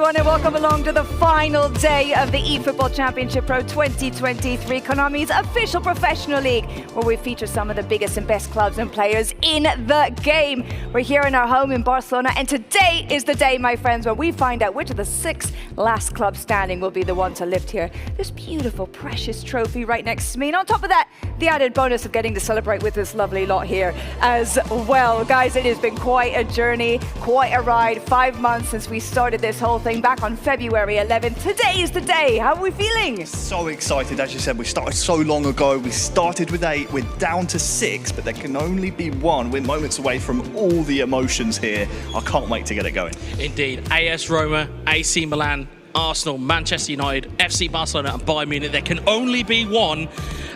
everyone, and welcome along to the final day of the eFootball Championship Pro 2023, Konami's official professional league, where we feature some of the biggest and best clubs and players in the game. We're here in our home in Barcelona, and today is the day, my friends, where we find out which of the 6 last clubs standing will be the one to lift here this beautiful, precious trophy right next to me. And on top of that, the added bonus of getting to celebrate with this lovely lot here as well. Guys, it has been quite a journey, quite a ride. 5 months since we started this whole thing back on February 11th. Today is the day. How are we feeling? So excited. As you said, we started so long ago. We started with 8. We're down to 6, but there can only be one. We're moments away from all the emotions here. I can't wait to get it going. Indeed. AS Roma, AC Milan, Arsenal, Manchester United, FC Barcelona and Bayern Munich. There can only be one,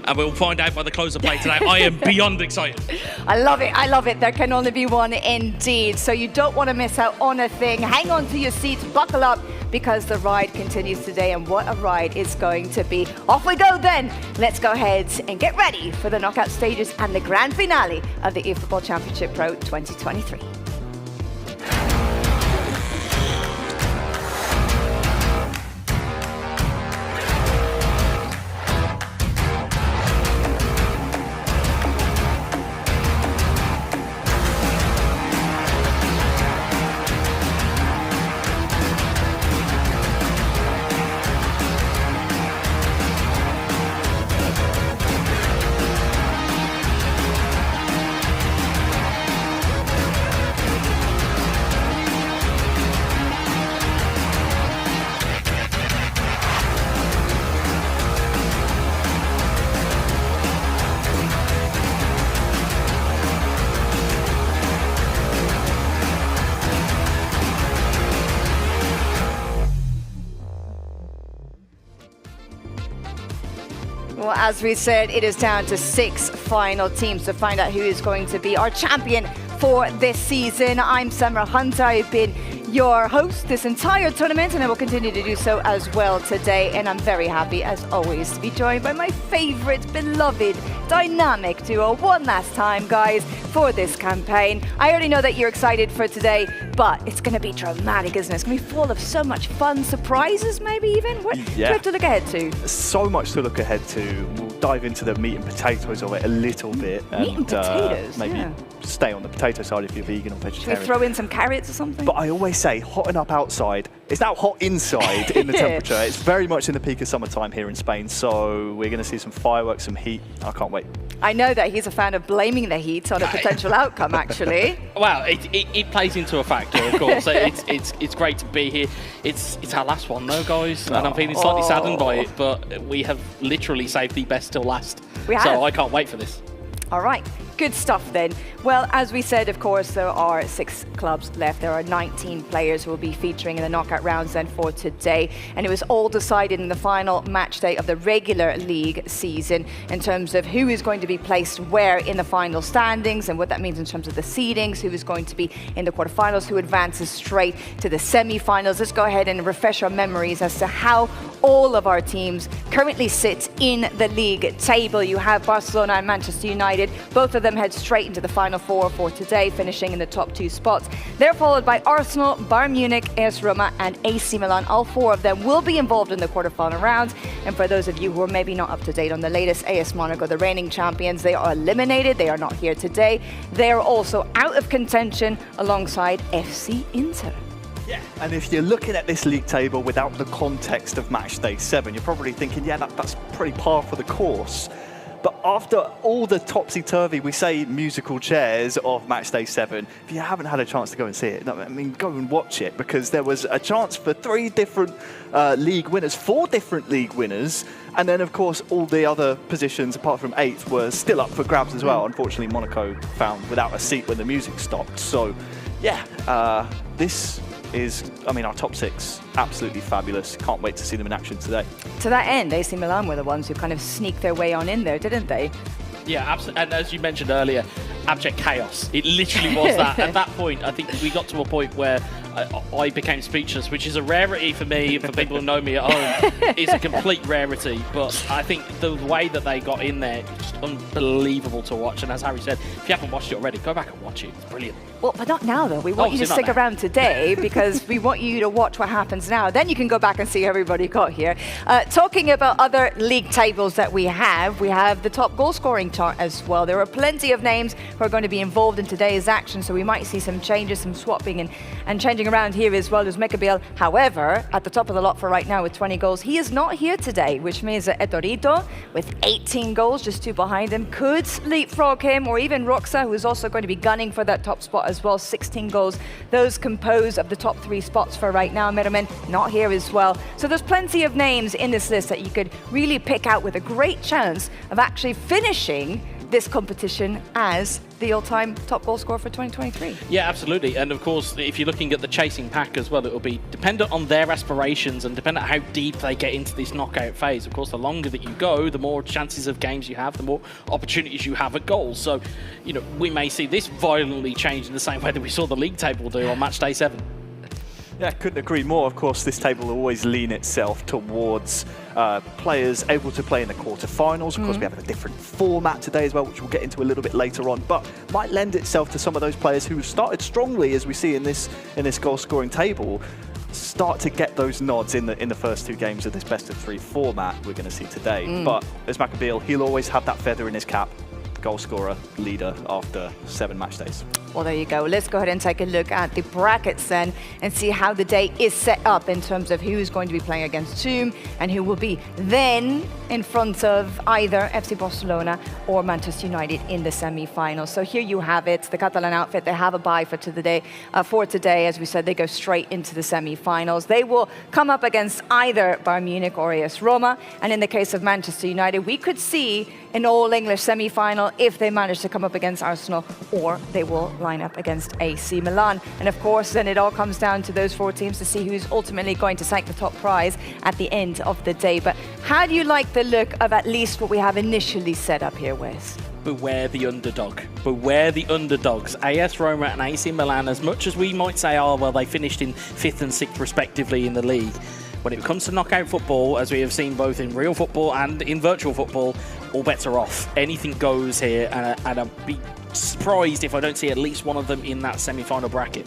and we'll find out by the close of play today. I am beyond excited. I love it. I love it. There can only be one indeed. So you don't want to miss out on a thing. Hang on to your seats, buckle up, because the ride continues today, and what a ride it's going to be. Off we go then. Let's go ahead and get ready for the knockout stages and the grand finale of the eFootball Championship Pro 2023. Well, as we said, it is down to 6 final teams to find out who is going to be our champion for this season. I'm Summer Hunter. I've been your host this entire tournament, and I will continue to do so as well today. And I'm very happy, as always, to be joined by my favorite, beloved, dynamic duo one last time, guys, for this campaign. I already know that you're excited for today, but it's going to be dramatic, isn't it? It's going to be full of so much fun, surprises maybe even. What do you have to look ahead to? So much to look ahead to. We'll dive into the meat and potatoes of it a little bit. Meat and potatoes? Maybe stay on the potato side if you're vegan or vegetarian. Should we throw in some carrots or something? But I always say, hotting up outside. It's now hot inside in the temperature. It's very much in the peak of summertime here in Spain, so we're going to see some fireworks, some heat. I can't wait. I know that he's a fan of blaming the heat on a potential outcome, actually. Well, it plays into a factor, of course. It's great to be here. It's our last one, though, guys, and I'm feeling slightly saddened by it, but we have literally saved the best till last. We have. So I can't wait for this. All right, good stuff then. Well, as we said, of course, there are 6 clubs left. There are 19 players who will be featuring in the knockout rounds then for today. And it was all decided in the final match day of the regular league season in terms of who is going to be placed where in the final standings and what that means in terms of the seedings, who is going to be in the quarterfinals, who advances straight to the semi-finals. Let's go ahead and refresh our memories as to how all of our teams currently sit in the league table. You have Barcelona and Manchester United. Both of them head straight into the Final Four for today, finishing in the top 2 spots. They're followed by Arsenal, Bayern Munich, AS Roma and AC Milan. All 4 of them will be involved in the quarterfinal rounds. And for those of you who are maybe not up to date on the latest, AS Monaco, the reigning champions, they are eliminated. They are not here today. They are also out of contention alongside FC Inter. Yeah, and if you're looking at this league table without the context of match day 7, you're probably thinking, yeah, that's pretty par for the course. But after all the topsy-turvy, we say musical chairs of match day 7, if you haven't had a chance to go and see it, I mean, go and watch it, because there was a chance for 3 different league winners, 4 different league winners, and then, of course, all the other positions, apart from 8th, were still up for grabs as well. Unfortunately, Monaco found without a seat when the music stopped. So, yeah, this is, I mean, our top 6, absolutely fabulous. Can't wait to see them in action today. To that end, AC Milan were the ones who kind of sneaked their way on in there, didn't they? Yeah, absolutely. And as you mentioned earlier, abject chaos. It literally was that. At that point, I think we got to a point where I became speechless, which is a rarity for me. For people who know me at home, it's a complete rarity. But I think the way that they got in there, just unbelievable to watch. And as Harry said, if you haven't watched it already, go back and watch it. It's brilliant. Well, but not now, though. We want you to stick now. around today because we want you to watch what happens now. Then you can go back and see how everybody got here. Talking about other league tables that we have the top goal scoring chart as well. There are plenty of names who are going to be involved in today's action, so we might see some changes, some swapping and changing around here as well as Mekabil. However, at the top of the lot for right now with 20 goals, he is not here today, which means that Etorito, with 18 goals, just 2 behind him, could leapfrog him, or even Roxa, who is also going to be gunning for that top spot as well, 16 goals. Those compose of the top 3 spots for right now. Meremen not here as well. So there's plenty of names in this list that you could really pick out with a great chance of actually finishing this competition as the all-time top goal scorer for 2023. Yeah, absolutely. And of course, if you're looking at the chasing pack as well, it will be dependent on their aspirations and dependent on how deep they get into this knockout phase. Of course, the longer that you go, the more chances of games you have, the more opportunities you have at goals. So, you know, we may see this violently change in the same way that we saw the league table do on match day 7. Yeah, couldn't agree more. Of course, this table will always lean itself towards players able to play in the quarterfinals. Of course, we have a different format today as well, which we'll get into a little bit later on, but might lend itself to some of those players who started strongly, as we see in this goal-scoring table, start to get those nods in the first 2 games of this best-of-3 format we're going to see today. But as Mekabil, he'll always have that feather in his cap. Goal scorer, leader after 7 match days. Well, there you go. Let's go ahead and take a look at the brackets then and see how the day is set up in terms of who's going to be playing against whom and who will be then in front of either FC Barcelona or Manchester United in the semi-final. So here you have it. The Catalan outfit, they have a bye for today. As we said, they go straight into the semi-finals. They will come up against either Bayern Munich or AS Roma. And in the case of Manchester United, we could see an all-English semi-final if they manage to come up against Arsenal, or they will line up against AC Milan. And of course, then it all comes down to those 4 teams to see who's ultimately going to take the top prize at the end of the day. But how do you like the look of at least what we have initially set up here, Wes? Beware the underdog. Beware the underdogs. AS Roma and AC Milan, as much as we might say, oh, well, they finished in 5th and 6th respectively in the league, when it comes to knockout football, as we have seen both in real football and in virtual football, all bets are off. Anything goes here, and I'd be surprised if I don't see at least one of them in that semi-final bracket.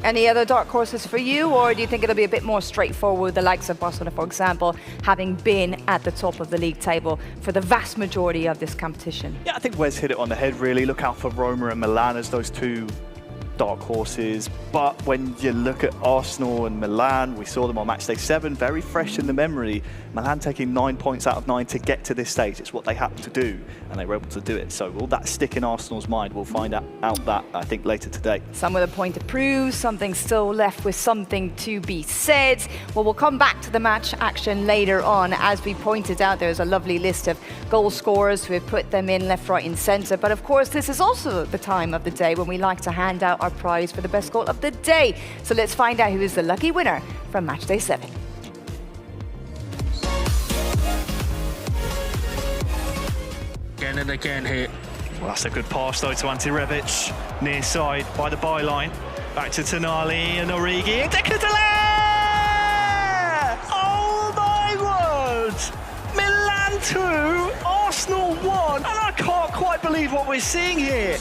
Any other dark horses for you, or do you think it'll be a bit more straightforward, the likes of Barcelona, for example, having been at the top of the league table for the vast majority of this competition? Yeah, I think Wes hit it on the head, really. Look out for Roma and Milan as those 2 dark horses. But when you look at Arsenal and Milan, we saw them on match day 7, very fresh in the memory. Milan taking 9 points out of 9 to get to this stage. It's what they had to do, and they were able to do it. So will that stick in Arsenal's mind? We'll find out that, I think, later today. Some with a point to prove, something still left with something to be said. Well, we'll come back to the match action later on. As we pointed out, there's a lovely list of goal scorers who have put them in left, right and centre. But of course, this is also the time of the day when we like to hand out our prize for the best goal of the day. So let's find out who is the lucky winner from match day 7. Again and again here. Well, that's a good pass though to Ante Rebic, near side by the byline. Back to Tonali and Origi. And oh my word! Milan 2, Arsenal 1, and I can't quite believe what we're seeing here.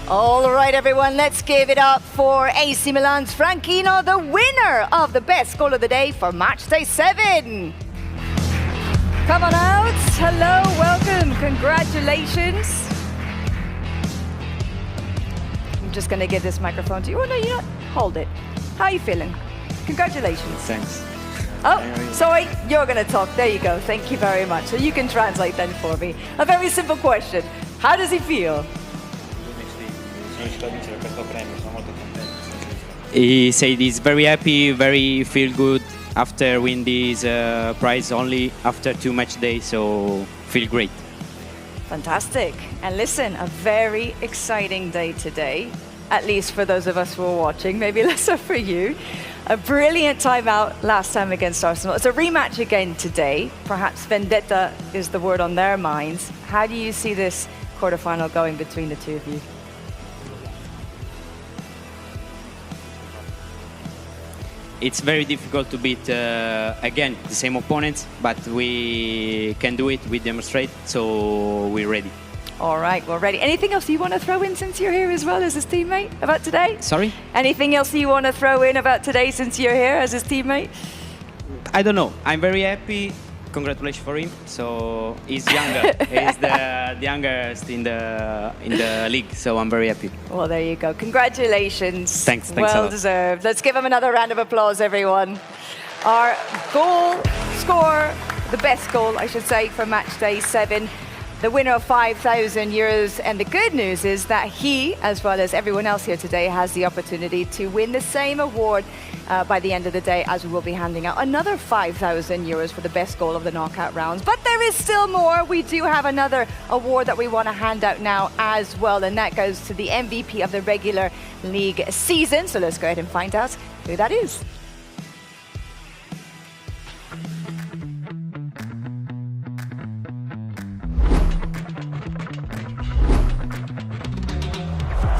All right, everyone, let's give it up for AC Milan's Franchino, the winner of the best goal of the day for match day 7. Come on out. Hello, welcome, congratulations. I'm just going to give this microphone to you. Oh, no, you don't. Hold it. How are you feeling? Congratulations. Thanks. Oh, sorry, you're going to talk. There you go. Thank you very much. So you can translate then for me. A very simple question. How does he feel? He said he's very happy, very feel good after win this prize only after 2 match days, so feel great. Fantastic. And listen, a very exciting day today, at least for those of us who are watching, maybe less so for you. A brilliant time out last time against Arsenal. It's a rematch again today. Perhaps vendetta is the word on their minds. How do you see this quarterfinal going between the two of you? It's very difficult to beat, again, the same opponents, but we can do it, we demonstrate, so we're ready. All right, we're ready. Anything else you want to throw in since you're here as well as his teammate about today? Sorry? Anything else you want to throw in about today since you're here as his teammate? I don't know. I'm very happy. Congratulations for him. So he's younger. He's the youngest in the league. So I'm very happy. Well, there you go. Congratulations. Thanks. Well deserved. Let's give him another round of applause, everyone. Our goal scorer, the best goal, I should say, for match day 7. The winner of €5,000. And the good news is that he, as well as everyone else here today, has the opportunity to win the same award by the end of the day, as we will be handing out another €5,000 for the best goal of the knockout rounds. But there is still more. We do have another award that we want to hand out now as well, and that goes to the MVP of the regular league season. So let's go ahead and find out who that is.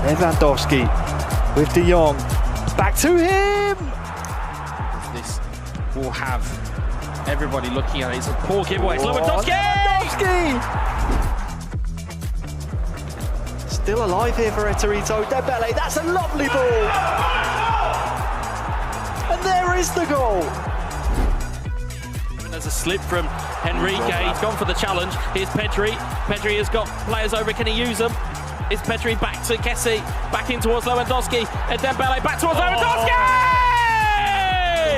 Lewandowski with De Jong. Back to him! This will have everybody looking at it. It's a poor giveaway. It's Lewandowski! Lewandowski! Still alive here for Etorito. Dembele, that's a lovely ball! And there is the goal! There's a slip from Henrique. He's gone for the challenge. Here's Pedri. Pedri has got players over. Can he use them? Is Pedri back to Kessie, back in towards Lewandowski, and Dembele back towards Lewandowski!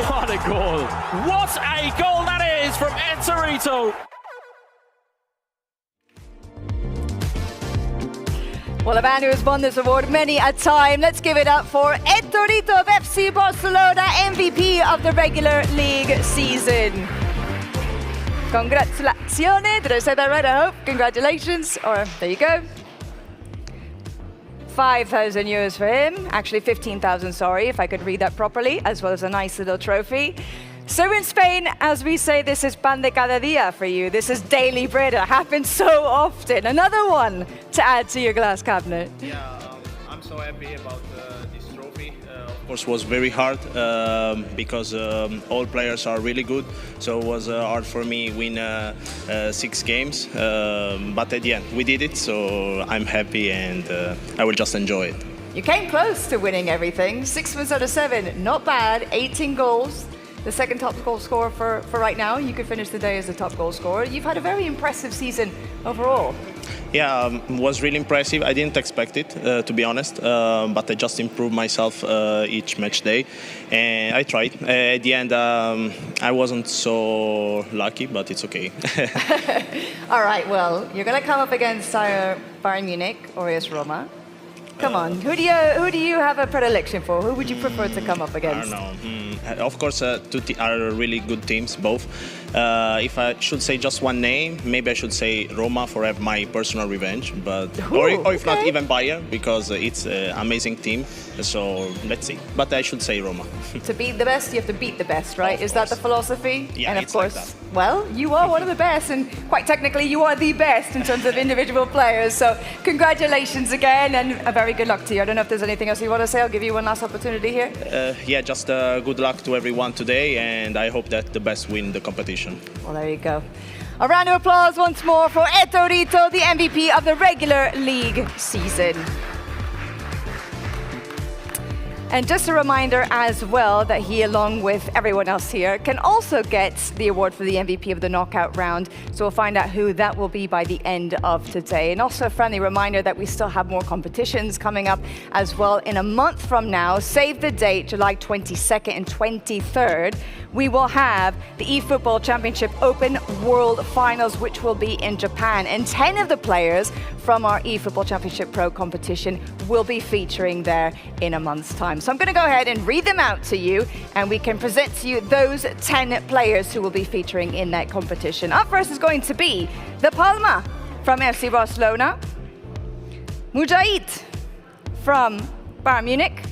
What a goal! What a goal that is from Etorito! Well, a man who has won this award many a time. Let's give it up for Etorito of FC Barcelona, MVP of the regular league season. Congratulazione. Did I say that right? I hope. Congratulations. Or there you go. €5,000 for him. Actually, 15,000, sorry, if I could read that properly, as well as a nice little trophy. So in Spain, as we say, this is pan de cada día for you. This is daily bread. It happens so often. Another one to add to your glass cabinet. Yeah, I'm so happy about this trophy. Of course, was very hard because all players are really good. So it was hard for me win 6 games. But at the end, we did it. So I'm happy and I will just enjoy it. You came close to winning everything. 6 wins out of 7, not bad. 18 goals. The second top goal scorer for right now. You could finish the day as the top goal scorer. You've had a very impressive season overall. Yeah, it was really impressive. I didn't expect it, to be honest, but I just improved myself each match day, and I tried. At the end, I wasn't so lucky, but it's okay. All right, well, you're going to come up against Bayern Munich or AS Roma. Come on, who do you have a predilection for? Who would you prefer to come up against? I don't know. Of course, two are really good teams, both. If I should say just one name, maybe I should say Roma for my personal revenge, but or if not, even Bayern, because it's an amazing team. So let's see. But I should say Roma. To beat the best, you have to beat the best, right? Is that the philosophy? Yeah, and of it's course, like that. well, you are one of the best, and quite technically, you are the best in terms of individual players. So congratulations again, and a very good luck to you. I don't know if there's anything else you want to say. I'll give you one last opportunity here. Yeah, just good luck to everyone today, and I hope that the best win the competition. Well, there you go. A round of applause once more for Etorito, the MVP of the regular league season. And just a reminder as well that he, along with everyone else here, can also get the award for the MVP of the knockout round. So we'll find out who that will be by the end of today. And also a friendly reminder that we still have more competitions coming up as well in a month from now. Save the date, July 22nd and 23rd. We will have the eFootball Championship Open World Finals, which will be in Japan. And 10 of the players from our eFootball Championship Pro competition will be featuring there in a month's time. So I'm going to go ahead and read them out to you, and we can present to you those 10 players who will be featuring in that competition. Up first is going to be the Palma from FC Barcelona. Mujahid from Bayern Munich.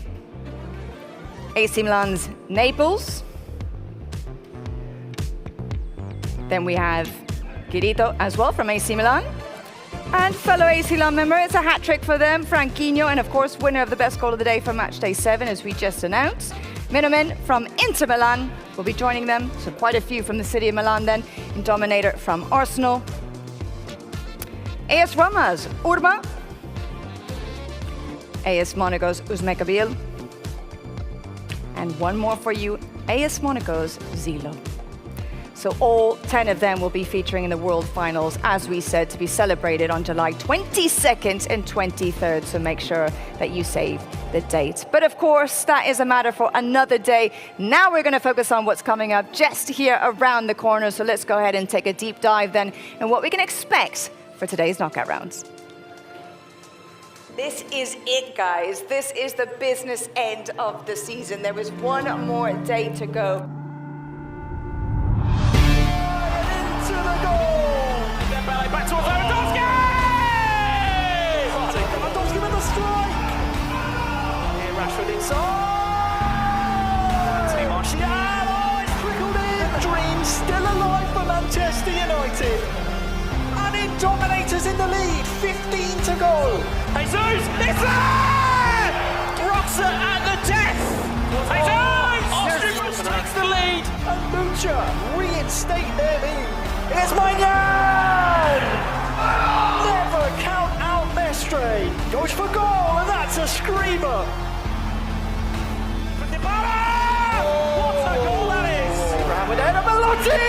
AC Milan's Naples. Then we have Girito as well from AC Milan. And fellow AC Milan member, it's a hat-trick for them, Franquinho, and of course winner of the best goal of the day for match day 7, as we just announced. Minomen from Inter Milan will be joining them, so quite a few from the city of Milan then, and Dominator from Arsenal. AS Roma's Urma. AS Monaco's Uzmekabil. And one more for you, AS Monaco's Zilo. So all 10 of them will be featuring in the World Finals, as we said, to be celebrated on July 22nd and 23rd. So make sure that you save the date. But of course, that is a matter for another day. Now we're going to focus on what's coming up just here around the corner. So let's go ahead and take a deep dive then in what we can expect for today's knockout rounds. This is it, guys. This is the business end of the season. There is one more day to go. Back towards Lewandowski! Lewandowski with the strike! Here Rashford inside! Anthony Martial! Oh, it's trickled in! Dreams still alive for Manchester United! And it dominators in the lead, 15 to go! Jesus! It's there! Roxa at the death! Jesus! Ostrich takes the lead! And Mucha reinstate their lead! It's Maignan! Never count out Mestre. Goes for goal, and that's a screamer. What a goal that is! Around with Eda Belotti!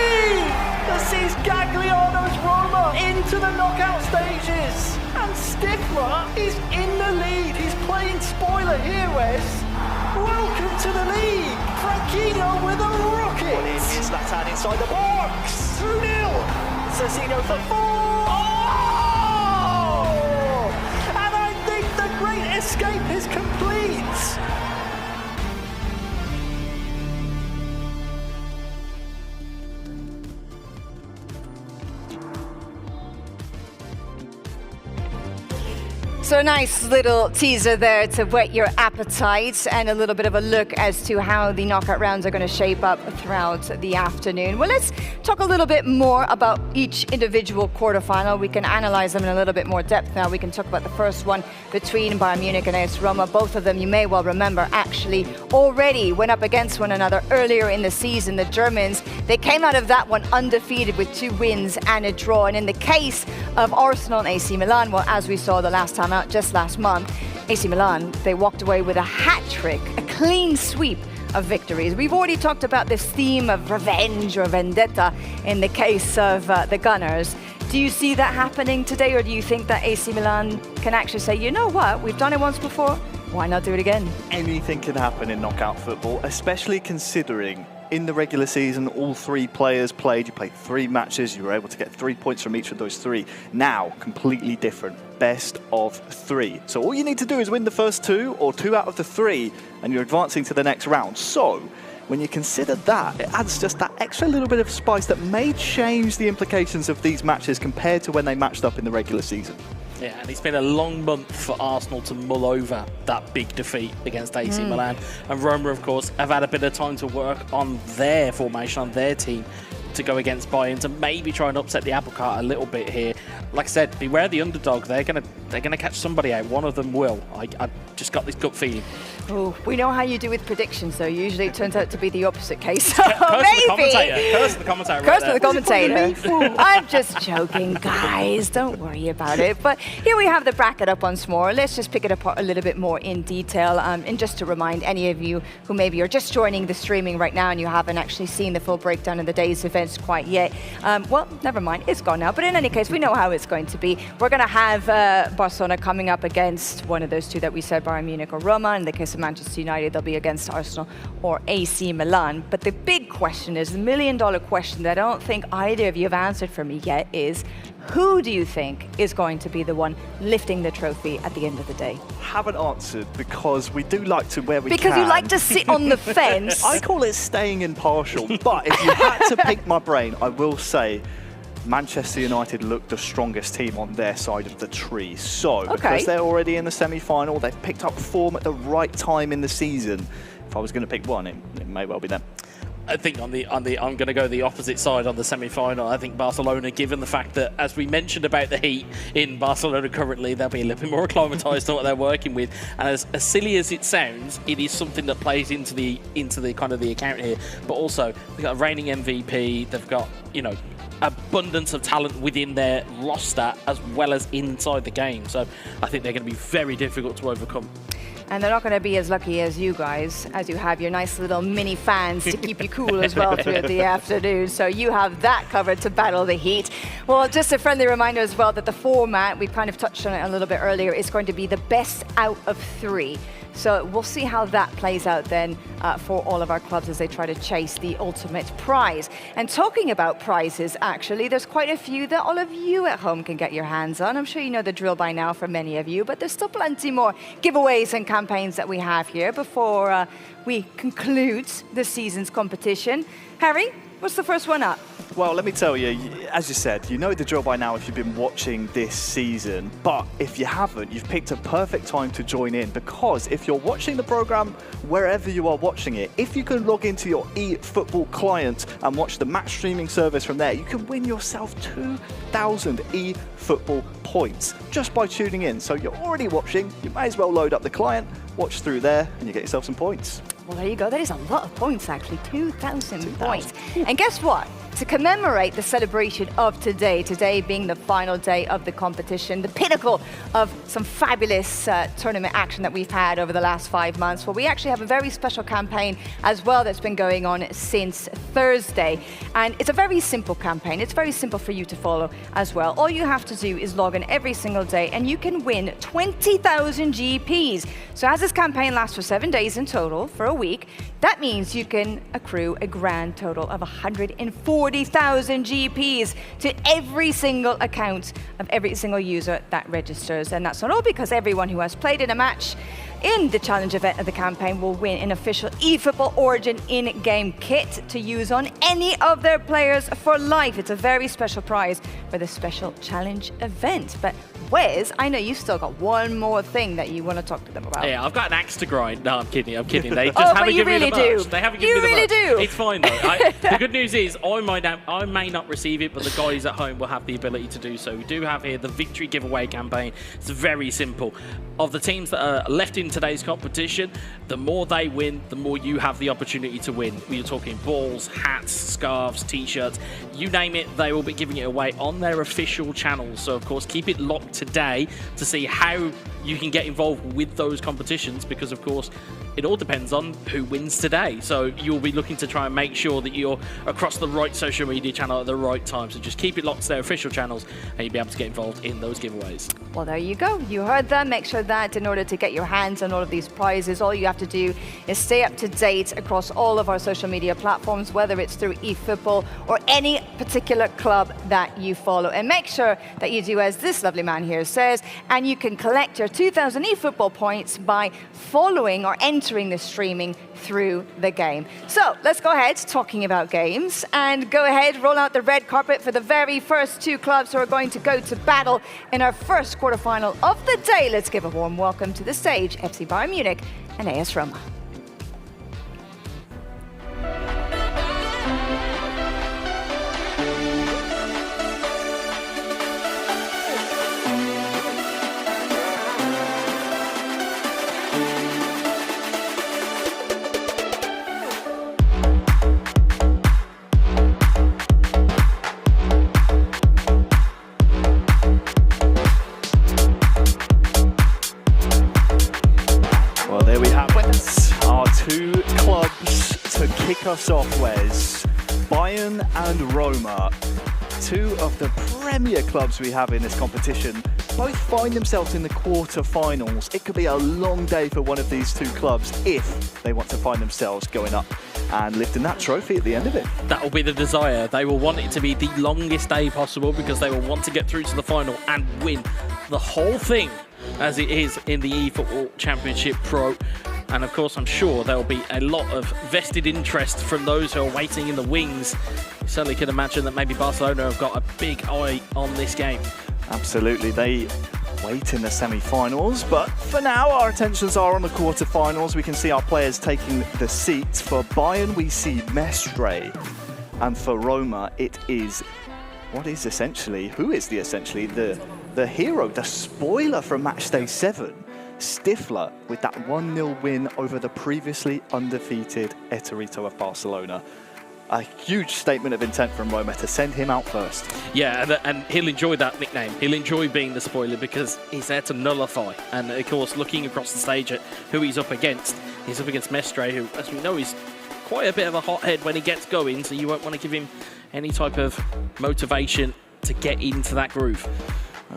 This is Gagliano's Roma into the knockout stages. And Stifler is in the lead. He's playing spoiler here, Wes. Welcome to the league. Franquinho with a rocket. It's Zlatan inside the box. 2-0. Cecino for 4. Oh! And I think the great escape is complete. So a nice little teaser there to whet your appetite and a little bit of a look as to how the knockout rounds are going to shape up throughout the afternoon. Well, let's talk a little bit more about each individual quarterfinal. We can analyze them in a little bit more depth now. We can talk about the first one between Bayern Munich and AS Roma. Both of them, you may well remember, actually already went up against one another earlier in the season. The Germans, they came out of that one undefeated with 2 wins and a draw. And in the case of Arsenal and AC Milan, well, as we saw the last time out, just last month, AC Milan, they walked away with a hat-trick, a clean sweep of victories. We've already talked about this theme of revenge or vendetta in the case of the Gunners. Do you see that happening today, or do you think that AC Milan can actually say, you know what, we've done it once before, why not do it again? Anything can happen in knockout football, especially considering in the regular season, all 3 players played. You played 3 matches. You were able to get 3 points from each of those 3. Now, completely different. Best of 3. So all you need to do is win the first 2 or 2 out of the 3, and you're advancing to the next round. So when you consider that, it adds just that extra little bit of spice that may change the implications of these matches compared to when they matched up in the regular season. Yeah, and it's been a long month for Arsenal to mull over that big defeat against AC Milan. And Roma, of course, have had a bit of time to work on their formation, on their team, to go against Bayern, to maybe try and upset the apple cart a little bit here. Like I said, beware the underdog. They're gonna catch somebody out. One of them will. I just got this gut feeling. Oh, we know how you do with predictions, though. Usually it turns out to be the opposite case. Curse Maybe. Curse the commentator. Curse the commentator. I'm just joking, guys. Don't worry about it. But here we have the bracket up once more. Let's just pick it apart a little bit more in detail. And just to remind any of you who maybe are just joining the streaming right now and you haven't actually seen the full breakdown of the day's events quite yet, well, never mind. It's gone now. But in any case, we know how it's going to be. We're going to have Barcelona coming up against one of those 2 that we said, Bayern Munich or Roma. In the case of Manchester United, they'll be against Arsenal or AC Milan. But the big question is, the million-dollar question that I don't think either of you have answered for me yet is, who do you think is going to be the one lifting the trophy at the end of the day? Haven't answered because we do like to where we Because can. you like to sit on the fence. I call it staying impartial, but if you had to pick my brain, I will say Manchester United look the strongest team on their side of the tree. So, because they're already in the semi-final, they've picked up form at the right time in the season. If I was going to pick one, it may well be them. I think I'm going to go the opposite side on the semi-final. I think Barcelona, given the fact that, as we mentioned about the heat in Barcelona currently, they'll be a little bit more acclimatised to what they're working with. And as silly as it sounds, it is something that plays into the kind of the account here. But also, they've got a reigning MVP. They've got, you know, abundance of talent within their roster as well as inside the game. So I think they're going to be very difficult to overcome. And they're not going to be as lucky as you guys, as you have your nice little mini fans to keep you cool as well throughout the afternoon. So you have that covered to battle the heat. Well, just a friendly reminder as well that the format, we kind of touched on it a little bit earlier, is going to be the best out of 3. So we'll see how that plays out then for all of our clubs as they try to chase the ultimate prize. And talking about prizes, actually, there's quite a few that all of you at home can get your hands on. I'm sure you know the drill by now for many of you, but there's still plenty more giveaways and campaigns that we have here before we conclude the season's competition. Harry, what's the first one up? Well, let me tell you, as you said, you know the drill by now if you've been watching this season. But if you haven't, you've picked a perfect time to join in, because if you're watching the program wherever you are watching it, if you can log into your eFootball client and watch the match streaming service from there, you can win yourself 2,000 eFootball points just by tuning in. So you're already watching, you may as well load up the client, watch through there, and you get yourself some points. Well, there you go. That is a lot of points, actually. 2,000 points. And guess what? To commemorate the celebration of today being the final day of the competition, the pinnacle of some fabulous tournament action that we've had over the last 5 months, well, we actually have a very special campaign as well that's been going on since Thursday. And it's a very simple campaign. It's very simple for you to follow as well. All you have to do is log in every single day and you can win 20,000 GPs. So as this campaign lasts for 7 days in total, for a week, that means you can accrue a grand total of 140,000 GPs to every single account of every single user that registers. And that's not all, because everyone who has played in a match in the challenge event of the campaign will win an official eFootball Origin in-game kit to use on any of their players for life. It's a very special prize for the special challenge event. But Wes, I know you still got one more thing that you want to talk to them about. Yeah, I've got an axe to grind. No, I'm kidding. They just haven't given me the merch. They haven't given me the merch. You really do. It's fine though. The good news is I may not receive it, but the guys at home will have the ability to do so. We do have here the victory giveaway campaign. It's very simple. Of the teams that are left in today's competition, the more they win, the more you have the opportunity to win. We're talking balls, hats, scarves, t-shirts, you name it, they will be giving it away on their official channels. So of course, keep it locked today to see how you can get involved with those competitions, because of course it all depends on who wins today. So you'll be looking to try and make sure that you're across the right social media channel at the right time. So just keep it locked to their official channels and you'll be able to get involved in those giveaways. Well, there you go. You heard them. Make sure that in order to get your hands on all of these prizes, all you have to do is stay up to date across all of our social media platforms, whether it's through eFootball or any particular club that you follow. And make sure that you do as this lovely man here says, and you can collect your 2,000 eFootball points by following or entering the streaming through the game. So let's go ahead, talking about games, and go ahead, roll out the red carpet for the very first 2 clubs who are going to go to battle in our first quarterfinal of the day. Let's give a warm welcome to the stage, FC Bayern Munich and AS Roma. Us off, Wes. Bayern and Roma, 2 of the premier clubs we have in this competition, both find themselves in the quarter-finals. It could be a long day for one of these 2 clubs if they want to find themselves going up and lifting that trophy at the end of it. That will be the desire. They will want it to be the longest day possible, because they will want to get through to the final and win the whole thing, as it is in the eFootball Championship Pro. And of course, I'm sure there'll be a lot of vested interest from those who are waiting in the wings. You certainly can imagine that maybe Barcelona have got a big eye on this game. Absolutely, they wait in the semi-finals, but for now our attentions are on the quarterfinals. We can see our players taking the seats. For Bayern we see Mestre, and for Roma it is who is essentially the hero, the spoiler from matchday 7, Stifler, with that 1-0 win over the previously undefeated Eterito of Barcelona. A huge statement of intent from Roma to send him out first. Yeah, and he'll enjoy that nickname. He'll enjoy being the spoiler because he's there to nullify. And of course, looking across the stage at who he's up against Mestre, who, as we know, is quite a bit of a hothead when he gets going, so you won't want to give him any type of motivation to get into that groove.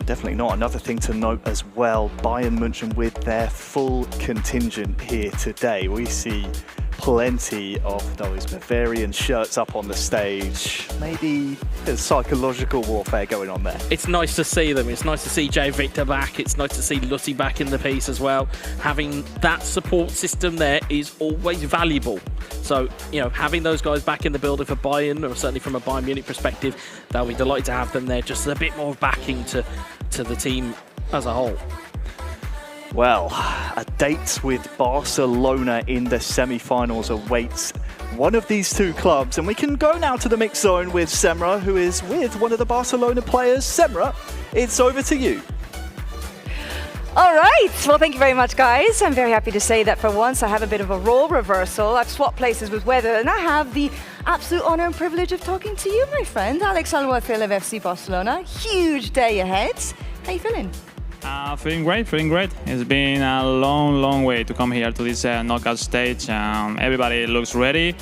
Definitely not. Another thing to note as well, Bayern Munich with their full contingent here today. We see plenty of those Bavarian shirts up on the stage. Maybe there's psychological warfare going on there. It's nice to see them. It's nice to see Jay Victor back. It's nice to see Lutti back in the piece as well. Having that support system there is always valuable. So, you know, having those guys back in the building for Bayern, or certainly from a Bayern Munich perspective, they'll be delighted to have them there. Just a bit more backing to the team as a whole. Well, a date with Barcelona in the semi-finals awaits one of these two clubs, and we can go now to the mix zone with Semra, who is with one of the Barcelona players. Semra, it's over to you. All right, well, thank you very much, guys. I'm very happy to say that for once I have a bit of a role reversal. I've swapped places with Weather, and I have the absolute honor and privilege of talking to you, my friend, Alex Alwafil of FC Barcelona. Huge day ahead. How you feeling? Feeling great. It's been a long way to come here to this knockout stage. Everybody looks ready,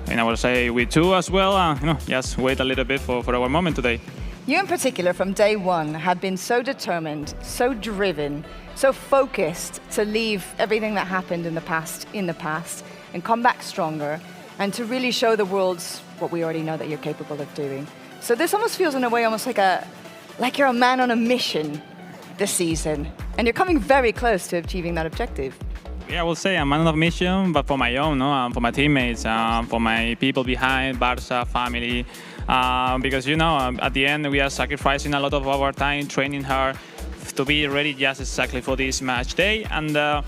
and I will say we too as well. Just wait a little bit for our moment today. You in particular, from day one, have been so determined, so driven, so focused to leave everything that happened in the past and come back stronger, and to really show the world what we already know that you're capable of doing. So this almost feels in a way almost like you're a man on a mission this season, and you're coming very close to achieving that objective. Yeah, I will say I'm on a mission, but for my own, for my teammates, for my people behind, Barca, family, because, at the end we are sacrificing a lot of our time, training hard to be ready just exactly for this match day. And at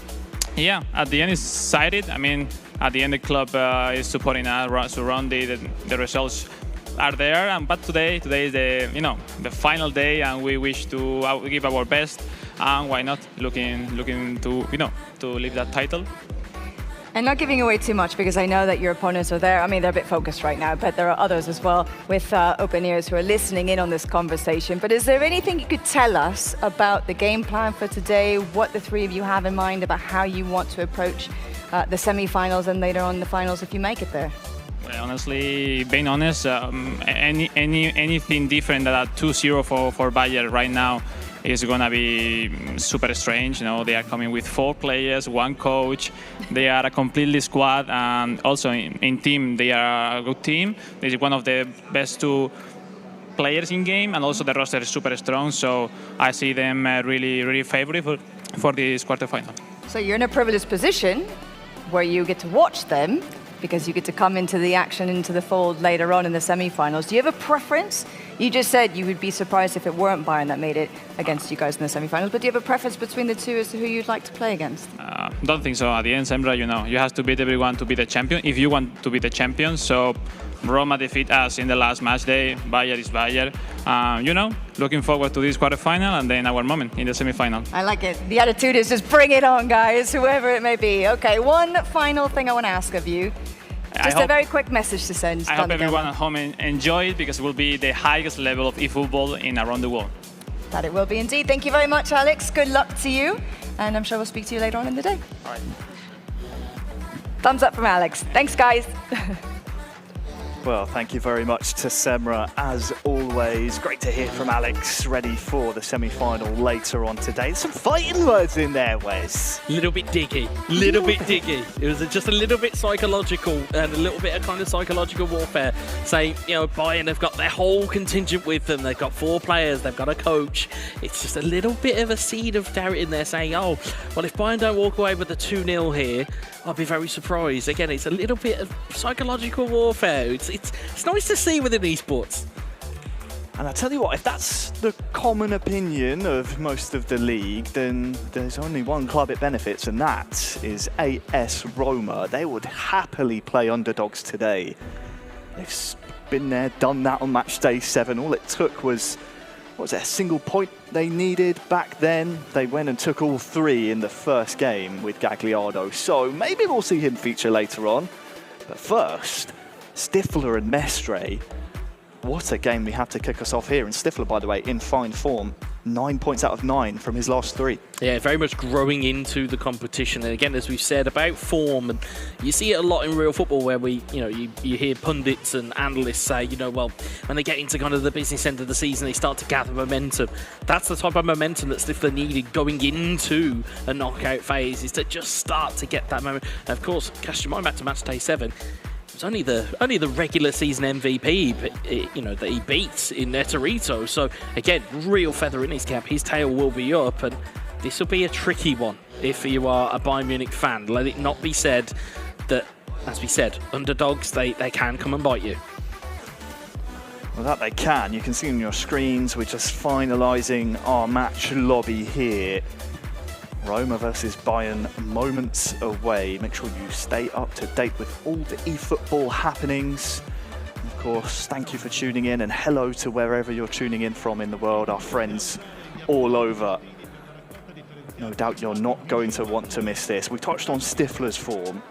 the end it's excited. I mean, at the end the club is supporting us, surrounded, the results are there, but today is the final day, and we wish to give our best, and why not looking to lift that title. And not giving away too much, because I know that your opponents are there. I mean, they're a bit focused right now, but there are others as well with open ears who are listening in on this conversation. But is there anything you could tell us about the game plan for today, what the three of you have in mind about how you want to approach the semi-finals and later on the finals if you make it there? Well, honestly, being honest, anything different than a 2-0 for Bayern right now is gonna be super strange. They are coming with 4 players, 1 coach. They are a completely squad, and also in team they are a good team. This is one of the best 2 players in game, and also the roster is super strong. So I see them really favorite for this quarterfinal. So you're in a privileged position where you get to watch them, because you get to come into the action, into the fold later on in the semi-finals. Do you have a preference? You just said you would be surprised if it weren't Bayern that made it against you guys in the semi-finals, but do you have a preference between the two as to who you'd like to play against? Don't think so. At the end, Semra, you have to beat everyone to be the champion, if you want to be the champion. So Roma defeat us in the last match day. Bayern is Bayern. Looking forward to this quarterfinal and then our moment in the semi-final. I like it. The attitude is just bring it on, guys, whoever it may be. Okay, one final thing I want to ask of you. Just a very quick message to send. I hope everyone at home enjoy it, because it will be the highest level of eFootball around the world. That it will be indeed. Thank you very much, Alex. Good luck to you. And I'm sure we'll speak to you later on in the day. All right. Thumbs up from Alex. Thanks, guys. Well, thank you very much to Semra, as always. Great to hear from Alex, ready for the semi-final later on today. Some fighting words in there, Wes. Little bit diggy, It was just a little bit psychological and a little bit of kind of psychological warfare. Saying, you know, Bayern have got their whole contingent with them. They've got 4 players, they've got a coach. It's just a little bit of a seed of doubt in there saying, oh, well, if Bayern don't walk away with the 2-0 here, I'll be very surprised. Again, it's a little bit of psychological warfare. It's nice to see within esports. And I tell you what, if that's the common opinion of most of the league, then there's only one club it benefits, and that is AS Roma. They would happily play underdogs today. They've been there, done that on match day 7. All it took was, what was it, a single point they needed back then? They went and took all 3 in the first game with Gagliardo. So maybe we'll see him feature later on. But first, Stifler and Mestre. What a game we have to kick us off here. And Stifler, by the way, in fine form. 9 points out of 9 from his last 3. Yeah, very much growing into the competition. And again, as we've said about form, and you see it a lot in real football where you hear pundits and analysts say, well, when they get into kind of the business end of the season, they start to gather momentum. That's the type of momentum that Stifler needed going into a knockout phase, is to just start to get that moment. And of course, cast your mind back to match day 7. It was only the regular season MVP, that he beat in Netarito. So again, real feather in his cap. His tail will be up, and this will be a tricky one if you are a Bayern Munich fan. Let it not be said that, as we said, underdogs, they can come and bite you. Well, that they can. You can see on your screens, we're just finalising our match lobby here. Roma versus Bayern, moments away. Make sure you stay up to date with all the eFootball happenings. Of course, thank you for tuning in, and hello to wherever you're tuning in from in the world, our friends all over. No doubt you're not going to want to miss this. We touched on Stifler's form.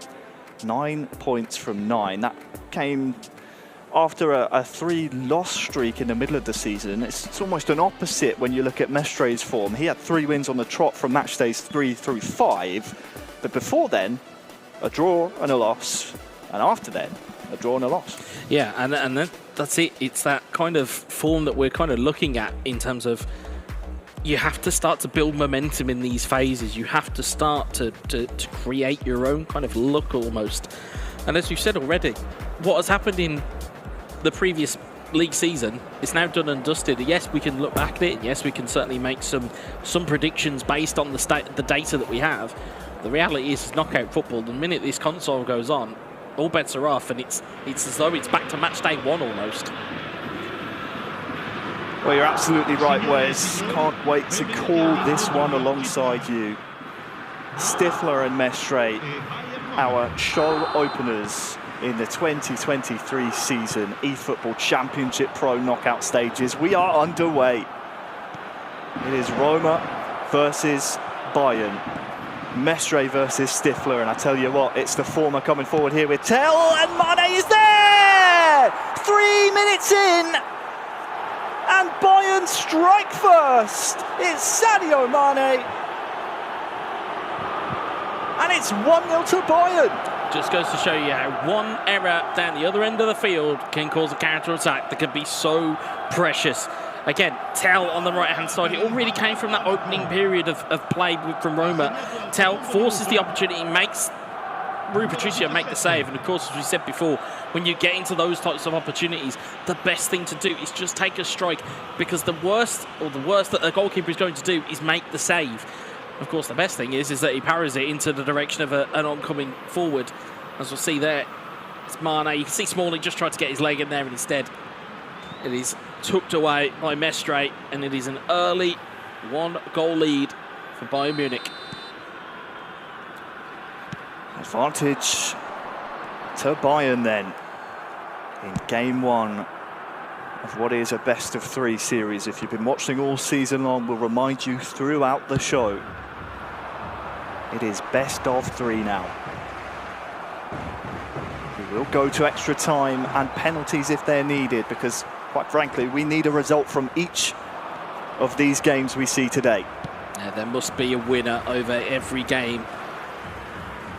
9 points from 9. That came after a 3-loss streak in the middle of the season. It's almost an opposite when you look at Mestre's form. He had 3 wins on the trot from match days 3 through 5, but before then, a draw and a loss, and after then, a draw and a loss. Yeah, and that's it. It's that kind of form that we're kind of looking at in terms of you have to start to build momentum in these phases. You have to start to create your own kind of look almost. And as we've said already, what has happened in the previous league season is now done and dusted. Yes, we can look back at it. Yes, we can certainly make some predictions based on the data that we have. The reality is knockout football. The minute this console goes on, all bets are off, and it's as though it's back to match day 1 almost. Well, you're absolutely right, Wes. Can't wait to call this one alongside you. Stifler and Mestre, our show openers in the 2023 season eFootball Championship Pro knockout stages. We are underway. It is Roma versus Bayern. Mestre versus Stifler, and I tell you what, it's the former coming forward here with Tell, and Mane is there! 3 minutes in, and Bayern strike first. It's Sadio Mane, and it's 1-0 to Bayern. Just goes to show you how one error down the other end of the field can cause a counter-attack that can be so precious. Again, Tell on the right-hand side. It all really came from that opening period of play from Roma. Tell forces the opportunity, makes Rui Patricio make the save. And of course, as we said before, when you get into those types of opportunities, the best thing to do is just take a strike, because the worst that a goalkeeper is going to do is make the save. Of course, the best thing is that he parries it into the direction of an oncoming forward. As we'll see there, it's Mane. You can see Smalling just tried to get his leg in there, and instead it is tucked away by Mestre, and it is an early 1-goal lead for Bayern Munich. Advantage to Bayern then in game 1 of what is a best-of-3 series. If you've been watching all season long, we'll remind you throughout the show, it is best of 3 now. We will go to extra time and penalties if they're needed, because quite frankly, we need a result from each of these games we see today. Yeah, there must be a winner over every game.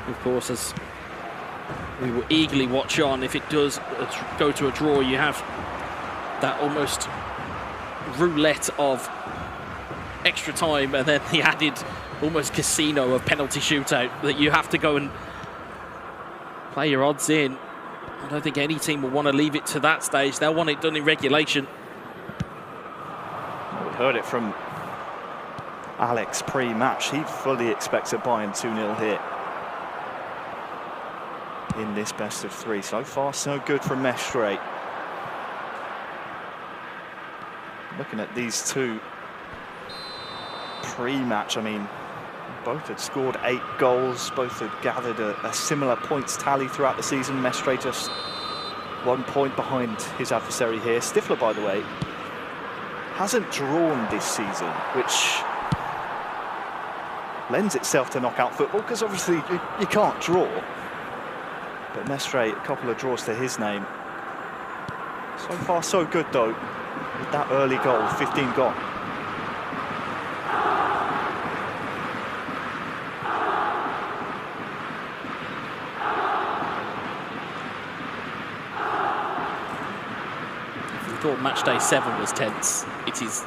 Of course, as we will eagerly watch on. If it does go to a draw, you have that almost roulette of extra time and then the added almost casino of penalty shootout that you have to go and play your odds in. I don't think any team will want to leave it to that stage. They'll want it done in regulation. We heard it from Alex pre-match. He fully expects a Bayern 2-0 here in this best of three. So far, so good from Mestre. Looking at these two pre-match, I mean, both had scored 8 goals, both had gathered a similar points tally throughout the season. Mestre just 1 point behind his adversary here. Stifler, by the way, hasn't drawn this season, which lends itself to knockout football, because obviously you can't draw. But Mestre, a couple of draws to his name. So far, so good, though, with that early goal, 15 gone. Thought match day 7 was tense. It is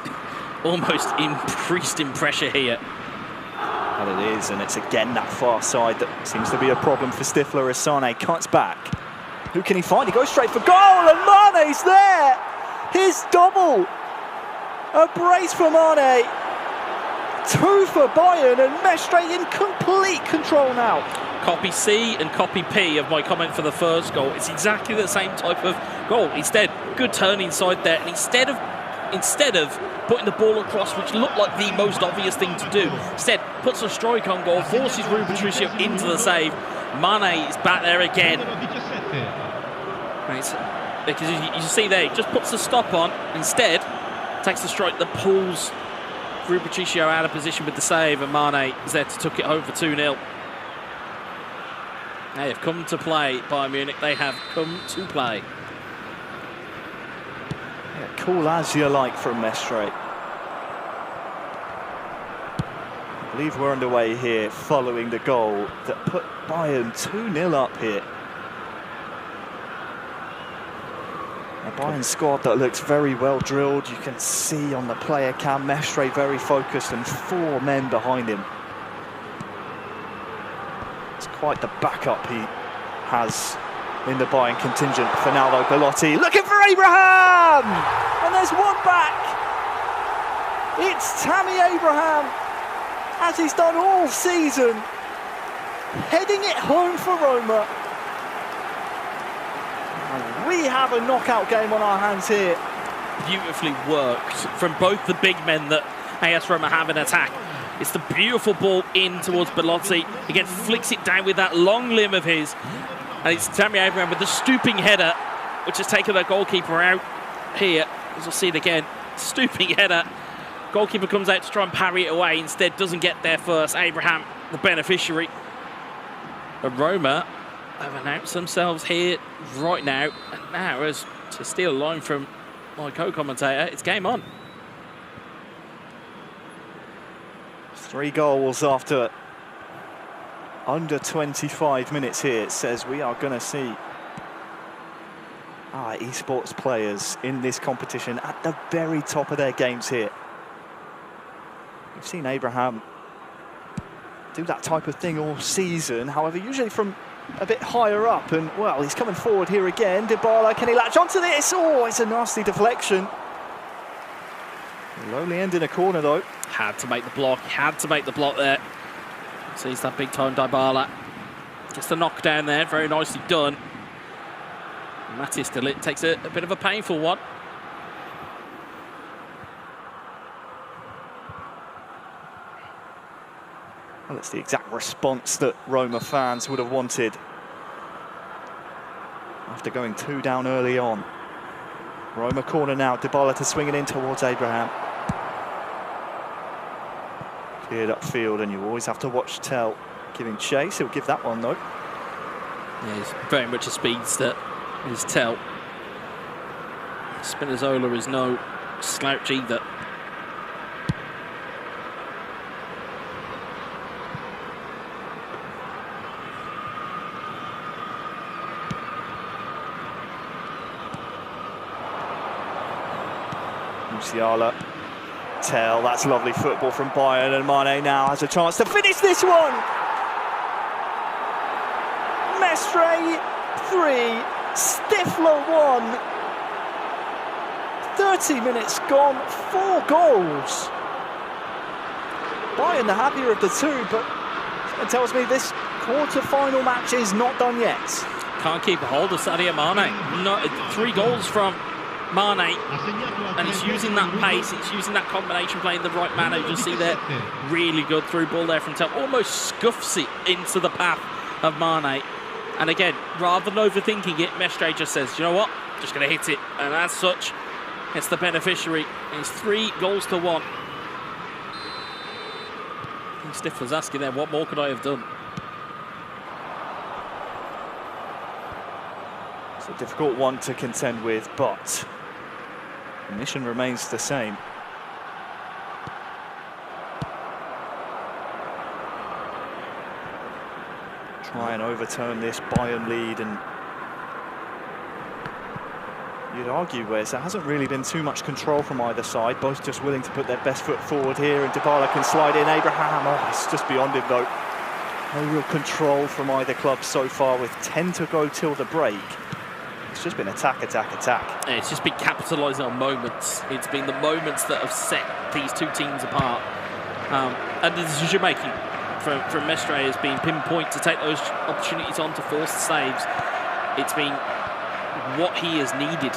almost increased in pressure here. Well, it is, and it's again that far side that seems to be a problem for Stifler as Sane cuts back. Who can he find? He goes straight for goal, and Mane's there! His double! A brace for Mane. 2 for Bayern, and Mestre in complete control now. Copy C and copy P of my comment for the first goal. It's exactly the same type of goal. Instead, good turn inside there, and instead of putting the ball across, which looked like the most obvious thing to do, instead puts a strike on goal, forces Rui Patricio into the save. Mane is back there again. Because you see there, he just puts the stop on, instead takes the strike that pulls Rui Patricio out of position with the save, and Mane is there to tuck it home for 2-0. They have come to play, Bayern Munich. They have come to play. Yeah, cool as you like from Mestre. I believe we're underway here following the goal that put Bayern 2-0 up here. A Bayern squad that looks very well drilled. You can see on the player cam, Mestre very focused and 4 men behind him. It's quite the backup he has in the Bayern contingent. Fernando Belotti looking for Abraham! And there's one back! It's Tammy Abraham, as he's done all season, heading it home for Roma. And we have a knockout game on our hands here. Beautifully worked from both the big men that AS Roma have in attack. It's the beautiful ball in towards Belotti. Again, flicks it down with that long limb of his. And it's Tammy Abraham with the stooping header, which has taken the goalkeeper out here. As we'll see it again, stooping header. Goalkeeper comes out to try and parry it away. Instead, doesn't get there first. Abraham, the beneficiary. But Roma have announced themselves here right now. And now, as to steal a line from my co-commentator, it's game on. 3 goals after under 25 minutes here. It says we are going to see our esports players in this competition at the very top of their games here. We've seen Abraham do that type of thing all season, however, usually from a bit higher up. And, well, he's coming forward here again. Dybala, can he latch onto this? Oh, it's a nasty deflection. It'll only end in a corner, though. Had to make the block. He had to make the block there. Sees that big time Dybala. Gets the knockdown there. Very nicely done. Matis de Ligt takes a bit of a painful one. Well, it's the exact response that Roma fans would have wanted after going 2 down early on. Roma corner now. Dybala to swing it in towards Abraham. Cleared upfield, and you always have to watch Tell giving chase. He'll give that one, though. Yeah, he's very much a speedster, is Tell. Spinazzola is no slouch either. Musiala. Tell, that's lovely football from Bayern, and Mane now has a chance to finish this one. Mestre 3, Stifler 1. 30 minutes gone, 4 goals. Bayern the happier of the two, but it tells me this quarter-final match is not done yet. Can't keep a hold of Sadio Mane. 3 goals from Mane, and he's using that pace, he's using that combination play in the right manner. You just see that really good through ball there from Tell, almost scuffs it into the path of Mane. And again, rather than overthinking it, Mestre just says, you know what, just going to hit it. And as such, it's the beneficiary. It's 3 goals to 1. Stiff was asking there, what more could I have done? It's a difficult one to contend with, but the mission remains the same. Try and overturn this Bayern lead, and you'd argue, Wes, there hasn't really been too much control from either side, both just willing to put their best foot forward here, and Dybala can slide in. Abraham, oh, it's just beyond him though. No real control from either club so far, with 10 to go till the break. It's just been attack, attack, attack. Yeah, it's just been capitalising on moments. It's been the moments that have set these two teams apart. And the decision making from Mestre has been pinpoint to take those opportunities on to force the saves. It's been what he has needed.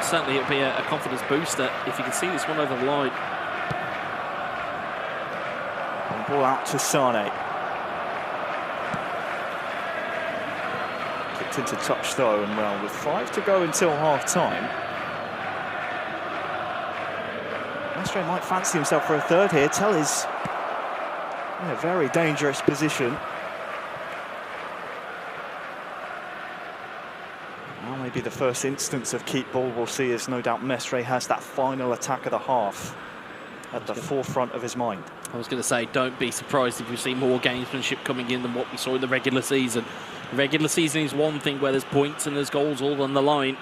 Certainly it'll be a confidence booster if you can see this one over the line. And ball out to Sane. Kicked into touch though, and well, with 5 to go until half-time, Mestre might fancy himself for a third here. Tell is in a very dangerous position. Well, maybe the first instance of keep ball we'll see, is no doubt Mestre has that final attack of the half at the forefront of his mind. I was going to say, don't be surprised if we see more gamesmanship coming in than what we saw in the regular season. The regular season is one thing where there's points and there's goals all on the line.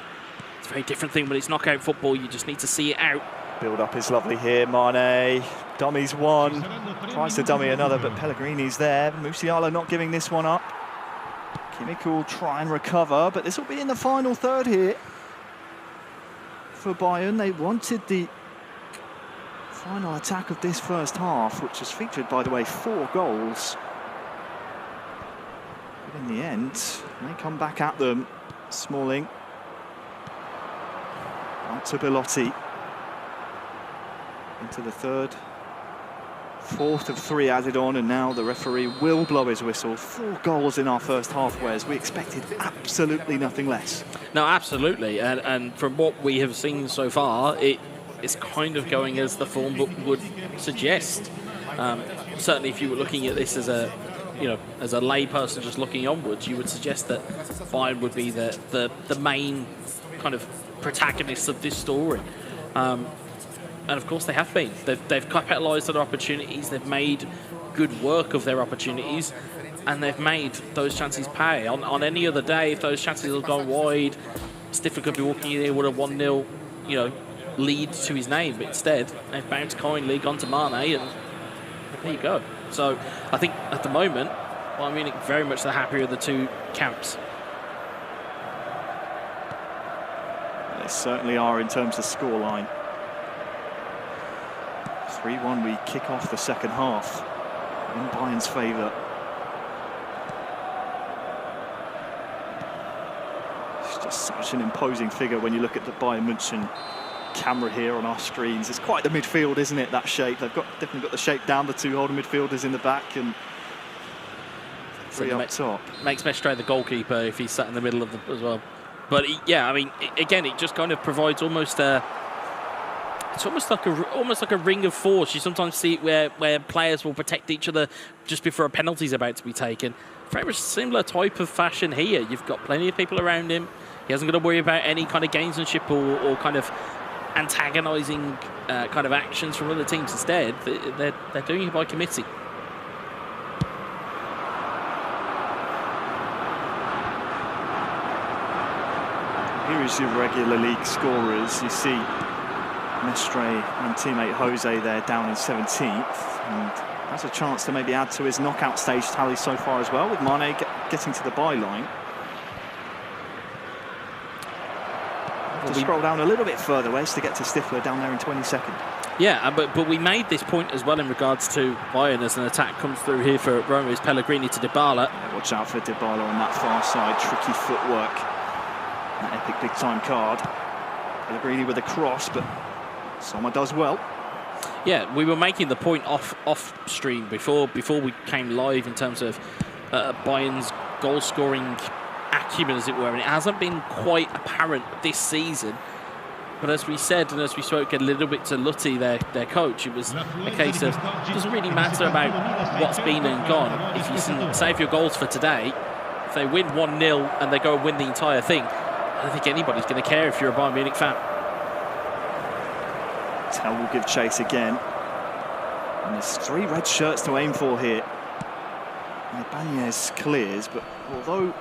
It's a very different thing when it's knockout football. You just need to see it out. Build up is lovely here. Mane dummies one, tries to dummy another, but Pellegrini's there. Musiala not giving this one up. Kimmich will try and recover, but this will be in the final third here for Bayern. They wanted the final attack of this first half, which has featured, by the way, 4 goals. But in the end, they come back at them. Smalling out to Belotti. Into the third. 4th of 3 added on, and now the referee will blow his whistle. 4 goals in our first half, whereas we expected absolutely nothing less. No, absolutely. And from what we have seen so far, it's kind of going as the form book would suggest. Certainly, if you were looking at this as a, as a layperson just looking onwards, you would suggest that Bayern would be the main kind of protagonist of this story. And of course they have been. They've capitalised on their opportunities, they've made good work of their opportunities, and they've made those chances pay. On any other day, if those chances had gone wide, Stifler could be walking in here with a 1-0, lead to his name, but instead they've bounced kindly, gone to Mane, and there you go. So I think at the moment, Bayern Munich very much the happier of the two camps. They certainly are in terms of scoreline. 3-1, we kick off the second half in Bayern's favour. It's just such an imposing figure when you look at the Bayern München camera here on our screens. It's quite the midfield, isn't it, that shape? They've definitely got the shape down, the 2 holding midfielders in the back and 3 up top. Makes Mestre the goalkeeper if he's sat in the middle of the as well. But yeah, I mean, again, it just kind of provides almost a... It's almost like a ring of force. You sometimes see it where players will protect each other just before a penalty is about to be taken. Very much similar type of fashion here. You've got plenty of people around him. He hasn't got to worry about any kind of gamesmanship or kind of antagonising kind of actions from other teams. Instead, they're doing it by committee. Here is your regular league scorers. You see Mestre and teammate Jose there down in 17th, and has a chance to maybe add to his knockout stage tally so far as well, with Mane getting to the byline. Have to scroll down a little bit further west to get to Stifler down there in 22nd. Yeah, but we made this point as well in regards to Bayern as an attack comes through here for Roma. Is Pellegrini to Dybala. Yeah, watch out for Dybala on that far side, tricky footwork. That epic big time card. Pellegrini with a cross, but Sommer does well. Yeah, we were making the point off stream before we came live in terms of Bayern's goal scoring acumen, as it were, and it hasn't been quite apparent this season. But as we said, and as we spoke a little bit to Lutti, their coach, it was a case of it doesn't really matter about what's been and gone. If you save your goals for today, if they win 1-0 and they go and win the entire thing, I don't think anybody's going to care if you're a Bayern Munich fan. Tell will give chase again. And there's 3 red shirts to aim for here. And Ibanez clears, but although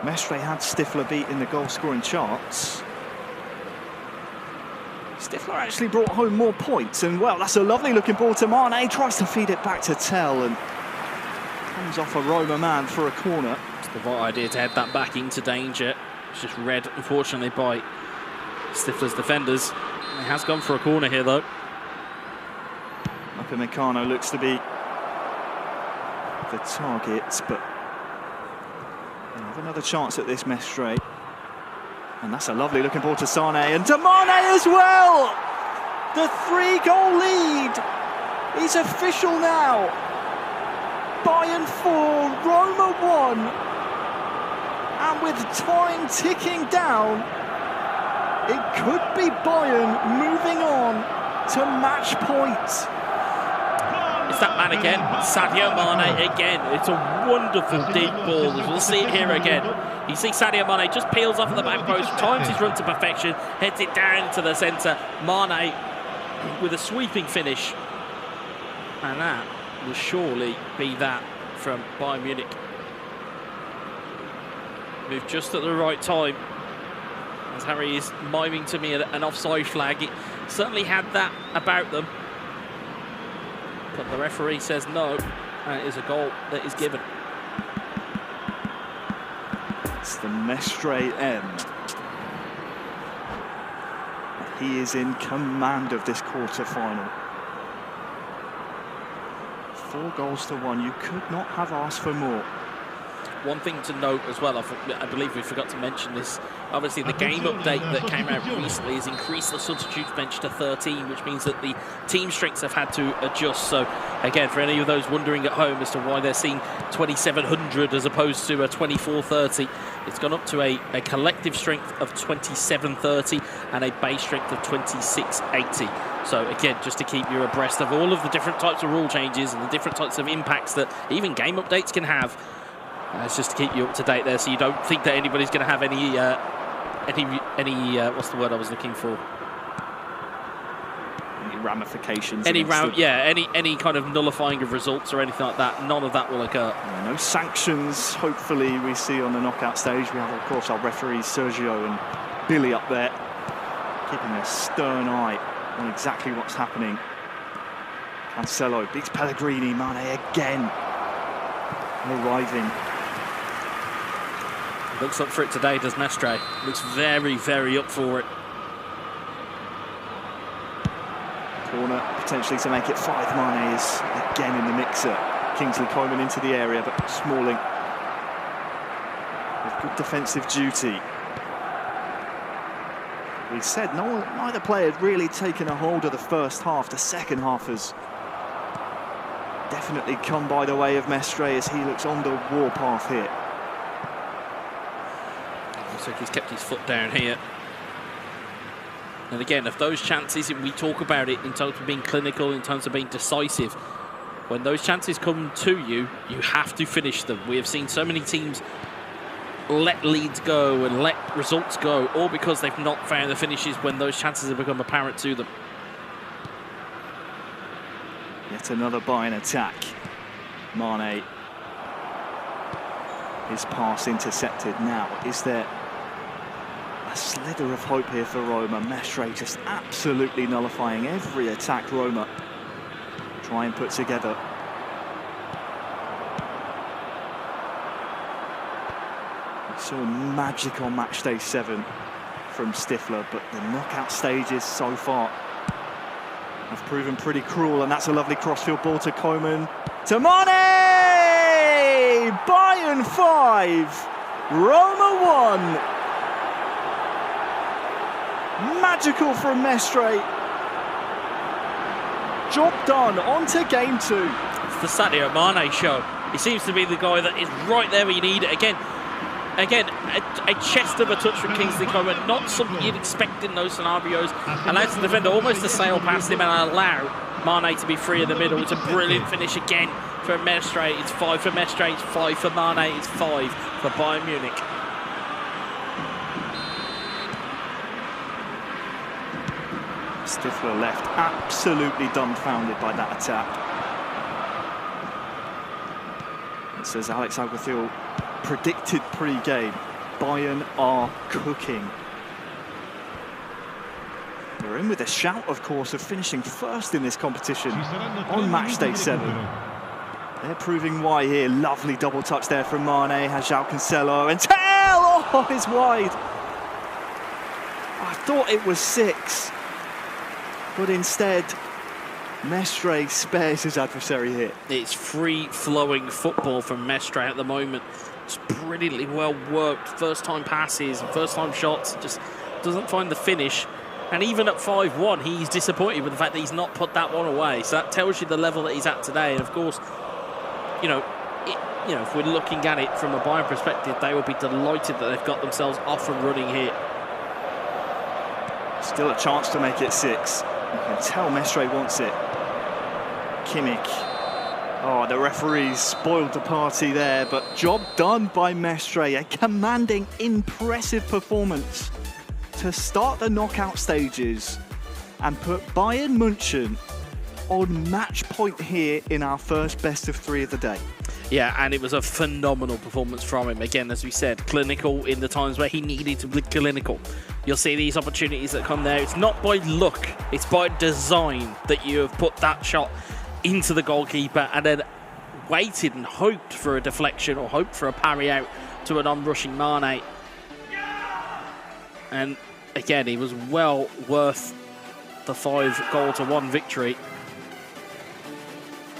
Mestre had Stifler beat in the goal-scoring charts, Stifler actually brought home more points, and well, that's a lovely looking ball to Mane. Tries to feed it back to Tell and comes off a Roma man for a corner. It's the right idea to head that back into danger. It's just read, unfortunately, by Stifler's defenders. He has gone for a corner here, though. Upamecano looks to be the target, but they have another chance at this Mestre. And that's a lovely looking ball to Sane, and to Mane as well! The 3-goal lead is official now. Bayern 4, Roma 1. And with time ticking down, it could be Bayern moving on to match point. It's that man again, Sadio Mane again. It's a wonderful deep ball. We'll see it here again. You see Sadio Mane just peels off of the back post, times his run to perfection, heads it down to the centre. Mane with a sweeping finish. And that will surely be that from Bayern Munich. Moved just at the right time. As Harry is miming to me an offside flag. It certainly had that about them. But the referee says no, and it is a goal that is given. It's the Mestre M. He is in command of this quarter-final. 4 goals to 1. You could not have asked for more. One thing to note as well, I believe we forgot to mention this, obviously the game update that came out recently has increased the substitutes bench to 13, which means that the team strengths have had to adjust. So again, for any of those wondering at home as to why they're seeing 2,700 as opposed to a 2,430, it's gone up to a collective strength of 2,730 and a base strength of 2,680. So again, just to keep you abreast of all of the different types of rule changes and the different types of impacts that even game updates can have. It's just to keep you up to date there, so you don't think that anybody's going to have any what's the word I was looking for? Any ramifications? Any kind of nullifying of results or anything like that. None of that will occur. Yeah, no sanctions. Hopefully, we see on the knockout stage. We have, of course, our referees Sergio and Billy up there, keeping a stern eye on exactly what's happening. Cancelo beats Pellegrini. Mane again arriving. Looks up for it today, does Mestre. Looks very, very up for it. Corner potentially to make it 5. Mane is again in the mixer. Kingsley Coman into the area, but Smalling with good defensive duty. We said neither player had really taken a hold of the first half. The second half has definitely come by the way of Mestre as he looks on the warpath here. Looks like he's kept his foot down here. And again, of those chances, we talk about it in terms of being clinical, in terms of being decisive. When those chances come to you, you have to finish them. We have seen so many teams let leads go and let results go, all because they've not found the finishes when those chances have become apparent to them. Yet another Bayern attack. Mane. His pass intercepted now. Is there a slither of hope here for Roma. Mestre just absolutely nullifying every attack Roma try and put together. We saw magic on match day 7 from Stifler, but the knockout stages so far have proven pretty cruel, and that's a lovely crossfield ball to Koeman. To Mane! Bayern 5, Roma 1. Magical from Mestre. Job done, on to game 2. It's the Sadio Mane show. He seems to be the guy that is right there where you need it. Again, a chest of a touch from Kingsley Coman, not something you'd expect in those scenarios. Allows the defender almost to sail past him and allow Mane to be free in the middle. It's a brilliant finish again for Mestre. It's 5 for Mestre, it's 5 for Mane, it's 5 for Bayern Munich. Stifler left absolutely dumbfounded by that attack. It says Alex Alguacil predicted pre-game, Bayern are cooking. They're in with a shout, of course, of finishing first in this competition on match day 7. They're proving why here. Lovely double touch there from Mane, has João Cancelo, and Tell! Oh, it's wide. I thought it was 6, but instead, Mestre spares his adversary here. It's free-flowing football from Mestre at the moment. It's brilliantly well worked. First-time passes and first-time shots. Just doesn't find the finish. And even at 5-1, he's disappointed with the fact that he's not put that one away. So that tells you the level that he's at today. And of course, if we're looking at it from a Bayern perspective, they will be delighted that they've got themselves off and running here. Still a chance to make it 6. You can tell Mestre wants it. Kimmich. Oh, the referees spoiled the party there, but job done by Mestre. A commanding, impressive performance to start the knockout stages and put Bayern Munich on match point here in our first best of 3 of the day. Yeah, and it was a phenomenal performance from him. Again, as we said, clinical in the times where he needed to be clinical. You'll see these opportunities that come there. It's not by luck, it's by design that you have put that shot into the goalkeeper and then waited and hoped for a deflection or hoped for a parry out to an on-rushing Mane. And again, he was well worth the 5-1 victory.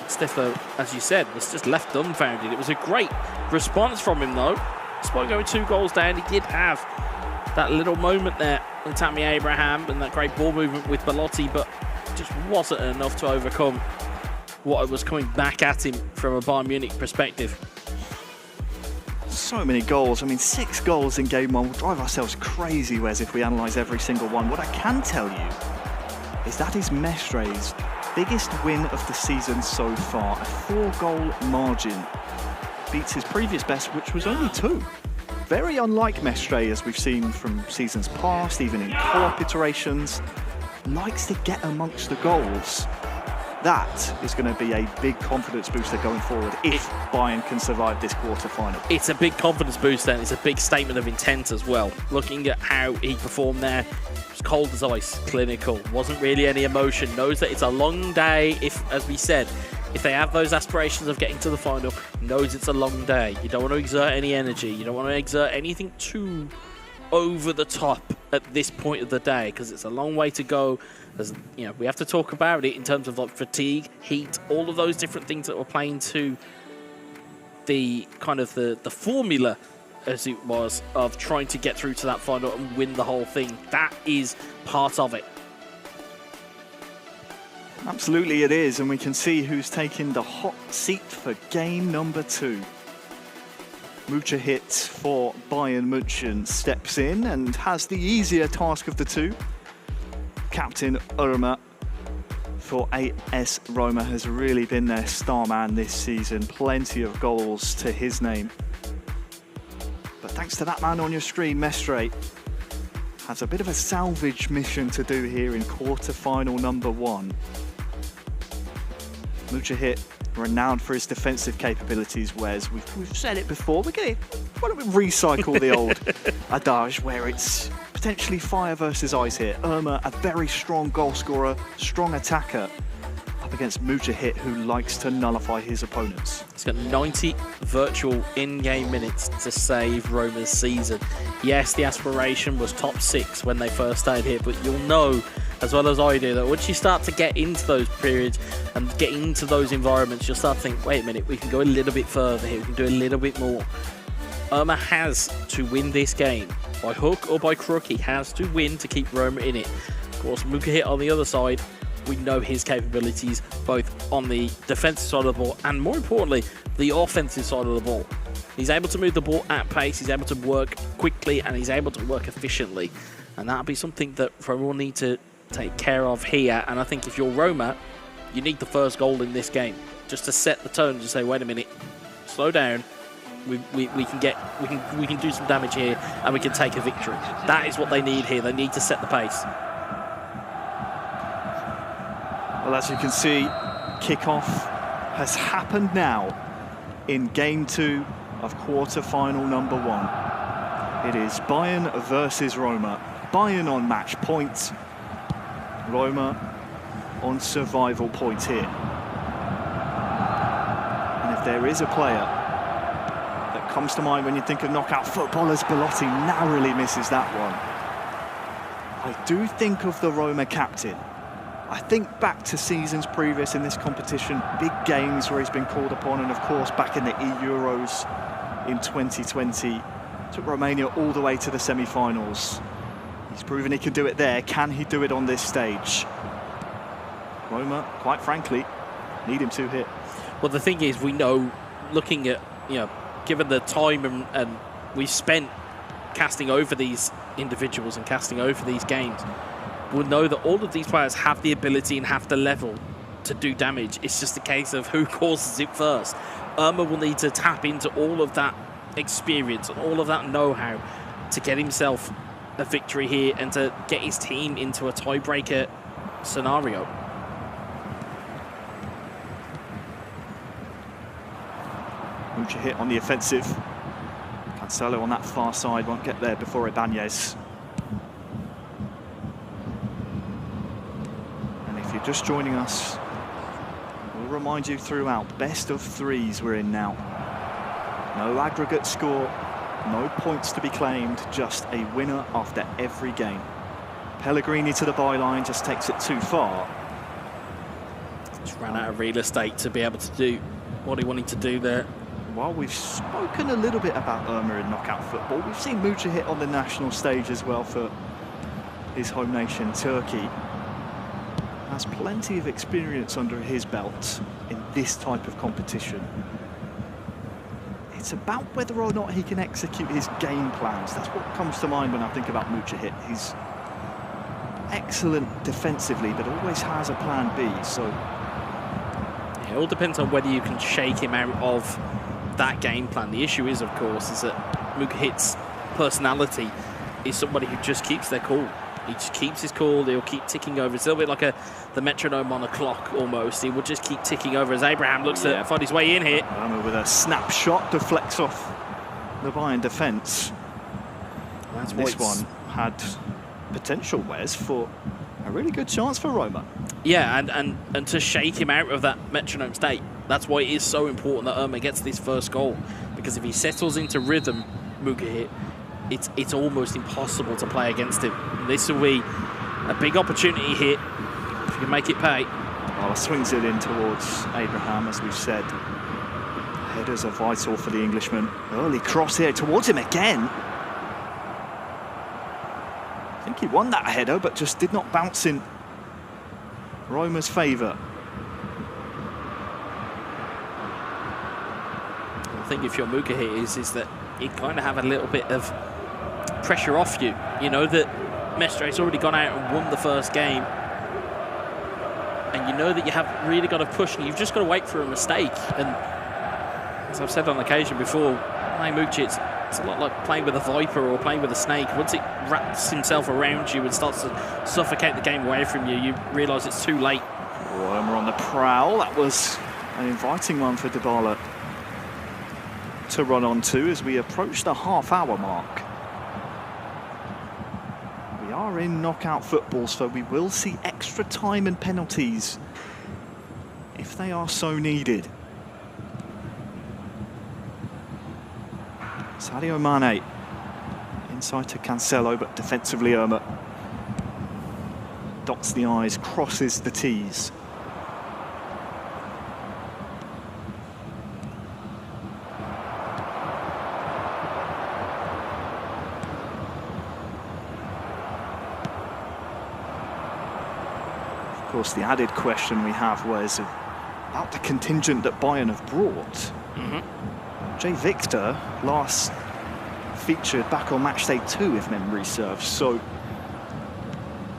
Stifler, as you said, was just left dumbfounded. It was a great response from him, though. Despite going 2 goals down, he did have that little moment there with Tammy Abraham and that great ball movement with Belotti, but just wasn't enough to overcome what was coming back at him from a Bayern Munich perspective. So many goals. I mean, 6 goals in game 1. We'll drive ourselves crazy, Wes, if we analyse every single one. What I can tell you is that is Mestre's biggest win of the season so far. A 4-goal margin. Beats his previous best, which was only 2. Very unlike Mestre, as we've seen from seasons past, even in co-op iterations. Likes to get amongst the goals. That is going to be a big confidence booster going forward if Bayern can survive this quarter-final. It's a big confidence booster and it's a big statement of intent as well. Looking at how he performed there, it was cold as ice, clinical, wasn't really any emotion, knows that it's a long day. If, as we said, if they have those aspirations of getting to the final, knows it's a long day. You don't want to exert any energy, you don't want to exert anything too over the top at this point of the day, because it's a long way to go. As we have to talk about it in terms of like fatigue, heat, all of those different things that were playing to the kind of the formula, as it was, of trying to get through to that final and win the whole thing. That is part of it. Absolutely it is, and we can see who's taking the hot seat for game number 2. Mucha hit for Bayern Munich steps in and has the easier task of the 2. Captain Urma for AS Roma has really been their star man this season. Plenty of goals to his name. But thanks to that man on your screen, Mestre has a bit of a salvage mission to do here in quarter-final number 1. Mucha hit, renowned for his defensive capabilities, Wes. We've said it before. Why don't we recycle the old adage where it's potentially fire versus ice here. Irma, a very strong goal scorer, strong attacker, up against Mujahid, who likes to nullify his opponents. He's got 90 virtual in-game minutes to save Roma's season. Yes, the aspiration was top 6 when they first started here, but you'll know as well as I do that once you start to get into those periods and get into those environments, you'll start to think, wait a minute, we can go a little bit further here, we can do a little bit more. Irma has to win this game. By hook or by crook, he has to win to keep Roma in it. Of course, Mujahid on the other side, we know his capabilities both on the defensive side of the ball and, more importantly, the offensive side of the ball. He's able to move the ball at pace, he's able to work quickly, and he's able to work efficiently. And that'll be something that Roma will need to take care of here. And I think if you're Roma, you need the first goal in this game just to set the tone, to say, wait a minute, slow down. We can do some damage here, and we can take a victory. That is what they need here. They need to set the pace. Well, as you can see, kickoff has happened now in game 2 of quarter-final number 1. It is Bayern versus Roma. Bayern on match point, Roma on survival point here. And if there is a player that comes to mind when you think of knockout footballers, Belotti narrowly misses that one. I do think of the Roma captain. I think back to seasons previous in this competition, big games where he's been called upon, and of course back in the Euros in 2020, took Romania all the way to the semi-finals. He's proven he can do it there. Can he do it on this stage? Roma, quite frankly, need him to hit. Well, the thing is, we know, looking at, given the time and we've spent casting over these individuals and casting over these games, we'll know that all of these players have the ability and have the level to do damage. It's just a case of who causes it first. Irma will need to tap into all of that experience and all of that know-how to get himself a victory here and to get his team into a tiebreaker scenario. Mujahid on the offensive. Cancelo on that far side won't get there before Ibanez. If you're just joining us, we'll remind you throughout, best of 3s we're in now. No aggregate score, no points to be claimed, just a winner after every game. Pellegrini to the byline just takes it too far. Just ran out of real estate to be able to do what he wanted to do there. While we've spoken a little bit about Irma in knockout football, we've seen Mujahid on the national stage as well for his home nation, Turkey. Has plenty of experience under his belt in this type of competition. It's about whether or not he can execute his game plans. That's what comes to mind when I think about Mujahid. He's excellent defensively, but always has a plan B. So it all depends on whether you can shake him out of that game plan. The issue is, of course, is that Mujahid's personality is somebody who just keeps their cool. He just keeps his cool, he'll keep ticking over. It's a little bit like the metronome on a clock almost. He will just keep ticking over as Abraham looks to find his way in here. Roma with a snapshot, deflects off the Bayern defence. That's this one had potential, Wes, for a really good chance for Roma. Yeah, and to shake him out of that metronome state. That's why it is so important that Irma gets this first goal. Because if he settles into rhythm, Mujahid, it's almost impossible to play against him. This will be a big opportunity here if you can make it pay. Well, swings it in towards Abraham, as we've said. Headers are vital for the Englishman. Early cross here towards him again. I think he won that header, but just did not bounce in Roma's favour. I think if you're Mujahid is that you kind of have a little bit of pressure off you. You know that Mestre's already gone out and won the first game, and you know that you have really got to push, and you've just got to wait for a mistake. And as I've said on occasion before, Mujahid, it's a lot like playing with a viper or playing with a snake. Once it wraps himself around you and starts to suffocate the game away from you, you realise it's too late. Roma on the prowl. That was an inviting one for Dybala to run on to as we approach the half-hour mark. are in knockout football, so we will see extra time and penalties if they are so needed. Sadio Mane inside to Cancelo, but defensively Roma dots the I's, crosses the T's. Of course, the added question we have was about the contingent that Bayern have brought. Jay Victor last featured back on match day 2, if memory serves, so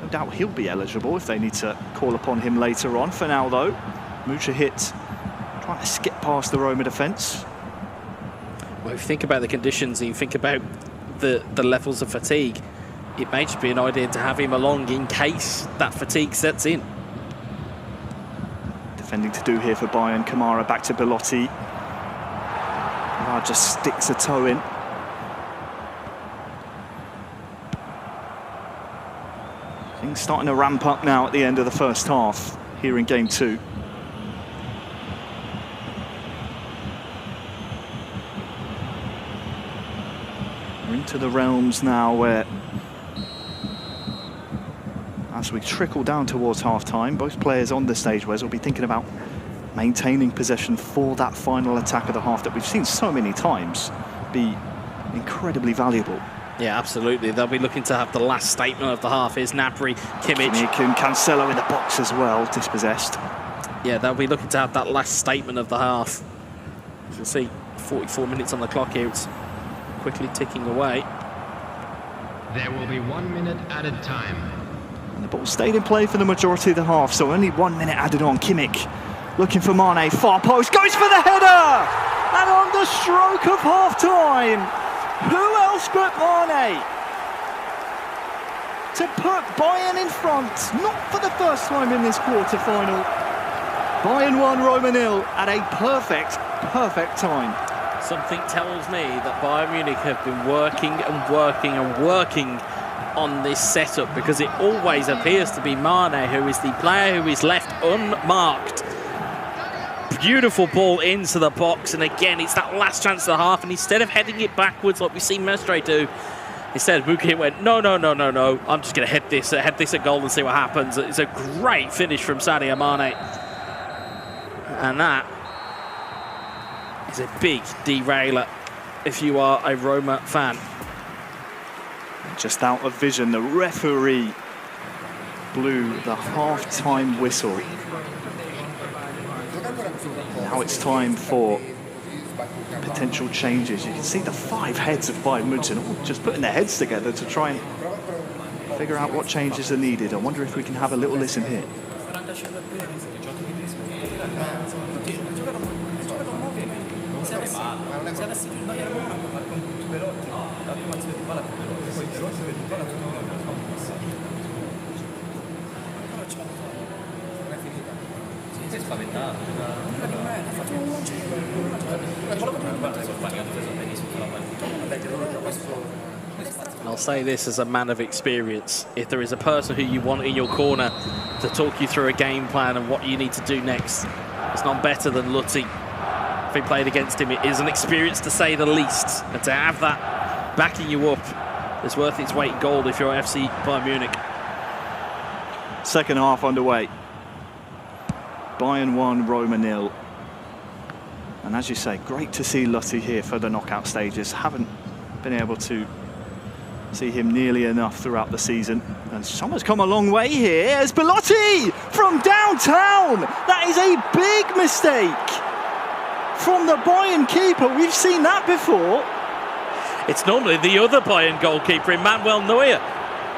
no doubt he'll be eligible if they need to call upon him later on. For now, though, Mujahid trying to skip past the Roma defence. Well, if you think about the conditions and you think about the levels of fatigue, it may just be an idea to have him along in case that fatigue sets in. Defending to do here for Bayern. Kamara back to Belotti. Just sticks a toe in. Things starting to ramp up now at the end of the first half here in game 2. We're into the realms now where, as we trickle down towards half-time, both players on the stage, Wes, will be thinking about maintaining possession for that final attack of the half that we've seen so many times be incredibly valuable. Yeah, absolutely. They'll be looking to have the last statement of the half. Here's Gnabry, Kimmich. And Cancelo in the box as well, dispossessed. Yeah, they'll be looking to have that last statement of the half. As you'll see, 44 minutes on the clock here. It's quickly ticking away. There will be 1 minute added time. And the ball stayed in play for the majority of the half, so only 1 minute added on. Kimmich looking for Mane, far post, goes for the header! And on the stroke of half-time, who else but Mane to put Bayern in front, not for the first time in this quarter-final. Bayern 1, Roma 0 at a perfect time. Something tells me that Bayern Munich have been working and working and working on this setup, because it always appears to be Mane who is the player who is left unmarked. Beautiful ball into the box, and again it's that last chance of the half, and instead of heading it backwards like we've seen Mestre do, instead Mujahid went no, I'm just going to head this at goal and see what happens. It's a great finish from Sadio Mane, and that is a big derailer if you are a Roma fan. Just out of vision, the referee blew the half-time whistle. Now it's time for potential changes. You can see the 5 heads of Bayern Munich all just putting their heads together to try and figure out what changes are needed. I wonder if we can have a little listen here. I'll say this as a man of experience: if there is a person who you want in your corner to talk you through a game plan and what you need to do next, it's none better than Lutti. If he played against him, it is an experience to say the least, and to have that backing you up is worth its weight in gold if you're FC Bayern Munich. Second half underway. Bayern 1, Roma 0. And as you say, great to see Lutti here for the knockout stages. Haven't been able to see him nearly enough throughout the season. And Sommer's come a long way here as Belotti from downtown. That is a big mistake from the Bayern keeper. We've seen that before. It's normally the other Bayern goalkeeper, Emmanuel Neuer,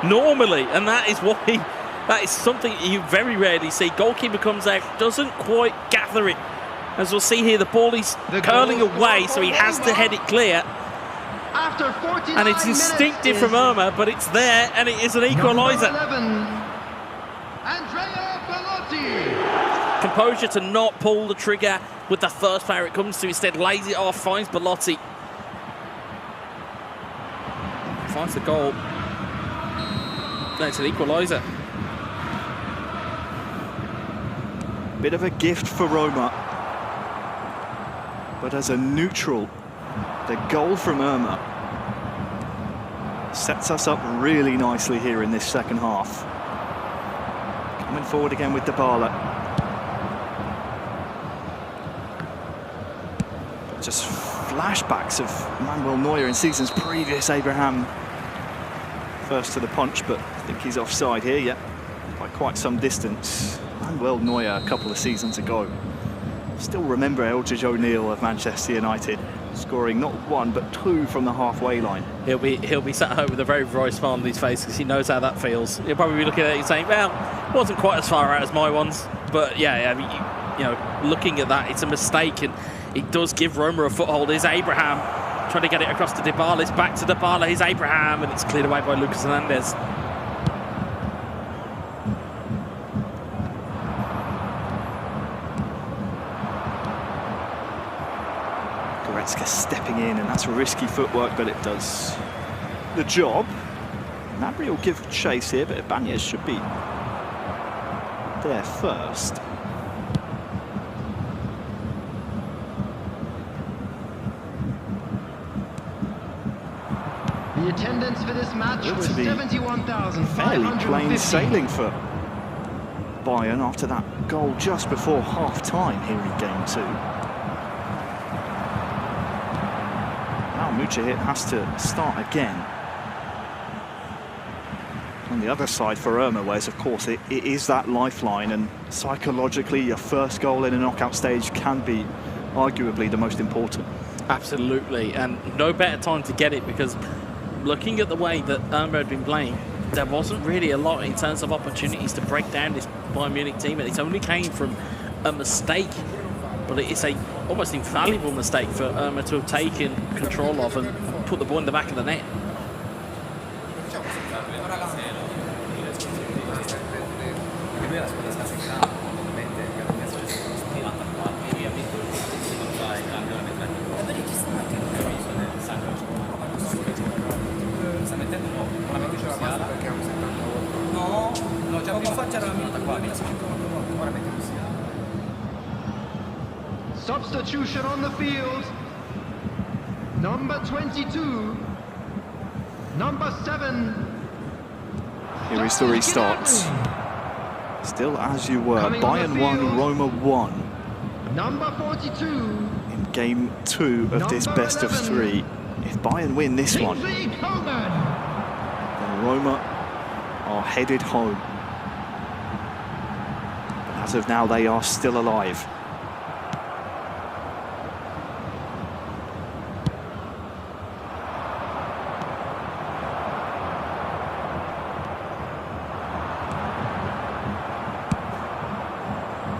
normally, and that is something you very rarely see. Goalkeeper comes out, doesn't quite gather it. As we'll see here, the ball is curling away, so he has to head it clear. And it's instinctive from Irma, but it's there, and it is an equaliser. Composure to not pull the trigger with the first player it comes to, instead lays it off, finds Belotti. Finds the goal. That's an equaliser. Bit of a gift for Roma. But as a neutral, the goal from Irma sets us up really nicely here in this second half. Coming forward again with Dybala. Just flashbacks of Manuel Neuer in seasons previous. Abraham first to the punch, but I think he's offside here, yeah, by quite some distance. Manuel Neuer a couple of seasons ago. Still remember Eldridge O'Neill of Manchester United scoring not one but two from the halfway line. He'll be sat home with a very bright smile on his face because he knows how that feels. He'll probably be looking at it and saying, well, it wasn't quite as far out as my ones. But yeah, I mean, you know, looking at that, it's a mistake, and it does give Roma a foothold. Here's Abraham trying to get it across to Dybala. It's back to Dybala. Here's Abraham, and it's cleared away by Lucas Hernandez. Goretzka stepping in, and that's risky footwork, but it does the job. Gnabry will give chase here, but Ibanez should be there first. The attendance for this match was 71,550. Fairly plain sailing for Bayern after that goal just before half-time here in game 2. Now Mucihit has to start again. On the other side for Irma, whereas of course it is that lifeline, and psychologically your first goal in a knockout stage can be arguably the most important. Absolutely, and no better time to get it, because looking at the way that Irma had been playing, there wasn't really a lot in terms of opportunities to break down this Bayern Munich team, and it only came from a mistake, but it's a almost invaluable mistake for Irma to have taken control of and put the ball in the back of the net. Substitution on the field. Number 22. Number 7. Here is the restart. Still as you were. Bayern 1, Roma 1. Number 42. In game 2 of this best of 3. If Bayern win this one, then Roma are headed home. But as of now, they are still alive.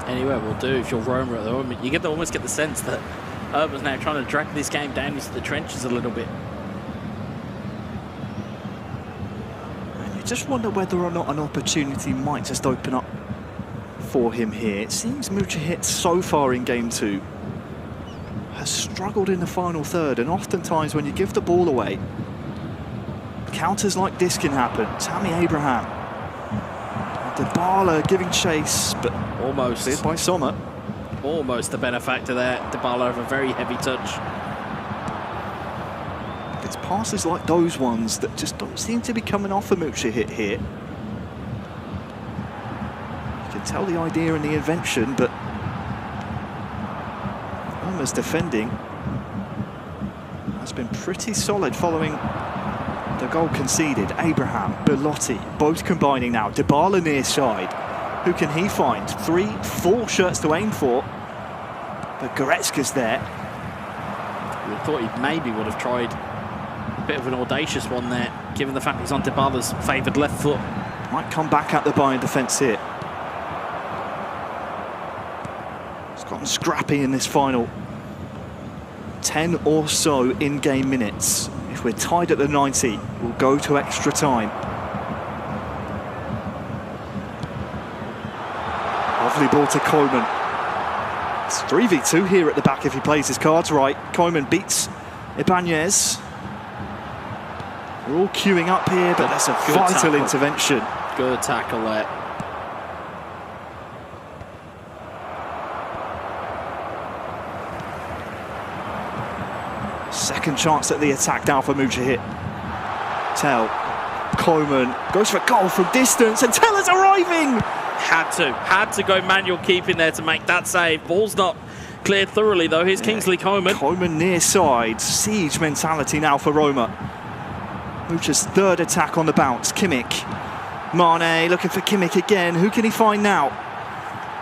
Anywhere will do if you're Roma at the moment. You almost get the sense that Irma's now trying to drag this game down into the trenches a little bit. And you just wonder whether or not an opportunity might just open up for him here. It seems Mucihit so far in game 2 has struggled in the final third, and oftentimes when you give the ball away, counters like this can happen. Tammy Abraham. Dybala giving chase, but almost cleared by Sommer. Almost the benefactor there. Dybala of a very heavy touch. It's passes like those ones that just don't seem to be coming off a Mucihit here. You can tell the idea and the invention, but Irma's defending has been pretty solid following the goal conceded. Abraham, Belotti, both combining now. Dybala near side. Who can he find? 3, 4 shirts to aim for. But Goretzka's there. We thought he maybe would have tried a bit of an audacious one there, given the fact he's on Dybala's favoured left foot. Might come back at the Bayern defence here. It's gotten scrappy in this final 10 or so in-game minutes. If we're tied at the 90, we'll go to extra time. Lovely ball to Koeman. It's 3v2 here at the back if he plays his cards right. Koeman beats Ibanez. We're all queuing up here, but that's a Good vital tackle. intervention. Good tackle there. Second chance at the attack now for Mujahid. Tell. Coleman goes for a goal from distance, and Tell is arriving! Had to go manual keeping there to make that save. Ball's not cleared thoroughly though. Here's Kingsley Coleman. Coleman near side. Siege mentality now for Roma. Mucha's third attack on the bounce. Kimmich. Mane looking for Kimmich again. Who can he find now?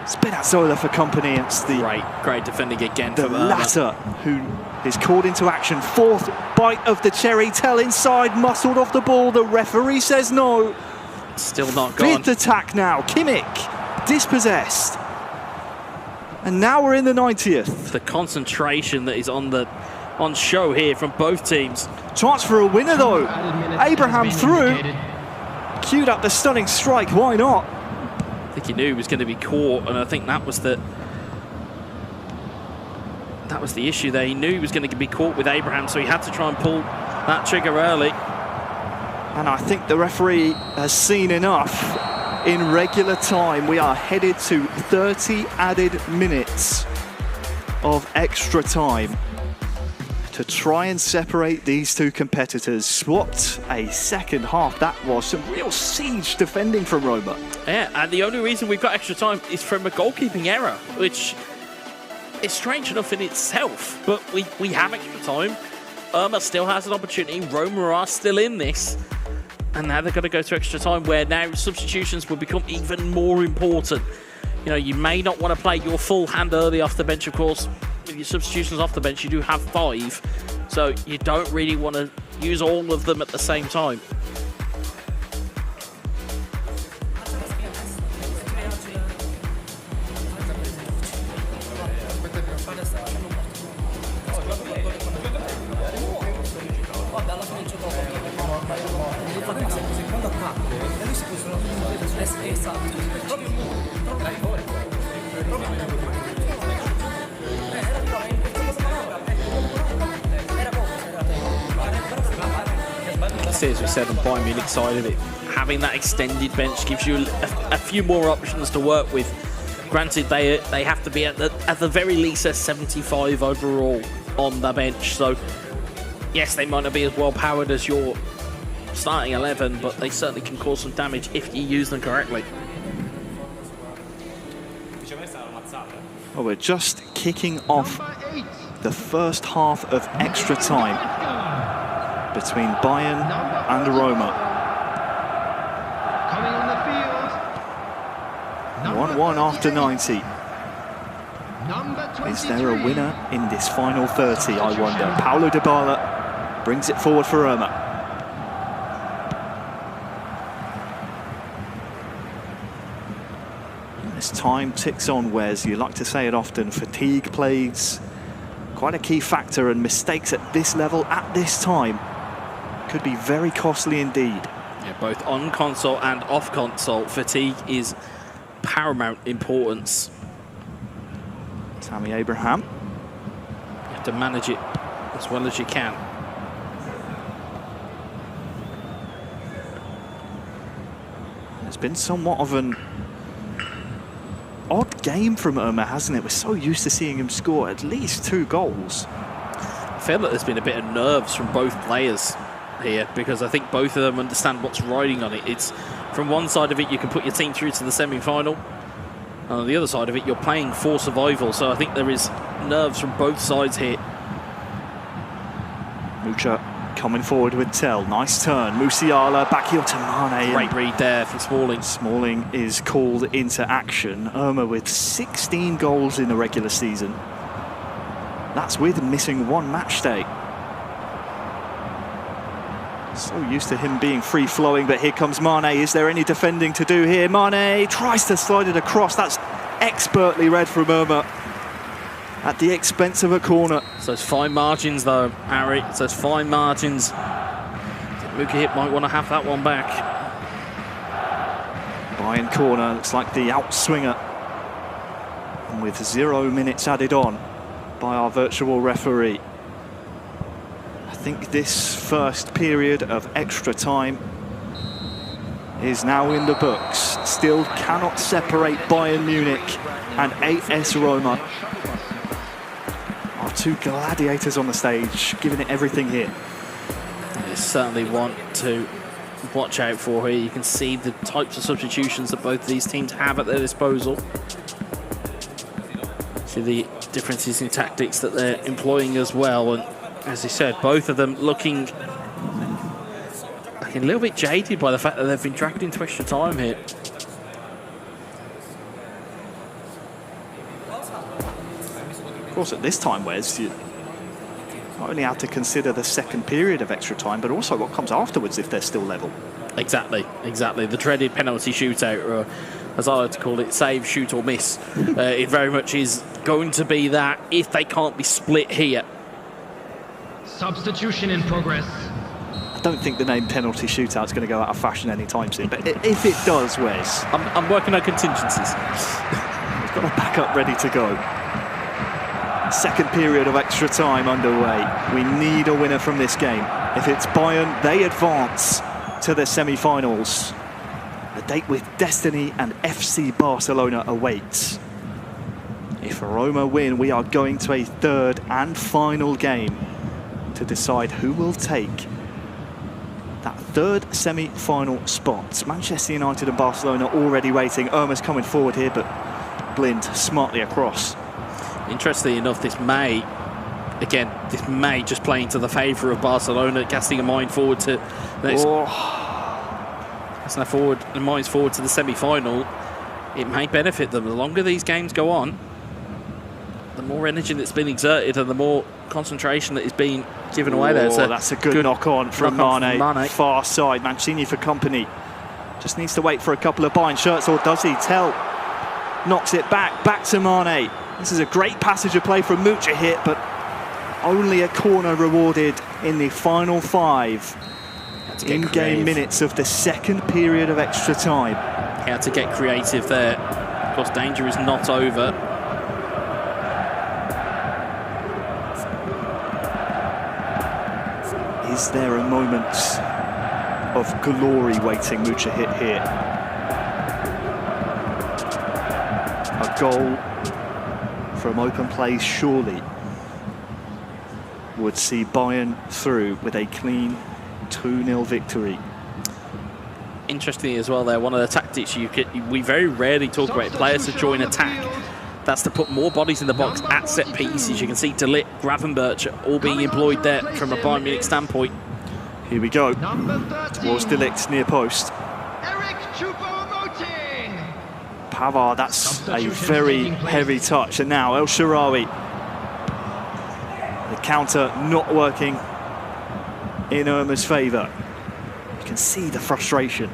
Spinazzola for company. It's the Great defending again the from latter who is called into action. Fourth bite of the cherry. Tell inside, muscled off the ball. The referee says no. Still not gone. Fifth attack now. Kimmich dispossessed. And now we're in the 90th. The concentration that is on show here from both teams. Chance for a winner though. Added minute has Abraham been through. indicated. Queued up the stunning strike. Why not? I think he knew he was going to be caught, and I think that was the issue there. He knew he was going to be caught with Abraham, so he had to try and pull that trigger early. And I think the referee has seen enough. In regular time, we are headed to 30 added minutes of extra time to try and separate these two competitors. What a second half that was. Some real siege defending from Roma. Yeah, and the only reason we've got extra time is from a goalkeeping error, which is strange enough in itself. But we have extra time. Irma still has an opportunity. Roma are still in this. And now they're going to go to extra time, where now substitutions will become even more important. You know, you may not want to play your full hand early off the bench, of course. With your substitutions off the bench, you do have 5. So you don't really want to use all of them at the same time. As we said on Bayern Munich side of it, having that extended bench gives you a few more options to work with. Granted, they have to be at the very least a 75 overall on the bench. So yes, they might not be as well powered as your starting 11, but they certainly can cause some damage if you use them correctly. Well, we're just kicking off the first half of extra time between Bayern and Roma. Coming on the field. 1-1 after 90. Number 23. Is there a winner in this final 30, I wonder? Paulo Dybala brings it forward for Roma. As time ticks on, Wes, you like to say it often, fatigue plays quite a key factor, and mistakes at this level, at this time, could be very costly indeed. Yeah, both on console and off console, fatigue is paramount importance. Tammy Abraham. You have to manage it as well as you can. It's been somewhat of an odd game from Irma, hasn't it? We're so used to seeing him score at least 2 goals. I feel like there's been a bit of nerves from both players here, because I think both of them understand what's riding on it. It's from one side of it, you can put your team through to the semi-final. On the other side of it, you're playing for survival. So I think there is nerves from both sides here. Mucha coming forward with Tell. Nice turn. Musiala back heel to Mane. Great read there for Smalling. Smalling is called into action. Irma with 16 goals in the regular season. That's with missing 1 match day. So used to him being free-flowing, but here comes Mane. Is there any defending to do here? Mane tries to slide it across. That's expertly read from Irma at the expense of a corner. So it's fine margins, though, Harry. So it's fine margins. Mujahid might want to have that one back. Bayern corner, looks like the outswinger. And with 0 minutes added on by our virtual referee. think this first period of extra time is now in the books. Still cannot separate Bayern Munich and AS Roma. Our two gladiators on the stage, giving it everything here. There's certainly one to watch out for here. You can see the types of substitutions that both of these teams have at their disposal. See the differences in tactics that they're employing as well. And as you said, both of them looking a little bit jaded by the fact that they've been dragged into extra time here. Of course, at this time, Wes, you not only have to consider the second period of extra time, but also what comes afterwards if they're still level. Exactly. The dreaded penalty shootout, or as I like to call it, save, shoot or miss. It very much is going to be that if they can't be split here. Substitution in progress. I don't think the name penalty shootout is going to go out of fashion anytime soon, but if it does, Wes, I'm working on contingencies. We've got a backup ready to go. Second period of extra time underway. We need a winner from this game. If it's Bayern, they advance to the semi-finals. A date with Destiny and FC Barcelona awaits. If Roma win, we are going to a third and final game to decide who will take that third semi-final spot. Manchester United and Barcelona already waiting. Irma's coming forward here, but Blind smartly across. Interestingly enough, this may just play into the favour of Barcelona, casting a mind forward to minds forward to the semi-final. It may benefit them. The longer these games go on, the more energy that's been exerted and the more concentration that is being given away there. So that's a good knock-on from Mane. Far side, Mancini for company. Just needs to wait for a couple of Bayern shirts, or does he? Tell knocks it back to Mane. This is a great passage of play from Mucha hit, but only a corner rewarded in the final 5 in-game minutes of the second period of extra time. How to get creative there. Of course, danger is not over. Is there a moment of glory waiting Mucha hit here? A goal from open play surely would see Bayern through with a clean 2-0 victory. Interestingly as well there, one of the tactics we very rarely talk about players to join attack. That's to put more bodies in the box at set pieces. You can see De Ligt, Gravenberch all being employed there from a Bayern Munich standpoint. Here we go. Towards De Ligt near post. Pavard, that's a very heavy touch. And now El Shaarawy. The counter not working in Irma's favour. You can see the frustration.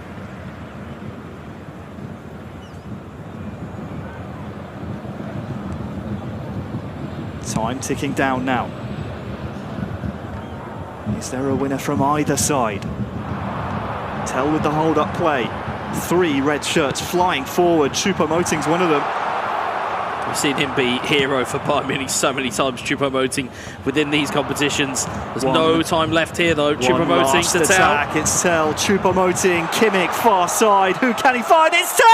Time ticking down now. Is there a winner from either side? Tell with the hold-up play. 3 red shirts flying forward. Choupo-Moting's one of them. We've seen him be hero for Bayern Munich so many times, Choupo-Moting, within these competitions. There's no time left here, though. Choupo-Moting to attack. Tell. It's Tell. Choupo-Moting, Kimmich, far side. Who can he find? It's Tell!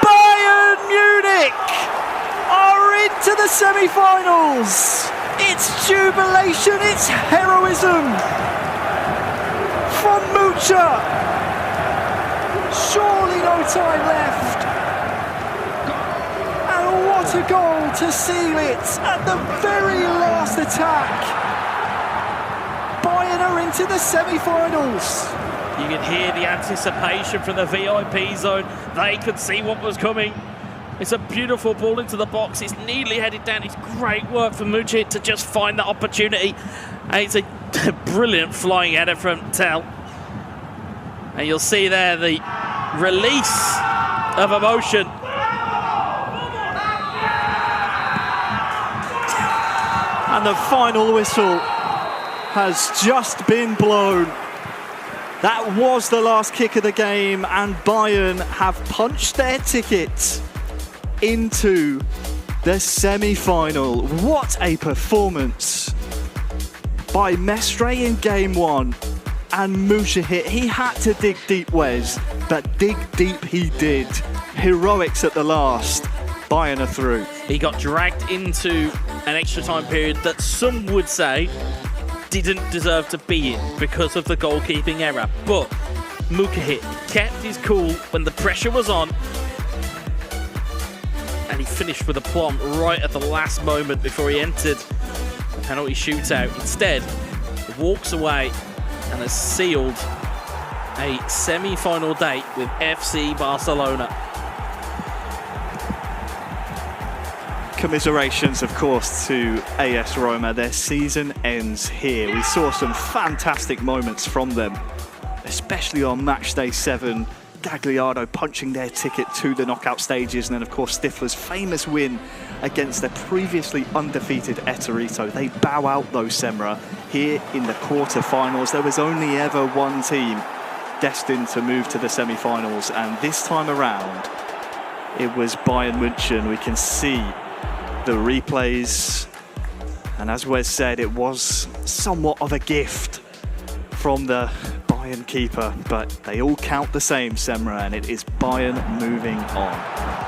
Bayern Munich are into the semi-finals. It's jubilation. It's heroism from Mucha. Surely no time left. And what a goal to seal it at the very last attack. Bayern are into the semi-finals. You can hear the anticipation from the VIP zone. They could see what was coming. It's a beautiful ball into the box. It's neatly headed down. It's great work from Mucha to just find that opportunity. And it's a brilliant flying header from Tell. And you'll see there the release of emotion. And the final whistle has just been blown. That was the last kick of the game, and Bayern have punched their ticket into the semi-final. What a performance by Mestre in game one. And Mushahit, he had to dig deep, Wes, but dig deep he did. Heroics at the last. Bayern are through. He got dragged into an extra time period that some would say didn't deserve to be in because of the goalkeeping error. But Mushahit kept his cool when the pressure was on. And he finished with aplomb right at the last moment before he entered the penalty shootout. Instead, he walks away and has sealed a semi-final date with FC Barcelona. Commiserations, of course, to AS Roma. Their season ends here. We saw some fantastic moments from them, especially on match day 7. Gagliardo punching their ticket to the knockout stages, and then of course Stifler's famous win against their previously undefeated Eterito. They bow out though, Semra. Here in the quarterfinals, there was only ever one team destined to move to the semi-finals, and this time around it was Bayern Munich. We can see the replays, and as Wes said, it was somewhat of a gift from the Bayern keeper, but they all count the same, Semra, and it is Bayern moving on.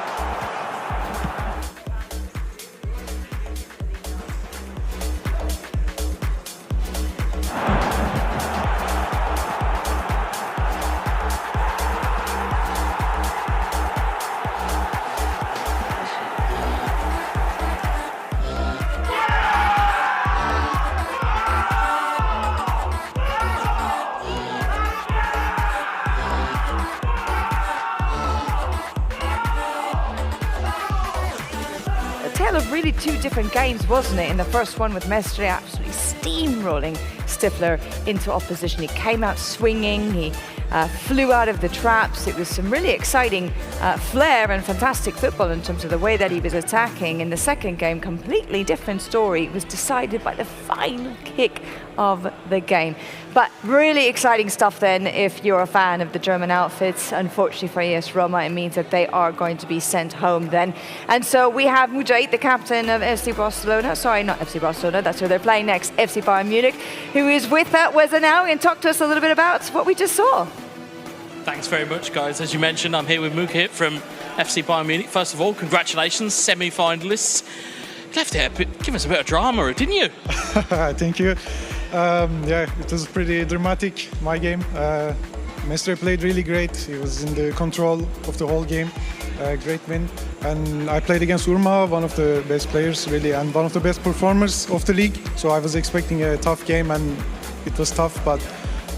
Of really two different games, wasn't it? In the first one with Mestre absolutely steamrolling Stifler into opposition. He came out swinging, he flew out of the traps. It was some really exciting flair and fantastic football in terms of the way that he was attacking. In the second game, completely different story. It was decided by the final kick of the game. But really exciting stuff then if you're a fan of the German outfits. Unfortunately for AS Roma, it means that they are going to be sent home then. And so we have Mujahid, the captain of FC Barcelona. Sorry, not FC Barcelona, that's who they're playing next, FC Bayern Munich, who is with Wes now and talk to us a little bit about what we just saw. Thanks very much, guys. As you mentioned, I'm here with Mushahit from FC Bayern Munich. First of all, congratulations, semi-finalists. Left it, give us a bit of drama, didn't you? Thank you. Yeah, it was pretty dramatic, my game. Mestre played really great. He was in the control of the whole game. Great win. And I played against Urma, one of the best players, really, and one of the best performers of the league. So I was expecting a tough game, and it was tough, but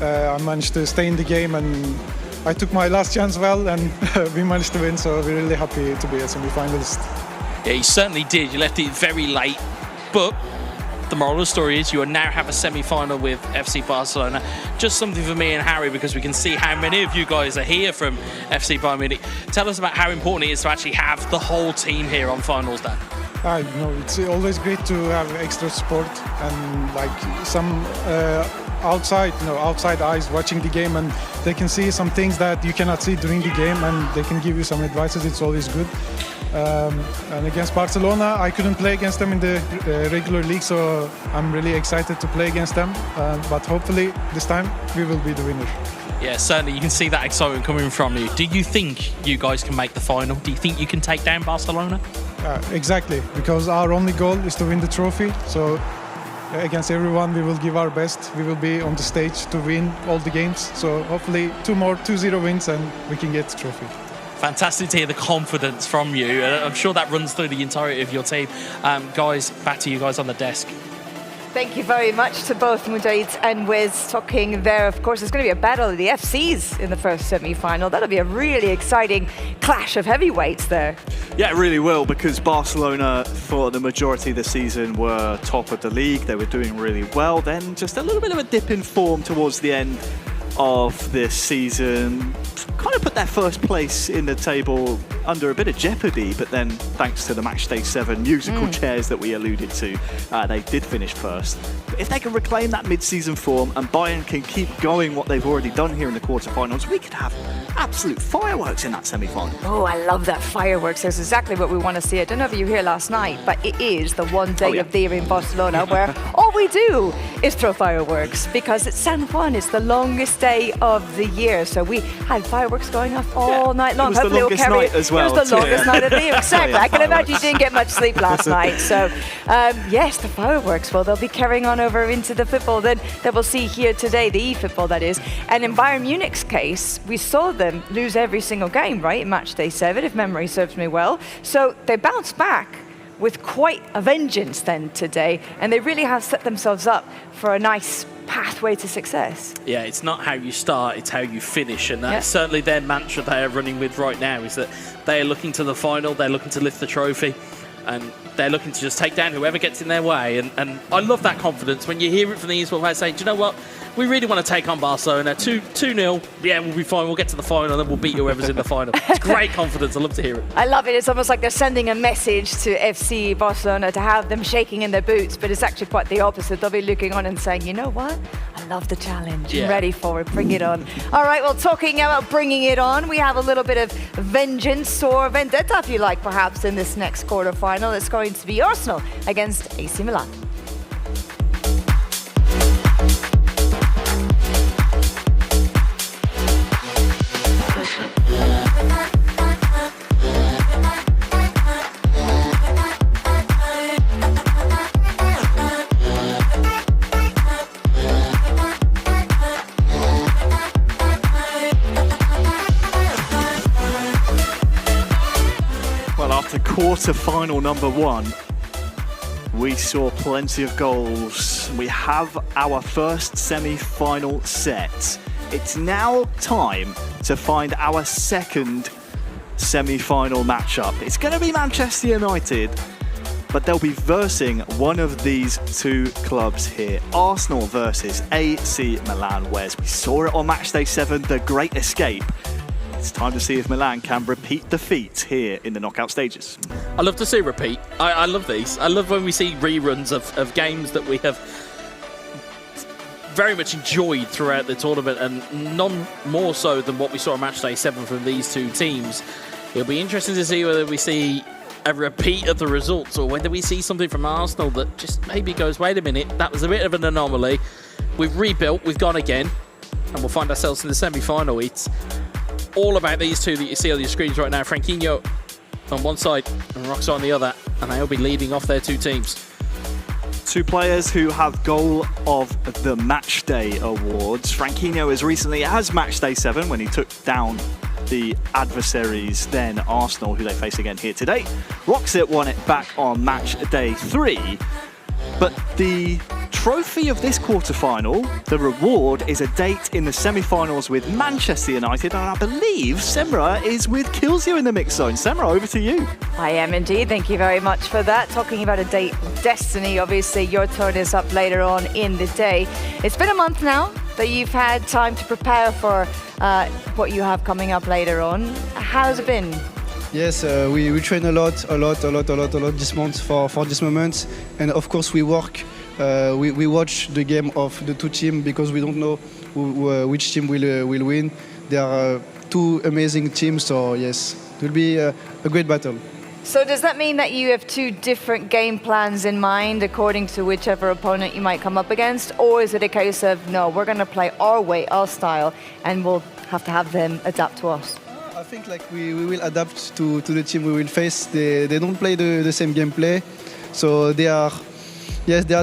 I managed to stay in the game, and I took my last chance well, and we managed to win, so we're really happy to be a semi-finalist. Yeah, you certainly did. You left it very late, but the moral of the story is you now have a semi-final with FC Barcelona. Just something for me and Harry, because we can see how many of you guys are here from FC Bayern Munich. Tell us about how important it is to actually have the whole team here on finals day. It's always great to have extra support and like some outside eyes watching the game, and they can see some things that you cannot see during the game, and they can give you some advices. It's always good. And against Barcelona, I couldn't play against them in the regular league, so I'm really excited to play against them. But hopefully this time we will be the winner. Yeah, certainly you can see that excitement coming from you. Do you think you guys can make the final? Do you think you can take down Barcelona? Exactly, because our only goal is to win the trophy. So against everyone, we will give our best. We will be on the stage to win all the games. So hopefully 2-0 wins and we can get the trophy. Fantastic to hear the confidence from you. I'm sure that runs through the entirety of your team. Guys, back to you guys on the desk. Thank you very much to both Mujahid and Wes talking there. Of course, there's going to be a battle of the FCs in the first semi-final. That'll be a really exciting clash of heavyweights there. Yeah, it really will, because Barcelona, for the majority of the season, were top of the league. They were doing really well. Then just a little bit of a dip in form towards the end of this season. kind of put their first place in the table under a bit of jeopardy, but then thanks to the matchday 7 musical chairs that we alluded to, they did finish first. But if they can reclaim that mid-season form and Bayern can keep going what they've already done here in the quarterfinals, we could have absolute fireworks in that semi-final. Oh, I love that fireworks. That's exactly what we want to see. I don't know if you were here last night, but it is the one day of the year in Barcelona where all we do is throw fireworks, because it's San Juan. It's the longest day of the year. So we had fireworks going off all night long. It was the longest night as well. It was the longest night of the year. Exactly. I can imagine you didn't get much sleep last night. So yes, the fireworks. Well, they'll be carrying on over into the football then that we'll see here today, the eFootball that is. And in Bayern Munich's case, we saw them lose every single game, right, in match day 7, if memory serves me well. So they bounced back with quite a vengeance then today, and they really have set themselves up for a nice pathway to success. Yeah, it's not how you start, it's how you finish, and that's certainly their mantra they are running with right now, is that they are looking to the final, they're looking to lift the trophy, and they're looking to just take down whoever gets in their way. And I love that confidence when you hear it from the esports players saying, do you know what, we really want to take on Barcelona 2-0, yeah, we'll be fine, we'll get to the final, then we'll beat whoever's in the final. It's great confidence, I love to hear it. I love it. It's almost like they're sending a message to FC Barcelona to have them shaking in their boots, but it's actually quite the opposite. They'll be looking on and saying, you know what, I love the challenge, I'm ready for it, bring it on. All right, well, talking about bringing it on, we have a little bit of vengeance or vendetta, if you like, perhaps, in this next quarterfinal. It's going to be Arsenal against AC Milan. Quarter-final number 1, we saw plenty of goals. We have our first semi-final set. It's now time to find our second semi-final matchup. It's going to be Manchester United, but they'll be versing one of these two clubs here. Arsenal versus AC Milan, whereas we saw it on matchday 7, the great escape. It's time to see if Milan can repeat the feat here in the knockout stages. I love to see repeat. I love these. I love when we see reruns of games that we have very much enjoyed throughout the tournament, and none more so than what we saw on matchday 7 from these two teams. It'll be interesting to see whether we see a repeat of the results, or whether we see something from Arsenal that just maybe goes, wait a minute, that was a bit of an anomaly. We've rebuilt, we've gone again, and we'll find ourselves in the semi-final. It's all about these two that you see on your screens right now. Franquinho on one side and Roxa on the other, and they'll be leading off their two teams. Two players who have goal of the matchday awards. Franquinho as recently as matchday 7 when he took down the adversaries, then Arsenal, who they face again here today. Roxa won it back on match day 3. But the trophy of this quarterfinal, the reward, is a date in the semi-finals with Manchester United, and I believe Semra is with Kilsio in the mix zone. Semra, over to you. I am indeed. Thank you very much for that. Talking about a date of destiny, obviously your turn is up later on in the day. It's been a month now that you've had time to prepare for what you have coming up later on. How's it been? Yes, we train a lot this month for this moment, and of course we work. We watch the game of the two teams because we don't know which team will win. There are two amazing teams, so yes, it will be a great battle. So does that mean that you have two different game plans in mind according to whichever opponent you might come up against? Or is it a case of, no, we're going to play our way, our style, and we'll have to have them adapt to us? I think like we will adapt to the team we will face. They don't play the same gameplay, so they are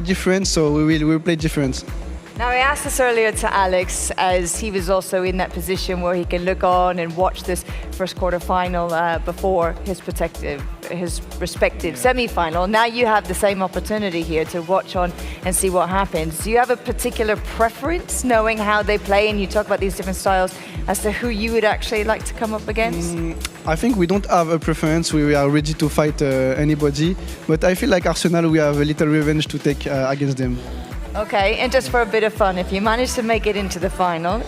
different, so we will play different. Now, I asked this earlier to Alex, as he was also in that position where he can look on and watch this first quarter-final before his respective semi-final. Now you have the same opportunity here to watch on and see what happens. Do you have a particular preference, knowing how they play, and you talk about these different styles, as to who you would actually like to come up against? I think we don't have a preference. We are ready to fight anybody, but I feel like Arsenal, we have a little revenge to take against them. Okay, and just for a bit of fun, if you manage to make it into the final,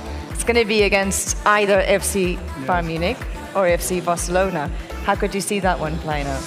It's going to be against either FC Bayern Munich or FC Barcelona. How could you see that one playing out?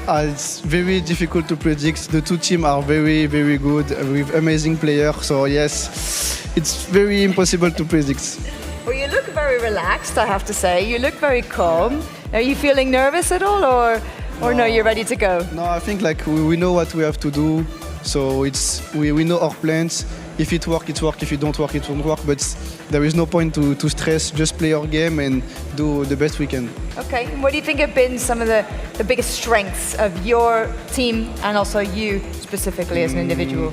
It's very difficult to predict. The two teams are very, very good with amazing players. So yes, it's very impossible to predict. Well, you look very relaxed, I have to say. You look very calm. Are you feeling nervous at all, or no, you're ready to go? No, I think like we know what we have to do. So we know our plans. If it works, it works. If it don't work, it won't work. But there is no point to stress. Just play our game and do the best we can. Okay. And what do you think have been some of the biggest strengths of your team and also you specifically as an individual?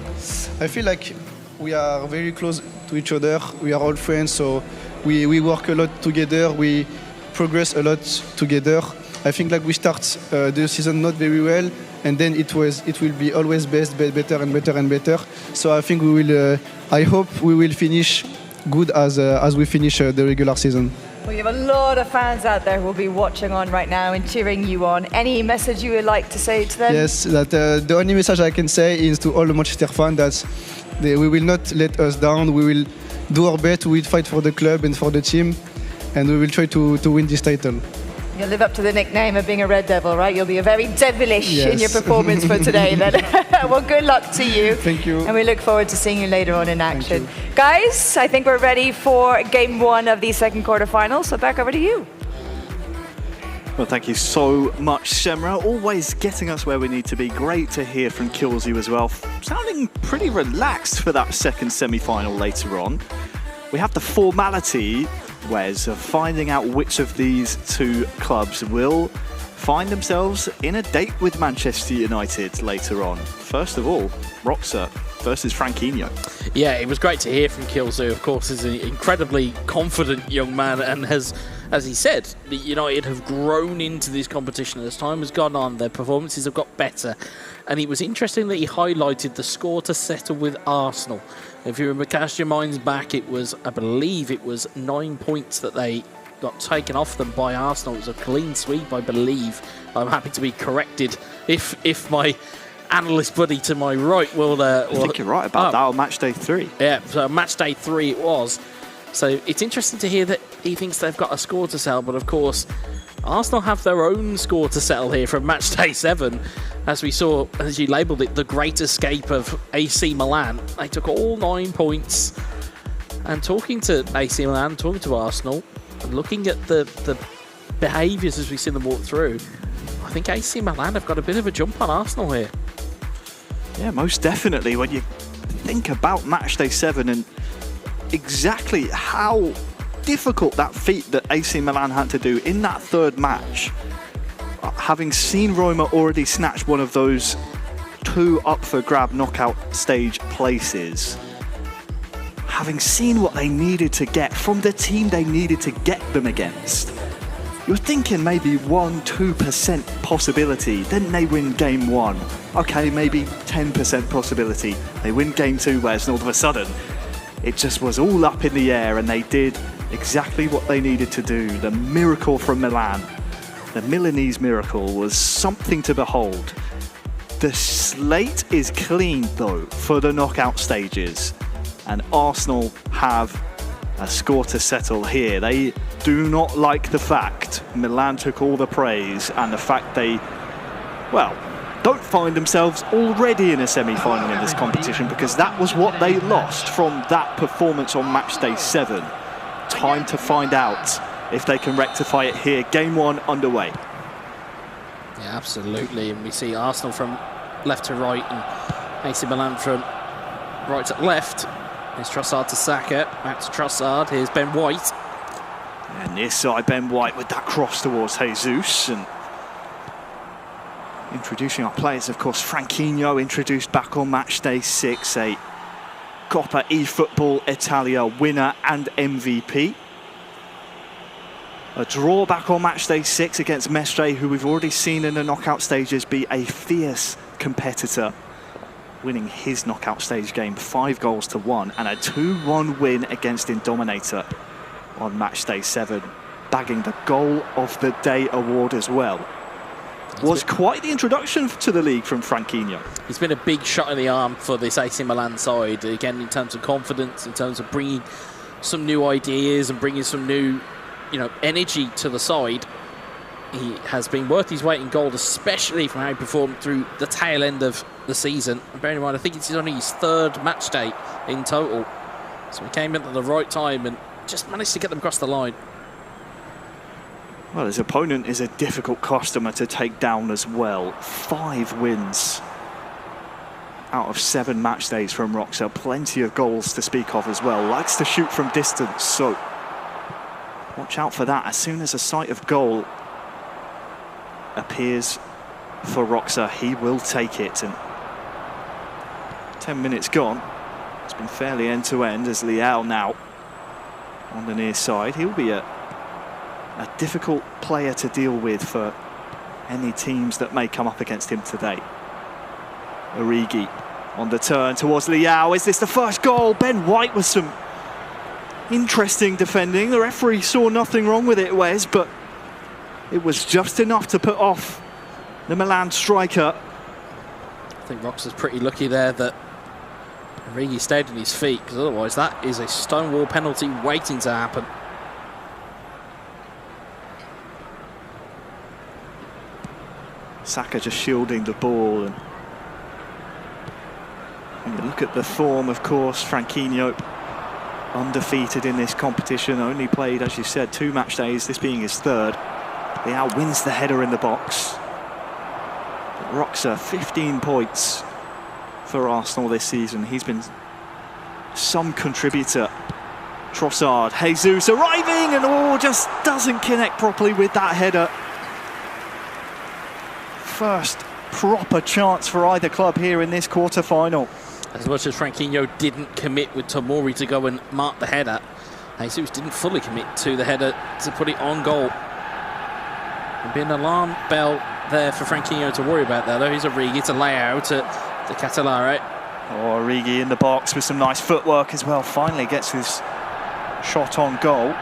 I feel like we are very close to each other. We are all friends, so we work a lot together. We progress a lot together. I think like we start the season not very well, and then it will be always better and better and better. So I think we will. I hope we will finish good as we finish the regular season. Well, you have a lot of fans out there who will be watching on right now and cheering you on. Any message you would like to say to them? Yes, that the only message I can say is to all the Manchester fans that we will not let us down. We will do our best. We will fight for the club and for the team, and we will try to win this title. You'll live up to the nickname of being a Red Devil, right? You'll be a very devilish in your performance for today then. Well, good luck to you. Thank you. And we look forward to seeing you later on in action. Guys, I think we're ready for game one of the second quarterfinal, so back over to you. Well, thank you so much, Shemra. Always getting us where we need to be. Great to hear from Kilsey as well. Sounding pretty relaxed for that second semi-final later on. We have the formality, Wes, of finding out which of these two clubs will find themselves in a date with Manchester United later on. First of all, Roxa versus Franquinho. Yeah, it was great to hear from Kilsey. Of course, is an incredibly confident young man and has, as he said, United have grown into this competition as time has gone on. Their performances have got better. And it was interesting that he highlighted the score to settle with Arsenal. If you remember, cast your minds back, it was, I believe it was 9 points that they got taken off them by Arsenal. It was a clean sweep, I believe. I'm happy to be corrected if my analyst buddy to my right will... I think you're right about that on match day 3. Yeah, so match day 3 it was. So it's interesting to hear that he thinks they've got a score to settle, but of course, Arsenal have their own score to settle here from match day 7. As we saw, as you labelled it, the great escape of AC Milan. They took all 9 points. And talking to AC Milan, talking to Arsenal, and looking at the behaviours as we see them walk through, I think AC Milan have got a bit of a jump on Arsenal here. Yeah, most definitely. When you think about match day 7 and exactly how difficult that feat that AC Milan had to do in that third match, having seen Roma already snatch one of those 2 up for grab knockout stage places, having seen what they needed to get from the team they needed to get them against, you're thinking maybe 1-2% possibility. Then they win game 1. Okay, maybe 10% possibility. They win game 2, whereas all of a sudden it just was all up in the air and they did exactly what they needed to do. The miracle from Milan, the Milanese miracle, was something to behold. The slate is clean though for the knockout stages, and Arsenal have a score to settle here. They do not like the fact Milan took all the praise and the fact they, well, don't find themselves already in a semi-final in this competition, because that was what they lost from that performance on match day 7. Time to find out if they can rectify it here. Game 1 underway. Yeah, absolutely. And we see Arsenal from left to right and AC Milan from right to left. Here's Trossard to Saka. Back to Trossard. Here's Ben White. And near side Ben White with that cross towards Jesus. And introducing our players, of course, Franquinho introduced back on match day 6, a Coppa eFootball Italia winner and MVP. A draw back on match day 6 against Mestre, who we've already seen in the knockout stages be a fierce competitor, winning his knockout stage game 5-1, and a 2-1 win against Indominator on match day 7, bagging the Goal of the Day award as well. Was quite the introduction to the league from Franquinho. He's been a big shot in the arm for this AC Milan side, again in terms of confidence, in terms of bringing some new ideas and bringing some new, energy to the side. He has been worth his weight in gold, especially from how he performed through the tail end of the season. And bearing in mind, I think it's only his third match day in total. So he came in at the right time and just managed to get them across the line. Well, his opponent is a difficult customer to take down as well. 5 wins out of 7 match days from Roxa. Plenty of goals to speak of as well. Likes to shoot from distance, so watch out for that. As soon as a sight of goal appears for Roxa, he will take it. And 10 minutes gone. It's been fairly end-to-end as Leal now on the near side. He'll be a difficult player to deal with for any teams that may come up against him today. Origi on the turn towards Leal. Is this the first goal? Ben White with some interesting defending. The referee saw nothing wrong with it, Wes, but it was just enough to put off the Milan striker. I think Roxa's pretty lucky there that Origi stayed on his feet, because otherwise that is a stonewall penalty waiting to happen. Saka just shielding the ball. And when you look at the form, of course, Franquinho undefeated in this competition, only played, as you said, 2 match days, this being his 3rd. Leal wins the header in the box. But Roxa, 15 points for Arsenal this season. He's been some contributor. Trossard, Jesus arriving, and just doesn't connect properly with that header. First proper chance for either club here in this quarter-final. As much as Franquinho didn't commit with Tomori to go and mark the header, Jesus didn't fully commit to the header to put it on goal. There'll be an alarm bell there for Franquinho to worry about there, though. He's Origi to lay out to Catalare. Oh, Origi in the box with some nice footwork as well. Finally gets his shot on goal.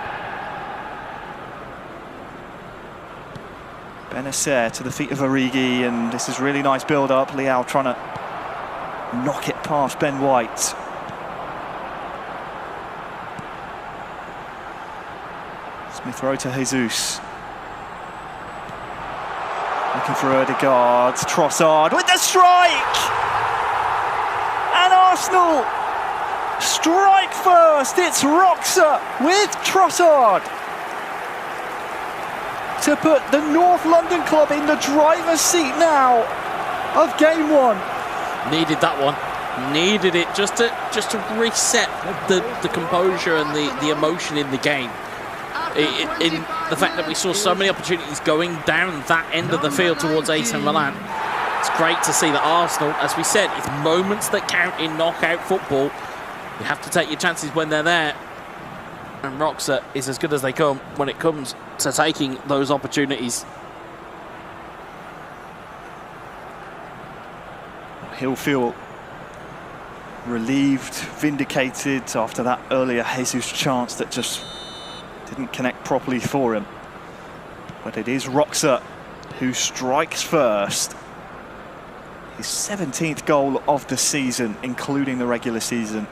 Benacer to the feet of Origi, and this is really nice build-up. Leal trying to knock it past Ben White. Smith Rowe to Jesus. Looking for Ødegaard. Trossard with the strike! And Arsenal strike first. It's Roxa with Trossard to put the North London club in the driver's seat now of game 1. Needed that one. Needed it just to reset the composure and the emotion in the game. In the fact that we saw so many opportunities going down that end of the field towards AC Milan. It's great to see that Arsenal, as we said, it's moments that count in knockout football. You have to take your chances when they're there. And Roxa is as good as they come when it comes to taking those opportunities. He'll feel relieved, vindicated after that earlier Jesus chance that just didn't connect properly for him. But it is Roxa who strikes first. His 17th goal of the season, including the regular season.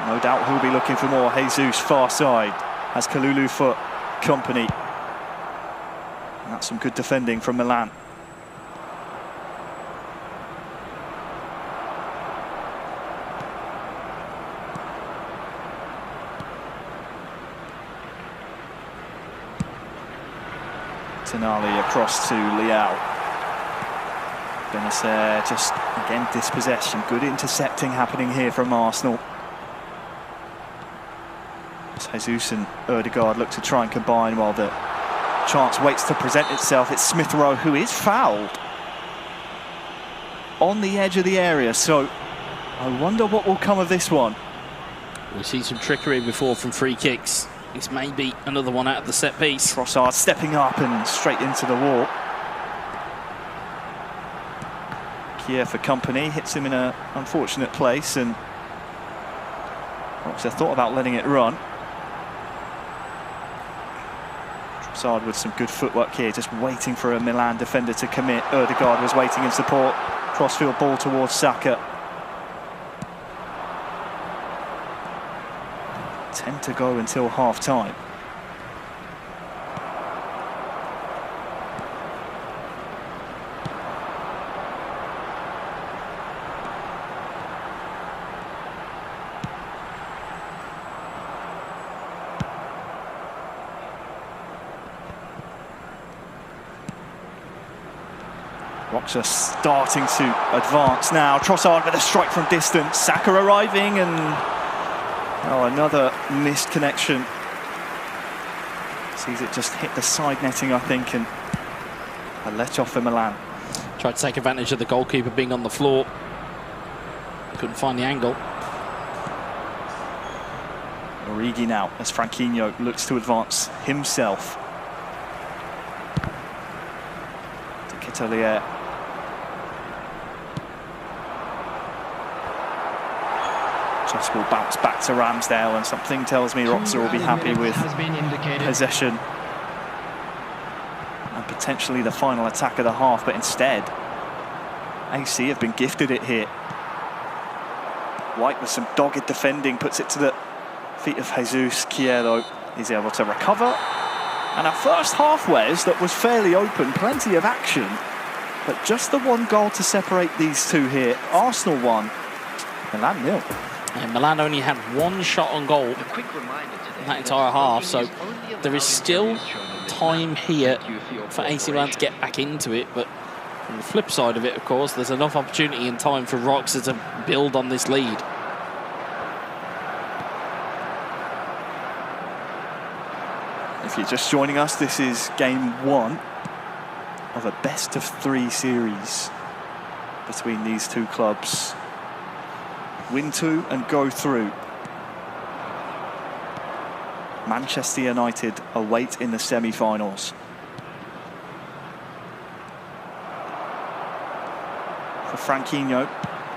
No doubt he'll be looking for more. Jesus far side has Kalulu for company. And that's some good defending from Milan. Tonali across to Leal. Benacer just again dispossessed. Some good intercepting happening here from Arsenal. Jesus and Ødegaard look to try and combine while the chance waits to present itself. It's Smith Rowe who is fouled on the edge of the area, so I wonder what will come of this one. We've seen some trickery before from free kicks. This may be another one out of the set piece. Trossard stepping up and straight into the wall. Kier for company, hits him in an unfortunate place, and Roxa thought about letting it run. Trossard with some good footwork here, just waiting for a Milan defender to commit. Ødegaard was waiting in support. Crossfield ball towards Saka. 10 to go until half-time. Roxa starting to advance now. Trossard with a strike from distance. Saka arriving and another missed connection. Sees it just hit the side netting, I think, and a let off for Milan. Tried to take advantage of the goalkeeper being on the floor. Couldn't find the angle. Origi now as Franquinho looks to advance himself. De Ketelaere. Just will bounce back to Ramsdale, and something tells me Roxa will be happy with possession and potentially the final attack of the half, but instead AC have been gifted it here. White with some dogged defending puts it to the feet of Jesus. Chielo is able to recover, and at first half, Wes, that was fairly open, plenty of action, but just the one goal to separate these two here. Arsenal 1, Milan 0. And Milan only had one shot on goal in that entire half, so there is still time here for AC Milan to get back into it. But on the flip side of it, of course, there's enough opportunity and time for Roxa to build on this lead. If you're just joining us, this is game 1 of a best-of-3 series between these two clubs. Win 2 and go through. Manchester United await in the semi-finals. For Franquinho,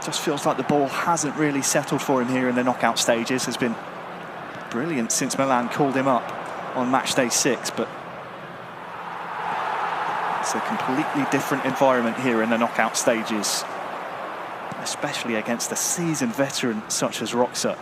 just feels like the ball hasn't really settled for him here in the knockout stages. Has been brilliant since Milan called him up on match day 6, but it's a completely different environment here in the knockout stages, especially against a seasoned veteran such as Roxa.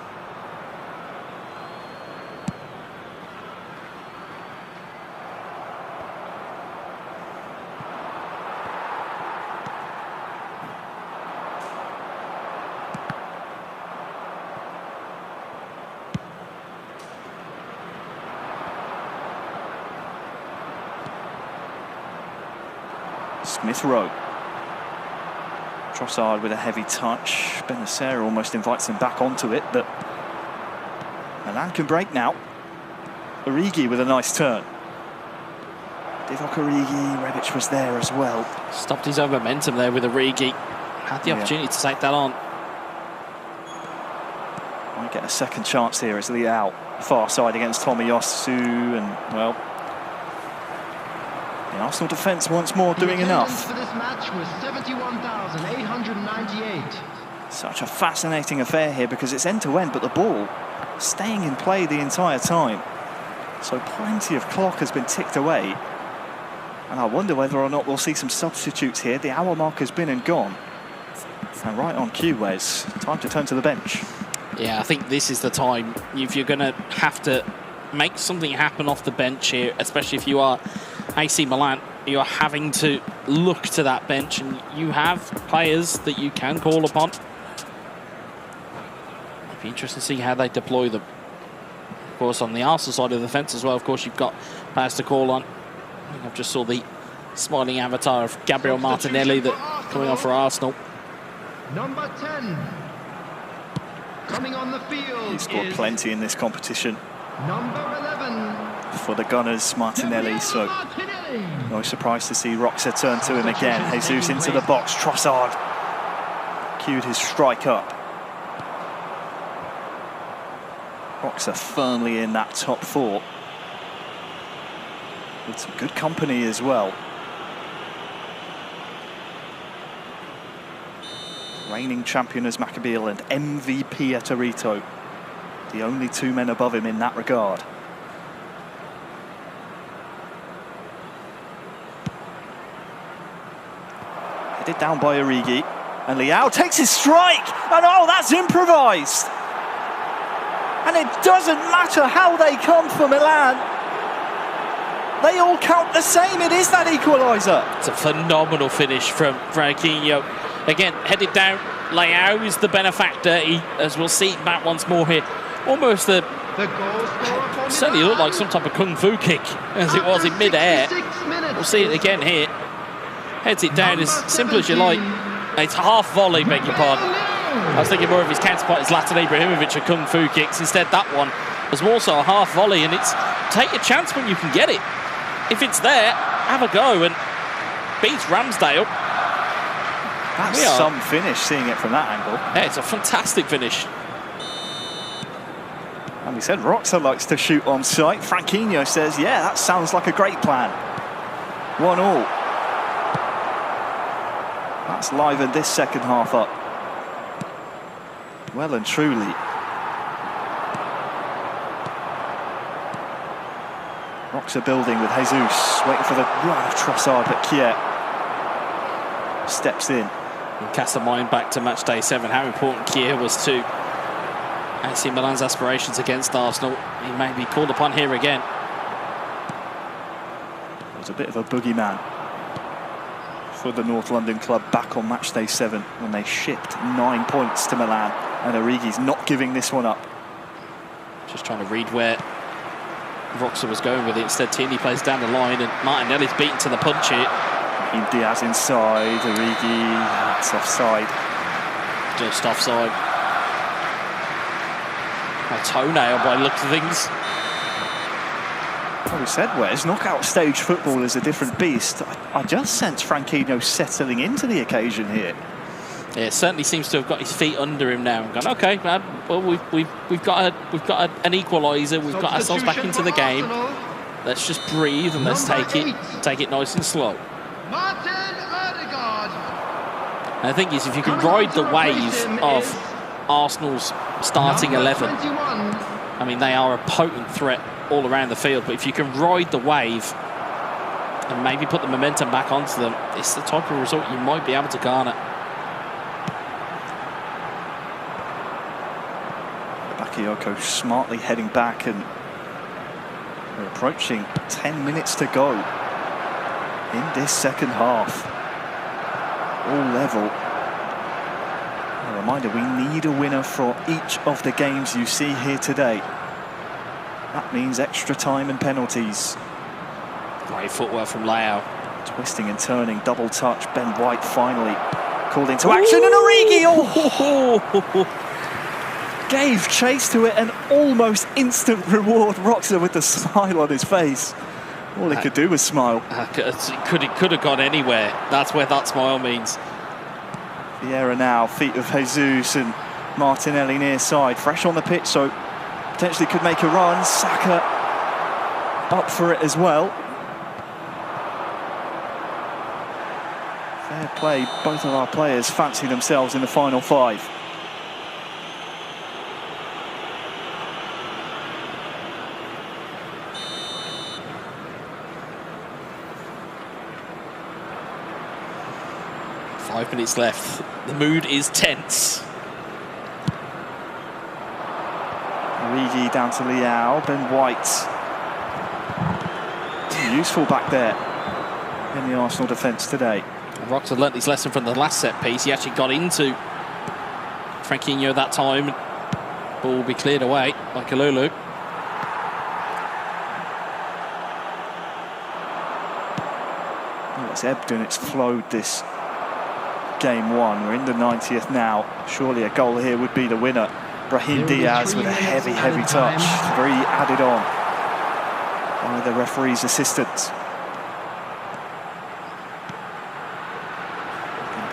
Smith Rowe. Trossard with a heavy touch. Benacer almost invites him back onto it, but Milan can break now. Origi with a nice turn. Divock Origi, Rebic was there as well. Stopped his own momentum there with Origi. Had the opportunity to take that on. Might get a second chance here as Leao far side against Tomiyasu, and well, the Arsenal defence once more doing enough. For this match was 71,898. Such a fascinating affair here because it's end-to-end, but the ball staying in play the entire time. So plenty of clock has been ticked away. And I wonder whether or not we'll see some substitutes here. The hour mark has been and gone. And right on cue, Wes. Time to turn to the bench. Yeah, I think this is the time. If you're going to have to make something happen off the bench here, especially if you are AC Milan, you're having to look to that bench, and you have players that you can call upon. It'd be interesting to see how they deploy them. Of course, on the Arsenal side of the fence as well, of course, you've got players to call on. I just saw the smiling avatar of Gabriel Martinelli that coming on for Arsenal. Number 10. Coming on the field. He scored plenty in this competition. Number 11. For the Gunners, Martinelli, so no surprise to see Roxa turn to him again. Jesus into the box, Trossard cued his strike up. Roxa firmly in that top 4. With some good company as well. Reigning champion as Maccabiel and MVP at Arito. The only 2 men above him in that regard. Headed down by Origi. And Leao takes his strike, and oh, that's improvised. And it doesn't matter how they come for Milan. They all count the same. It is that equaliser. It's a phenomenal finish from Franquinho. Again, headed down. Leao is the benefactor. He, as we'll see back once more here, almost certainly looked like some type of kung fu kick as it was in mid-air. We'll see it again here. Heads it down as simple as you like. It's half volley, beg your pardon. I was thinking more of his counterpart is Zlatan Ibrahimovic of kung fu kicks. Instead, that one was more so a half volley, and it's take a chance when you can get it. If it's there, have a go, and beats Ramsdale. That's some finish, seeing it from that angle. Yeah, it's a fantastic finish. And we said Roxa likes to shoot on sight. Franquinho says, yeah, that sounds like a great plan. 1-1. That's livened this second half up. Well and truly. Roxa building with Jesus, waiting for the run of Trossard, but Kier steps in. And cast a mind back to match day 7, how important Kier was to AC Milan's aspirations against Arsenal. He may be called upon here again. It was a bit of a boogeyman for the North London club back on match day 7 when they shipped 9 points to Milan, and Origi's not giving this one up. Just trying to read where Roxa was going with it. Instead, Tierney plays down the line, and Martinelli's beaten to the punch here. Diaz inside, Origi, that's offside. Just offside. A toenail by the look of things. Well, we said, Wes, knockout stage football is a different beast. I just sense Franquinho settling into the occasion here. Yeah, it certainly seems to have got his feet under him now. And gone, okay, well, we've got an equaliser. We've got ourselves back into the game. Let's just breathe and let's take it nice and slow. And the thing is, if you can ride the wave of Arsenal's starting 11, I mean, they are a potent threat all around the field, but if you can ride the wave and maybe put the momentum back onto them, it's the type of result you might be able to garner. Bakayoko smartly heading back, and we're approaching 10 minutes to go in this second half. All level. A reminder, we need a winner for each of the games you see here today. That means extra time and penalties. Great footwork from Leao. Twisting and turning, double touch. Ben White finally called into action, and Origi gave chase to it, and almost instant reward. Roxa with the smile on his face. All he could do was smile. It could have gone anywhere. That's where that smile means. Vieira now, feet of Jesus, and Martinelli near side, fresh on the pitch, so potentially could make a run. Saka up for it as well. Fair play, both of our players fancy themselves in the final 5. Five minutes left. The mood is tense. Origi down to Leao, Ben White. Useful back there in the Arsenal defence today. Roxa learnt his lesson from the last set piece. He actually got into Franquinho that time. Ball will be cleared away by Kalulu. Well, it's ebbed and it's flowed this game 1. We're in the 90th now. Surely a goal here would be the winner. Brahim Diaz with a heavy touch. 3 added on by the referee's assistant.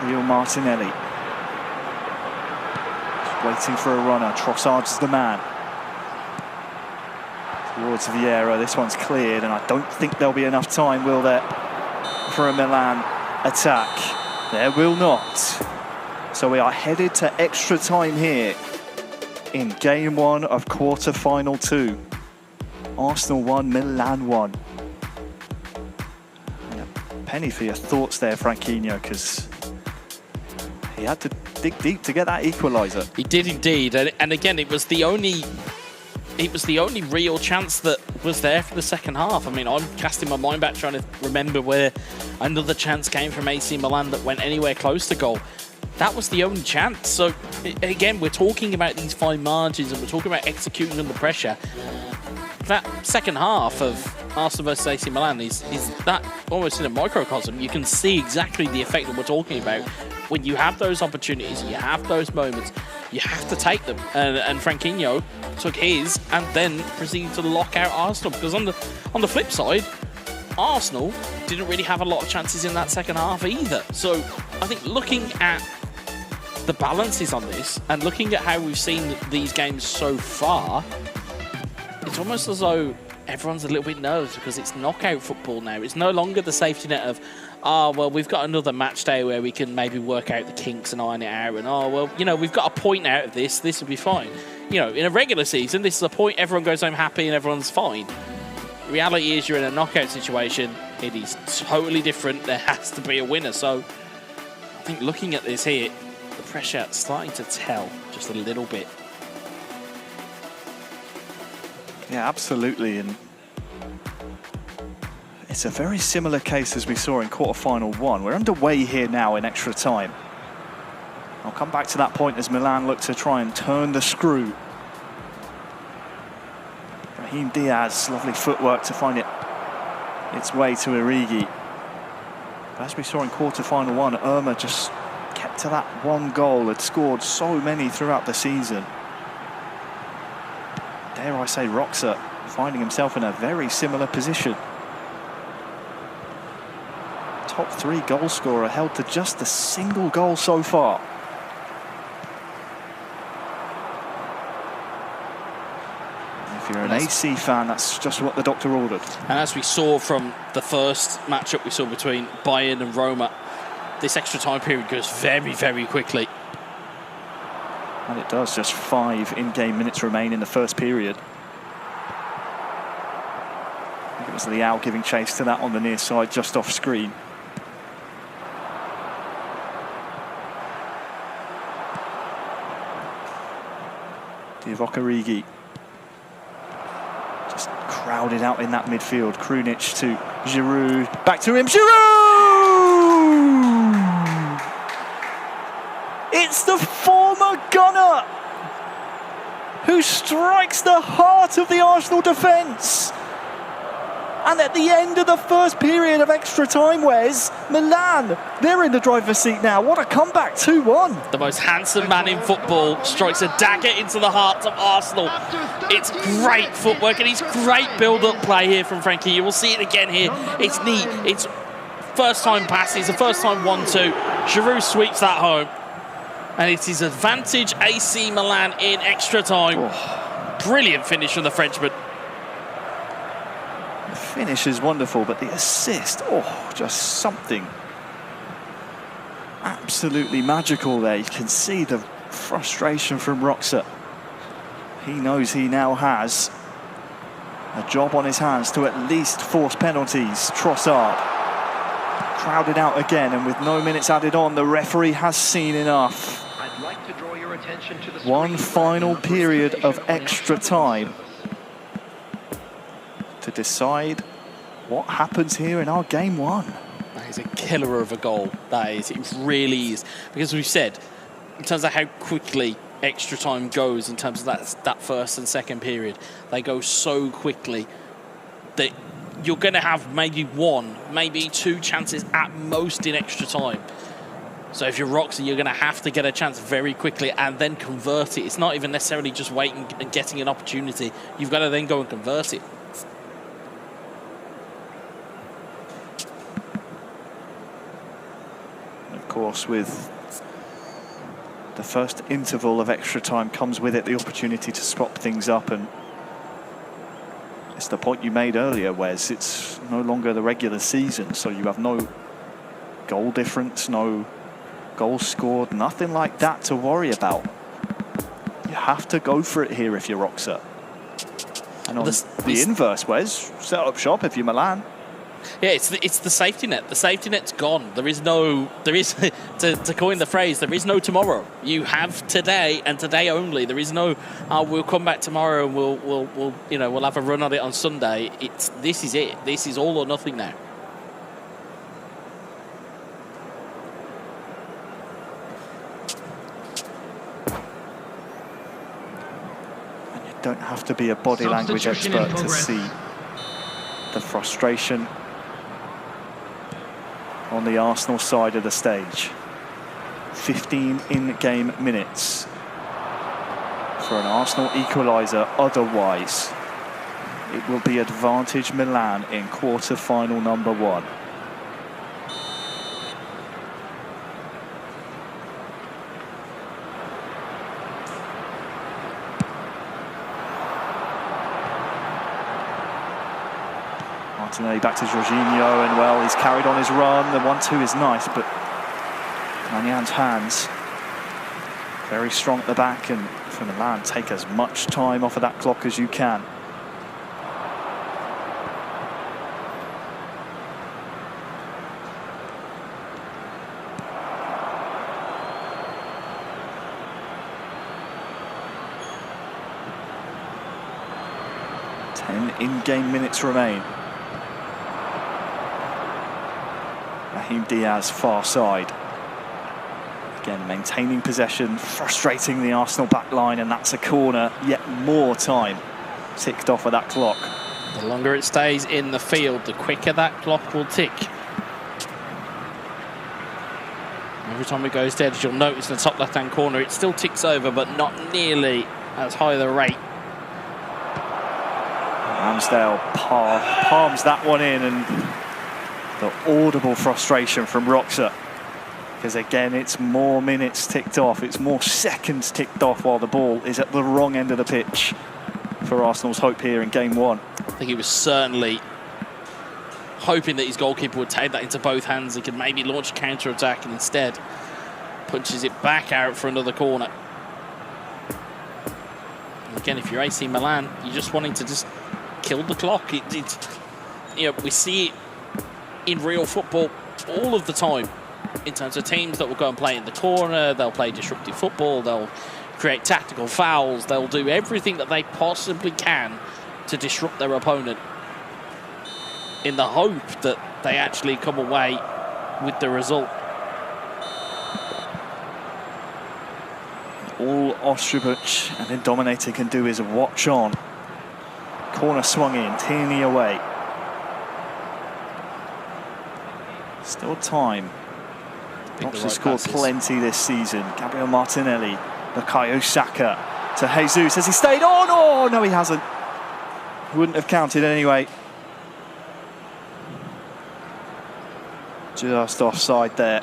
Gabriel Martinelli. Just waiting for a runner. Trossard's the man. Towards Vieira. This one's cleared, and I don't think there'll be enough time, will there, for a Milan attack? There will not. So we are headed to extra time here in game 1 of quarter-final 2. Arsenal 1, Milan 1. And a penny for your thoughts there, Franquinho, because he had to dig deep to get that equaliser. He did indeed, and again, it was the only real chance that was there for the second half. I mean, I'm casting my mind back trying to remember where another chance came from AC Milan that went anywhere close to goal. That was the only chance. So again, we're talking about these fine margins and we're talking about executing under pressure. That second half of Arsenal versus AC Milan is that almost in a microcosm. You can see exactly the effect that we're talking about. When you have those opportunities, you have those moments, you have to take them. And Franquinho took his and then proceeded to lock out Arsenal. Because on the flip side, Arsenal didn't really have a lot of chances in that second half either. So I think looking at the balances on this and looking at how we've seen these games so far, it's almost as though everyone's a little bit nervous because it's knockout football now. It's no longer the safety net of, well, we've got another match day where we can maybe work out the kinks and iron it out, and well, we've got a point out of this will be fine. In a regular season, this is a point, everyone goes home happy and everyone's fine. Reality is you're in a knockout situation, it is totally different, there has to be a winner. So I think looking at this here, the pressure starting to tell just a little bit. Yeah, absolutely. And it's a very similar case as we saw in quarter-final 1. We're underway here now in extra time. I'll come back to that point as Milan look to try and turn the screw. Brahim Diaz, lovely footwork to find its way to Origi. But as we saw in quarter-final 1, Irma just kept to that one goal, had scored so many throughout the season. Dare I say, Roxa finding himself in a very similar position. Top 3 goal scorer held to just a single goal so far. If you're an AC fan, that's just what the doctor ordered. And as we saw from the first matchup we saw between Bayern and Roma, this extra time period goes very, very quickly. And it does, just 5 in-game minutes remain in the first period. I think it was Leao giving chase to that on the near side, just off screen. Divock Origi. Just crowded out in that midfield. Krunic to Giroud. Back to him, Giroud! It's the former gunner who strikes the heart of the Arsenal defence. And at the end of the first period of extra time, Wes, Milan, they're in the driver's seat now. What a comeback, 2-1. The most handsome man in football strikes a dagger into the heart of Arsenal. It's great footwork and it's great build-up play here from Frankie. You will see it again here. It's neat. It's first-time passes, the first-time 1-2. Giroud sweeps that home. And it is advantage AC Milan in extra time. Oh. Brilliant finish from the Frenchman. The finish is wonderful, but the assist, just something absolutely magical there. You can see the frustration from Roxa. He knows he now has a job on his hands to at least force penalties. Trossard crowded out again, and with no minutes added on, the referee has seen enough. I'd like to draw your attention to the one final period of extra time to decide what happens here in our game 1. That is a killer of a goal. That is, it really is. Because we've said, in terms of how quickly extra time goes, in terms of that first and second period, they go so quickly that you're going to have maybe 1, maybe 2 chances at most in extra time. So if you're Roxa, you're going to have to get a chance very quickly and then convert it. It's not even necessarily just waiting and getting an opportunity. You've got to then go and convert it. Of course, with the first interval of extra time comes with it the opportunity to swap things up, and it's the point you made earlier, Wes. It's no longer the regular season, so you have no goal difference, no goals scored, nothing like that to worry about. You have to go for it here if you're Roxa. And on the inverse, Wes, set up shop if you're Milan. Yeah, it's the safety net. The safety net's gone. There is to coin the phrase, there is no tomorrow. You have today and today only. There is no we'll come back tomorrow and we'll have a run on it on Sunday. This is it. This is all or nothing now. And you don't have to be a body language expert to see the frustration on the Arsenal side of the stage. 15 in-game minutes for an Arsenal equaliser. Otherwise, it will be advantage Milan in quarter-final number 1. Martinelli back to Jorginho, and well, he's carried on his run. The 1-2 is nice, but Maignan hands very strong at the back, and for Milan, take as much time off of that clock as you can. In-game minutes remain. Raheem Diaz far side. Again, maintaining possession, frustrating the Arsenal back line, and that's a corner. Yet more time ticked off of that clock. The longer it stays in the field, the quicker that clock will tick. Every time it goes dead, as you'll notice in the top left-hand corner, it still ticks over, but not nearly as high the rate. Ramsdale palms that one in, and the audible frustration from Roxa. Because again, it's more minutes ticked off, it's more seconds ticked off while the ball is at the wrong end of the pitch for Arsenal's hope here in game 1. I think he was certainly hoping that his goalkeeper would take that into both hands. He could maybe launch a counter-attack, and instead punches it back out for another corner. And again, if you're AC Milan, you're just wanting to just kill the clock. We see it in real football all of the time, in terms of teams that will go and play in the corner, they'll play disruptive football, they'll create tactical fouls, they'll do everything that they possibly can to disrupt their opponent in the hope that they actually come away with the result. All Ostrubuch and then Dominator can do is watch on. Corner swung in, Tierney away. Still time. Roxa scored plenty this season. Gabriel Martinelli, Bukayo Saka to Jesus. Has he stayed on? Oh, no, he hasn't. Wouldn't have counted anyway. Just offside there.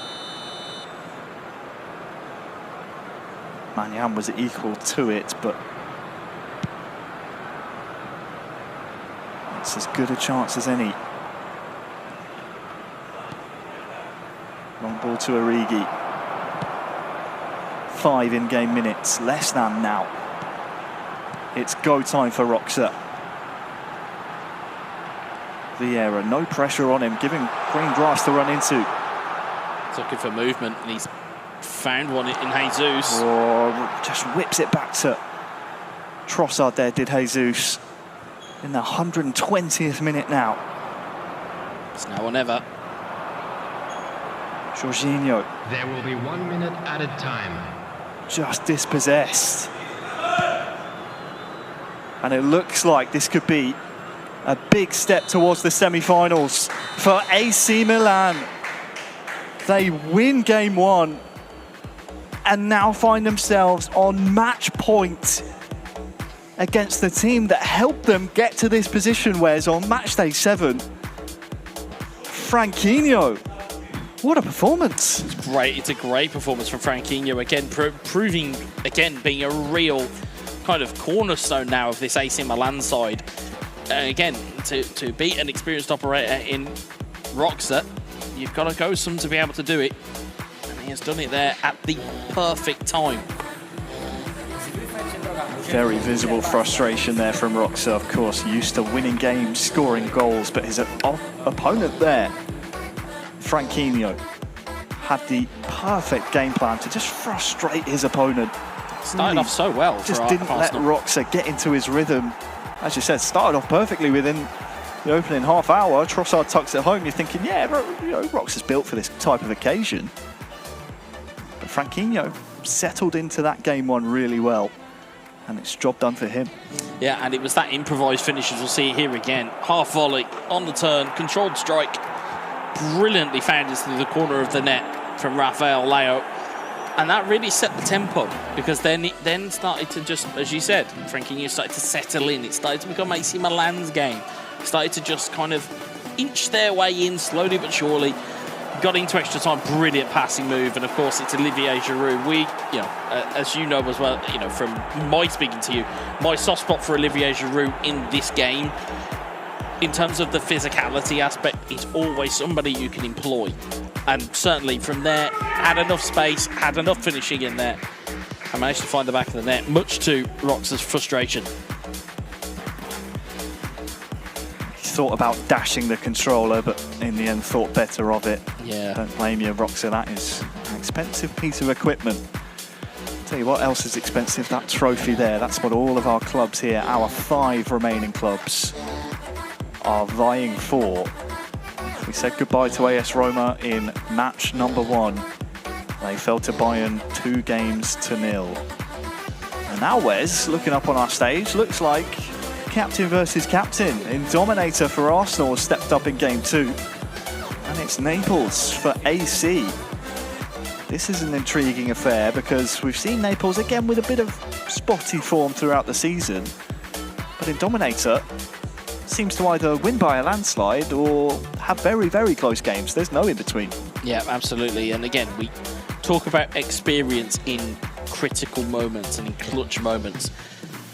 Maignan was equal to it, but it's as good a chance as any. Long ball to Origi. 5 in-game minutes, less than now. It's go time for Roxa. Vieira, no pressure on him, giving green grass to run into. He's looking for movement, and he's found one in Jesus. Oh, just whips it back to Trossard there, did Jesus. In the 120th minute now. It's now or never. Jorginho. There will be 1 minute added time. Just dispossessed. And it looks like this could be a big step towards the semi-finals for AC Milan. They win game 1 and now find themselves on match point against the team that helped them get to this position, whereas on match day 7, Franquinho. What a performance. It's great. It's a great performance from Franquinho. Again, proving, again, being a real kind of cornerstone now of this AC Milan side. Again, to beat an experienced operator in Roxa, you've got to go some to be able to do it. And he has done it there at the perfect time. Very visible frustration there from Roxa, of course, used to winning games, scoring goals, but his opponent there, Franquinho, had the perfect game plan to just frustrate his opponent. Started off so well. Just didn't let Roxa get into his rhythm. As you said, started off perfectly within the opening half hour. Trossard tucks it home. You're thinking, yeah, Roxa's built for this type of occasion. But Franquinho settled into that game one really well. And it's job done for him. Yeah, and it was that improvised finish, as we'll see here again. Half volley, on the turn, controlled strike. Brilliantly found into the corner of the net from Rafael Leao. And that really set the tempo, because then it then started to just, as you said, Franquinho started to settle in. It started to become AC Milan's game. It started to just kind of inch their way in slowly but surely. Got into extra time, brilliant passing move, and of course it's Olivier Giroud. We, as you know as well, from my speaking to you, my soft spot for Olivier Giroud in this game, in terms of the physicality aspect, is always somebody you can employ. And certainly from there, had enough space, had enough finishing in there, and managed to find the back of the net, much to Roxa's frustration. Thought about dashing the controller, but in the end thought better of it. Yeah. Don't blame you, Roxa. That is an expensive piece of equipment. Tell you what else is expensive, that trophy there. That's what all of our clubs here, our 5 remaining clubs, are vying for. We said goodbye to AS Roma in match number 1. They fell to Bayern 2-0. And now Wes, looking up on our stage, looks like captain versus captain. In Dominator for Arsenal has stepped up in game 2. And it's Naples for AC. This is an intriguing affair because we've seen Naples again with a bit of spotty form throughout the season. But in Dominator, seems to either win by a landslide or have very, very close games. There's no in between. Yeah, absolutely. And again, we talk about experience in critical moments and in clutch moments.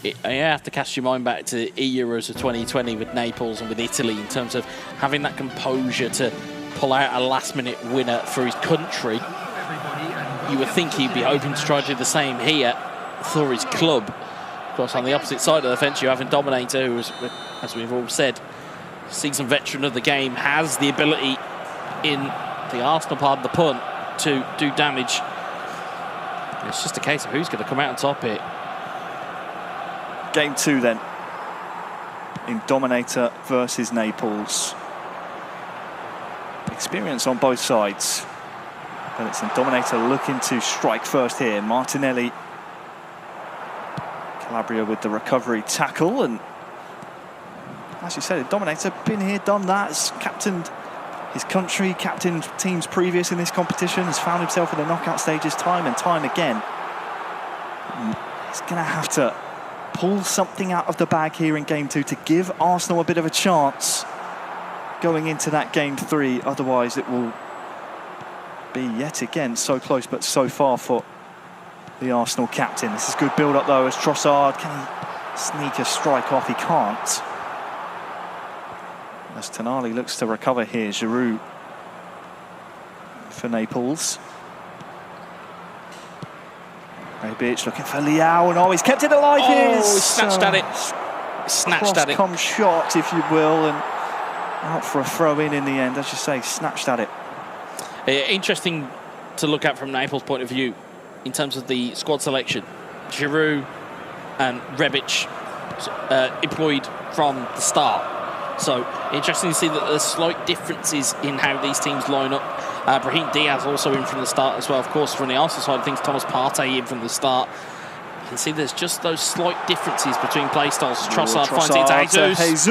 You have to cast your mind back to the Euros of 2020 with Naples and with Italy in terms of having that composure to pull out a last-minute winner for his country. You would think he'd be hoping to try to do the same here for his club. Of course, on the opposite side of the fence, you have a Dominator who, as we've all said, seasoned veteran of the game, has the ability in the Arsenal part of the punt to do damage. It's just a case of who's going to come out on top here. Game 2 then, in Dominator versus Naples. Experience on both sides, but it's in Dominator looking to strike first here. Martinelli, Calabria with the recovery tackle, and as you said, Dominator, been here, done that, has captained his country, captained teams previous in this competition, has found himself in the knockout stages time and time again. He's going to have to pull something out of the bag here in game 2 to give Arsenal a bit of a chance going into that game 3. Otherwise, it will be yet again so close but so far for the Arsenal captain. This is good build-up though as Trossard, can he sneak a strike off? He can't. As Tonali looks to recover here, Giroud for Naples. Rebic looking for Leao, and he's kept it alive here. He snatched at it. Snatched at it. Cross-come shot, if you will, and out for a throw-in the end. As you say, snatched at it. Interesting to look at from Naples' point of view in terms of the squad selection. Giroud and Rebic employed from the start. So interesting to see that there's slight differences in how these teams line up. Brahim Diaz also in from the start as well. Of course, from the Arsenal side of things, Thomas Partey in from the start. You can see there's just those slight differences between play styles. Trossard finds it to Jesus.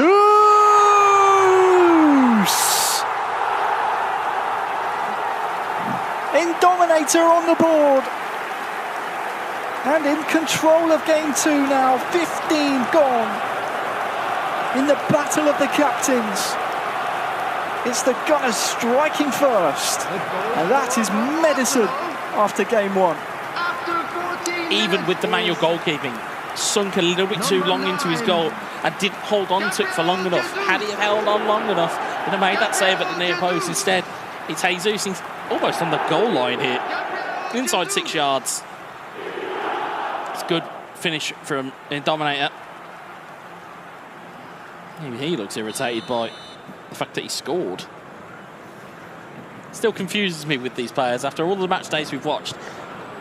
In Dominator on the board. And in control of game 2 now. 15 gone. In the battle of the captains. It's the Gunners striking first. And that is medicine after game 1. Even with the manual goalkeeping, sunk a little bit too long into his goal and didn't hold on to it for long enough. Had he held on long enough, he'd have made that save at the near post. Instead, it's Jesus almost on the goal line here. Inside 6 yards. It's good finish from Dominator. Even he looks irritated by the fact that he scored. Still confuses me with these players after all the match days we've watched,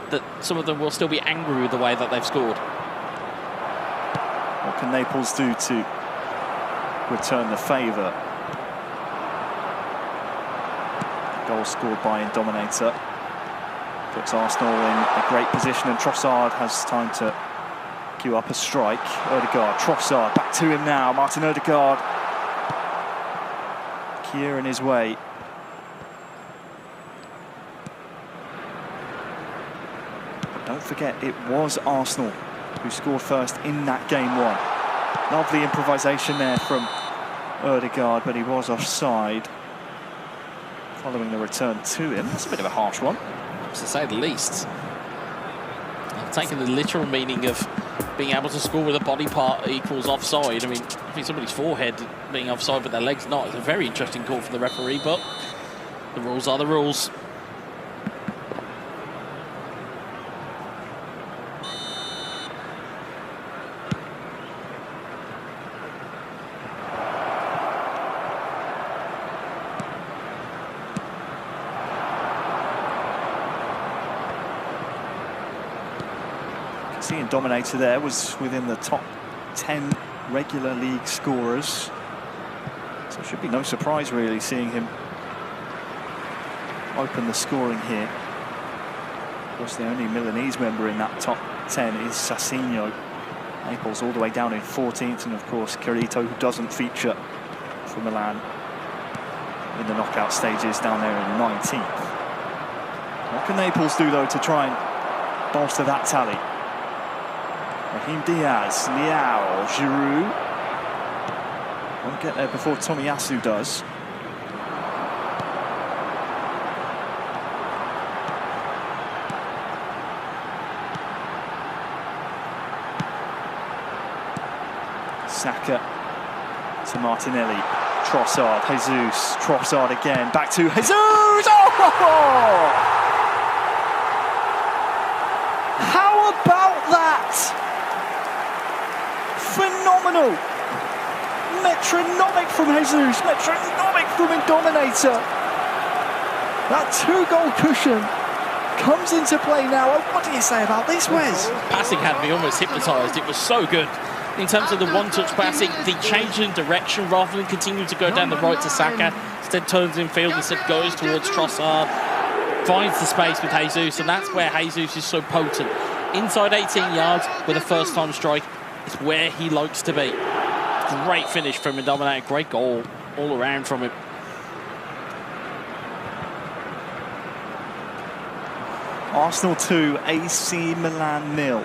that some of them will still be angry with the way that they've scored. What can Naples do to return the favour? Goal scored by Dominator puts Arsenal in a great position, and Trossard has time to queue up a strike. Odegaard, Trossard, back to him now. Martin Odegaard. Kier in his way. Don't forget, it was Arsenal who scored first in that game one. Lovely improvisation there from Odegaard, but he was offside. Following the return to him. That's a bit of a harsh one, to say the least. I've taken the literal meaning of being able to score with a body part equals offside. I mean, I think somebody's forehead being offside but their legs not. It's a very interesting call from the referee, but the rules are the rules. Seeing Dominator there was within the top 10 regular league scorers, so it should be no surprise really seeing him open the scoring here. Of course, the only Milanese member in that top 10 is Sassinho. Naples all the way down in 14th, and of course Carito, who doesn't feature for Milan in the knockout stages, down there in 19th. What can Naples do though to try and bolster that tally? Raheem Diaz, Leao, Giroud. Won't get there before Tomiyasu does. Saka to Martinelli. Trossard, Jesus. Trossard again. Back to Jesus. Oh! How about that? Phenomenal. Metronomic from Jesus. Metronomic from Dominator. That two-goal cushion comes into play now. What do you say about this, Wes? Passing had me almost hypnotised. It was so good. In terms of the one-touch passing, the change in direction rather than continuing to go down the right to Saka, instead turns in field, instead goes towards Trossard, finds the space with Jesus, and that's where Jesus is so potent. Inside 18 yards with a first-time strike is where he likes to be. Great finish from Dominator, great goal all around from him. Arsenal 2, AC Milan 0.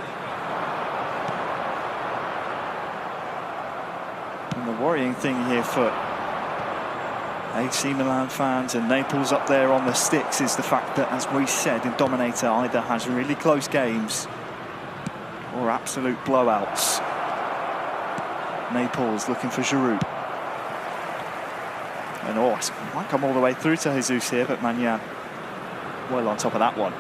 And the worrying thing here for AC Milan fans and Naples up there on the sticks is the fact that, as we said, Dominator either has really close games or absolute blowouts. Naples looking for Giroud. And it might come all the way through to Jesus here, but Magnan well on top of that one.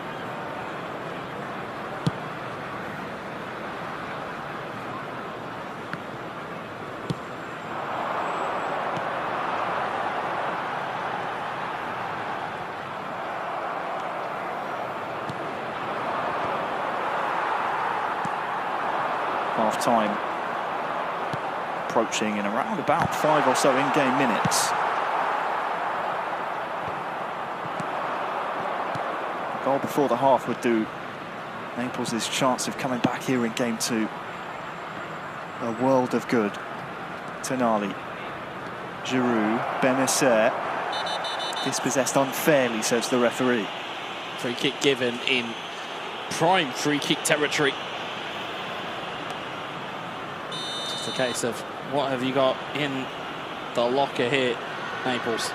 Half-time approaching in around about 5 or so in-game minutes. A goal before the half would do Naples' chance of coming back here in game 2 a world of good. Tonali, Giroud, Benacer, dispossessed unfairly, says the referee. Free kick given in prime free kick territory. Just a case of what have you got in the locker here, Naples.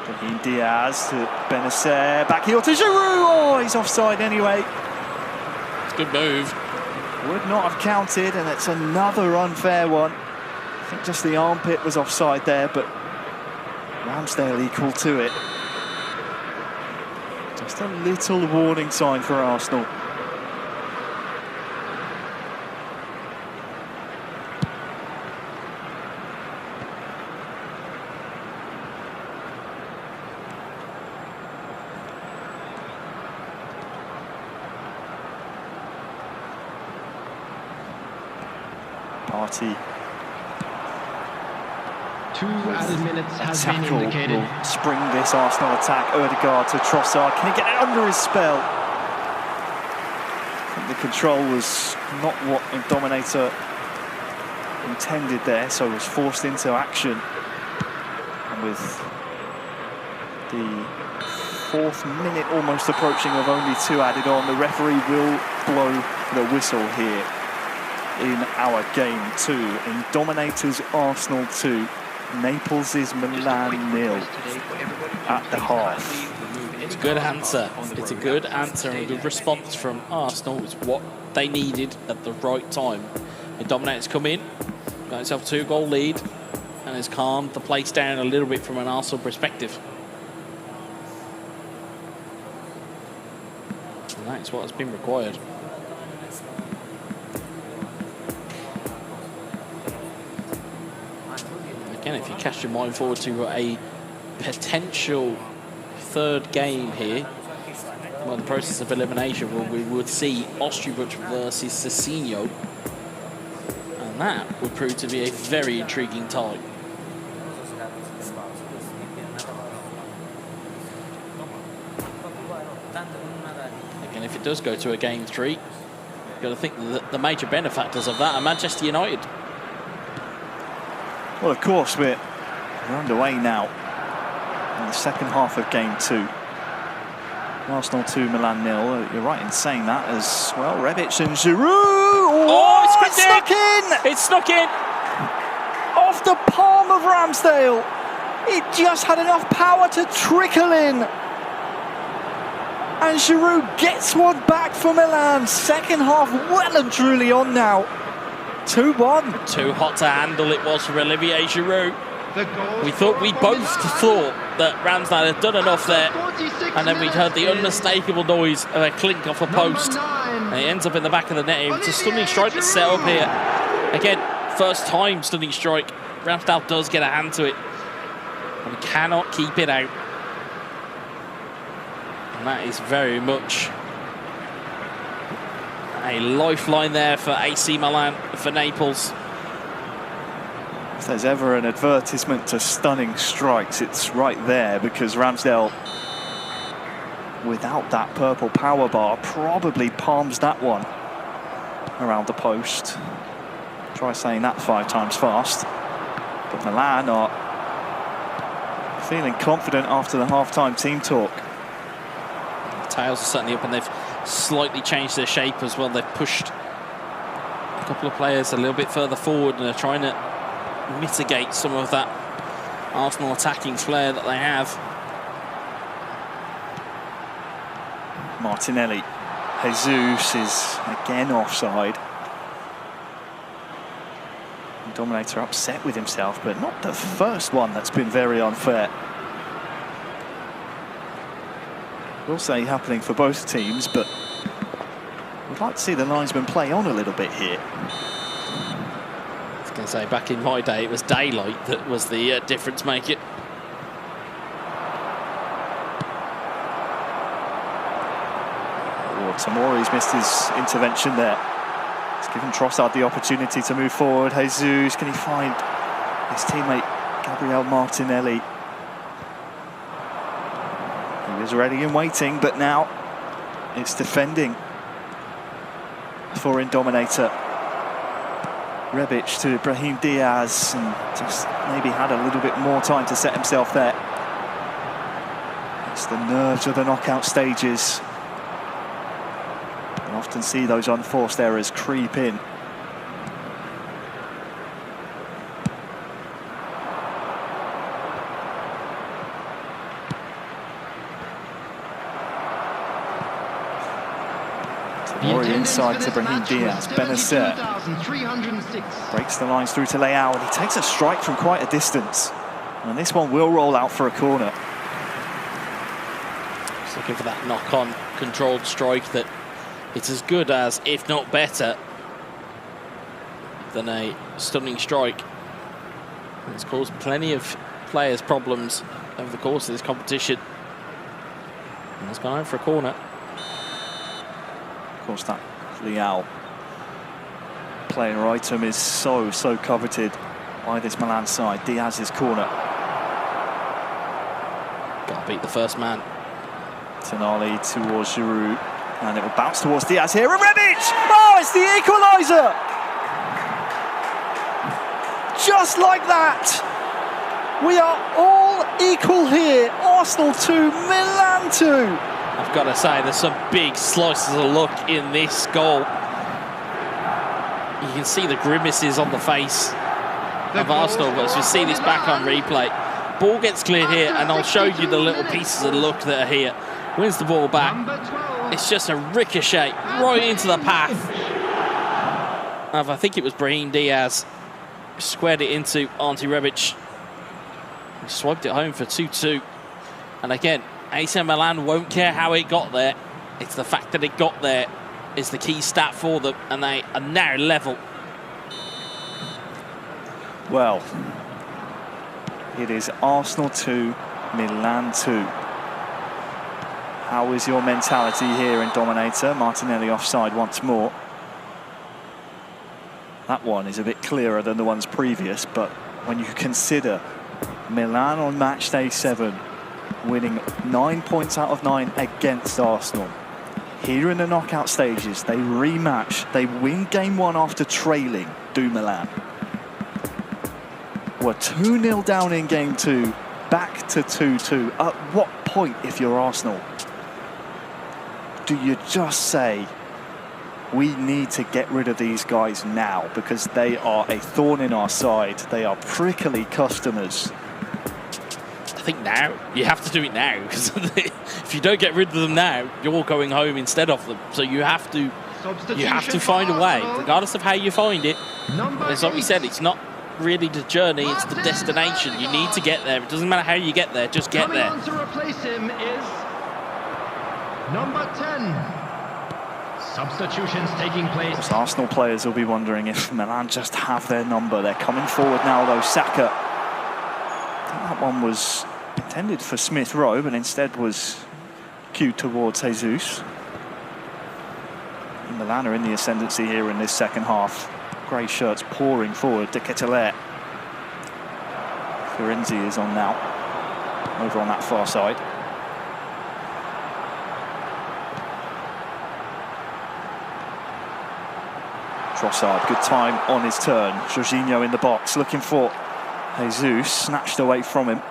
Raheem Diaz to Benacer, back heel to Giroud. Oh, he's offside anyway. It's a good move. Would not have counted, and it's another unfair one. I think just the armpit was offside there, but Ramsdale equal to it. Just a little warning sign for Arsenal. Party. 2 added minutes has been Tackle indicated. will spring this Arsenal attack. Odegaard to Trossard. Can he get it under his spell? I think the control was not what the Dominator intended there, so was forced into action. And with the 4th minute almost approaching of only 2 added on, the referee will blow the whistle here in our game 2. In Dominators Arsenal 2, Naples is Milan 0 at the half. It's a good answer. It's a good answer and a good response from Arsenal. It's what they needed at the right time. The Dominators come in, got himself a 2-goal lead, and has calmed the place down a little bit from an Arsenal perspective. And that's what has been required. Again, if you cast your mind forward to a potential 3rd game here, well, the process of elimination, well, we would see Ostribuch versus Cecinio, and that would prove to be a very intriguing tie. Again, if it does go to a game 3, you've got to think that the major benefactors of that are Manchester United. Well, of course, we're underway now in the 2nd half of game 2. Arsenal 2, Milan 0. You're right in saying that as well. Rebic and Giroud. Oh, it's snuck in! It's snuck in! Off the palm of Ramsdale. It just had enough power to trickle in. And Giroud gets one back for Milan. 2nd half well and truly on now. 2-1. Too hot to handle it was for Olivier Giroud. We both thought that Ramsdale had done enough there, and then we'd heard the unmistakable noise of a clink off a post, and it ends up in the back of the net. It's a stunning strike that's set up here. Again, first time stunning strike. Ramsdale does get a hand to it, and he cannot keep it out. And that is very much a lifeline there for AC Milan, for Naples. If there's ever an advertisement to stunning strikes, it's right there, because Ramsdale, without that purple power bar, probably palms that one around the post. Try saying that 5 times fast. But Milan are feeling confident after the half-time team talk. The tails are certainly up, and they've slightly changed their shape as well. They've pushed a couple of players a little bit further forward, and they're trying to mitigate some of that Arsenal attacking flair that they have. Martinelli. Jesus is again offside. Dominator upset with himself, but not the first one that's been very unfair. We'll say happening for both teams, but we'd like to see the linesman play on a little bit here. I was going to say, back in my day, it was daylight that was the difference maker. Oh, Tamori's missed his intervention there. He's given Trossard the opportunity to move forward. Jesus, can he find his teammate Gabriel Martinelli? He was ready and waiting, but now it's defending for Indominator. Rebic to Brahim Diaz, and just maybe had a little bit more time to set himself there. It's the nerves of the knockout stages. You often see those unforced errors creep in. Inside to Brahim Diaz. Benacer breaks the lines through to Leao, and he takes a strike from quite a distance. And this one will roll out for a corner. Just looking for that knock-on controlled strike that it's as good as, if not better, than a stunning strike. It's caused plenty of players problems over the course of this competition. And it's gone out for a corner. Of course, that Leao player item is so coveted by this Milan side. Diaz's corner. Got to beat the first man. Tonali towards Giroud, and it will bounce towards Diaz here, and Rebic! Oh, it's the equaliser! Just like that! We are all equal here. Arsenal 2, Milan 2. I've got to say, there's some big slices of luck in this goal. You can see the grimaces on the face of Arsenal as we see this back on replay. Ball gets cleared here, and I'll show you the little pieces of luck that are here. Wins the ball back. It's just a ricochet right into the path of, I think it was Brahim Diaz. Squared it into Ante Rebic. He swiped it home for 2-2. And again, AC Milan won't care how it got there. It's the fact that it got there is the key stat for them, and they are now level. Well, it is Arsenal 2, Milan 2. How is your mentality here in Dominator? Martinelli offside once more. That one is a bit clearer than the ones previous, but when you consider Milan on match day 7 winning 9 points out of 9 against Arsenal. Here in the knockout stages, they rematch. They win game 1 after trailing, do Milan. We're 2-0 down in game 2, back to 2-2. At what point, if you're Arsenal, do you just say, we need to get rid of these guys now, because they are a thorn in our side. They are prickly customers. I think now, you have to do it now, because if you don't get rid of them now, you're going home instead of them. So you have to find a way, regardless of how you find it. As like we said, it's not really the journey, it's the destination. You need to get there. It doesn't matter how you get there, just get there. Coming on to replace him is number 10. Substitutions taking place. Arsenal players will be wondering if Milan just have their number. They're coming forward now, though. Saka. I think that one was intended for Smith Rowe, but instead was cued towards Jesus. And Milan are in the ascendancy here in this second half. Grey shirts pouring forward. De Ketelaere. Florenzi is on now, over on that far side. Trossard, good time on his turn. Jorginho in the box, looking for Jesus, snatched away from him.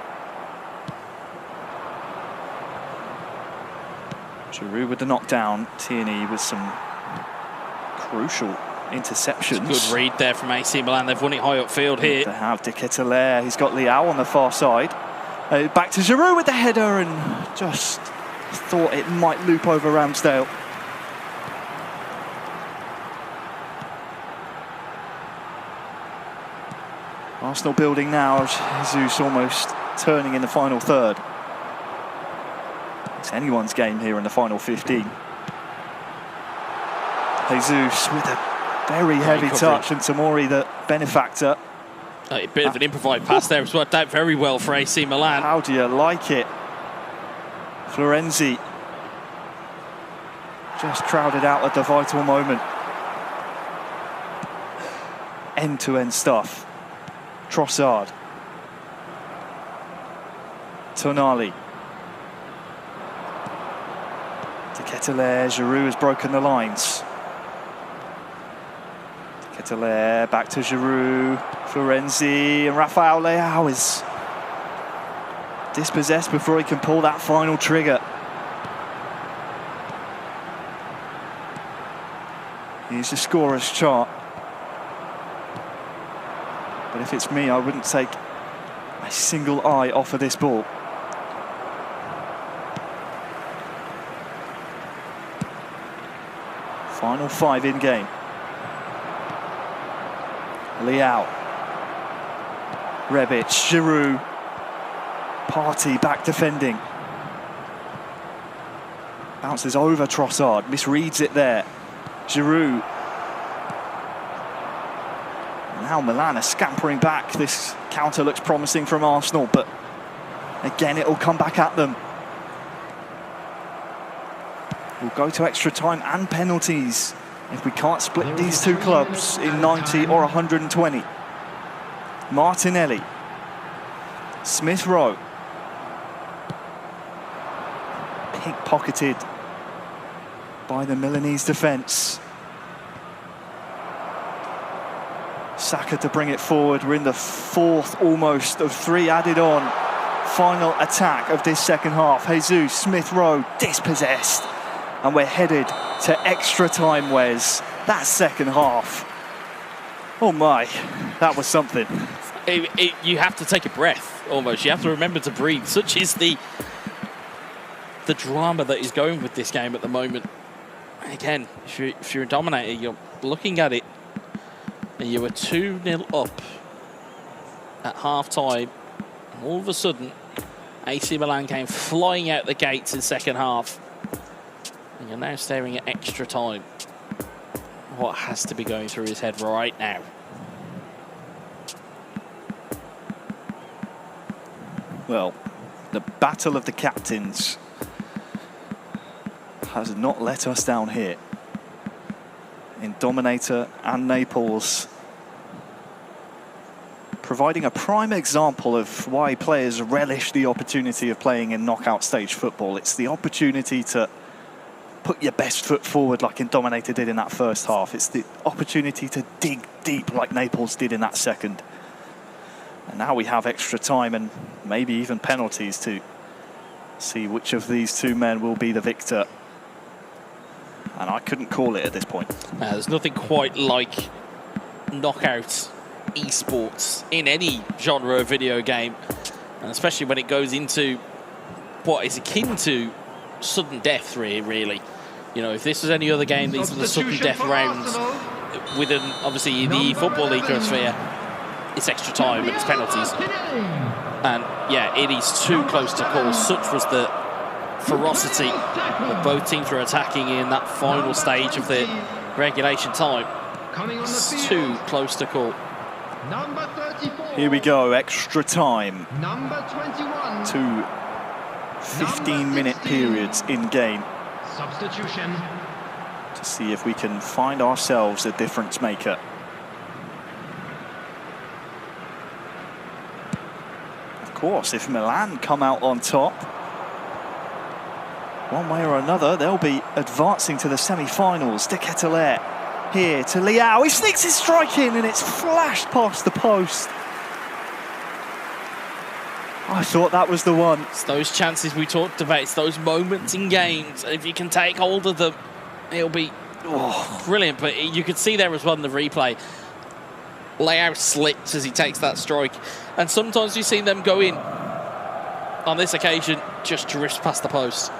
Giroud with the knockdown. Tierney with some crucial interceptions. Good read there from AC Milan. They've won it high upfield here. They have De Ketelaere. He's got Leao on the far side. Back to Giroud with the header, and just thought it might loop over Ramsdale. Arsenal building now. Jesus almost turning in the final third. It's anyone's game here in the final 15. Jesus with a very heavy touch, and Tomori, the benefactor. A bit of an improvised pass there. It's worked out very well for AC Milan. How do you like it? Florenzi just crowded out at the vital moment. End-to-end stuff. Trossard. Tonali. De Ketelaere. Giroud has broken the lines. De Ketelaere back to Giroud. Florenzi, and Rafael Leao is dispossessed before he can pull that final trigger. Here's the scorer's chart. But if it's me, I wouldn't take a single eye off of this ball. Final 5 in game. Leao. Rebic, Giroud. Partey back defending. Bounces over Trossard, misreads it there. Giroud. Now Milan are scampering back. This counter looks promising from Arsenal, but again it will come back at them. We'll go to extra time and penalties if we can't split these two clubs in 90 or 120. Martinelli. Smith Rowe. Pickpocketed by the Milanese defence. Saka to bring it forward. We're in the fourth almost of 3 added on. Final attack of this second half. Jesus, Smith Rowe dispossessed. And we're headed to extra time, Wes. That second half. Oh my, that was something. You have to take a breath, almost. You have to remember to breathe. Such is the drama that is going with this game at the moment. Again, if you're a dominator, you're looking at it, and you were 2-0 up at half-time. All of a sudden, AC Milan came flying out the gates in second half. And you're now staring at extra time. What has to be going through his head right now? Well, the battle of the captains has not let us down here. In Dominator and Naples, providing a prime example of why players relish the opportunity of playing in knockout stage football. It's the opportunity to put your best foot forward like in Dominator did in that first half. It's the opportunity to dig deep like Naples did in that second. And now we have extra time and maybe even penalties to see which of these two men will be the victor. And I couldn't call it at this point. There's nothing quite like knockout esports in any genre of video game, and especially when it goes into what is akin to sudden death, really. You know, if this was any other game, these are the sudden death rounds within, obviously, the efootball ecosphere. It's extra time and it's penalties. And yeah, it is too close to call. Such was the ferocity that both teams were attacking in that final stage of the regulation time. It's too close to call. Number 34. Here we go, extra time. Number 21. 2 15-minute periods in game. Substitution. To see if we can find ourselves a difference maker. Of course, if Milan come out on top, one way or another, they'll be advancing to the semi-finals. De Ketelaere here to Leao. He sneaks his strike in and it's flashed past the post. I thought that was the one. It's those chances we talked about. It's those moments in games. If you can take hold of them, it'll be brilliant. But you could see there as well in the replay. Leao slips as he takes that strike. And sometimes you've seen them go in. On this occasion, just drifts past the post.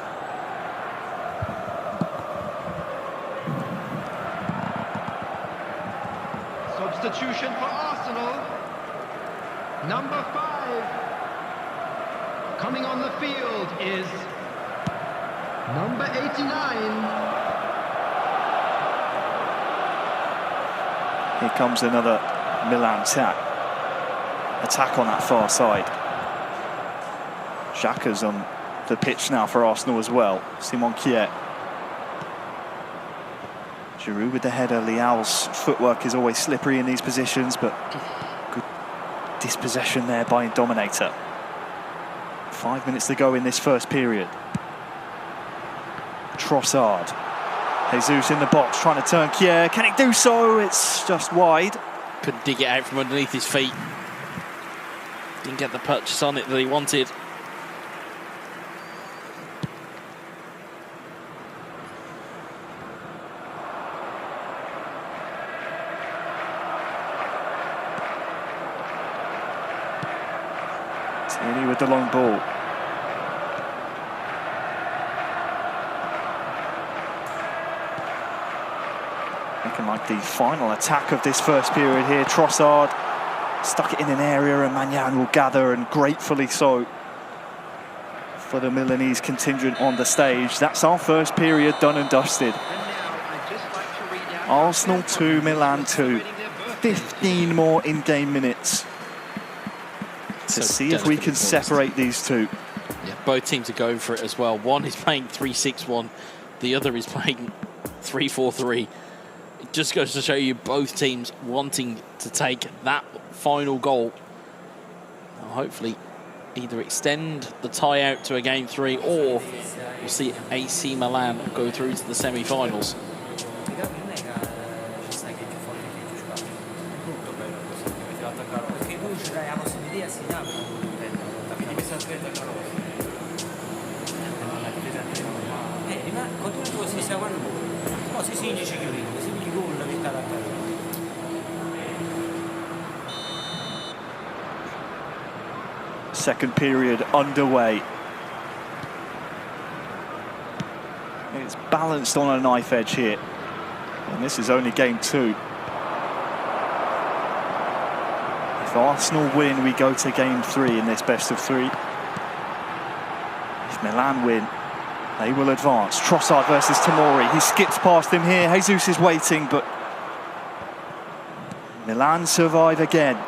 Substitution for Arsenal. Number 5. Coming on the field is number 89. Here comes another Milan attack on that far side. Xhaka's on the pitch now for Arsenal as well. Simon Kier. Giroud with the header. Leao's footwork is always slippery in these positions, but good dispossession there by Dominator. 5 minutes to go in this first period. Trossard. Jesus in the box, trying to turn Kier. Can it do so? It's just wide. Couldn't dig it out from underneath his feet. Didn't get the purchase on it that he wanted. Tierney with the long ball. Looking like the final attack of this first period here. Trossard stuck it in an area and Magnan will gather, and gratefully so for the Milanese contingent on the stage. That's our first period done and dusted. Arsenal 2, Milan 2. 15 more in-game minutes to see if we can separate these two. Yeah, both teams are going for it as well. One is playing 3-6-1, the other is playing 3-4-3. just goes to show you both teams wanting to take that final goal. Now hopefully either extend the tie out to a game 3, or we'll see AC Milan go through to the semi-finals. Second period underway. It's balanced on a knife edge here. And this is only game 2. If Arsenal win, we go to game 3 in this best of 3. If Milan win, they will advance. Trossard versus Tomori. He skips past him here. Jesus is waiting, but Milan survive again.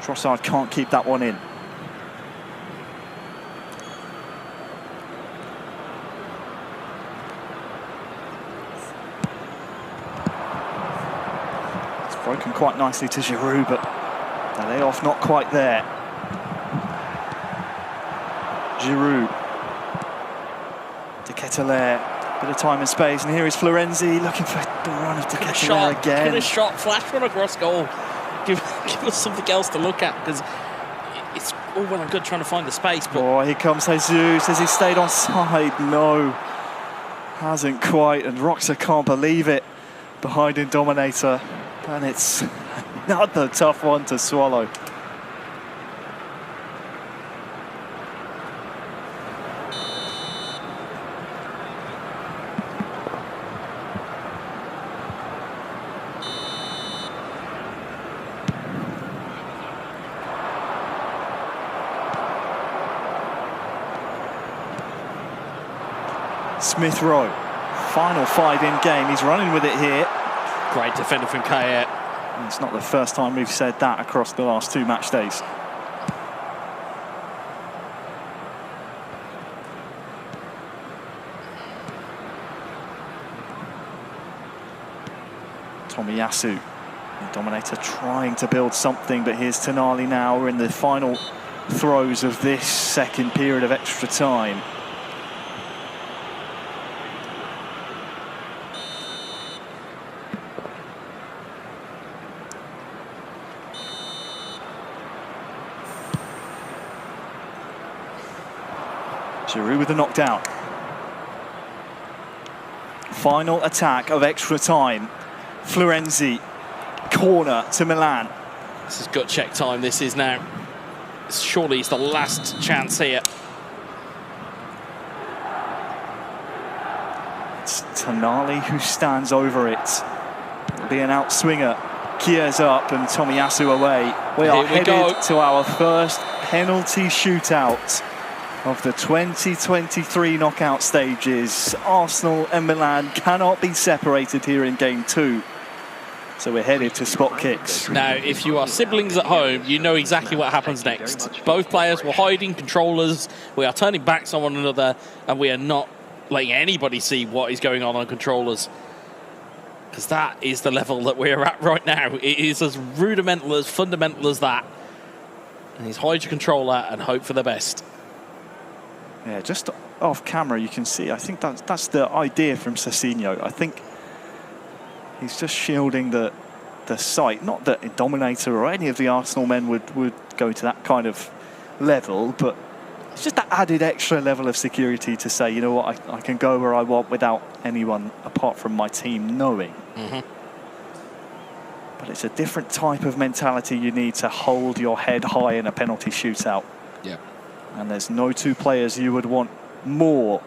Trossard can't keep that one in. It's broken quite nicely to Giroud, but the layoff not quite there. Giroud. De Ketelaere. Bit of time and space, and here is Florenzi looking for the run of De Ketelaere again. Could have shot, flash run across goal. Give us something else to look at, because it's all well and good trying to find the space. But oh, here comes Jesus. Has he stayed on side? No, hasn't quite. And Roxa can't believe it behind in Dominator. And it's another tough one to swallow. Smith Rowe, final 5 in game. He's running with it here. Great defender from Kayet. It's not the first time we've said that across the last 2 match days. Tomiyasu, Dominator trying to build something, but here's Tonali now. We're in the final throes of this second period of extra time. Giroud with the knockdown. Final attack of extra time. Florenzi, corner to Milan. This is gut check time. This is now. Surely it's the last chance here. It's Tonali who stands over it. It'll be an outswinger. Kia's up and Tomiyasu away. We are headed to our first penalty shootout of the 2023 knockout stages. Arsenal and Milan cannot be separated here in game 2. So we're headed to spot kicks. Now, if you are siblings at home, you know exactly what happens next. Both players were hiding controllers. We are turning backs on one another, and we are not letting anybody see what is going on controllers. Because that is the level that we're at right now. It is as rudimental, as fundamental as that. And he's hide your controller and hope for the best. Yeah, just off camera you can see, I think that's the idea from Cecinho. I think he's just shielding the sight. Not that Dominator or any of the Arsenal men would go to that kind of level, but it's just that added extra level of security to say, you know what, I can go where I want without anyone apart from my team knowing. But it's a different type of mentality you need to hold your head high in a penalty shootout. Yeah. And there's no 2 players you would want more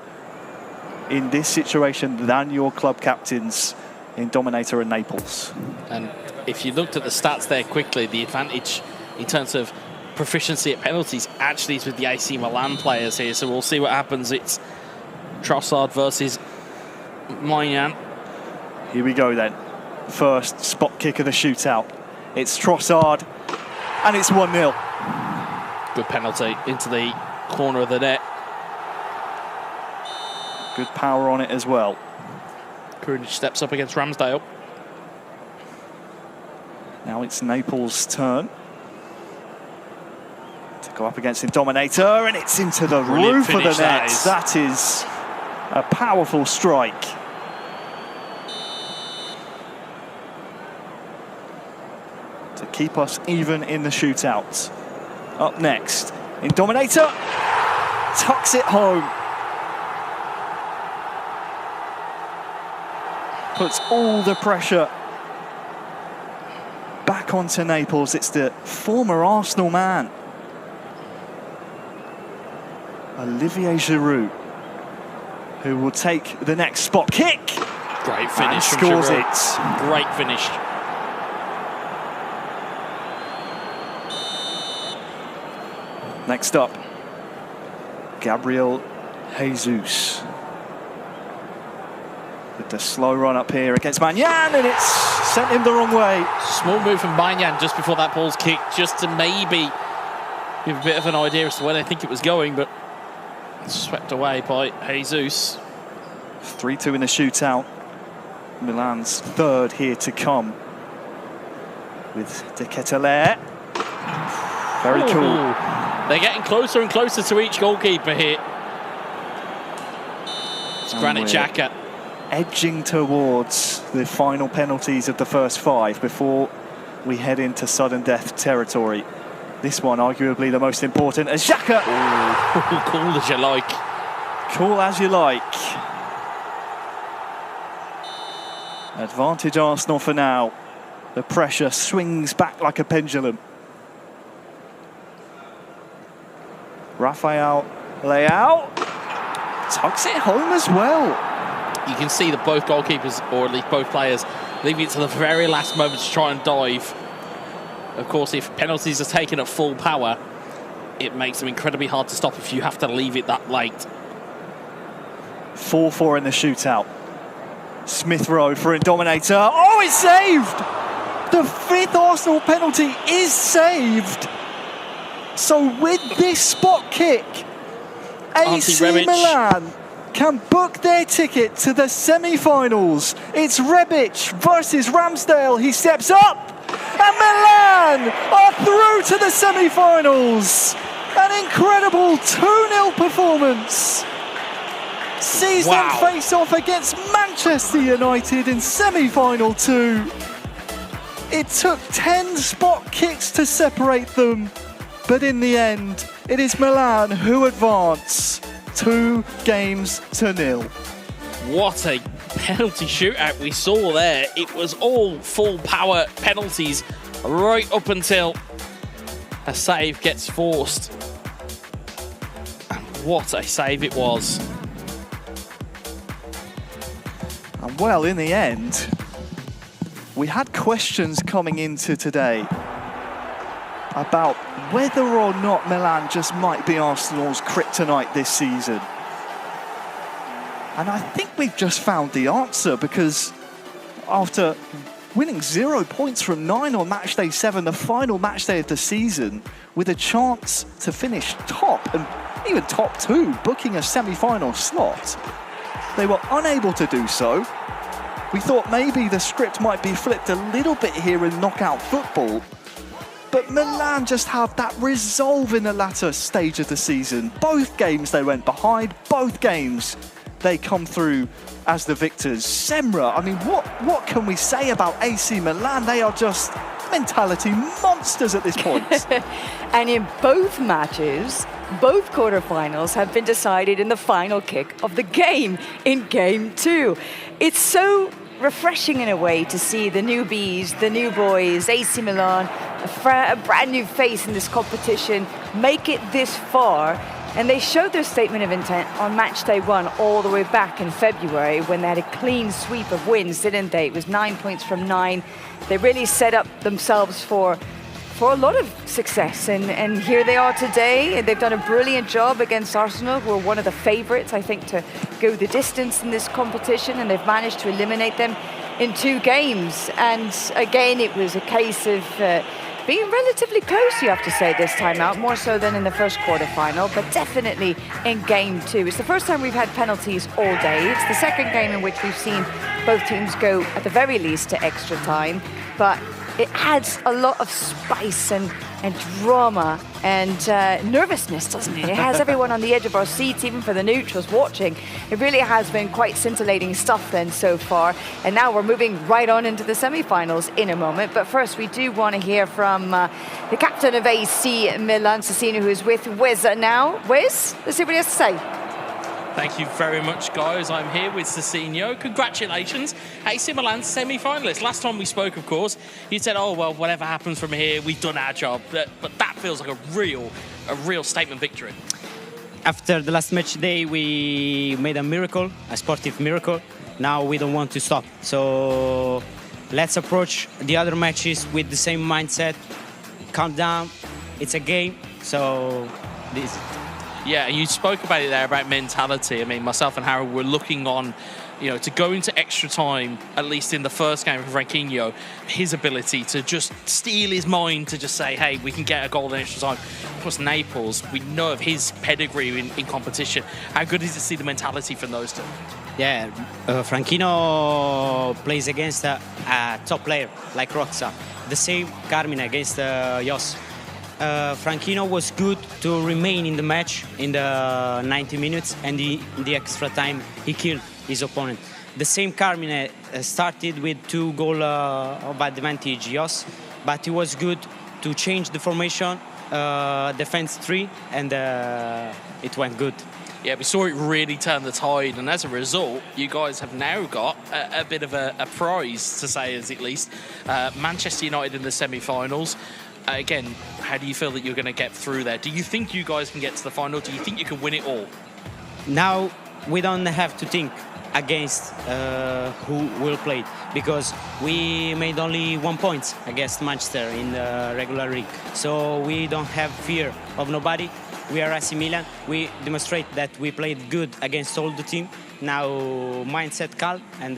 in this situation than your club captains in Dominator and Naples. And if you looked at the stats there quickly, the advantage in terms of proficiency at penalties actually is with the AC Milan players here. So we'll see what happens. It's Trossard versus Maignan. Here we go then. First spot kick of the shootout. It's Trossard, and it's 1-0. Good penalty into the corner of the net. Good power on it as well. Krunic steps up against Ramsdale. Now it's Naples' turn to go up against Indominator, and it's into the roof of the net. That is a powerful strike. To keep us even in the shootout. Up next, Indominator tucks it home. Puts all the pressure back onto Naples. It's the former Arsenal man, Olivier Giroud, who will take the next spot kick. Great finish and from scores Giroud. it. Great finish. Next up, Gabriel Jesus. With the slow run up here against Magnan, and it's sent him the wrong way. Small move from Magnan just before that ball's kicked, just to maybe give a bit of an idea as to where they think it was going, but swept away by Jesus. 3-2 in the shootout. Milan's third here to come with De Ketelaere. Very cool. They're getting closer and closer to each goalkeeper here. It's Granit Xhaka. Edging towards the final penalties of the first 5 before we head into sudden death territory. This one arguably the most important as Xhaka. Cool as you like. Cool as you like. Advantage Arsenal for now. The pressure swings back like a pendulum. Rafael Leao tucks it home as well. You can see that both goalkeepers, or at least both players, leaving it to the very last moment to try and dive. Of course, if penalties are taken at full power, it makes them incredibly hard to stop if you have to leave it that late. 4-4 in the shootout. Smith Rowe for Indominator. Oh, it's saved! The 5th Arsenal penalty is saved. So with this spot kick, AC Milan can book their ticket to the semi-finals. It's Rebic versus Ramsdale. He steps up, and Milan are through to the semi-finals. An incredible 2-0 performance. Sees them face off against Manchester United in semi-final 2. It took 10 spot kicks to separate them, but in the end, it is Milan who advance 2-0. What a penalty shootout we saw there. It was all full power penalties right up until a save gets forced. And what a save it was. And well, in the end, we had questions coming into today about whether or not Milan just might be Arsenal's kryptonite this season. And I think we've just found the answer, because after winning 0 points from 9 on matchday 7, the final matchday of the season, with a chance to finish top and even top 2, booking a semi-final slot, they were unable to do so. We thought maybe the script might be flipped a little bit here in knockout football, but Milan just have that resolve in the latter stage of the season. Both games they went behind, both games they come through as the victors. Semra, I mean, what can we say about AC Milan? They are just mentality monsters at this point. And in both matches, both quarterfinals have been decided in the final kick of the game, in game 2. It's so refreshing in a way to see the newbies, the new boys, AC Milan, a brand new face in this competition, make it this far. And they showed their statement of intent on match day 1 all the way back in February, when they had a clean sweep of wins, didn't they? It was 9 points from 9. They really set up themselves for a lot of success, and here they are today. They've done a brilliant job against Arsenal, who are one of the favourites, I think, to go the distance in this competition, and they've managed to eliminate them in 2 games. And again, it was a case of been relatively close, you have to say, this time out, more so than in the first quarterfinal, but definitely in game 2. It's the first time we've had penalties all day. It's the second game in which we've seen both teams go, at the very least, to extra time, but it adds a lot of spice and drama and nervousness, doesn't it? It has everyone on the edge of our seats, even for the neutrals watching. It really has been quite scintillating stuff then so far. And now we're moving right on into the semi-finals in a moment. But first, we do want to hear from the captain of AC Milan, Cecino, who is with Wes now. Wes, let's see what he has to say. Thank you very much, guys. I'm here with Cecino. Congratulations, AC Milan semi-finalists. Last time we spoke, of course, you said, oh, well, whatever happens from here, we've done our job. But that feels like a real statement victory. After the last match day, we made a miracle, a sportive miracle. Now we don't want to stop. So let's approach the other matches with the same mindset. Calm down. It's a game. So this is it. Yeah, you spoke about it there, about mentality. I mean, myself and Harold were looking on, to go into extra time, at least in the first game for Franquinho, his ability to just steal his mind to just say, hey, we can get a goal in extra time. Of course, Naples, we know of his pedigree in competition. How good is it to see the mentality from those two? Yeah, Franquinho plays against a top player like Roxa. The same Carmine against Jos. Franquinho was good to remain in the match in the 90 minutes, and in the extra time he killed his opponent. The same Carmine started with 2 goals of advantage, Jos, but he was good to change the formation, defense 3, and it went good. Yeah, we saw it really turn the tide, and as a result, you guys have now got a bit of a prize, to say as at least. Manchester United in the semi-finals. Again, how do you feel that you're going to get through there? Do you think you guys can get to the final? Do you think you can win it all? Now we don't have to think against who will play, because we made only 1 point against Manchester in the regular league. So we don't have fear of nobody. We are AC Milan. We demonstrate that we played good against all the team. Now mindset calm and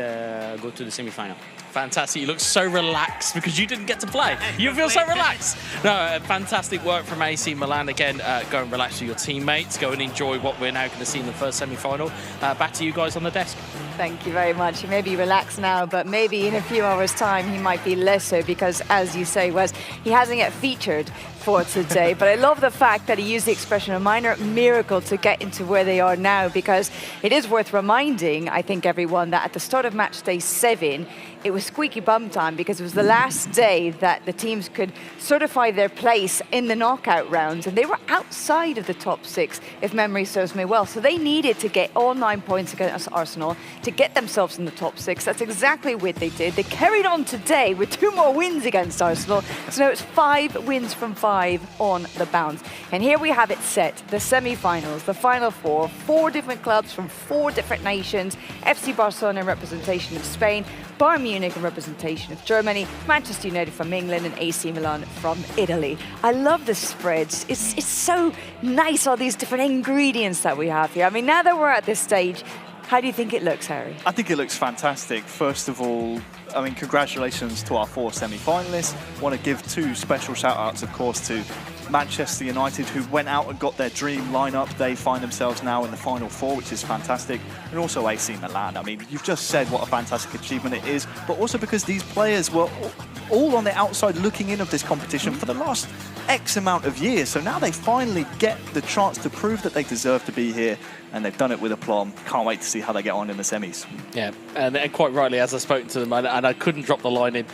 go to the semi-final. Fantastic. You look so relaxed because you didn't get to play. You feel so relaxed. No, fantastic work from AC Milan. Again, go and relax with your teammates. Go and enjoy what we're now going to see in the first semi-final. Back to you guys on the desk. Thank you very much. He may be relaxed now, but maybe in a few hours' time he might be less so because, as you say, Wes, he hasn't yet featured for today. But I love the fact that he used the expression a minor miracle to get into where they are now, because it is worth reminding, I think, everyone, that at the start of match day 7, it was squeaky bum time, because it was the last day that the teams could certify their place in the knockout rounds, and they were outside of the top 6, if memory serves me well. So they needed to get all 9 points against Arsenal to get themselves in the top 6. That's exactly what they did. They carried on today with 2 more wins against Arsenal. So now it's 5 wins from 5 on the bounce. And here we have it set, the semi-finals, the final 4, 4 different clubs from 4 different nations, FC Barcelona in representation of Spain, Bayern Munich in representation of Germany, Manchester United from England, and AC Milan from Italy. I love the spreads. It's so nice, all these different ingredients that we have here. I mean, now that we're at this stage, how do you think it looks, Harry? I think it looks fantastic. First of all, I mean, congratulations to our 4 semi-finalists. I want to give 2 special shout-outs, of course, to Manchester United, who went out and got their dream lineup. They find themselves now in the final 4, which is fantastic. And also AC Milan. I mean, you've just said what a fantastic achievement it is, but also because these players were all on the outside looking in of this competition for the last X amount of years. So now they finally get the chance to prove that they deserve to be here, and they've done it with aplomb. Can't wait to see how they get on in the semis. Yeah, and quite rightly, as I spoke to them, and I couldn't drop the line in,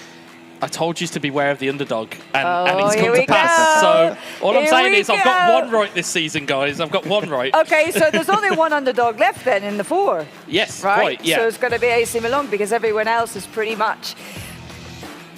I told you to beware of the underdog, and it's come to pass. So all I'm saying is I've got 1 right this season, guys. I've got 1 right. Okay, so there's only 1 underdog left then in the 4. Yes, right? quite, yeah. So it's going to be AC Milan, because everyone else is pretty much,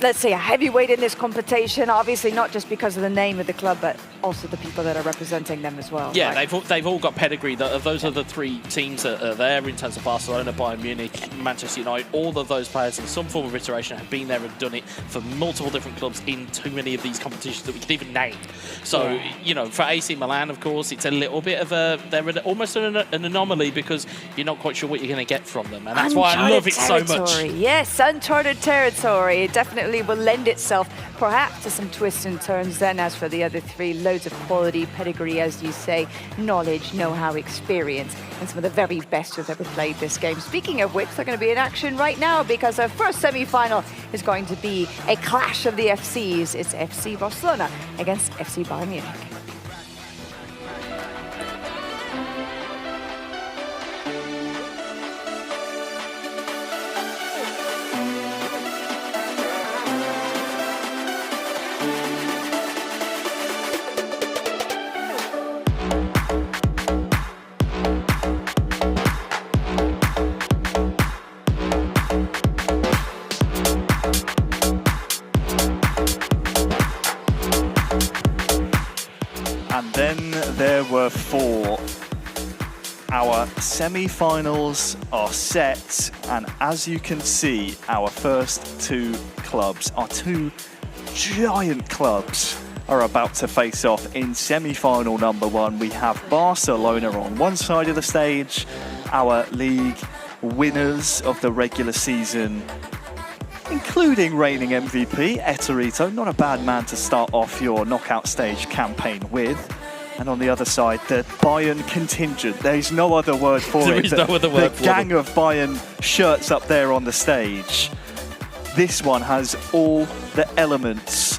let's say, a heavyweight in this competition. Obviously not just because of the name of the club, but also the people that are representing them as well. Yeah, right? they've all got pedigree. Those are the three teams that are there in terms of Barcelona, Bayern Munich, Manchester United. All of those players in some form of iteration have been there and done it for multiple different clubs in too many of these competitions that we could even name. So, you know, for AC Milan, of course, it's a little bit of they're almost an anomaly because you're not quite sure what you're going to get from them. And that's why I love it so much. Yes, uncharted territory. It definitely will lend itself perhaps to some twists and turns then. As for the other three, loads of quality, pedigree, as you say, knowledge, know-how, experience, and some of the very best who've ever played this game. Speaking of which, they're going to be in action right now because our first semi-final is going to be a clash of the FCs. It's FC Barcelona against FC Bayern Munich. And then there were four. Our semi-finals are set, and as you can see, our first two clubs, our two giant clubs, are about to face off in semi-final number one. We have Barcelona on one side of the stage, our league winners of the regular season, including reigning MVP, Etorito, not a bad man to start off your knockout stage campaign with. And on the other side, the Bayern contingent. There's no other word for it. There is no other word for the gang of Bayern shirts up there on the stage. This one has all the elements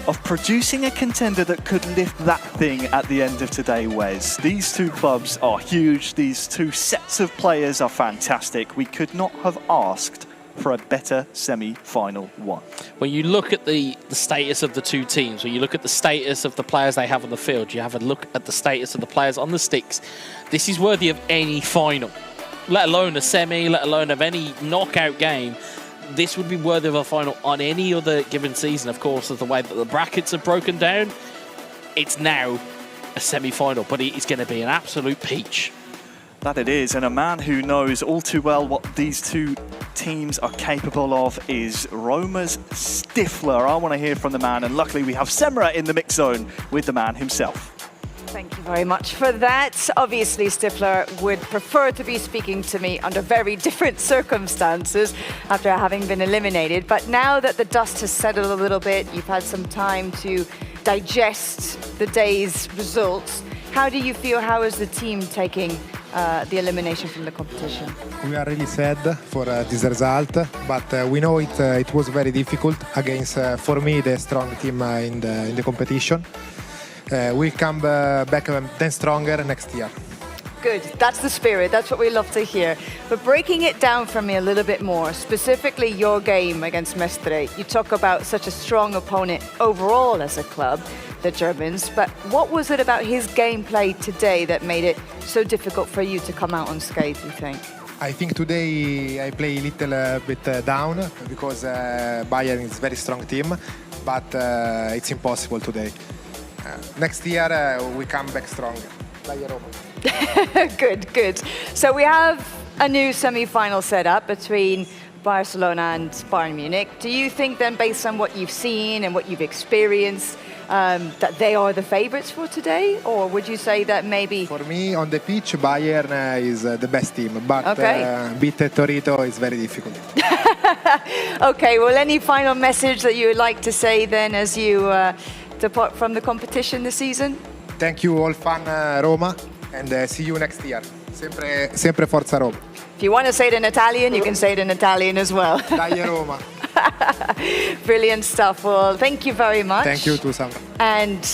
of producing a contender that could lift that thing at the end of today, Wes. These two clubs are huge. These two sets of players are fantastic. We could not have asked for a better semi-final one. When you look at the status of the two teams, when you look at the status of the players they have on the field, you have a look at the status of the players on the sticks, this is worthy of any final, let alone a semi, let alone of any knockout game. This would be worthy of a final on any other given season. Of course, of the way that the brackets are broken down, it's now a semi-final, but it's going to be an absolute peach. That it is, and a man who knows all too well what these two teams are capable of is Roma's Stifler. I want to hear from the man, and luckily we have Semra in the mix zone with the man himself. Thank you very much for that. Obviously, Stifler would prefer to be speaking to me under very different circumstances after having been eliminated. But now that the dust has settled a little bit, you've had some time to digest the day's results. How do you feel? How is the team taking the elimination from the competition? We are really sad for this result, but we know it was very difficult against, for me, the strong team in the competition. We'll come back then stronger next year. Good, that's the spirit, that's what we love to hear. But breaking it down for me a little bit more, specifically your game against Mestre, you talk about such a strong opponent overall as a club, the Germans, but what was it about his gameplay today that made it so difficult for you to come out unscathed, you think? I think today I play a little bit down because Bayern is a very strong team, but it's impossible today. Next year we come back stronger. Bayern Roma. Good, good. So we have a new semi-final set up between Barcelona and Bayern Munich. Do you think then, based on what you've seen and what you've experienced, that they are the favourites for today? Or would you say that maybe... For me, on the pitch, Bayern is the best team, but beat Torito is very difficult. Okay, well, any final message that you would like to say then as you depart from the competition this season? Thank you all fan Roma, and see you next year. Sempre Forza Roma. If you want to say it in Italian, you can say it in Italian as well. Dai Roma. Brilliant stuff. Well, thank you very much. Thank you too, Sam. And,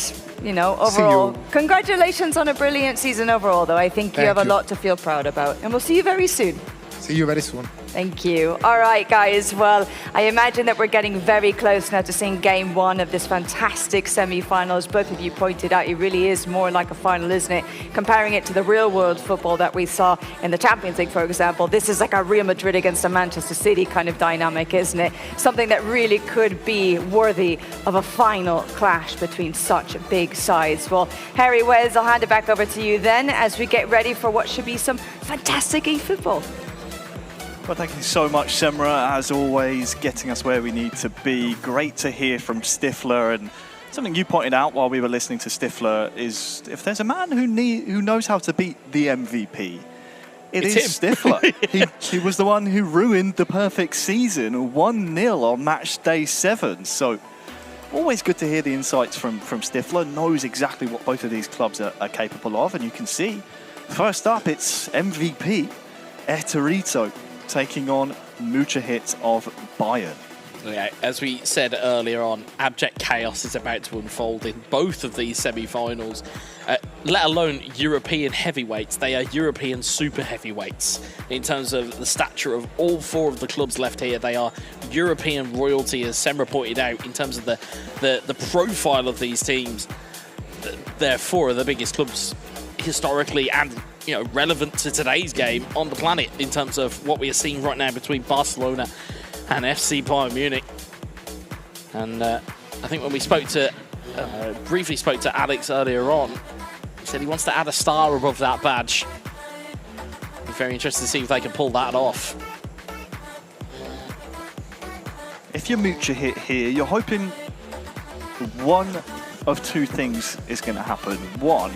you know, overall, congratulations on a brilliant season overall, though. I think you have a lot to feel proud about. And we'll see you very soon. See you very soon. Thank you. All right, guys. Well, I imagine that we're getting very close now to seeing game one of this fantastic semi-finals. Both of you pointed out it really is more like a final, isn't it? Comparing it to the real-world football that we saw in the Champions League, for example, this is like a Real Madrid against a Manchester City kind of dynamic, isn't it? Something that really could be worthy of a final clash between such big sides. Well, Harry, Wes, I'll hand it back over to you then as we get ready for what should be some fantastic eFootball. Well, thank you so much, Semra, as always, getting us where we need to be. Great to hear from Stifler, and something you pointed out while we were listening to Stifler is if there's a man who knows how to beat the MVP, it's him. Stifler. he was the one who ruined the perfect season, 1-0 on match day 7. So always good to hear the insights from Stifler, knows exactly what both of these clubs are capable of, and you can see, first up, it's MVP, Eterito, taking on Muchahit of Bayern. Yeah, as we said earlier on, abject chaos is about to unfold in both of these semi-finals, let alone European heavyweights. They are European super heavyweights in terms of the stature of all 4 of the clubs left here. They are European royalty, as Semra pointed out, in terms of the profile of these teams. They're 4 of the biggest clubs historically and relevant to today's game on the planet in terms of what we are seeing right now between Barcelona and FC Bayern Munich. And I think when we briefly spoke to Alex earlier on, he said he wants to add a star above that badge. I'm very interested to see if they can pull that off. If you're Muchahit here, you're hoping one of 2 things is going to happen. One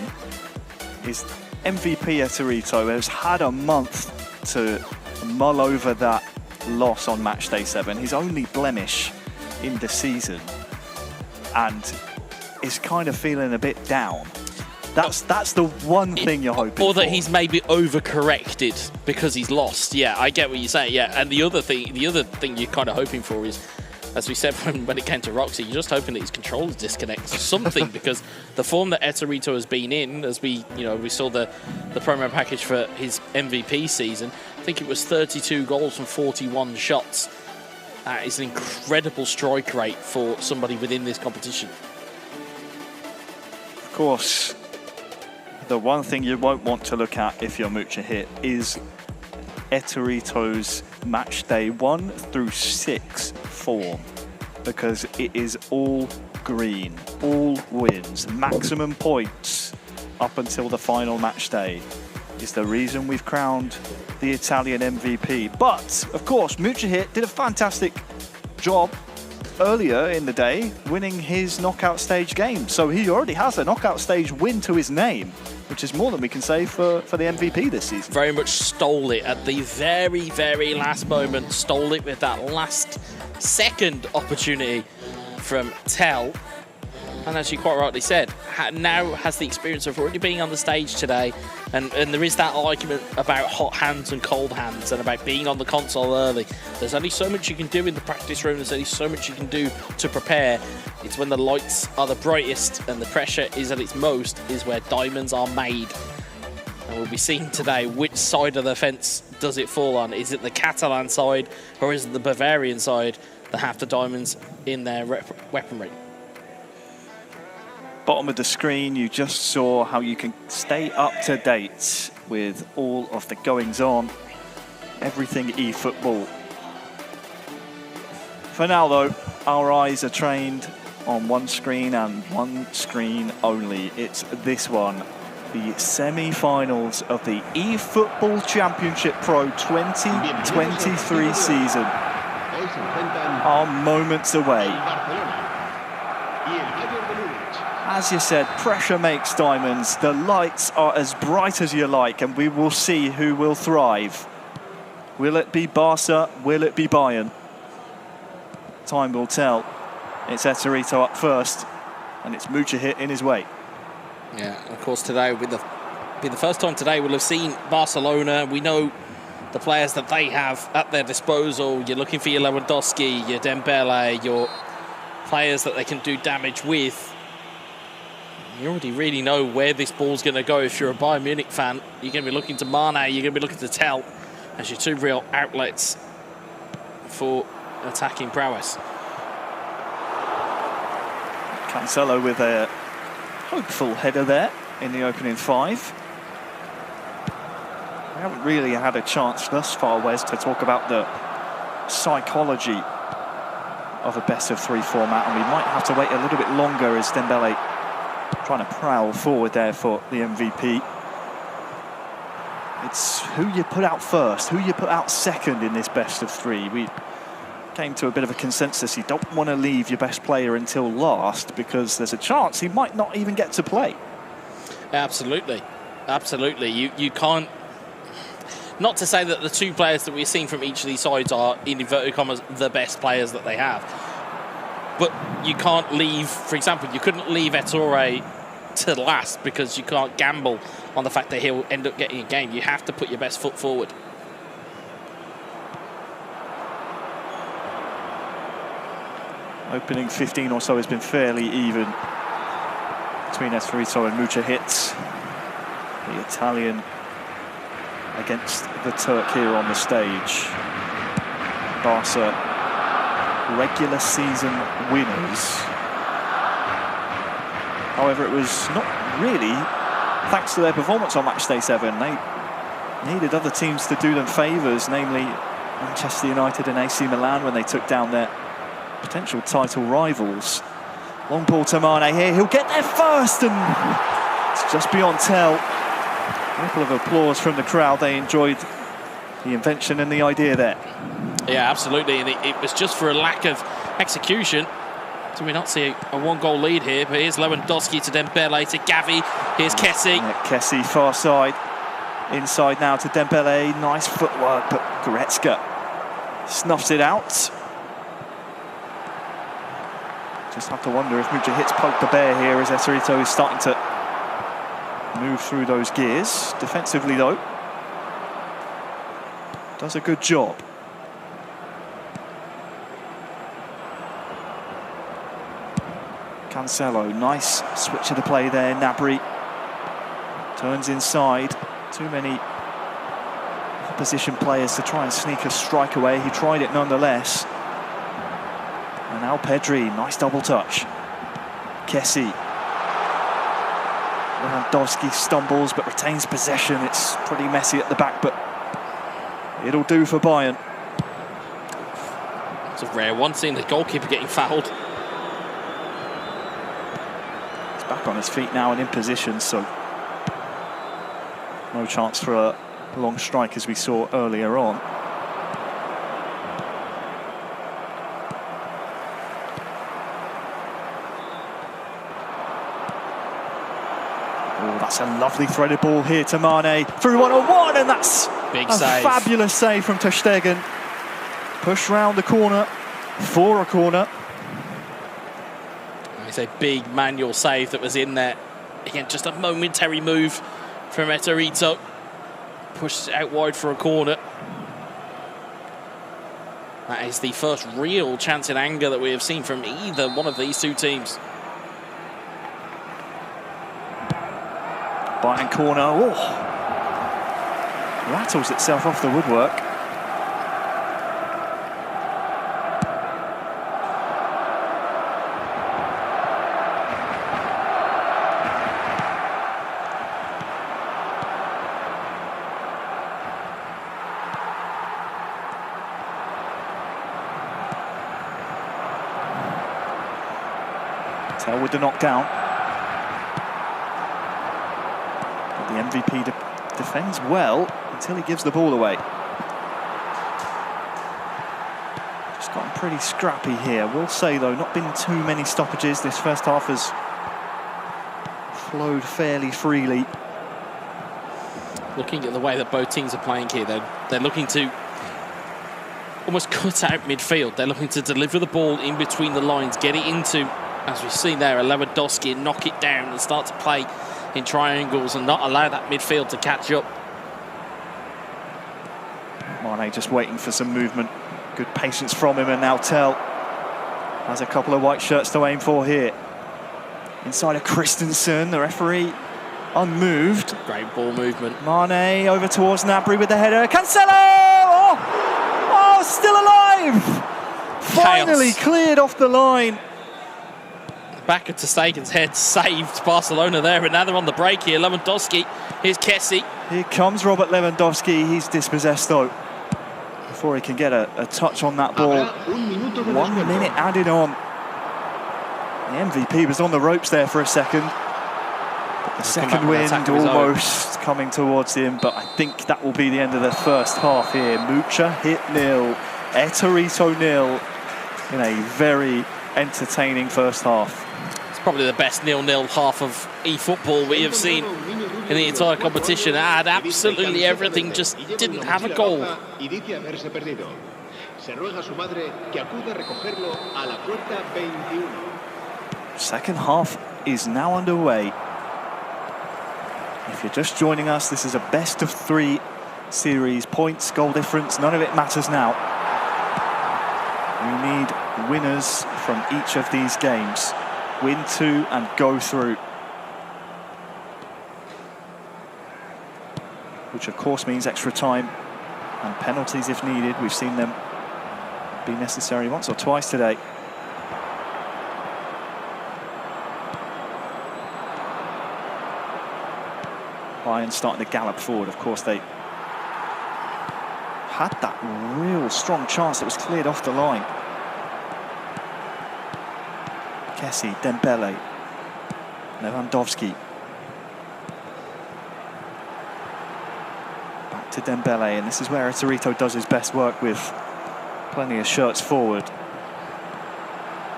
is MVP Eterito has had a month to mull over that loss on match day 7, his only blemish in the season, and is kind of feeling a bit down. That's the one thing you're hoping or that for. He's maybe overcorrected because he's lost. Yeah, I get what you're saying. Yeah, and the other thing you're kind of hoping for is, as we said when it came to Roxy, you're just hoping that his controllers disconnect something because the form that Eterito has been in, as we saw the promo package for his MVP season, I think it was 32 goals from 41 shots. That is an incredible strike rate for somebody within this competition. Of course, the one thing you won't want to look at if you're Muchahit is Eterito's match day 1 through 6 form, because it is all green, all wins, maximum points up until the final match day is the reason we've crowned the Italian MVP. But of course, Muchahit did a fantastic job earlier in the day winning his knockout stage game, so he already has a knockout stage win to his name, which is more than we can say for the MVP this season. Very much stole it at the very, very last moment. Stole it with that last second opportunity from Tell. And as you quite rightly said, now has the experience of already being on the stage today. And there is that argument about hot hands and cold hands and about being on the console early. There's only so much you can do in the practice room. There's only so much you can do to prepare. It's when the lights are the brightest and the pressure is at its most is where diamonds are made. And we'll be seeing today which side of the fence does it fall on. Is it the Catalan side or is it the Bavarian side that have the diamonds in their weaponry? Bottom of the screen, you just saw how you can stay up to date with all of the goings on, everything eFootball. For now though, our eyes are trained on one screen and one screen only. It's this one, the semi-finals of the eFootball Championship Pro 2023 season are moments away. As you said, pressure makes diamonds. The lights are as bright as you like, and we will see who will thrive. Will it be Barca? Will it be Bayern? Time will tell. It's Eterito up first, and it's Muchahit in his way. Yeah, of course, today will be the first time today we'll have seen Barcelona. We know the players that they have at their disposal. You're looking for your Lewandowski, your Dembele, your players that they can do damage with. You already really know where this ball's going to go. If you're a Bayern Munich fan, you're going to be looking to Mane, you're going to be looking to Tell. as your two real outlets for attacking prowess. Cancelo with a hopeful header there in the opening 5. We haven't really had a chance thus far, Wes, to talk about the psychology of a best-of-3 format, and we might have to wait a little bit longer as Dembele trying to prowl forward there for the MVP. It's who you put out first, who you put out second in this best-of-3. We came to a bit of a consensus. You don't want to leave your best player until last because there's a chance he might not even get to play. Absolutely. Absolutely. You can't... Not to say that the two players that we've seen from each of these sides are, in inverted commas, the best players that they have. But you can't leave... For example, you couldn't leave Ettore to last because you can't gamble on the fact that he'll end up getting a game. You have to put your best foot forward. Opening 15 or so has been fairly even between Estorito and Mucha Hits. The Italian against the Turk here on the stage. Barca, regular season winners. However, it was not really thanks to their performance on match day 7. They needed other teams to do them favours, namely Manchester United and AC Milan when they took down their potential title rivals. Long ball to Mane here. He'll get there first, and it's just beyond tell. A ripple of applause from the crowd. They enjoyed the invention and the idea there. Yeah, absolutely. And it was just for a lack of execution. Do we not see a one-goal lead here? But here's Lewandowski to Dembele to Gavi. Here's Kessie. Yeah, Kessie far side. Inside now to Dembele. Nice footwork, but Goretzka snuffs it out. Just have to wonder if Mucha Hits poked the bear here as Estorito is starting to move through those gears. Defensively, though, does a good job. Cancelo, nice switch of the play there. Gnabry turns inside. Too many opposition players to try and sneak a strike away. He tried it nonetheless. And now Pedri, nice double touch. Kessie. Lewandowski stumbles but retains possession. It's pretty messy at the back, but it'll do for Bayern. It's a rare one, seeing the goalkeeper getting fouled. He's back on his feet now and in position, so no chance for a long strike as we saw earlier on. That's a lovely threaded ball here to Mane. Through 1-on-1, and that's big a save. Fabulous save from ter Stegen. Push round the corner for a corner. It's a big manual save that was in there. Again, just a momentary move from Estorito. Pushes it out wide for a corner. That is the first real chance in anger that we have seen from either one of these two teams. Bayern corner, oh, rattles itself off the woodwork. Tell with the knockdown. The MVP defends well until he gives the ball away. Just gotten pretty scrappy here. We'll say, though, not been too many stoppages. This first half has flowed fairly freely. Looking at the way that both teams are playing here, they're looking to almost cut out midfield. They're looking to deliver the ball in between the lines, get it into, as we've seen there, a Lewandowski, and knock it down and start to play in triangles and not allow that midfield to catch up. Mane just waiting for some movement. Good patience from him, and now Tell has a couple of white shirts to aim for here. Inside of Christensen, the referee unmoved. Great ball movement. Mane over towards Gnabry with the header. Cancelo! Chaos still alive! Finally cleared off the line. Back of ter Stegen's head saved Barcelona there, and now they're on the break here. Lewandowski, here's Kessie. Here comes Robert Lewandowski. He's dispossessed though. Before he can get a touch on that ball. 1 minute added on. The MVP was on the ropes there for a second. But the second wind almost coming towards him, but I think that will be the end of the first half here. Mucha hit 0, Etorito 0 in a very entertaining first half. It's probably the best 0-0 half of eFootball we have seen in the entire competition. It had absolutely everything, just didn't have a goal. Second half is now underway. If you're just joining us, this is a best of 3 series. Points, goal difference, none of it matters now. We need winners from each of these games. Win 2 and go through. Which of course means extra time and penalties if needed. We've seen them be necessary once or twice today. Bayern starting to gallop forward. Of course, they had that real strong chance that was cleared off the line. Kessie, Dembele, Lewandowski. Back to Dembele, and this is where Etorito does his best work with plenty of shirts forward.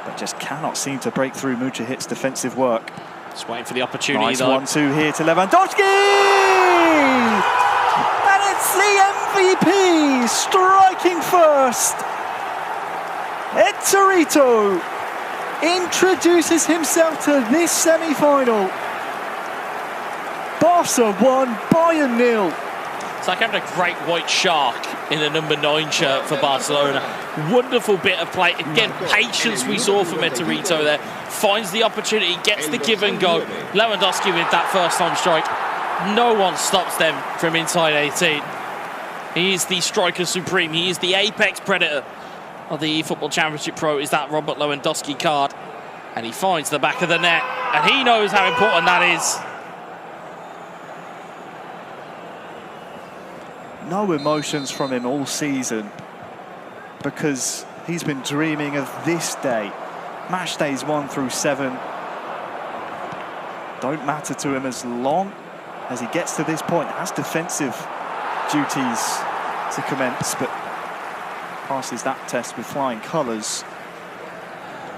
But just cannot seem to break through Mucha Hit's defensive work. Just waiting for the opportunity, nice though. 1-2 here to Lewandowski! And it's the MVP striking first. Etorito introduces himself to this semi-final. Barca 1, Bayern 0. It's like having a great white shark in a number 9 shirt for Barcelona. Wonderful bit of play. Again, patience we saw from Etorito there. Finds the opportunity, gets the give and go. Lewandowski with that first time strike. No one stops them from inside 18. He is the striker supreme. He is the apex predator of the eFootball Championship Pro. Is that Robert Lewandowski card. And he finds the back of the net. And he knows how important that is. No emotions from him all season because he's been dreaming of this day. Match days 1 through 7 don't matter to him as long as he gets to this point. Has defensive duties to commence, but passes that test with flying colours.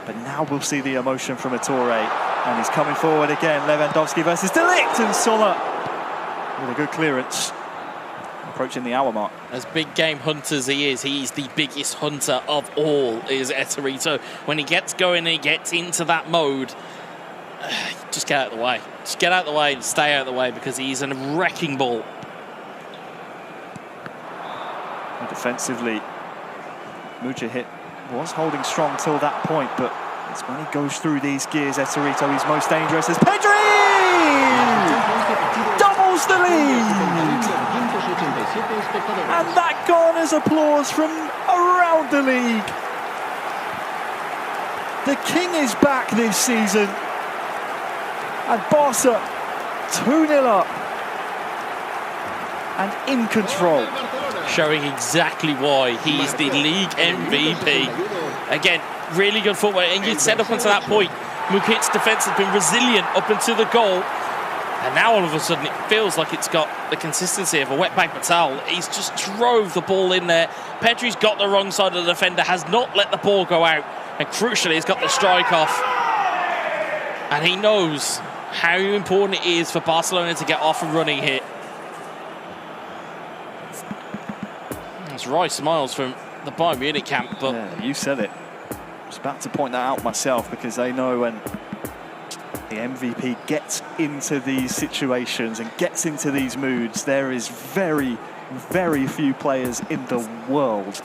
But now we'll see the emotion from Ettore, and he's coming forward again. Lewandowski versus De Ligt, and Sommer with a good clearance. Approaching the hour mark. As big game hunter as he is, he's the biggest hunter of all, is Etorito. When he gets going and he gets into that mode, just get out of the way. Just get out of the way and stay out of the way, because he's a wrecking ball. And defensively, Mucha Hit was holding strong till that point, but it's when he goes through these gears, Etorito, he's most dangerous. As Pedri doubles the lead! And that garners applause from around the league. The king is back this season. And Barca 2-0 up. And in control. Showing exactly why he's the league MVP. Again, really good footwork. And you said up until that point, Mukit's defence has been resilient up until the goal. And now all of a sudden it feels like it's got the consistency of a wet paper towel. He's just drove the ball in there. Pedri's got the wrong side of the defender, has not let the ball go out. And crucially, he's got the strike off. And he knows how important it is for Barcelona to get off and running here. That's right, smiles from the Bayern Munich camp. But yeah, you said it. I was about to point that out myself, because they know when the MVP gets into these situations and gets into these moods, there is very, very few players in the world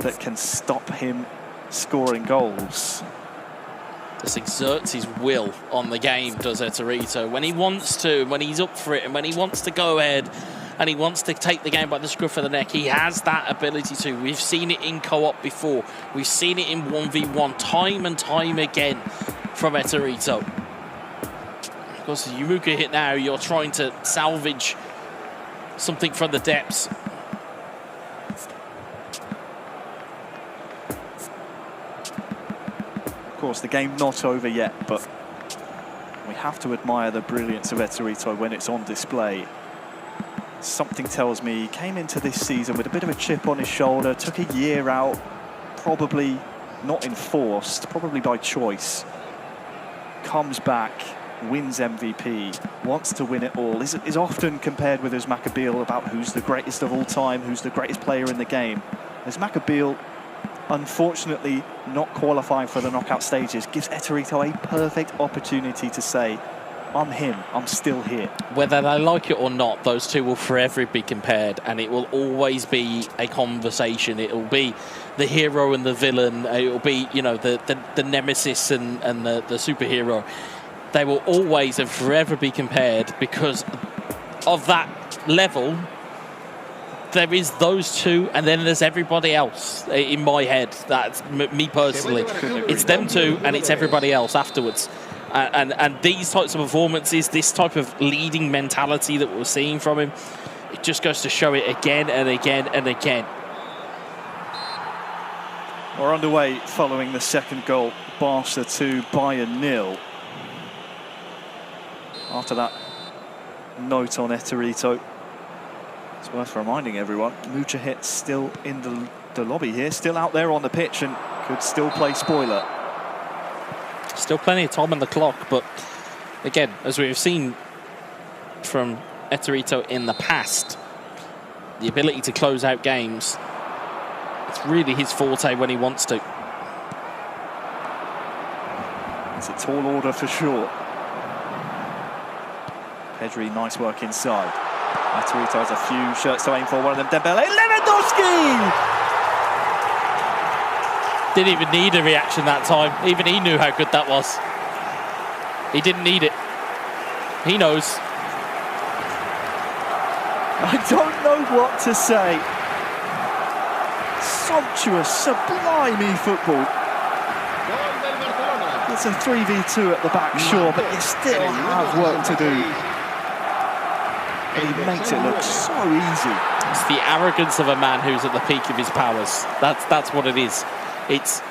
that can stop him scoring goals. Just exerts his will on the game, does Etorito. When he wants to, when he's up for it, and when he wants to go ahead and he wants to take the game by the scruff of the neck, he has that ability to. We've seen it in co-op before. We've seen it in 1v1 time and time again from Eterito. Of course, as Yumuka hit now, you're trying to salvage something from the depths. Of course, the game not over yet, but we have to admire the brilliance of Eterito when it's on display. Something tells me he came into this season with a bit of a chip on his shoulder, took a year out, probably not enforced, probably by choice. Comes back, wins MVP, wants to win it all, is often compared with Uzmakabil about who's the greatest of all time, who's the greatest player in the game. Uzmakabil, unfortunately not qualifying for the knockout stages, gives Eterito a perfect opportunity to say, I'm him, I'm still here. Whether they like it or not, those two will forever be compared, and it will always be a conversation. It will be the hero and the villain. It will be, you know, the nemesis and the superhero. They will always and forever be compared because of that level. There is those two, and then there's everybody else in my head. That's me personally. It's them two, and it's everybody else afterwards. And these types of performances, this type of leading mentality that we're seeing from him, it just goes to show it again and again and again. We're underway following the second goal. Barca 2, Bayern 0. After that note on Eterito, it's worth reminding everyone, Mujahid still in the lobby here, still out there on the pitch and could still play spoiler. Still plenty of time on the clock, but again, as we've seen from Eterito in the past, the ability to close out games, it's really his forte when he wants to. It's a tall order for sure. Pedri, nice work inside. Eterito has a few shirts to aim for, one of them Dembele. Lewandowski! Didn't even need a reaction that time. Even he knew how good that was. He didn't need it. He knows. I don't know what to say. Sumptuous, sublime football. It's a 3v2 at the back, sure, but you still have work to do. But he makes it look so easy. It's the arrogance of a man who's at the peak of his powers. That's what it is. It's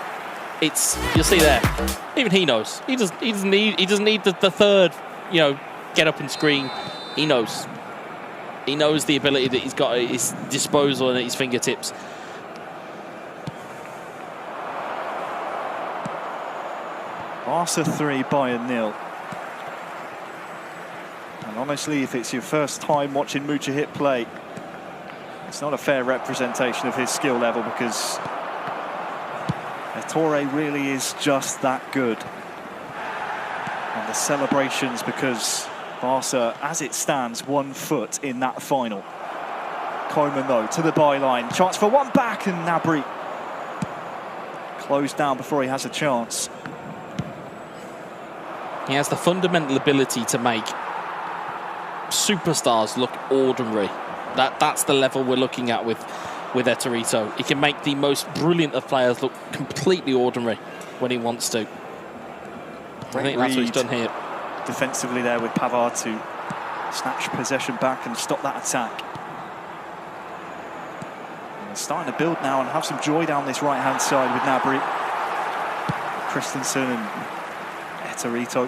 you'll see there. Even he knows. He doesn't need the third, you know, get up and scream. He knows. He knows the ability that he's got at his disposal and at his fingertips. Barca 3, Bayern 0. And honestly, if it's your first time watching Mujahid play, it's not a fair representation of his skill level because Torre really is just that good. And the celebrations, because Barca, as it stands, 1 foot in that final. Koeman, though, to the byline. Chance for one back, and Gnabry closed down before he has a chance. He has the fundamental ability to make superstars look ordinary. That's the level we're looking at with Eterito. He can make the most brilliant of players look completely ordinary when he wants to. I think that's what he's done here. Defensively there with Pavard to snatch possession back and stop that attack. And they're starting to build now and have some joy down this right-hand side with Gnabry. Christensen and Eterito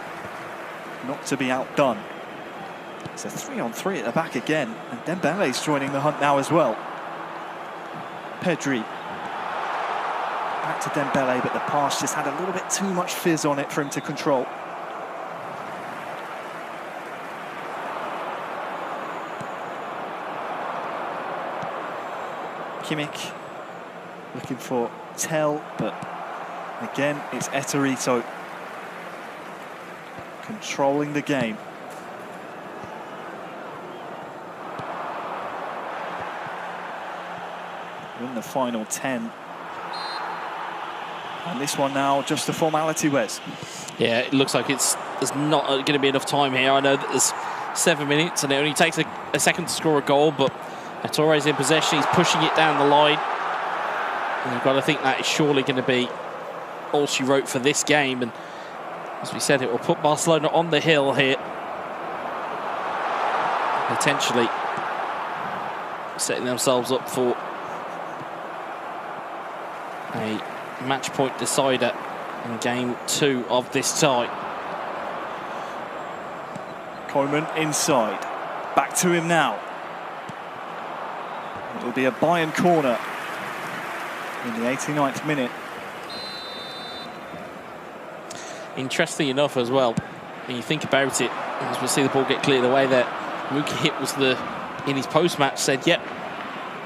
not to be outdone. It's a 3-on-3 at the back again, and Dembele's joining the hunt now as well. Pedri. Back to Dembele, but the pass just had a little bit too much fizz on it for him to control. Kimmich looking for Tell, but again, it's Eterito controlling the game. In the final 10. And this one now just a formality, Wes. Yeah, it looks like there's not going to be enough time here. I know that 7 minutes, and it only takes a second to score a goal, but Torres in possession, he's pushing it down the line. And you've got to think that is surely going to be all she wrote for this game, and as we said, it will put Barcelona on the hill here. Potentially setting themselves up for a match point decider in game 2 of this tie. Koeman inside. Back to him now. It will be a Bayern corner in the 89th minute. Interesting enough as well, when you think about it, as we see the ball get cleared away there, Mookie Hit was in his post-match said, yep,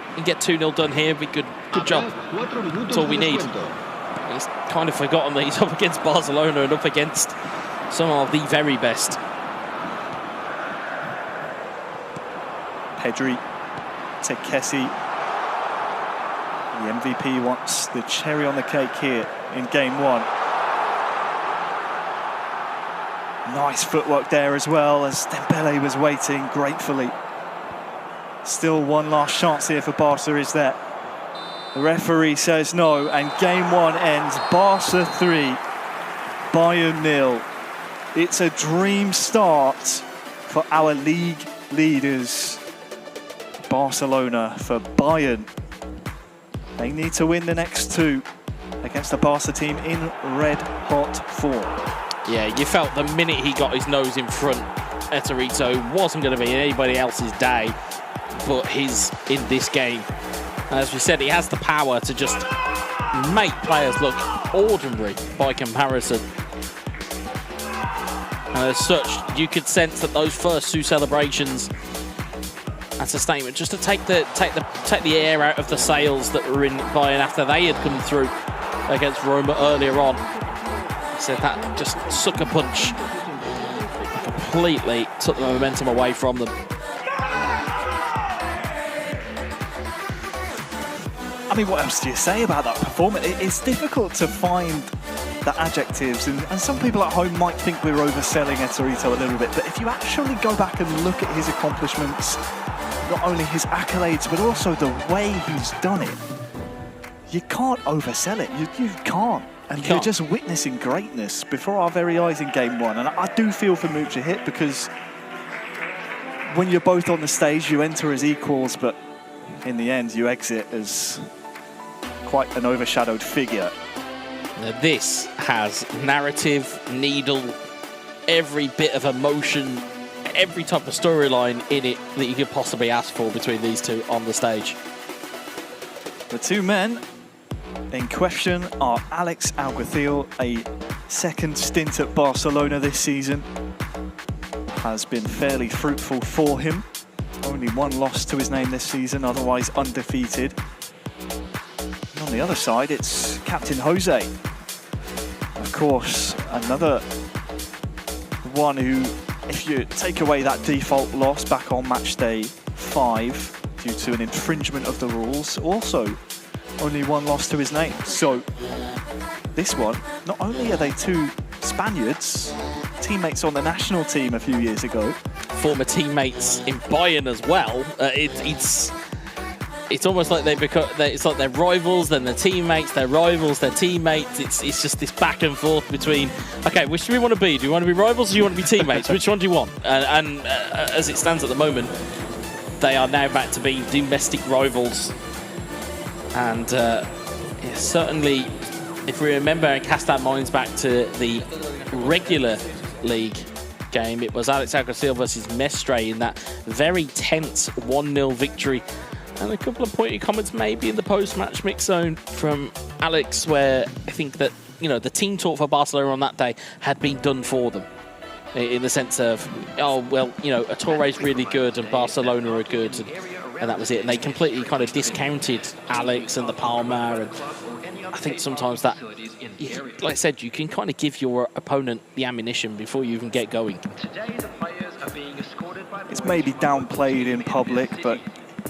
you can get 2-0 done here, be good job. That's all we need. He's kind of forgotten that he's up against Barcelona and up against some of the very best. Pedri to Kessie. The MVP wants the cherry on the cake here in game 1. Nice footwork there as well, as Dembele was waiting gratefully. Still one last chance here for Barca, is there? The referee says no, and game 1 ends Barca 3, Bayern 0. It's a dream start for our league leaders. Barcelona for Bayern. They need to win the next 2 against the Barca team in red-hot form. Yeah, you felt the minute he got his nose in front, Etorito wasn't going to be anybody else's day but his in this game. As we said, he has the power to just make players look ordinary by comparison. And as such, you could sense that those first 2 celebrations, that's a statement, just to take the air out of the sails that were in Bayern after they had come through against Roma earlier on. He said that just sucker punch completely took the momentum away from them. I mean, what else do you say about that performance? It's difficult to find the adjectives, and some people at home might think we're overselling Etorito a little bit, but if you actually go back and look at his accomplishments, not only his accolades, but also the way he's done it, you can't oversell it. You can't. And you're just witnessing greatness before our very eyes in game 1. And I do feel for Mookie Hit, because when you're both on the stage, you enter as equals, but in the end, you exit as quite an overshadowed figure. Now this has narrative, needle, every bit of emotion, every type of storyline in it that you could possibly ask for between these 2 on the stage. The 2 men in question are Alex Alguacil, a second stint at Barcelona this season. Has been fairly fruitful for him. Only 1 loss to his name this season, otherwise undefeated. And on the other side, it's Captain Jose. Of course, another one who, if you take away that default loss back on match day 5 due to an infringement of the rules, also only 1 loss to his name. So this one, not only are they 2 Spaniards, teammates on the national team a few years ago, former teammates in Bayern as well. It's almost like it's like they're rivals, then they're teammates, they're rivals, they're teammates. It's just this back and forth between, okay, which do we want to be? Do you want to be rivals or do you want to be teammates? Which one do you want? And as it stands at the moment, they are now back to being domestic rivals. And certainly, if we remember and cast our minds back to the regular league game, it was Alex Alguacil versus Mestre in that very tense 1-0 victory. And a couple of pointy comments maybe in the post-match mix zone from Alex, where I think that, you know, the team talk for Barcelona on that day had been done for them. In the sense of, oh, well, you know, Torres really good and Barcelona are good, and that was it. And they completely kind of discounted Alex and the Palma. And I think sometimes that, like I said, you can kind of give your opponent the ammunition before you even get going. It's maybe downplayed in public, but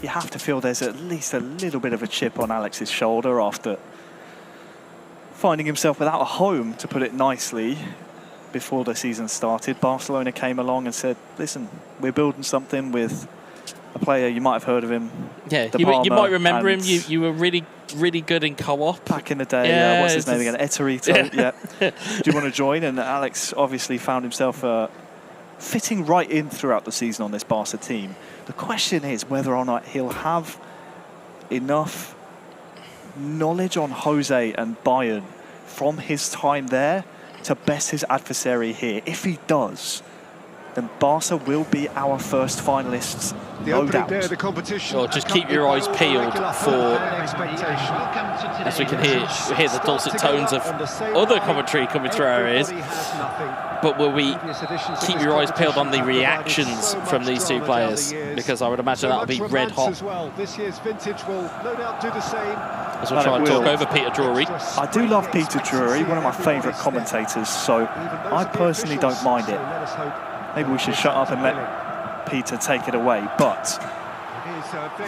you have to feel there's at least a little bit of a chip on Alex's shoulder after finding himself without a home, to put it nicely, before the season started. Barcelona came along and said, listen, we're building something with a player, you might have heard of him. Yeah, you might remember him. You were really good in co-op. Back in the day, Yeah, what's his name again? Eterito, Yeah. yeah. Do you want to join? And Alex obviously found himself fitting right in throughout the season on this Barca team. The question is whether or not he'll have enough knowledge on Jose and Bayern from his time there to best his adversary here. If he does, then Barca will be our first finalists, no doubt. The competition. Or just keep your eyes peeled for, as we can hear the dulcet tones of other commentary coming through our ears. But will we keep your eyes peeled on the reactions from these two players? Because I would imagine that'll be red hot. This year's vintage will no doubt do the same. As we'll try and talk over Peter Drury. I do love Peter Drury, one of my favourite commentators, so I personally don't mind it. Maybe we should shut up and let Peter take it away. But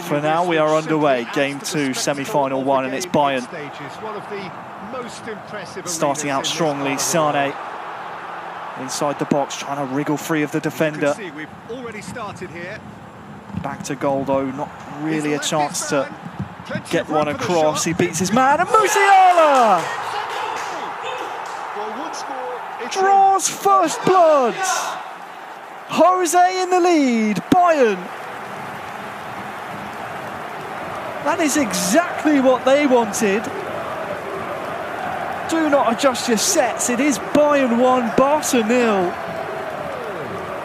for now, we are underway. Game 2, semi-final 1, and it's Bayern. Starting out strongly, Sane inside the box, trying to wriggle free of the defender. Back to goal, though, not really a chance to get one across. He beats his man, and Musiala draws first blood. Jose in the lead, Bayern. That is exactly what they wanted. Do not adjust your sets. It is Bayern 1, Barca 0.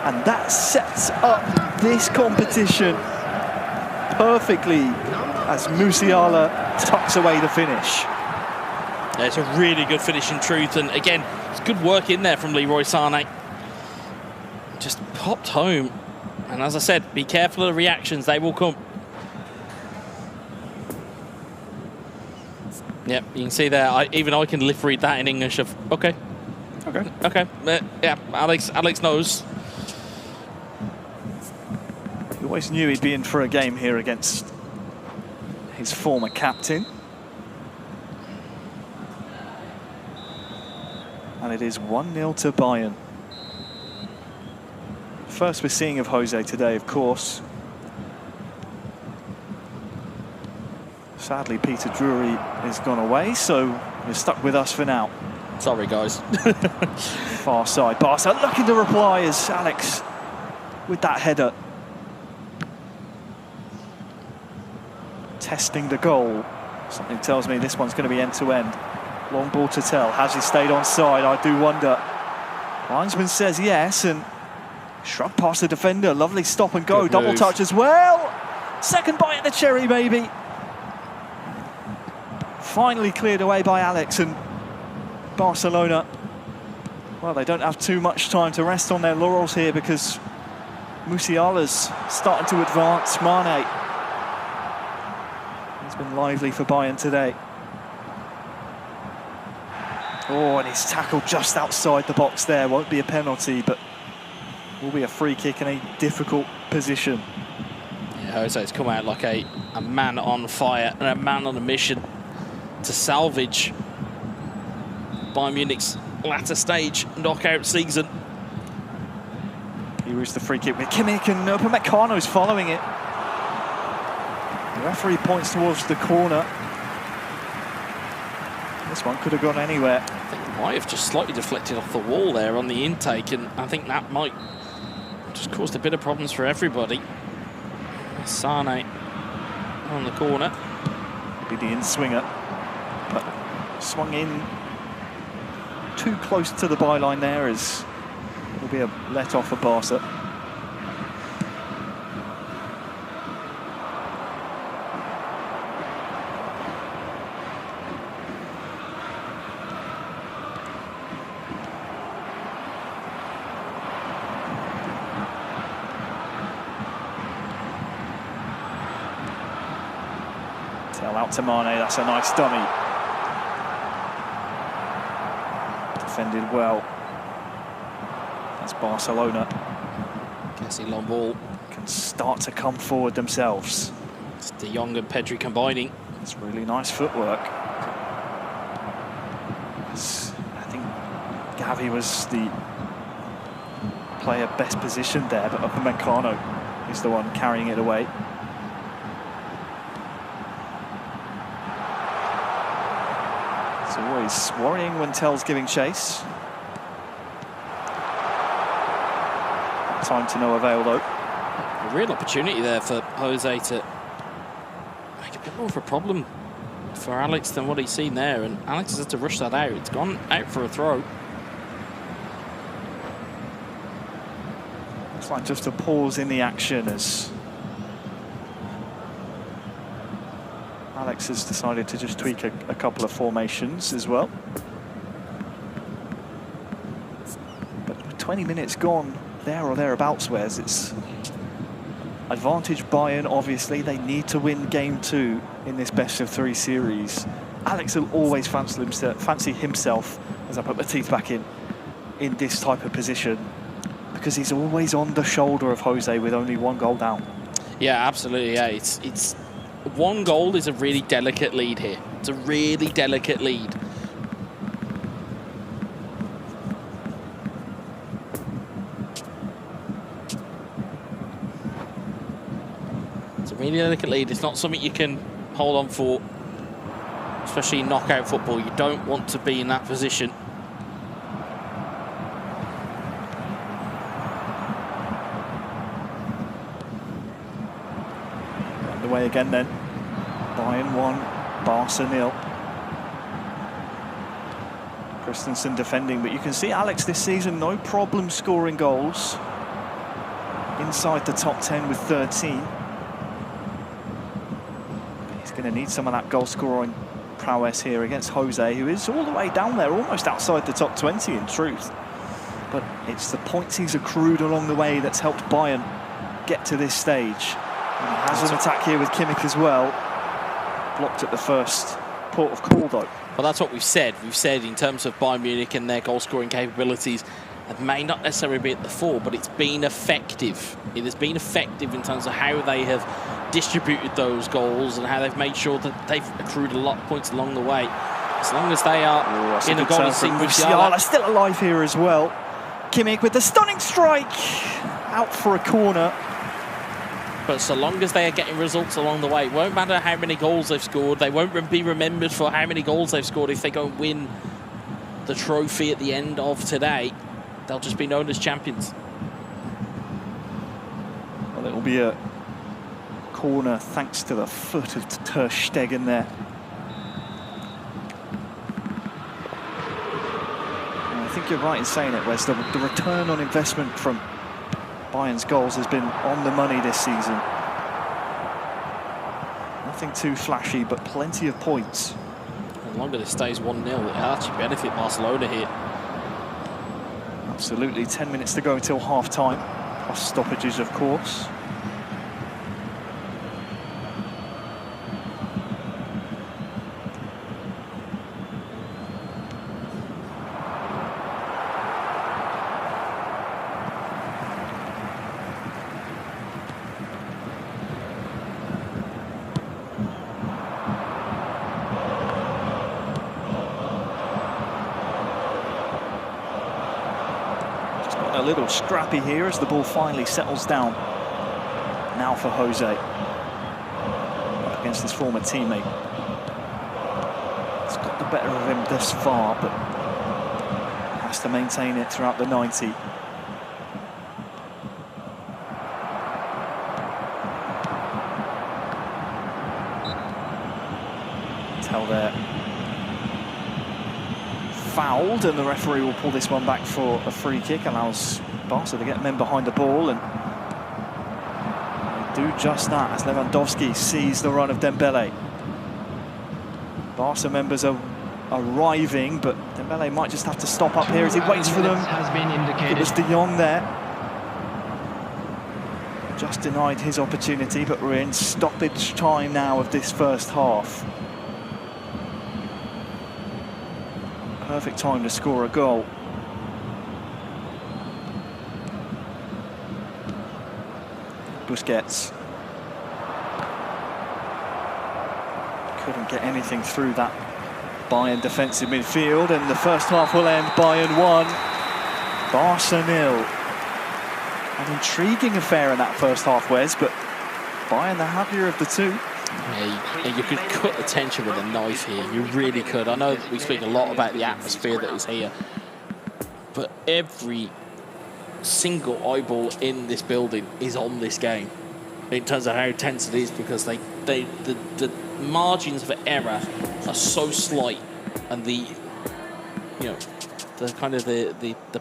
And that sets up this competition perfectly as Musiala tucks away the finish. Yeah, it's a really good finish in truth. And again, it's good work in there from Leroy Sane. Just popped home. And as I said, be careful of the reactions. They will come. Yep, you can see there, even I can lip read that in English of, okay. Yeah, Alex knows. He always knew he'd be in for a game here against his former captain. And it is 1-0 to Bayern. First we're seeing of Jose today, of course. Sadly, Peter Drury has gone away, so you're stuck with us for now. Sorry, guys. Far side. Barca looking to reply as Alex with that header. Testing the goal. Something tells me this one's going to be end-to-end. Long ball to tell. Has he stayed onside? I do wonder. Linesman says yes, and shrug past the defender. Lovely stop and go. Double touch as well. Second bite at the cherry, maybe. Finally cleared away by Alex, and Barcelona, well, they don't have too much time to rest on their laurels here because Musiala's starting to advance. Mane, he's been lively for Bayern today. Oh, and he's tackled just outside the box there. Won't be a penalty, but will be a free kick in a difficult position. Yeah, Jose's come out like a man on fire and a man on a mission to salvage Bayern Munich's latter stage knockout season. He was the free kick with Kimmich, and Upamecano's following it. The referee points towards the corner. This one could have gone anywhere. I think it might have just slightly deflected off the wall there on the intake, and I think that might just caused a bit of problems for everybody. Sane on the corner. Maybe the in-swinger, but swung in too close to the byline there, as will be a let off for Barca. Out to Mane, that's a nice dummy. Defended well. That's Barcelona. Cassie long ball. Can start to come forward themselves. It's De Jong and Pedri combining. It's really nice footwork. I think Gavi was the player best positioned there, but Upamecano is the one carrying it away. It's always worrying when Tell's giving chase. Time to no avail though. A real opportunity there for Jose to make a bit more of a problem for Alex than what he's seen there, and Alex has had to rush that out. It's gone out for a throw. Looks like just a pause in the action as Alex has decided to just tweak a couple of formations as well. But with 20 minutes gone, there or thereabouts, Wes, it's advantage Bayern. Obviously, they need to win game 2 in this best-of-3 series. Alex will always fancy himself, as I put my teeth back in this type of position, because he's always on the shoulder of Jose with only 1 goal down. Yeah, absolutely. Yeah, it's 1 goal is a really delicate lead here. It's a really delicate lead. Really delicate lead. It's not something you can hold on for, especially in knockout football. You don't want to be in that position. The way again then. Bayern 1, Barca 0. Christensen defending, but you can see Alex this season, no problem scoring goals. Inside the top 10 with 13. Going to need some of that goal scoring prowess here against Jose, who is all the way down there, almost outside the top 20 in truth. But it's the points he's accrued along the way that's helped Bayern get to this stage. And he has an attack here with Kimmich as well. Blocked at the first port of call though. Well, that's what we've said. We've said in terms of Bayern Munich and their goal scoring capabilities, it may not necessarily be at the fore, but it's been effective. It has been effective in terms of how they have distributed those goals and how they've made sure that they've accrued a lot of points along the way. As long as they are in a golden sequence. Musiala still alive here as well. Kimmich with the stunning strike. Out for a corner. But so long as they are getting results along the way, it won't matter how many goals they've scored. They won't be remembered for how many goals they've scored. If they go and win the trophy at the end of today, they'll just be known as champions. Well, it will be a corner thanks to the foot of Ter Stegen there. And I think you're right in saying it, Wes. The return on investment from Bayern's goals has been on the money this season. Nothing too flashy, but plenty of points. The longer this stays 1-0, it'll actually benefit Barcelona here. Absolutely, 10 minutes to go until half-time, plus stoppages, of course. A little scrappy here as the ball finally settles down. Now for Jose. Up against his former teammate. It's got the better of him thus far, but has to maintain it throughout the 90. Tell there. Fouled, and the referee will pull this one back for a free kick. Allows Barca to get men behind the ball, and they do just that as Lewandowski sees the run of Dembele. Barca members are arriving, but Dembele might just have to stop up here as he waits for them. It was De Jong there. Just denied his opportunity, but we're in stoppage time now of this first half. Perfect time to score a goal. Busquets. Couldn't get anything through that Bayern defensive midfield, and the first half will end Bayern 1, Barca 0. An intriguing affair in that first half, Wes, but Bayern the happier of the two. Yeah, you could cut the tension with a knife here. You really could. I know that we speak a lot about the atmosphere that is here, but every single eyeball in this building is on this game in terms of how tense it is, because the margins for error are so slight, and the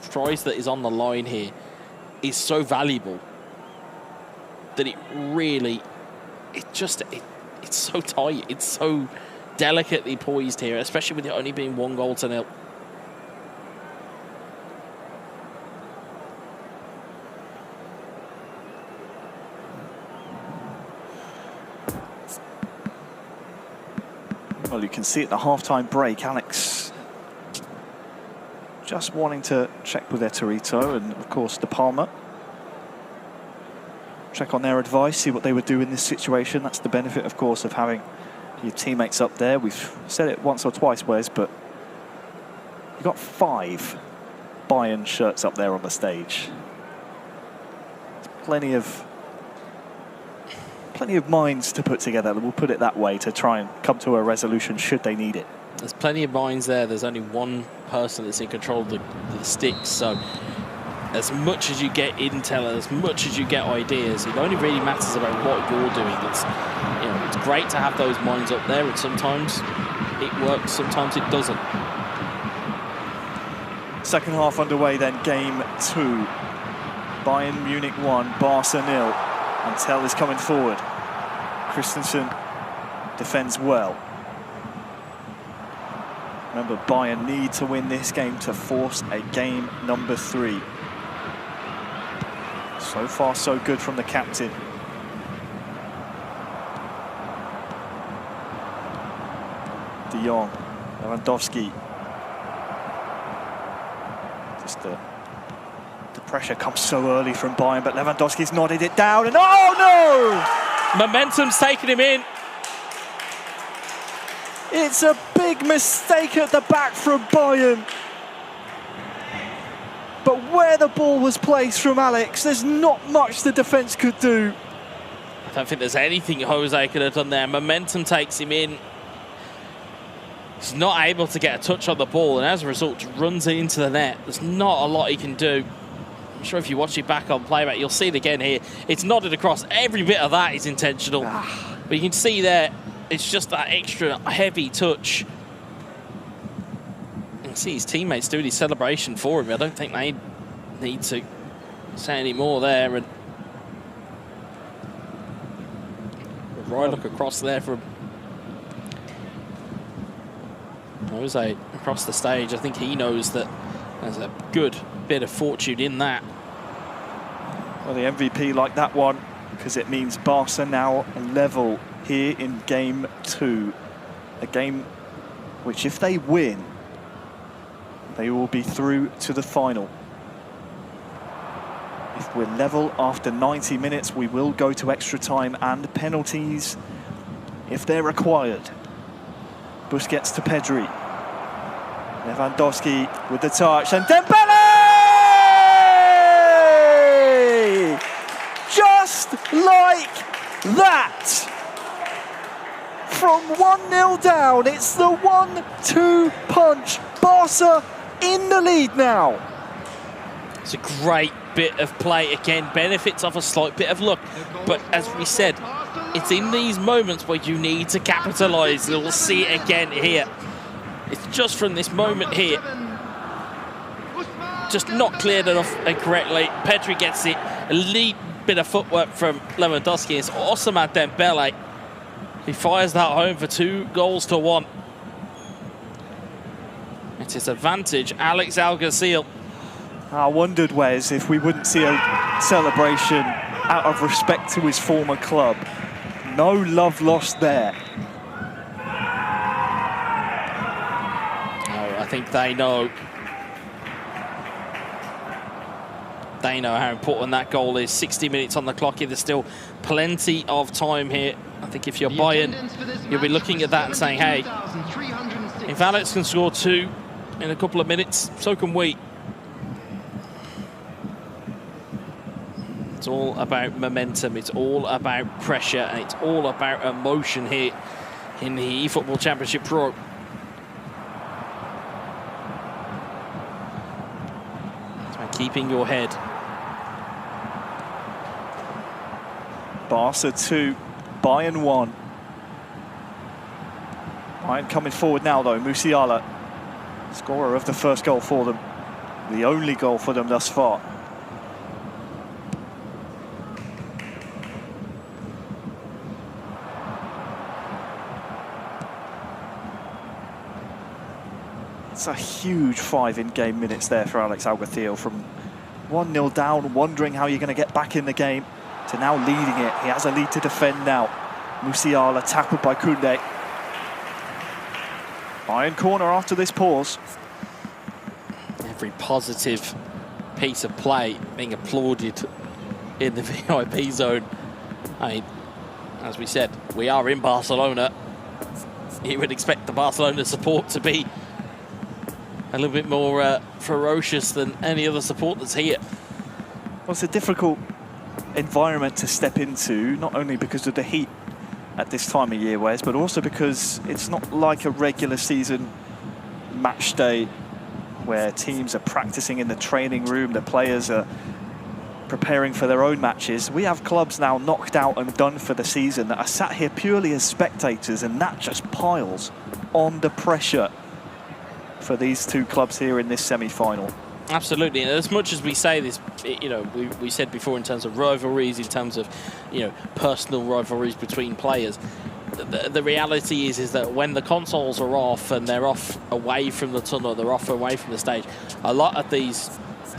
prize that is on the line here is so valuable that it's so tight, it's so delicately poised here, especially with it only being 1-0. Well, you can see at the half-time break, Alex just wanting to check with their Torito and, of course, De Palma. Check on their advice, see what they would do in this situation. That's the benefit, of course, of having your teammates up there. We've said it once or twice, Wes, but you've got 5 Bayern shirts up there on the stage. Plenty of minds to put together, we'll put it that way, to try and come to a resolution should they need it. There's plenty of minds there. There's only one person that's in control of the sticks, so as much as you get intel, as much as you get ideas, it only really matters about what you're doing. It's great to have those minds up there, and sometimes it works, sometimes it doesn't. Second half underway then, game 2. Bayern Munich 1, Barca 0. And Tell is coming forward. Christensen defends well. Remember, Bayern need to win this game to force a game number 3. So far, so good from the captain. De Jong, Lewandowski. Just the pressure comes so early from Bayern, but Lewandowski's nodded it down, and oh no! Momentum's taken him in. It's a big mistake at the back from Bayern. But where the ball was placed from Alex, there's not much the defence could do. I don't think there's anything Jose could have done there. Momentum takes him in. He's not able to get a touch on the ball, and as a result, runs it into the net. There's not a lot he can do. I'm sure if you watch it back on playback, you'll see it again here. It's nodded across. Every bit of that is intentional. But you can see there, it's just that extra heavy touch. You can see his teammates doing his celebration for him. I don't think they need to say any more there. And right look across there from Jose across the stage. I think he knows that there's a good bit of fortune in that. Well, the MVP like that one, because it means Barca now level here in game 2. A game which, if they win, they will be through to the final. If we're level after 90 minutes, we will go to extra time and penalties if they're required. Busquets to Pedri. Lewandowski with the touch, and Dembele! Just like that! From 1-0 down, it's the 1-2 punch. Barca in the lead now. It's a great bit of play again, benefits off a slight bit of luck, but as we said, it's in these moments where you need to capitalise. We'll see it again here. It's just from this moment here, just not cleared enough and correctly. Pedri gets it, a lead bit of footwork from Lewandowski. It's awesome at Dembele. He fires that home for 2-1. It's his advantage, Alex Alguacil. I wondered, Wes, if we wouldn't see a celebration out of respect to his former club. No love lost there. I think they know. They know how important that goal is. 60 minutes on the clock here. There's still plenty of time here. I think if you're Bayern, you'll be looking at that and saying, hey, If Alex can score 2 in a couple of minutes, so can we. It's all about momentum, it's all about pressure, and it's all about emotion here in the eFootball Championship Pro. It's about keeping your head. Barca 2, Bayern 1. Bayern coming forward now though, Musiala, scorer of the first goal for them. The only goal for them thus far. It's a huge 5 in-game minutes there for Alex Alguacil, from 1-0 down, wondering how you're going to get back in the game, to now leading it. He has a lead to defend now. Musiala tackled by Koundé. Bayern corner after this pause. Every positive piece of play being applauded in the VIP zone. I mean, as we said, we are in Barcelona. You would expect the Barcelona support to be a little bit more ferocious than any other support that's here. Well, it's a difficult environment to step into, not only because of the heat at this time of year, Wes, but also because it's not like a regular season match day where teams are practicing in the training room, the players are preparing for their own matches. We have clubs now knocked out and done for the season that are sat here purely as spectators, and that just piles on the pressure for these two clubs here in this semi-final. Absolutely, and as much as we say this, you know, we said before in terms of rivalries, in terms of, you know, personal rivalries between players, the reality is that when the consoles are off and they're off away from the tunnel, they're off away from the stage, a lot of these,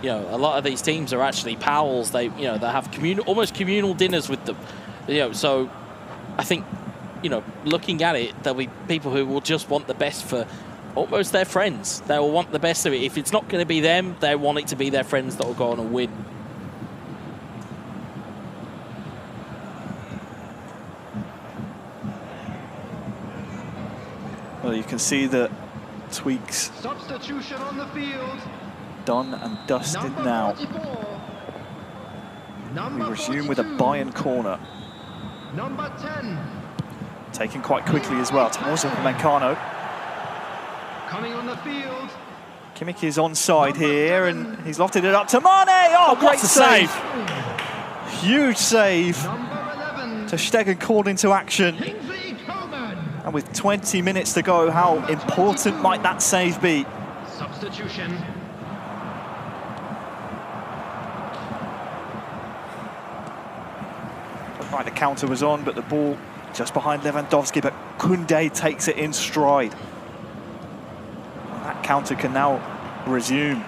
you know, a lot of these teams are actually pals. They, you know, they have almost communal dinners with them, you know. So I think, you know, looking at it, there'll be people who will just want the best for almost their friends. They will want the best of it. If it's not going to be them, they want it to be their friends that will go on and win. Well, you can see the tweaks Substitution on the field. done and dusted now. We resume with a Bayern corner. Number 10. Taken quite quickly as well. Tomoso Meccano. Coming on the field. Kimmich is onside here, and he's lofted it up to Mane. Oh, great save. Huge save. Ter Stegen called into action. And with 20 minutes to go, how important might that save be? Substitution. Right, the counter was on, but the ball just behind Lewandowski, but Koundé takes it in stride. That counter can now resume.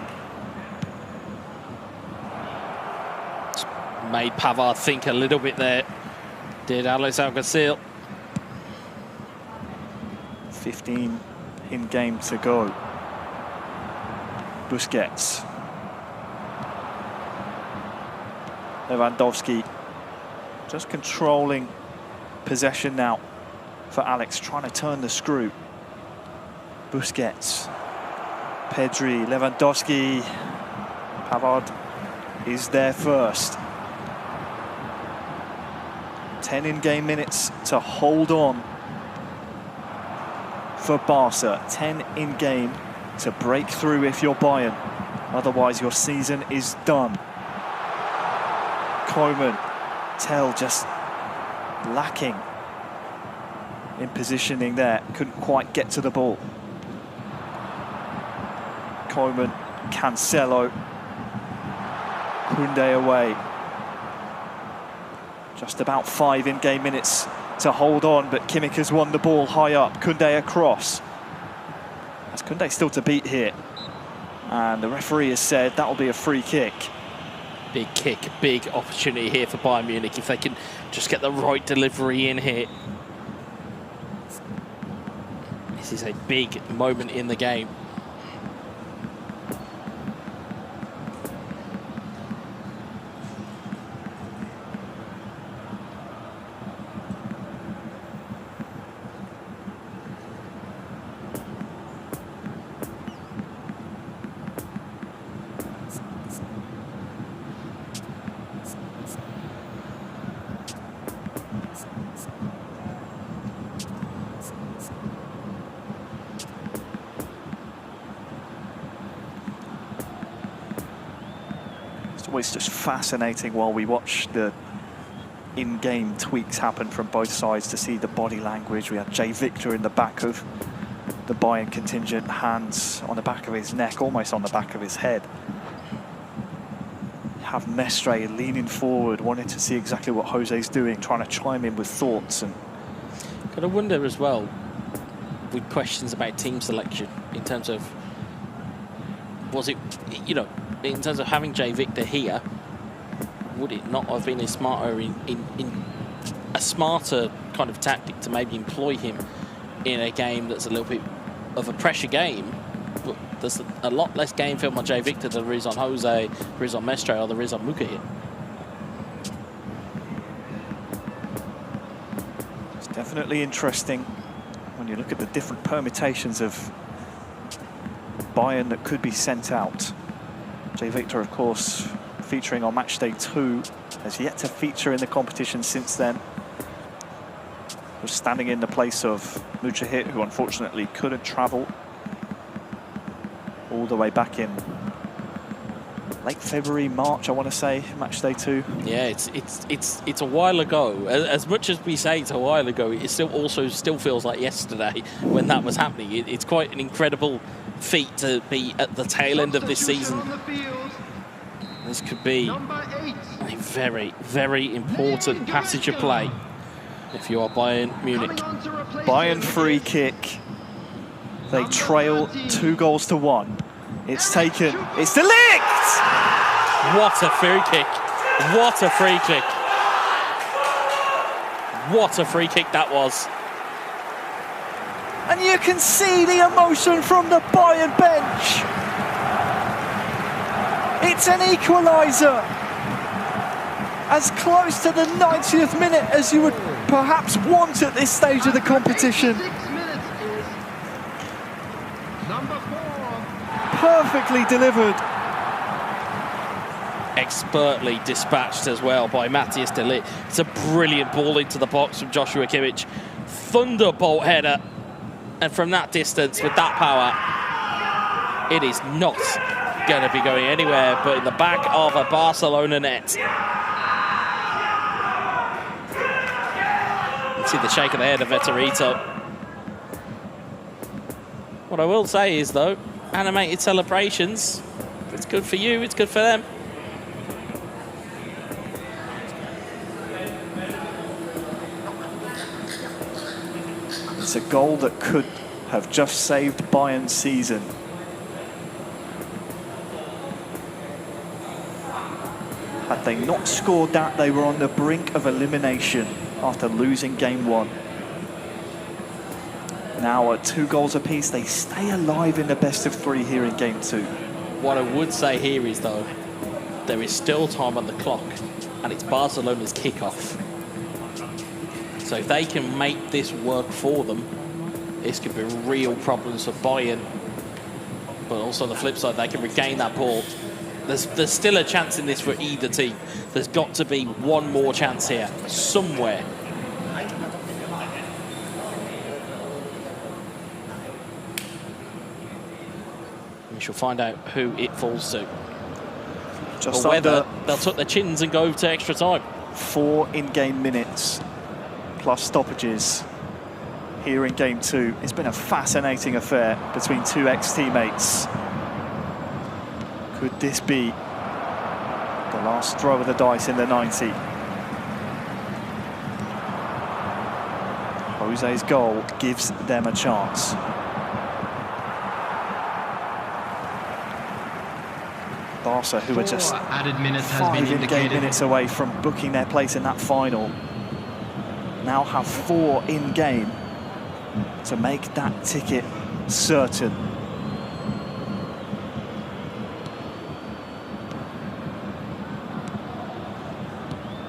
Made Pavard think a little bit there, did Alex Alguacil. 15 in game to go. Busquets. Lewandowski just controlling possession now for Alex, trying to turn the screw. Busquets. Pedri, Lewandowski. Pavard is there first. 10 in-game minutes to hold on for Barca. 10 in-game to break through if you're Bayern. Otherwise, your season is done. Koeman, Tell just lacking in positioning there. Couldn't quite get to the ball. Koeman, Cancelo, Koundé away. Just about 5 in-game minutes to hold on, but Kimmich has won the ball high up. Koundé across. That's Koundé still to beat here. And the referee has said that will be a free kick. Big kick, big opportunity here for Bayern Munich if they can just get the right delivery in here. This is a big moment in the game. was just fascinating while we watched the in-game tweaks happen from both sides to see the body language. We had Jay Victor in the back of the Bayern contingent, hands on the back of his neck, almost on the back of his head. Have Mestre leaning forward, wanting to see exactly what Jose's doing, trying to chime in with thoughts. And got to wonder as well, with questions about team selection, in terms of, was it, you know, in terms of having Jay Victor here, would it not have been a smarter a smarter kind of tactic to maybe employ him in a game that's a little bit of a pressure game? But there's a lot less game film on Jay Victor than there is on Jose, there is on Mestre, or there is on Muka here. It's definitely interesting when you look at the different permutations of Bayern that could be sent out. Jay Victor, of course, featuring on match day 2, has yet to feature in the competition since then. Was standing in the place of Mujahid, who unfortunately couldn't travel all the way back in late February, March, I want to say, match day 2. Yeah, it's a while ago. As much as we say it's a while ago, it still feels like yesterday when that was happening. It's quite an incredible feat to be at the tail end of this season. This could be a very, very important passage of play if you are Bayern Munich. Bayern free kick. They trail 2-1. It's taken. It's Delict! What a free kick. What a free kick. What a free kick that was. And you can see the emotion from the Bayern bench. It's an equaliser. As close to the 90th minute as you would perhaps want at this stage of the competition. Perfectly delivered. Expertly dispatched as well by Matthias de Ligt. It's a brilliant ball into the box from Joshua Kimmich. Thunderbolt header. And from that distance, with that power, it is not going to be going anywhere but in the back of a Barcelona net. You see the shake of the head of Veterito. What I will say is, though, animated celebrations. If it's good for you, it's good for them. It's a goal that could have just saved Bayern's season. Had they not scored that, they were on the brink of elimination after losing game 1. Now at 2 goals apiece, they stay alive in the best of 3 here in game 2. What I would say here is, though, there is still time on the clock, and it's Barcelona's kickoff. So if they can make this work for them, this could be real problems for Bayern. But also the flip side, they can regain that ball. There's still a chance in this for either team. There's got to be one more chance here, somewhere. We shall find out who it falls to. Just or whether they'll tuck their chins and go to extra time. 4 in-game minutes plus stoppages here in game 2. It's been a fascinating affair between 2 ex-teammates. Could this be the last throw of the dice in the 90? Jose's goal gives them a chance. Barca, who are just 5 in-game minutes away from booking their place in that final, now have 4 in-game to make that ticket certain.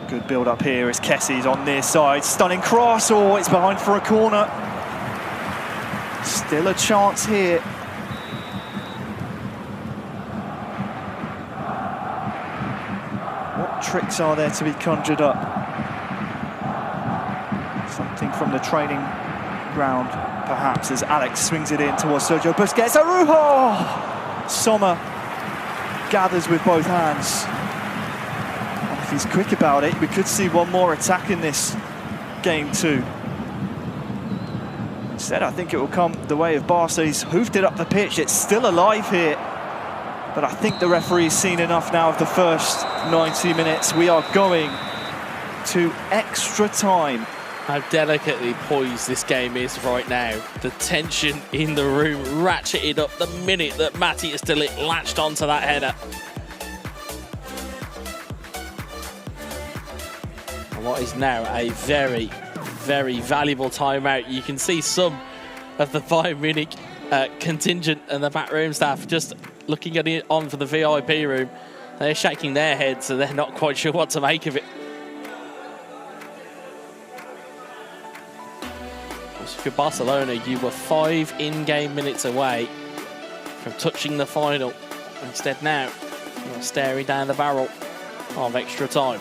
Good build up here as Kessie's on this side. Stunning cross. Oh, it's behind for a corner. Still a chance here. What tricks are there to be conjured up? Something from the training ground, perhaps, as Alex swings it in towards Sergio Busquets. Arujo! Sommer gathers with both hands. If he's quick about it, we could see one more attack in this game too. Instead, I think it will come the way of Barca. He's hoofed it up the pitch. It's still alive here. But I think the referee's seen enough now of the first 90 minutes. We are going to extra time. How delicately poised this game is right now. The tension in the room ratcheted up the minute that Matthias de Ligt latched onto that header. And what is now a very, very valuable timeout. You can see some of the Bayern Munich contingent and the backroom staff just looking at it on for the VIP room. They're shaking their heads, so they're not quite sure what to make of it. For Barcelona, you were 5 in-game minutes away from touching the final. Instead now, you're staring down the barrel of extra time.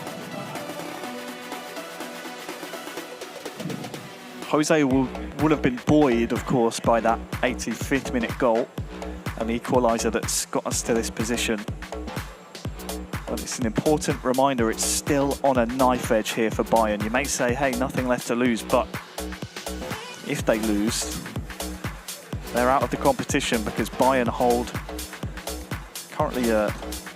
Jose would have been buoyed, of course, by that 85th minute goal, an equaliser that's got us to this position. But it's an important reminder, it's still on a knife edge here for Bayern. You may say, hey, nothing left to lose, but if they lose, they're out of the competition because Bayern hold currently a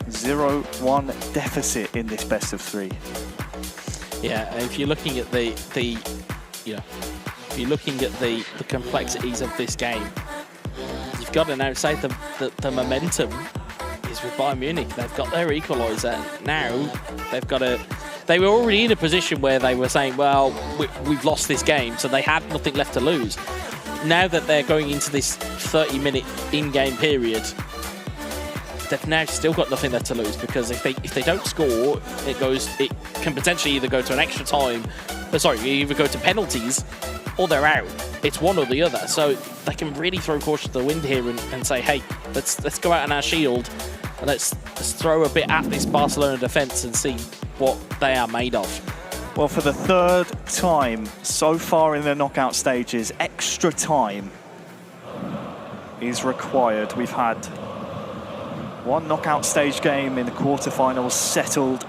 0-1 deficit in this best of 3. Yeah, if you're looking at the complexities of this game, you've got to now say the momentum is with Bayern Munich. They've got their equaliser. Now they've got to. They were already in a position where they were saying, well, we've lost this game, so they had nothing left to lose. Now that they're going into this 30-minute in-game period, they've now still got nothing left to lose, because if they don't score, it can potentially either go to an extra time, either go to penalties, or they're out. It's one or the other. So they can really throw caution to the wind here and say, hey, let's go out on our shield and let's throw a bit at this Barcelona defence and see what they are made of. Well, for the 3rd time so far in the knockout stages, extra time is required. We've had one knockout stage game in the quarterfinals settled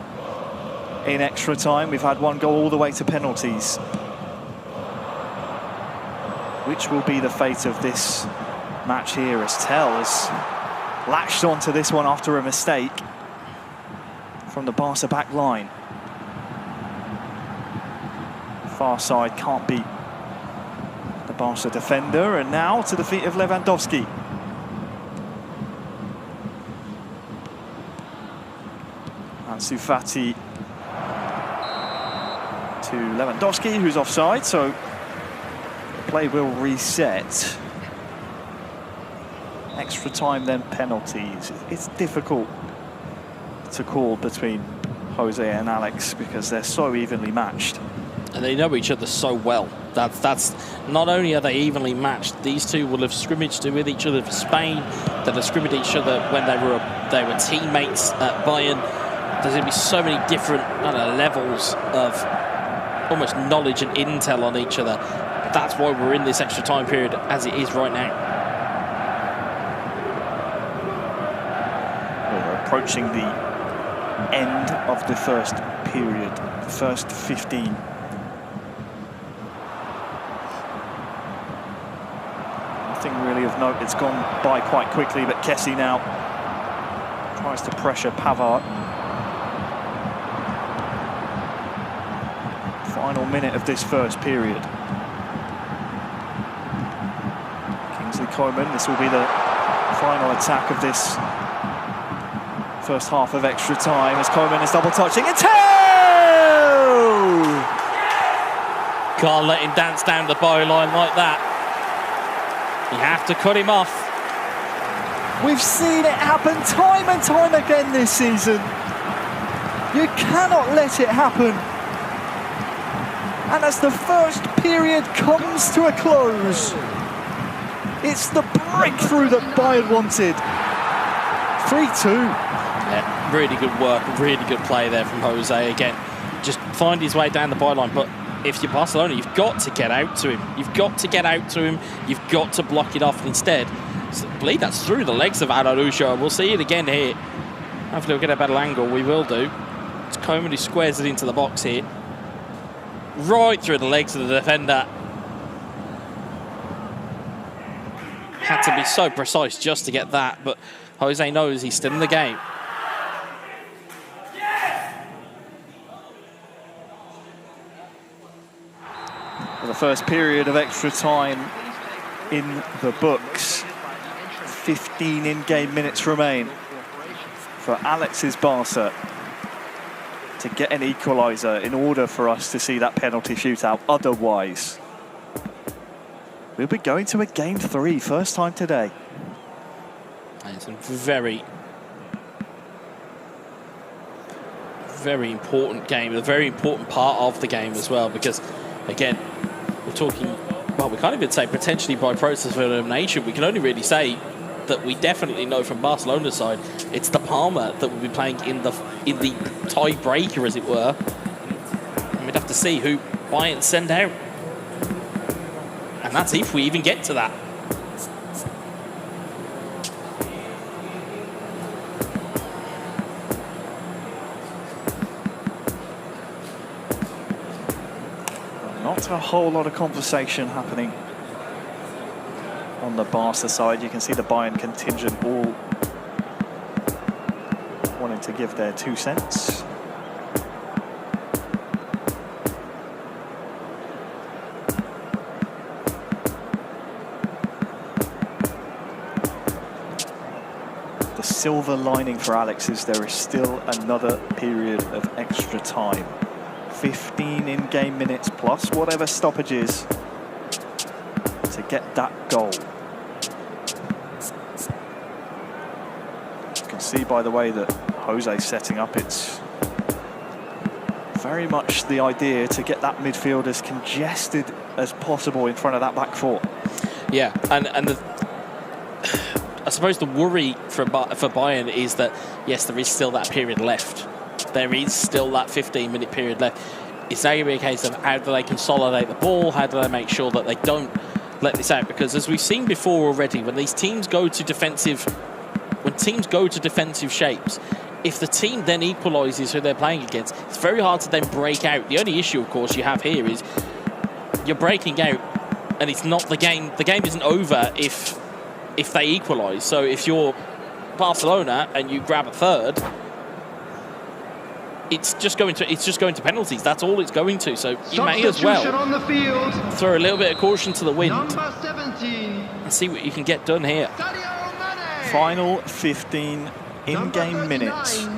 in extra time. We've had one go all the way to penalties. Which will be the fate of this match here, as Tell's latched onto this one after a mistake from the Barca back line. Far side can't beat the Barca defender, and now to the feet of Lewandowski. Ansu Fati to Lewandowski, who's offside, so play will reset. Extra time, then penalties. It's difficult to call between Jose and Alex because they're so evenly matched. And they know each other so well. That's not only are they evenly matched, these two will have scrimmaged with each other for Spain, that have scrimmaged each other when they were teammates at Bayern. There's going to be so many different levels of almost knowledge and intel on each other. That's why we're in this extra time period as it is right now. We're approaching the end of the first period, the first 15. Nothing really of note. It's gone by quite quickly, but Kessie now tries to pressure Pavard. Final minute of this first period. Coleman, this will be the final attack of this first half of extra time as Coleman is double touching. It's Can't let him dance down the byline like that. You have to cut him off. We've seen it happen time and time again this season. You cannot let it happen. And as the first period comes to a close, it's the breakthrough that Bayern wanted. 3-2. Yeah, really good work, really good play there from Jose. Again, just find his way down the byline. But if you're Barcelona, you've got to get out to him. You've got to get out to him. You've got to block it off. And instead, I believe that's through the legs of Araujo. We'll see it again here. Hopefully we'll get a better angle. We will do. It's Koeman who squares it into the box here. Right through the legs of the defender. Had to be so precise just to get that, but Jose knows he's still in the game. The first period of extra time in the books. 15 in-game minutes remain for Alex's Barca to get an equaliser in order for us to see that penalty shootout. Otherwise, we'll be going to a game 3, first time today. And it's a very, very important game, a very important part of the game as well, because, again, we're talking, well, we can't even say potentially by process of elimination. We can only really say that we definitely know from Barcelona's side, it's the Palma that will be playing in the tiebreaker, as it were. And we'd have to see who Bayern send out. And that's if we even get to that. Not a whole lot of conversation happening on the Barca side. You can see the Bayern contingent all wanting to give their 2 cents. The silver lining for Alex is there is still another period of extra time. 15 in-game minutes plus whatever stoppages to get that goal. You can see by the way that Jose's setting up, it's very much the idea to get that midfield as congested as possible in front of that back four. Yeah, and I suppose the worry for Bayern is that, yes, there is still that period left. There is still that 15-minute period left. It's now going to be a case of how do they consolidate the ball, how do they make sure that they don't let this out, because as we've seen before already, when these teams go to defensive, shapes, if the team then equalises who they're playing against, it's very hard to then break out. The only issue, of course, you have here is you're breaking out, and it's not the game. The game isn't over if they equalise. So if you're Barcelona and you grab a third, it's just going to penalties. That's all it's going to. So you may as well on the field. Throw a little bit of caution to the wind. Number 17. And see what you can get done here. Final 15 in-game minutes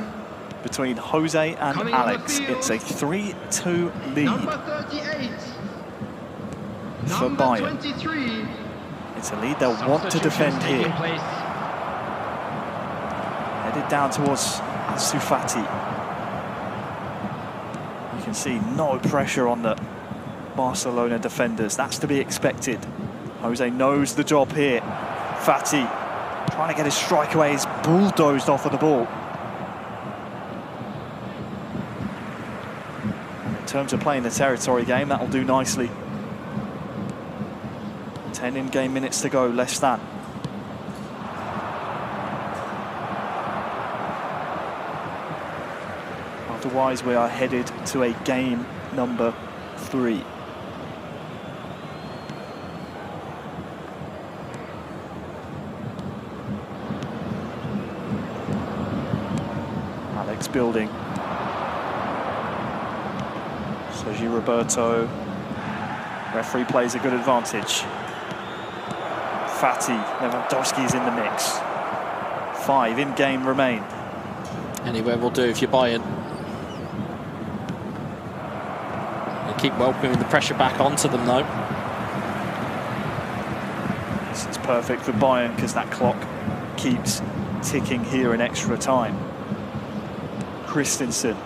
between Jose and Alex. It's a 3-2 lead Number 38. for Number Bayern. 23. It's a lead they'll want to defend here. Headed down towards Ansu Fati. You can see no pressure on the Barcelona defenders. That's to be expected. Jose knows the job here. Fati trying to get his strike away. He's bulldozed off of the ball. In terms of playing the territory game, that'll do nicely. 10 in-game minutes to go, less than. Otherwise, we are headed to a game number 3. Alex building. Sergi Roberto. Referee plays a good advantage. Fati, Lewandowski's in the mix. 5 in-game remain. Anywhere will do if you're Bayern. They keep welcoming the pressure back onto them, though. This is perfect for Bayern because that clock keeps ticking here in extra time. Christensen.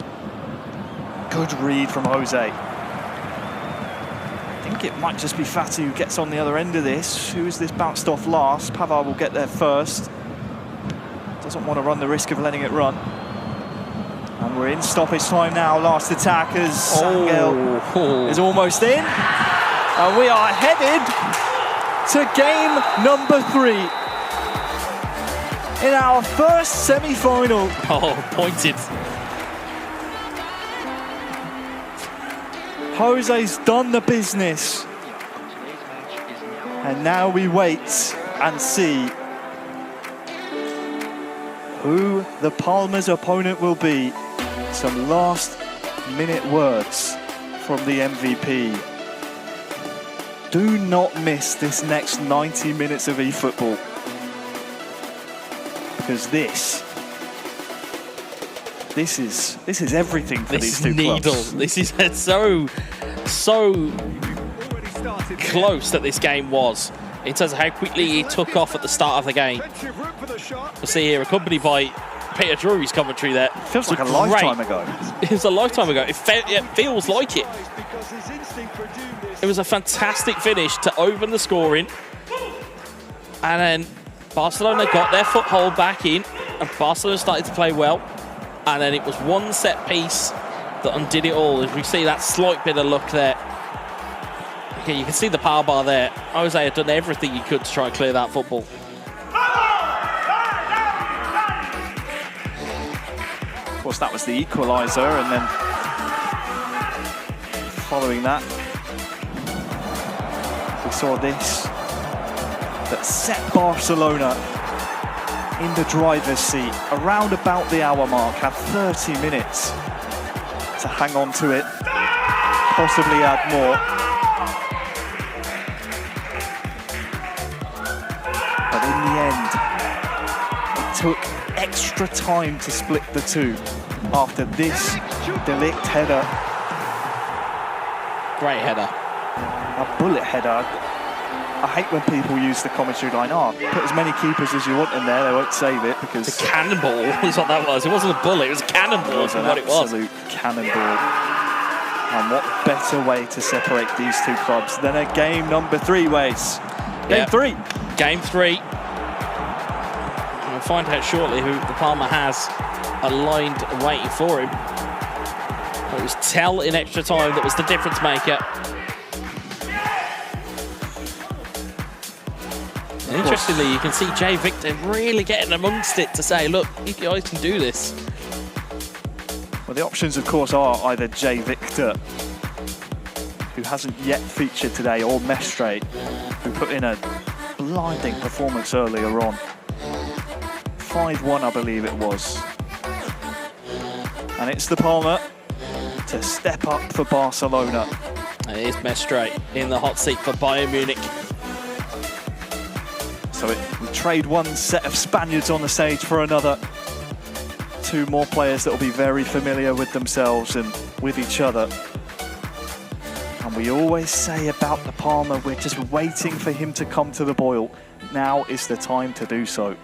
Good read from Jose. I think it might just be Fati who gets on the other end of this. Who is this bounced off last? Pavard will get there first. Doesn't want to run the risk of letting it run. And we're in stoppage time now. Last attack as Sangel is almost in. And we are headed to game number 3 in our first semi-final. Oh, pointed. Jose's done the business. And now we wait and see who the Palma's opponent will be. Some last-minute words from the MVP. Do not miss this next 90 minutes of eFootball, because this is everything for these two clubs. This is so close that this game was in terms of how quickly he took off at the start of the game. We'll see here, accompanied by Peter Drury's commentary there. Feels like a lifetime ago. It was a lifetime ago. It feels like it. It was a fantastic finish to open the scoring. And then Barcelona got their foothold back in, and Barcelona started to play well. And then it was one set piece that undid it all. As we see that slight bit of luck there. Okay, you can see the power bar there. Jose had done everything he could to try and clear that football. Of course, that was the equaliser, and then following that, we saw this that set Barcelona in the driver's seat around about the hour mark. Had 30 minutes to hang on to it, possibly add more. But in the end, it took extra time to split the two after this De Ligt header. Great header. A bullet header. I hate when people use the commentary line, put as many keepers as you want in there, they won't save it because... It's a cannonball is what that was. It wasn't a bullet, it was a cannonball. It was an absolute cannonball. And what better way to separate these two clubs than a game number 3, Ways? Game 3. Game 3. We'll find out shortly who the Palma has aligned and waiting for him. It was Tell in extra time that was the difference maker. And interestingly, you can see Jay Victor really getting amongst it to say, look, you guys can do this. Well, the options, of course, are either Jay Victor, who hasn't yet featured today, or Mestre, who put in a blinding performance earlier on. 5-1, I believe it was. And it's the Palma to step up for Barcelona. It is Mestre in the hot seat for Bayern Munich. So we trade one set of Spaniards on the stage for another. 2 more players that will be very familiar with themselves and with each other. And we always say about the Palma, we're just waiting for him to come to the boil. Now is the time to do so.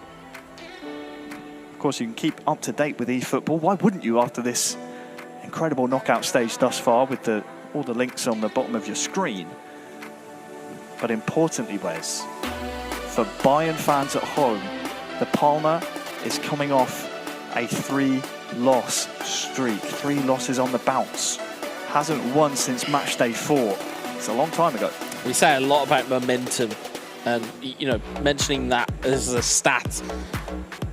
Of course, you can keep up to date with eFootball. Why wouldn't you after this incredible knockout stage thus far with all the links on the bottom of your screen? But importantly, Wes, for Bayern fans at home, the Palma is coming off a 3-loss streak. 3 losses on the bounce. Hasn't won since match day 4. It's a long time ago. We say a lot about momentum, and mentioning that as a stat,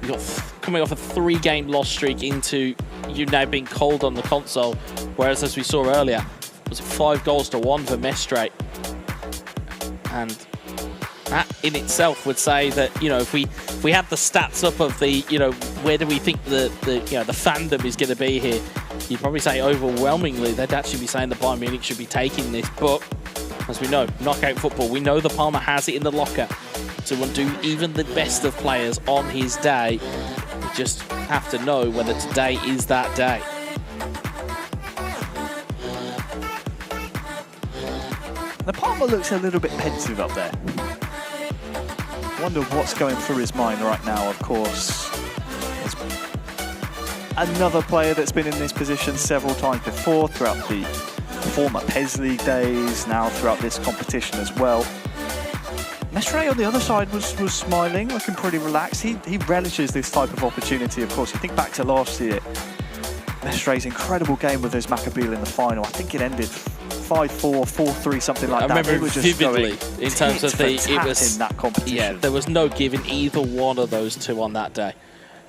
you're coming off a 3-game loss streak into you now being cold on the console, whereas as we saw earlier, it was 5-1 for Mestre. And that in itself would say that, if we had the stats up of the, where do we think the fandom is going to be here, you'd probably say overwhelmingly they'd actually be saying the Bayern Munich should be taking this. But as we know, knockout football, we know the Palma has it in the locker to undo even the best of players on his day. We just have to know whether today is that day. The Palma looks a little bit pensive up there. Wonder what's going through his mind right now. Of course, there's another player that's been in this position several times before throughout the former PES League days, now throughout this competition as well. Mestre on the other side was smiling, looking pretty relaxed. He relishes this type of opportunity, of course. You think back to last year, Mestre's incredible game with his Maccabi in the final. I think it ended 5-4, 4-3, something like that. I remember vividly in terms of it was in that competition. Yeah, there was no giving either one of those two on that day.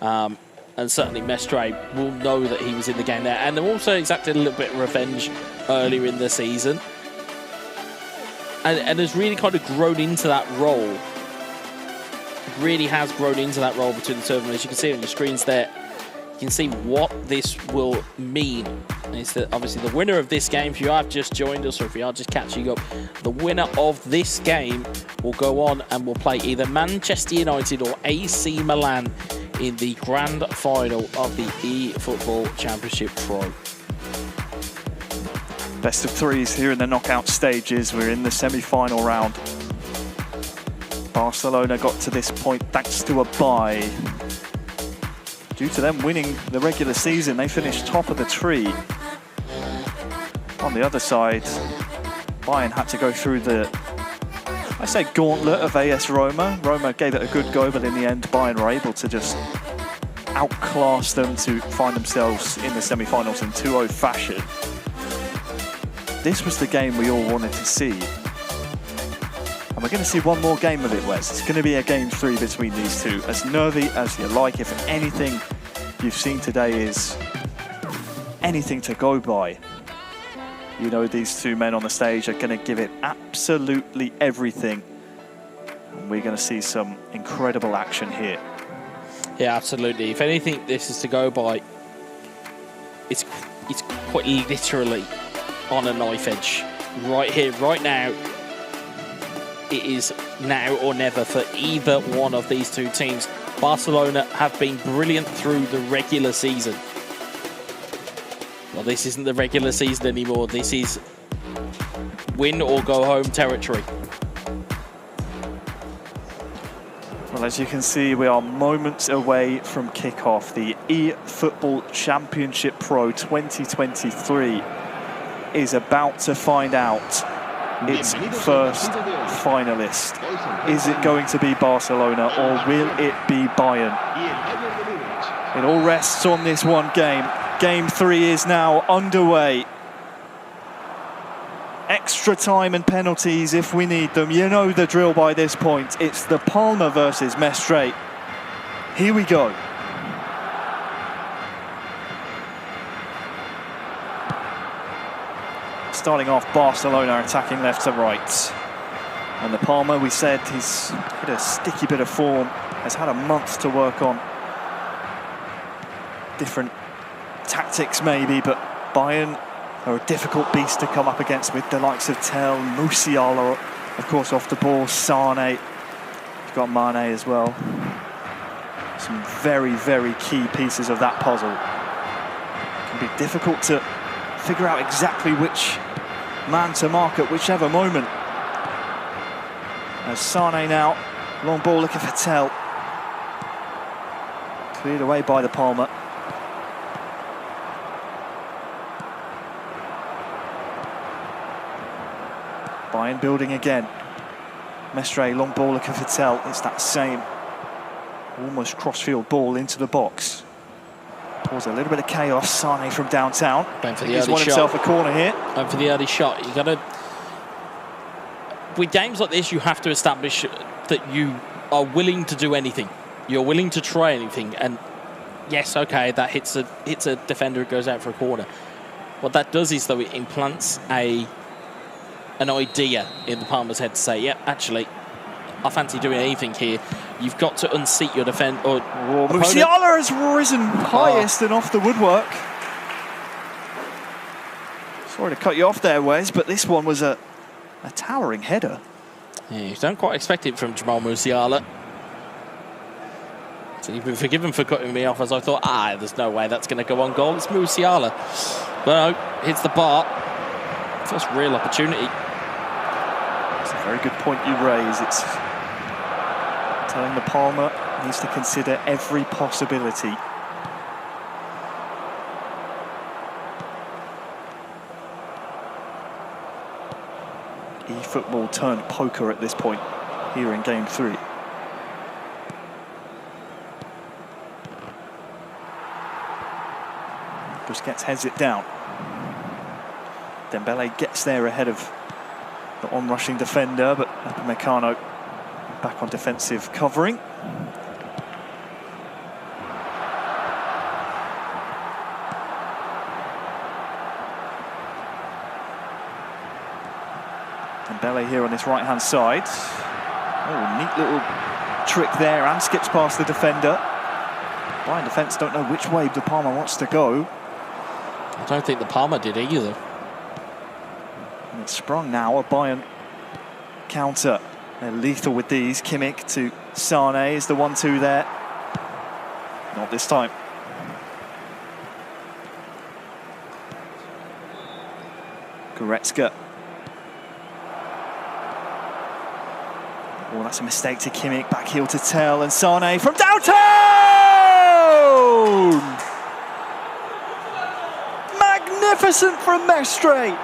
And and certainly Mestre will know that he was in the game there. And they're also exacted a little bit of revenge earlier in the season, and has really kind of grown into that role. Really has grown into that role between the two of them. As you can see on your screens there, you can see what this will mean. It's that obviously the winner of this game, if you have just joined us or if you are just catching up, the winner of this game will go on and will play either Manchester United or AC Milan in the grand final of the eFootball Championship Pro. Best of threes here in the knockout stages. We're in the semi-final round. Barcelona got to this point thanks to a bye. Due to them winning the regular season, they finished top of the tree. On the other side, Bayern had to go through the, I say, gauntlet of AS Roma. Roma gave it a good go, but in the end, Bayern were able to just outclass them to find themselves in the semi-finals in 2-0 fashion. This was the game we all wanted to see. And we're going to see one more game of it, Wes. It's going to be a game 3 between these two. As nervy as you like, if anything you've seen today is anything to go by, you know these two men on the stage are going to give it absolutely everything. And we're going to see some incredible action here. Yeah, absolutely. If anything this is to go by, it's quite literally on a knife edge. Right here, right now. It is now or never for either one of these two teams. Barcelona have been brilliant through the regular season. Well, this isn't the regular season anymore. This is win or go home territory. Well, as you can see, we are moments away from kickoff. The eFootball Championship Pro 2023 is about to find out its first finalist. Is it going to be Barcelona or will it be Bayern? It all rests on this one game. Game 3 is now underway. Extra time and penalties if we need them. You know the drill by this point. It's the Palma versus Mestre. Here we go. Starting off, Barcelona attacking left to right. And the Palma, we said, he's hit a sticky bit of form, has had a month to work on different tactics maybe, but Bayern are a difficult beast to come up against with the likes of Tel, Musiala, of course off the ball, Sane, you've got Mane as well. Some very, very key pieces of that puzzle. It can be difficult to figure out exactly which man to mark at whichever moment. As Sane now, long ball looking for Tel. Cleared away by the Palma. Bayern building again. Mestre, long ball looking for Tel. It's that same almost cross-field ball into the box. Cause a little bit of chaos. Sane from downtown. He's won himself a corner here. And for the early shot, you got to. With games like this, you have to establish that you are willing to do anything. You're willing to try anything. And yes, okay, that hits a defender, it goes out for a corner. What that does is, though, it implants an idea in the Palmer's head to say, yep, actually, I fancy doing anything here. You've got to unseat your defender. Musiala has risen highest and off the woodwork. Sorry to cut you off there, Wes, but this one was a towering header. Yeah, you don't quite expect it from Jamal Musiala. So you've been forgiven for cutting me off, as I thought, there's no way that's going to go on goal. It's Musiala. But no, hits the bar. First real opportunity. It's a very good point you raise. It's telling the Palmer needs to consider every possibility. eFootball turned poker at this point here in game 3. Busquets heads it down. Dembele gets there ahead of the on-rushing defender, but Upamecano back on defensive covering. Dembele here on this right-hand side. Oh, neat little trick there, and skips past the defender. Bayern defence don't know which way De Palma wants to go. I don't think De Palma did either. And it's sprung now, a Bayern counter. They're lethal with these. Kimmich to Sane is the 1-2 there. Not this time. Goretzka. Oh, that's a mistake to Kimmich. Back heel to Tell, and Sane from downtown! Magnificent from Mestre.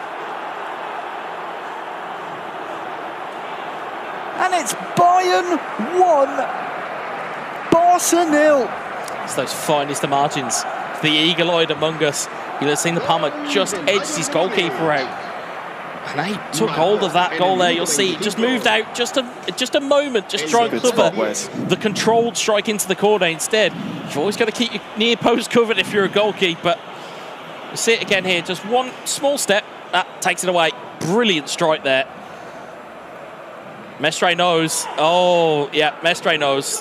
And it's Bayern 1, Barca 0. It's those finest of margins. The eagle-eyed among us. You'll have seen De Palma just edged his goalkeeper out. And he took hold of that goal there. You'll see it just moved out just a moment, just trying to cover the controlled strike into the corner instead. You've always got to keep your near post covered if you're a goalkeeper. You'll see it again here. Just one small step. That takes it away. Brilliant strike there. Mestre knows. Oh, yeah, Mestre knows.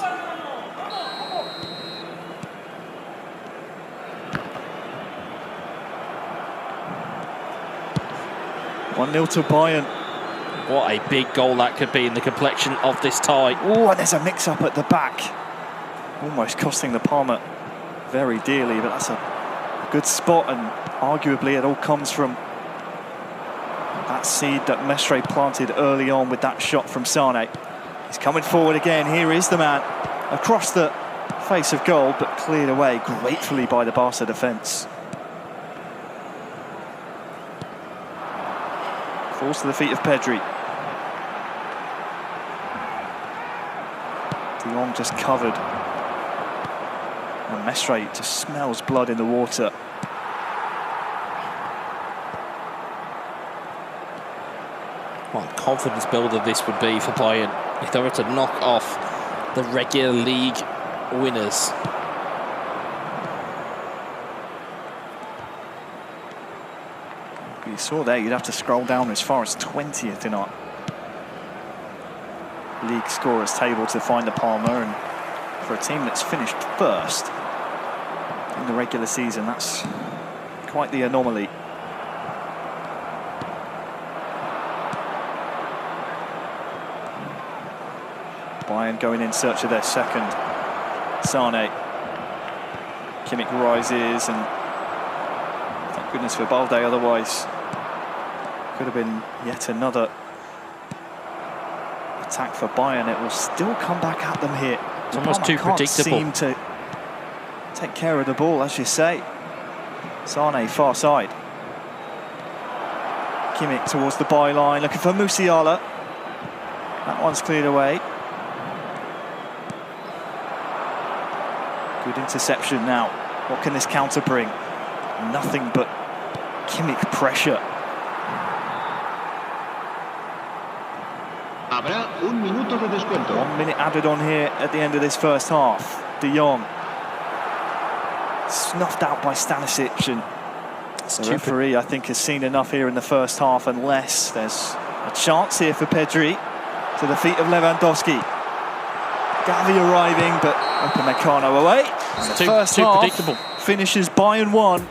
1-0 to Bayern. What a big goal that could be in the complexion of this tie. Oh, and there's a mix-up at the back. Almost costing De Palma very dearly, but that's a good spot, and arguably it all comes from that seed that Mestre planted early on with that shot from Sane. He's coming forward again. Here is the man across the face of goal, but cleared away gratefully by the Barca defence. Falls to the feet of Pedri. De Jong just covered. And Mestre just smells blood in the water. What a confidence builder this would be for Bayern if they were to knock off the regular league winners. You saw there, you'd have to scroll down as far as 20th in our league scorers table to find De Palma, and for a team that's finished first in the regular season, that's quite the anomaly. Bayern going in search of their second. Sane. Kimmich rises, and thank goodness for Balde, otherwise could have been yet another attack for Bayern. It will still come back at them here. It's almost too predictable. Seem to take care of the ball, as you say. Sane far side. Kimmich towards the byline, looking for Musiala. That one's cleared away. Good interception now. What can this counter bring? Nothing but Kimmich pressure. Habrá un minuto de descuento. 1 minute added on here at the end of this first half. De Jong snuffed out by Stanisic, and the referee, I think, has seen enough here in the first half, unless there's a chance here for Pedri. To the feet of Lewandowski. Gavi arriving, but Upamecano away. Too predictable. Finishes Bayern 1,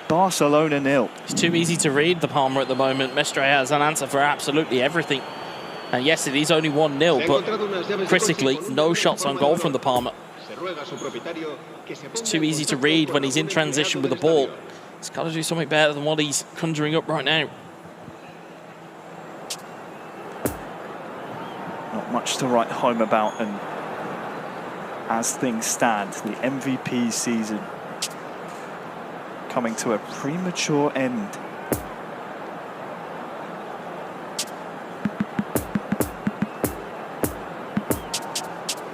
Barcelona 0. It's too easy to read De Palma at the moment. Mestre has an answer for absolutely everything. And yes, it is only 1-0, but critically, no shots on goal from De Palma. It's too easy to read when he's in transition with the ball. He's got to do something better than what he's conjuring up right now. Not much to write home about, and as things stand, the MVP season coming to a premature end.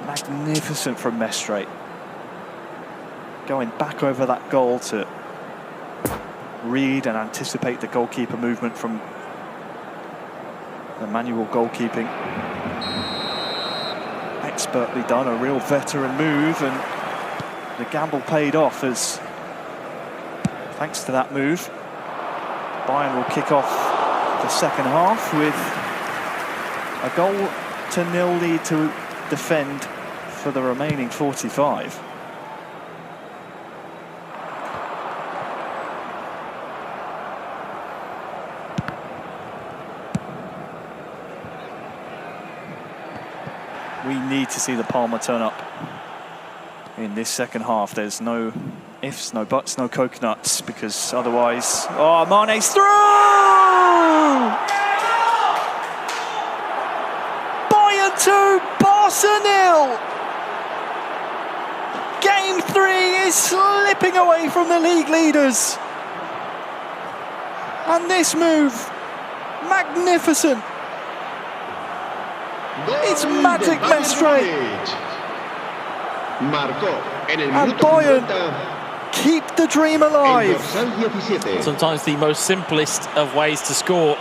Magnificent from Mestre. Going back over that goal to read and anticipate the goalkeeper movement from the manual goalkeeping. Expertly done, a real veteran move, and the gamble paid off, as thanks to that move, Bayern will kick off the second half with A goal to nil lead to defend for the remaining 45. We need to see the Palma turn up in this second half. There's no ifs, no buts, no coconuts, because otherwise... Oh, Mane's through! Bayern 2, Barca 0! Game 3 is slipping away from the league leaders. And this move, magnificent. It's Magic Mestre. And Bayern keep the dream alive. Sometimes the most simplest of ways to score,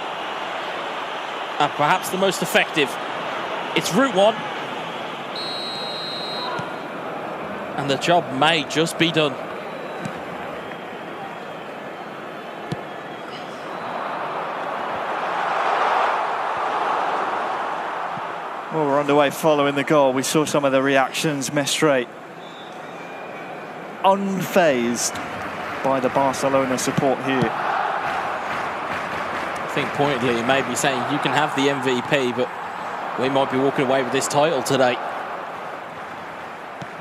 and perhaps the most effective. It's route one. And the job may just be done. Well, we're underway following the goal. We saw some of the reactions. Mestre unfazed by the Barcelona support here. I think pointedly he may be saying you can have the MVP, but we might be walking away with this title today.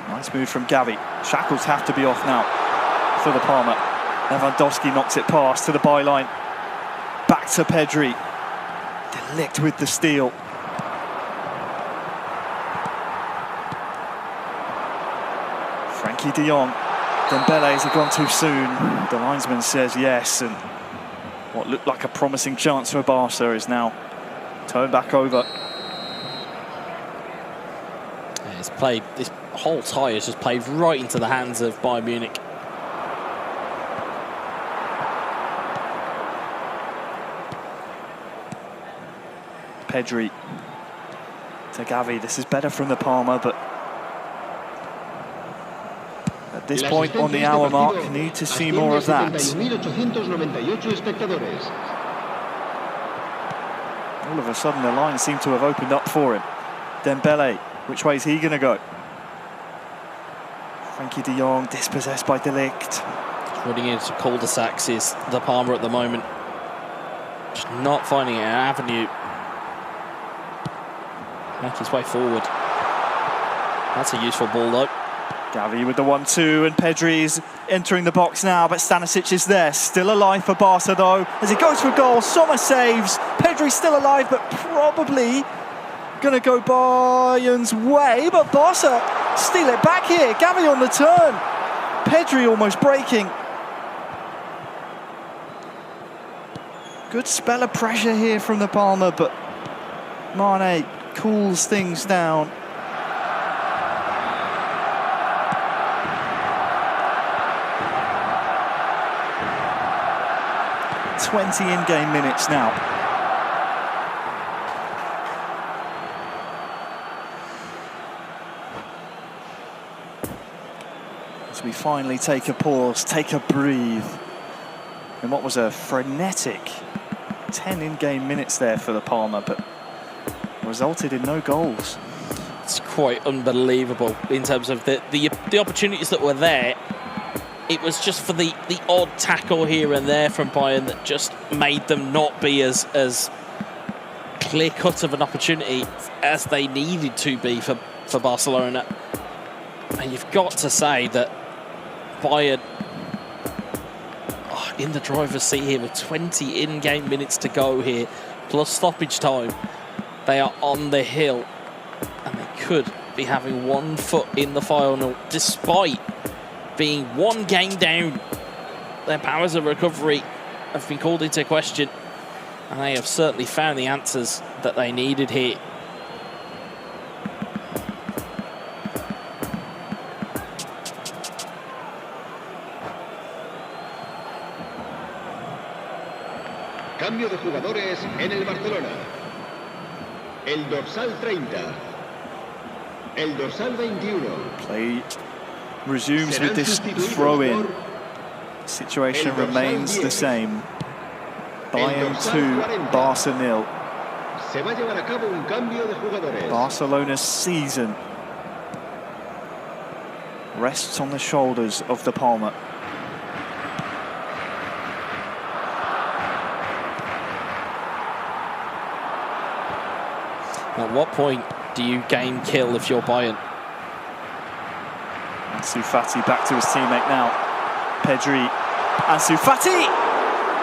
Nice move from Gavi. Shackles have to be off now for the Palma. Lewandowski knocks it past to the byline. Back to Pedri. Delict with the steal. Frankie de Jong. Dembele's have gone too soon. The linesman says yes, and what looked like a promising chance for Barca is now turned back over. Yeah, it's played, this whole tie has just played right into the hands of Bayern Munich. Pedri to Gavi. This is better from the Palma, but at this point on the hour mark, need to see more of that. All of a sudden the line seemed to have opened up for him. Dembele, which way is he going to go? Frankie de Jong dispossessed by Delict. Running into cul-de-sacs is the Palma at the moment. Just not finding an avenue. Make his way forward. That's a useful ball though. Gavi with the 1-2, and Pedri's entering the box now, but Stanisic is there. Still alive for Barca though, as he goes for goal. Sommer saves. Pedri's still alive, but probably going to go Bayern's way. But Barca steal it back here. Gavi on the turn. Pedri almost breaking. Good spell of pressure here from the Palma, but Mane cools things down. 20 in-game minutes now. As we finally take a pause, take a breathe, in what was a frenetic 10 in-game minutes there for the Palma, but resulted in no goals. It's quite unbelievable in terms of the opportunities that were there. It was just for the odd tackle here and there from Bayern that just made them not be as clear-cut of an opportunity as they needed to be for Barcelona. And you've got to say that Bayern, in the driver's seat here with 20 in-game minutes to go here, plus stoppage time, they are on the hill and they could be having one foot in the final despite being one game down. Their powers of recovery have been called into question, and they have certainly found the answers that they needed here. Cambio de jugadores en el Barcelona. El dorsal 30. El dorsal 21. Play resumes with this throw-in. Situation remains the same. Bayern 2, Barca 0. Se va a llevar a cabo un cambio de jugadores. Barcelona's season rests on the shoulders of the Palmer. At what point do you game kill if you're Bayern? Ansu Fati back to his teammate now. Pedri, Ansu Fati!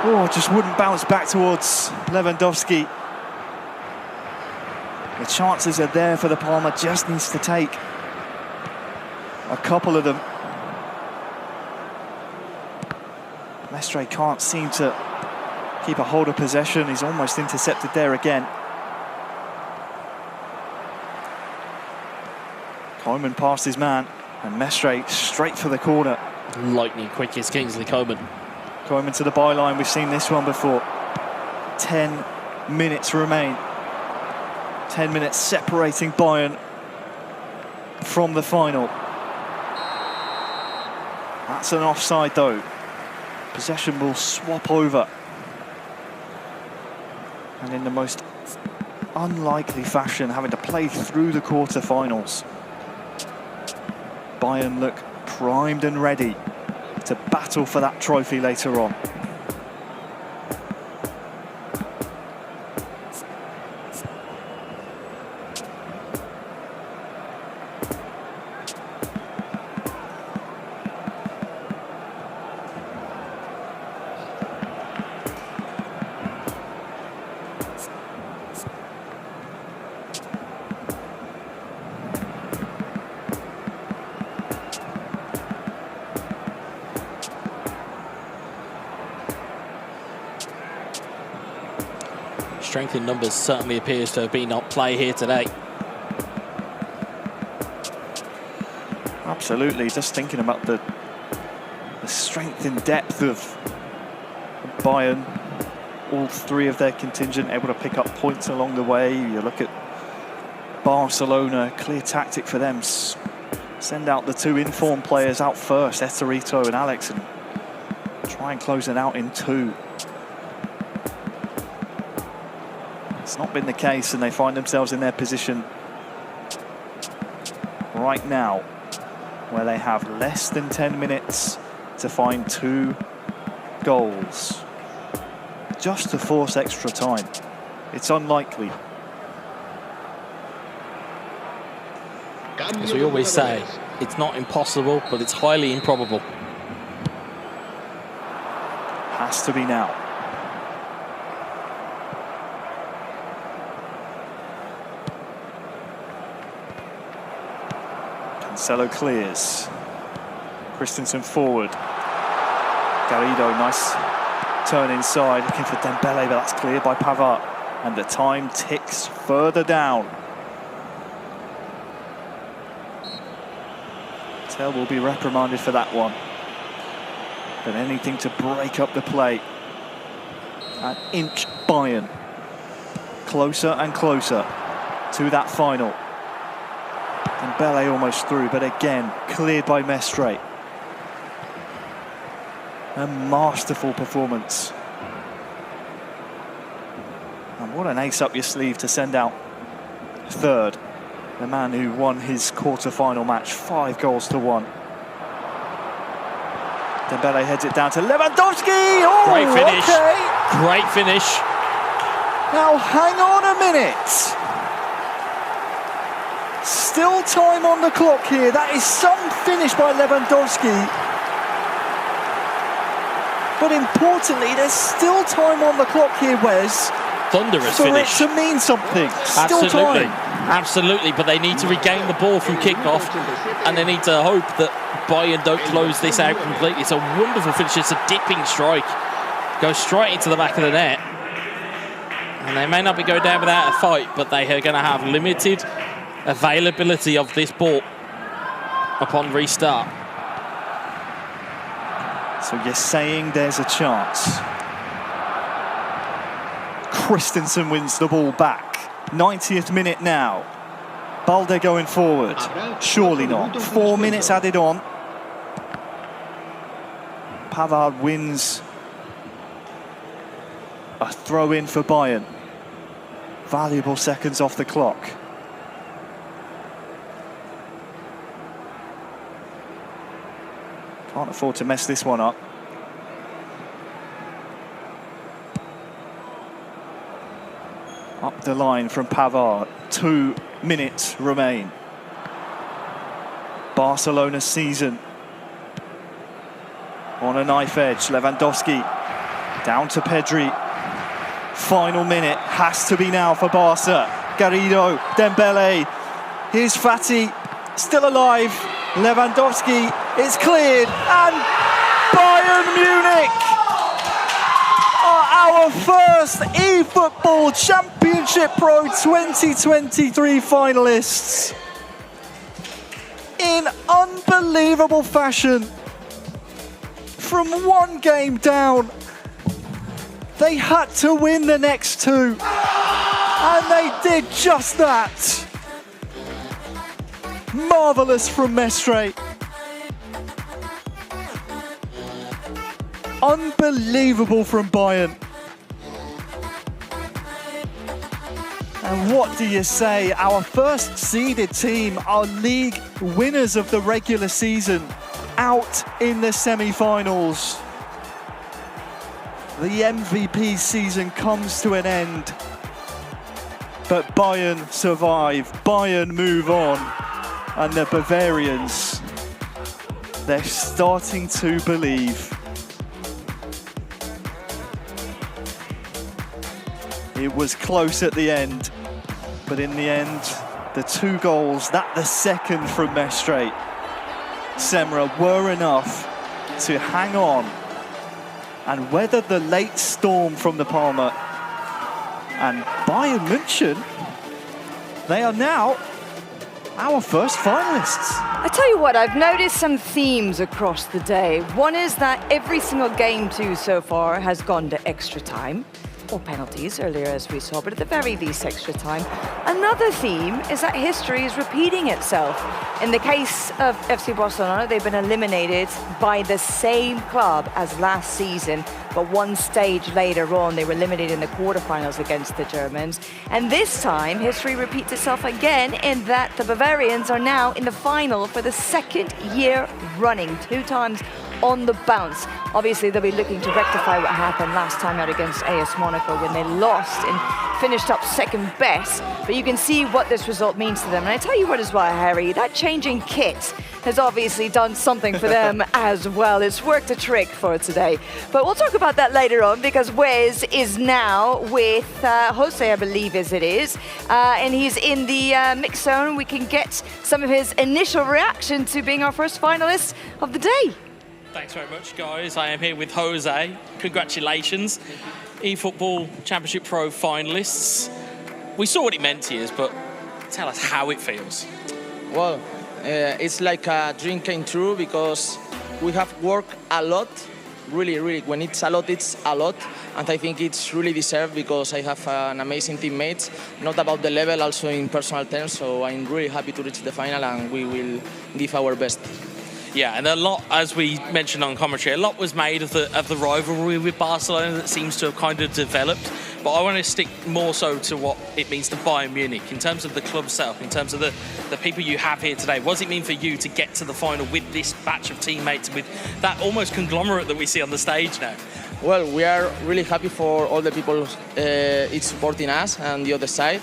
Oh, just wouldn't bounce back towards Lewandowski. The chances are there for the Palmer, just needs to take a couple of them. Mestre can't seem to keep a hold of possession. He's almost intercepted there again. Coman past his man, and Mestre straight for the corner. Lightning quick is Kingsley Coman. Coman to the byline, we've seen this one before. 10 minutes remain. 10 minutes separating Bayern from the final. That's an offside though. Possession will swap over. And in the most unlikely fashion, having to play through the quarterfinals. Bayern look primed and ready to battle for that trophy later on. Strength in numbers certainly appears to have been at play here today. Absolutely, just thinking about the strength and depth of Bayern. All three of their contingent able to pick up points along the way. You look at Barcelona, clear tactic for them. Send out the two informed players out first, Esterito and Alex, and try and close it out in two. It's not been the case, and they find themselves in their position right now, where they have less than 10 minutes to find 2 goals. Just to force extra time. It's unlikely. As we always say, it's not impossible, but it's highly improbable. Has to be now. Cancelo clears. Christensen forward. Garrido, nice turn inside, looking for Dembele, but that's cleared by Pavard. And the time ticks further down. Tell will be reprimanded for that one. But anything to break up the play. An inch Bayern. Closer and closer to that final. Dembele almost through, but again, cleared by Mestre. A masterful performance. And what an ace up your sleeve to send out third. The man who won his quarter-final match, 5-1. Dembele heads it down to Lewandowski. Oh, great finish. Okay. Great finish. Now hang on a minute. Still time on the clock here. That is some finish by Lewandowski. But importantly, there's still time on the clock here, Wes. Thunderous for finish. For it to mean something. Still Absolutely. time. Absolutely, but they need to regain the ball from kickoff, and they need to hope that Bayern don't close this out completely. It's a wonderful finish. It's a dipping strike. Goes straight into the back of the net. And they may not be going down without a fight, but they are going to have limited availability of this ball upon restart. So you're saying there's a chance. Christensen wins the ball back. 90th minute now. Balde going forward. Surely not. 4 minutes added on. Pavard wins a throw-in for Bayern. valuable seconds off the clock. Can't afford to mess this one up. Up the line from Pavard. 2 minutes remain. Barcelona season on a knife edge. Lewandowski down to Pedri. Final minute has to be now for Barca. Garrido, Dembele. Here's Fati, still alive. Lewandowski is cleared, and Bayern Munich are our first eFootball Championship Pro 2023 finalists. In unbelievable fashion, from one game down, they had to win the next two, and they did just that. Marvellous from Mestre. Unbelievable from Bayern. And what do you say? Our first seeded team, our league winners of the regular season, out in the semi-finals. The MVP season comes to an end. But Bayern survive, Bayern move on. And the Bavarians, they're starting to believe. It was close at the end, but in the end, the 2 goals, the second from Mestre, Semra, were enough to hang on and weather the late storm from the Palmer. And Bayern München, they are now our first finalists. I tell you what, I've noticed some themes across the day. One is that every single game too so far has gone to extra time, or penalties earlier as we saw, but at the very least extra time. Another theme is that history is repeating itself. In the case of FC Barcelona, they've been eliminated by the same club as last season, but one stage later on, they were eliminated in the quarterfinals against the Germans. And this time, history repeats itself again in that the Bavarians are now in the final for the 2nd year running, 2 times on the bounce. Obviously, they'll be looking to rectify what happened last time out against AS Monaco when they lost and finished up 2nd best. But you can see what this result means to them. And I tell you what as well, Harry, that changing kit has obviously done something for them as well. It's worked a trick for today. But we'll talk about that later on, because Wes is now with Jose, I believe as it is. And he's in the mix zone. We can get some of his initial reaction to being our first finalist of the day. Thanks very much, guys. I am here with Jose. Congratulations. eFootball Championship Pro finalists. We saw what it meant to you, but tell us how it feels. Well, it's like a dream came true, because we have worked a lot, really. When it's a lot, it's a lot. And I think it's really deserved, because I have an amazing teammates, not about the level, also in personal terms. So I'm really happy to reach the final, and we will give our best. Yeah, and a lot, as we mentioned on commentary, a lot was made of the rivalry with Barcelona that seems to have kind of developed. But I want to stick more so to what it means to Bayern Munich, in terms of the club itself, in terms of the people you have here today. What does it mean for you to get to the final with this batch of teammates, with that almost conglomerate that we see on the stage now? Well, we are really happy for all the people it's supporting us and the other side.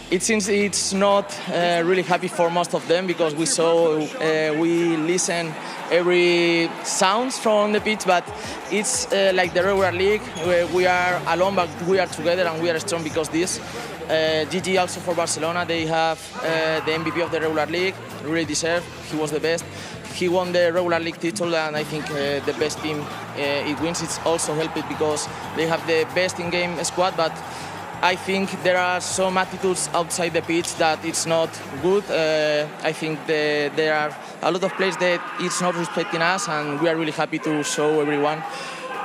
It seems it's not really happy for most of them, because we listen every sounds from the pitch, but it's like the regular league. We are alone, but we are together, and we are strong because this. GG also for Barcelona. They have the MVP of the regular league, really deserved. He was the best. He won the regular league title, and I think the best team it wins. It's also helped because they have the best in-game squad, but I think there are some attitudes outside the pitch that it's not good. I think there are a lot of players that it's not respecting us, and we are really happy to show everyone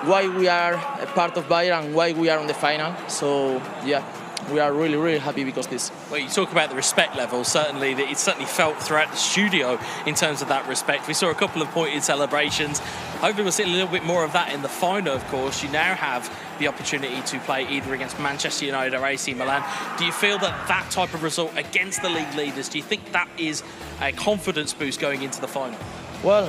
why we are a part of Bayern and why we are on the final. So, yeah. we are really, really happy because this. Well, you talk about the respect level. Certainly, it's certainly felt throughout the studio in terms of that respect. We saw a couple of pointed celebrations. Hopefully, we'll see a little bit more of that in the final. Of course, you now have the opportunity to play either against Manchester United or AC Milan. Do you feel that that type of result against the league leaders? Do you think that is a confidence boost going into the final? Well,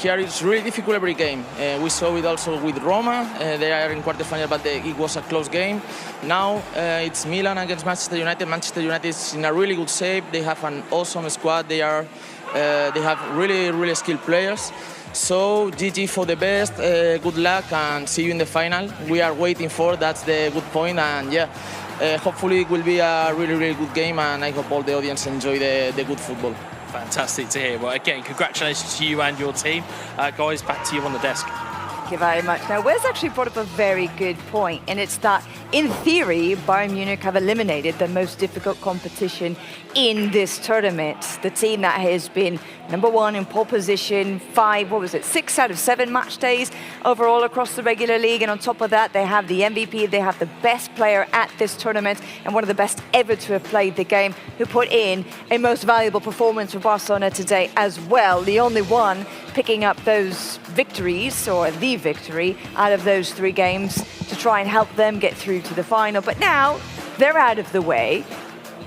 here it's really difficult every game. We saw it also with Roma. They are in quarterfinal, but it was a close game. Now it's Milan against Manchester United. Manchester United is in a really good shape. They have an awesome squad. They have really, really skilled players. So GG for the best. Good luck and see you in the final. We are waiting for. That's the good point. And yeah, hopefully it will be a really, really good game. And I hope all the audience enjoy the good football. Fantastic to hear. Well, again, congratulations to you and your team. Guys, back to you on the desk. Thank you very much. Now, Wes actually brought up a very good point, and it's that, in theory, Bayern Munich have eliminated the most difficult competition in this tournament. The team that has been #1 in pole position, 6 out of 7 match days overall across the regular league, and on top of that, they have the MVP, they have the best player at this tournament, and one of the best ever to have played the game, who put in a most valuable performance for Barcelona today as well. The only one picking up those victories, or the victory, out of those 3 games to try and help them get through to the final. But now they're out of the way.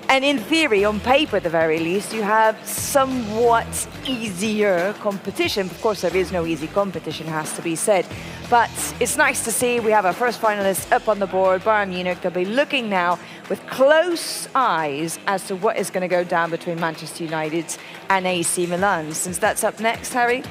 And in theory, on paper at the very least, you have somewhat easier competition. Of course, there is no easy competition, has to be said. But it's nice to see we have our first finalist up on the board, Bayern Munich. They'll be looking now with close eyes as to what is going to go down between Manchester United and AC Milan. Since that's up next, Harry,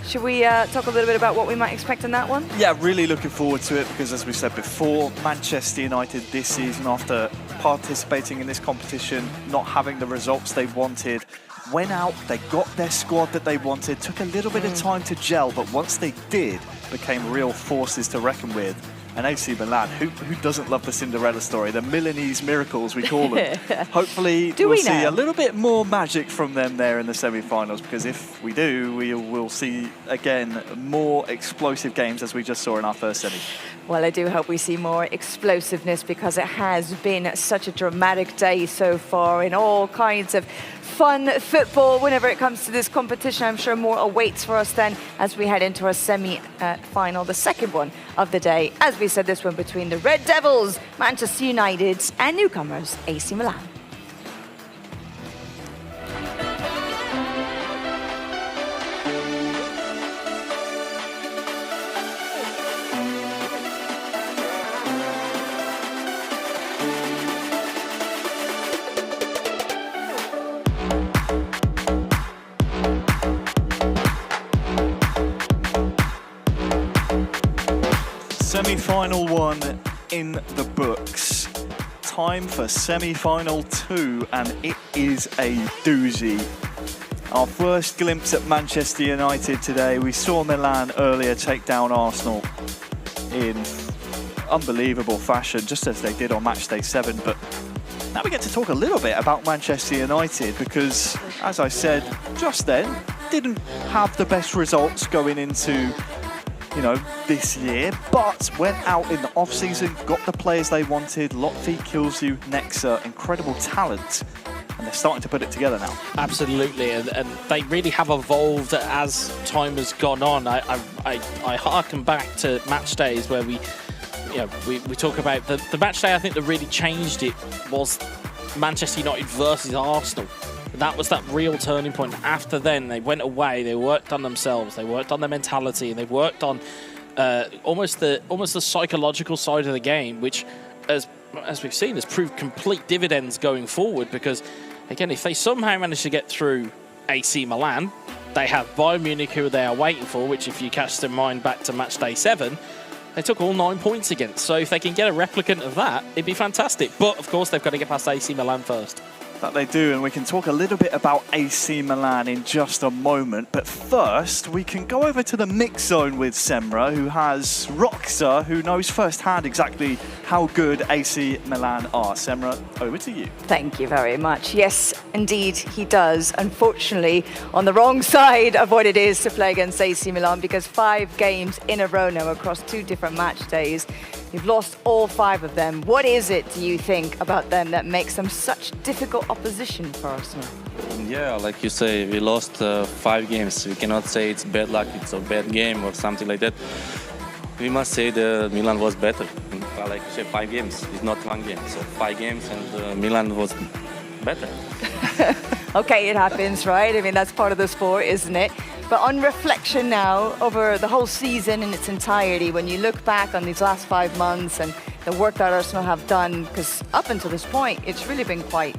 should we talk a little bit about what we might expect in that one? Yeah, really looking forward to it because, as we said before, Manchester United this season, after participating in this competition, not having the results they wanted, went out, they got their squad that they wanted, took a little bit of time to gel, but once they did, became real forces to reckon with. And AC Milan, who doesn't love the Cinderella story? The Milanese miracles, we call them. Hopefully we'll see a little bit more magic from them there in the semi-finals, because if we do, we will see, again, more explosive games as we just saw in our first semi. Well, I do hope we see more explosiveness, because it has been such a dramatic day so far in all kinds of fun football. Whenever it comes to this competition, I'm sure more awaits for us then as we head into our semi-final, the second one of the day. As we said, this one between the Red Devils, Manchester United, and newcomers AC Milan. Semi-final 1 in the books. Time for semi-final 2, and it is a doozy. Our first glimpse at Manchester United today. We saw Milan earlier take down Arsenal in unbelievable fashion, just as they did on match day 7. But now we get to talk a little bit about Manchester United, because, as I said just then, didn't have the best results going into this year, but went out in the off-season, got the players they wanted, Lotfi, Kilzu, Nexa, incredible talent, and they're starting to put it together now. Absolutely, and they really have evolved as time has gone on. I harken back to match days where we talk about the match day I think that really changed it was Manchester United versus Arsenal. That was that real turning point. After then, they went away, they worked on themselves, they worked on their mentality, and they worked on almost the psychological side of the game, which, as we've seen, has proved complete dividends going forward. Because, again, if they somehow manage to get through AC Milan, they have Bayern Munich, who they are waiting for, which, if you cast their mind back to match day 7, they took all 9 points against. So if they can get a replicant of that, it'd be fantastic. But, of course, they've got to get past AC Milan first. That they do, and we can talk a little bit about AC Milan in just a moment. But first, we can go over to the mix zone with Semra, who has Roxa, who knows firsthand exactly how good AC Milan are. Semra, over to you. Thank you very much. Yes, indeed, he does. Unfortunately, on the wrong side of what it is to play against AC Milan, because 5 games in a row now across 2 different match days. You've lost all 5 of them. What is it, do you think, about them that makes them such difficult opposition for Arsenal? Yeah, like you say, we lost 5 games. We cannot say it's bad luck, it's a bad game or something like that. We must say that Milan was better. Like you say, 5 games. It's not 1 game. So 5 games and Milan was better. Okay, it happens, right? I mean, that's part of the sport, isn't it? But on reflection now, over the whole season in its entirety, when you look back on these last 5 months and the work that Arsenal have done, because up until this point, it's really been quite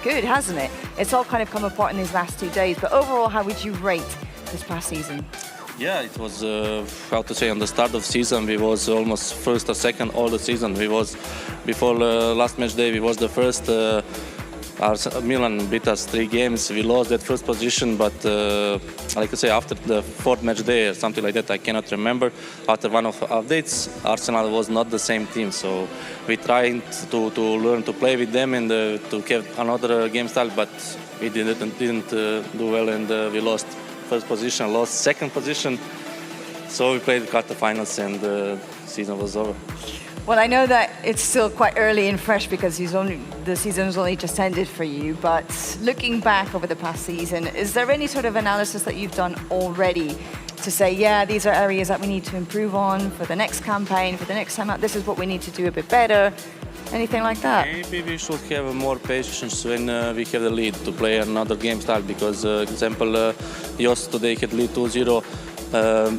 good, hasn't it? It's all kind of come apart in these last 2 days. But overall, how would you rate this past season? Yeah, it was, how to say, on the start of season, we was almost first or second all the season. We was, before last match day, we was the first. Milan beat us 3 games. We lost that first position, but like I say, after the 4th match day or something like that, I cannot remember. After one of the updates, Arsenal was not the same team. So we tried to learn to play with them and to have another game style, but we didn't do well, and we lost first position, lost second position. So we played quarterfinals, and the season was over. Well, I know that it's still quite early and fresh because the season's only just ended for you, but looking back over the past season, is there any sort of analysis that you've done already to say, yeah, these are areas that we need to improve on for the next campaign, for the next time out, this is what we need to do a bit better, anything like that? Maybe we should have more patience when we have the lead to play another game style, because, example, Jos today had lead 2-0.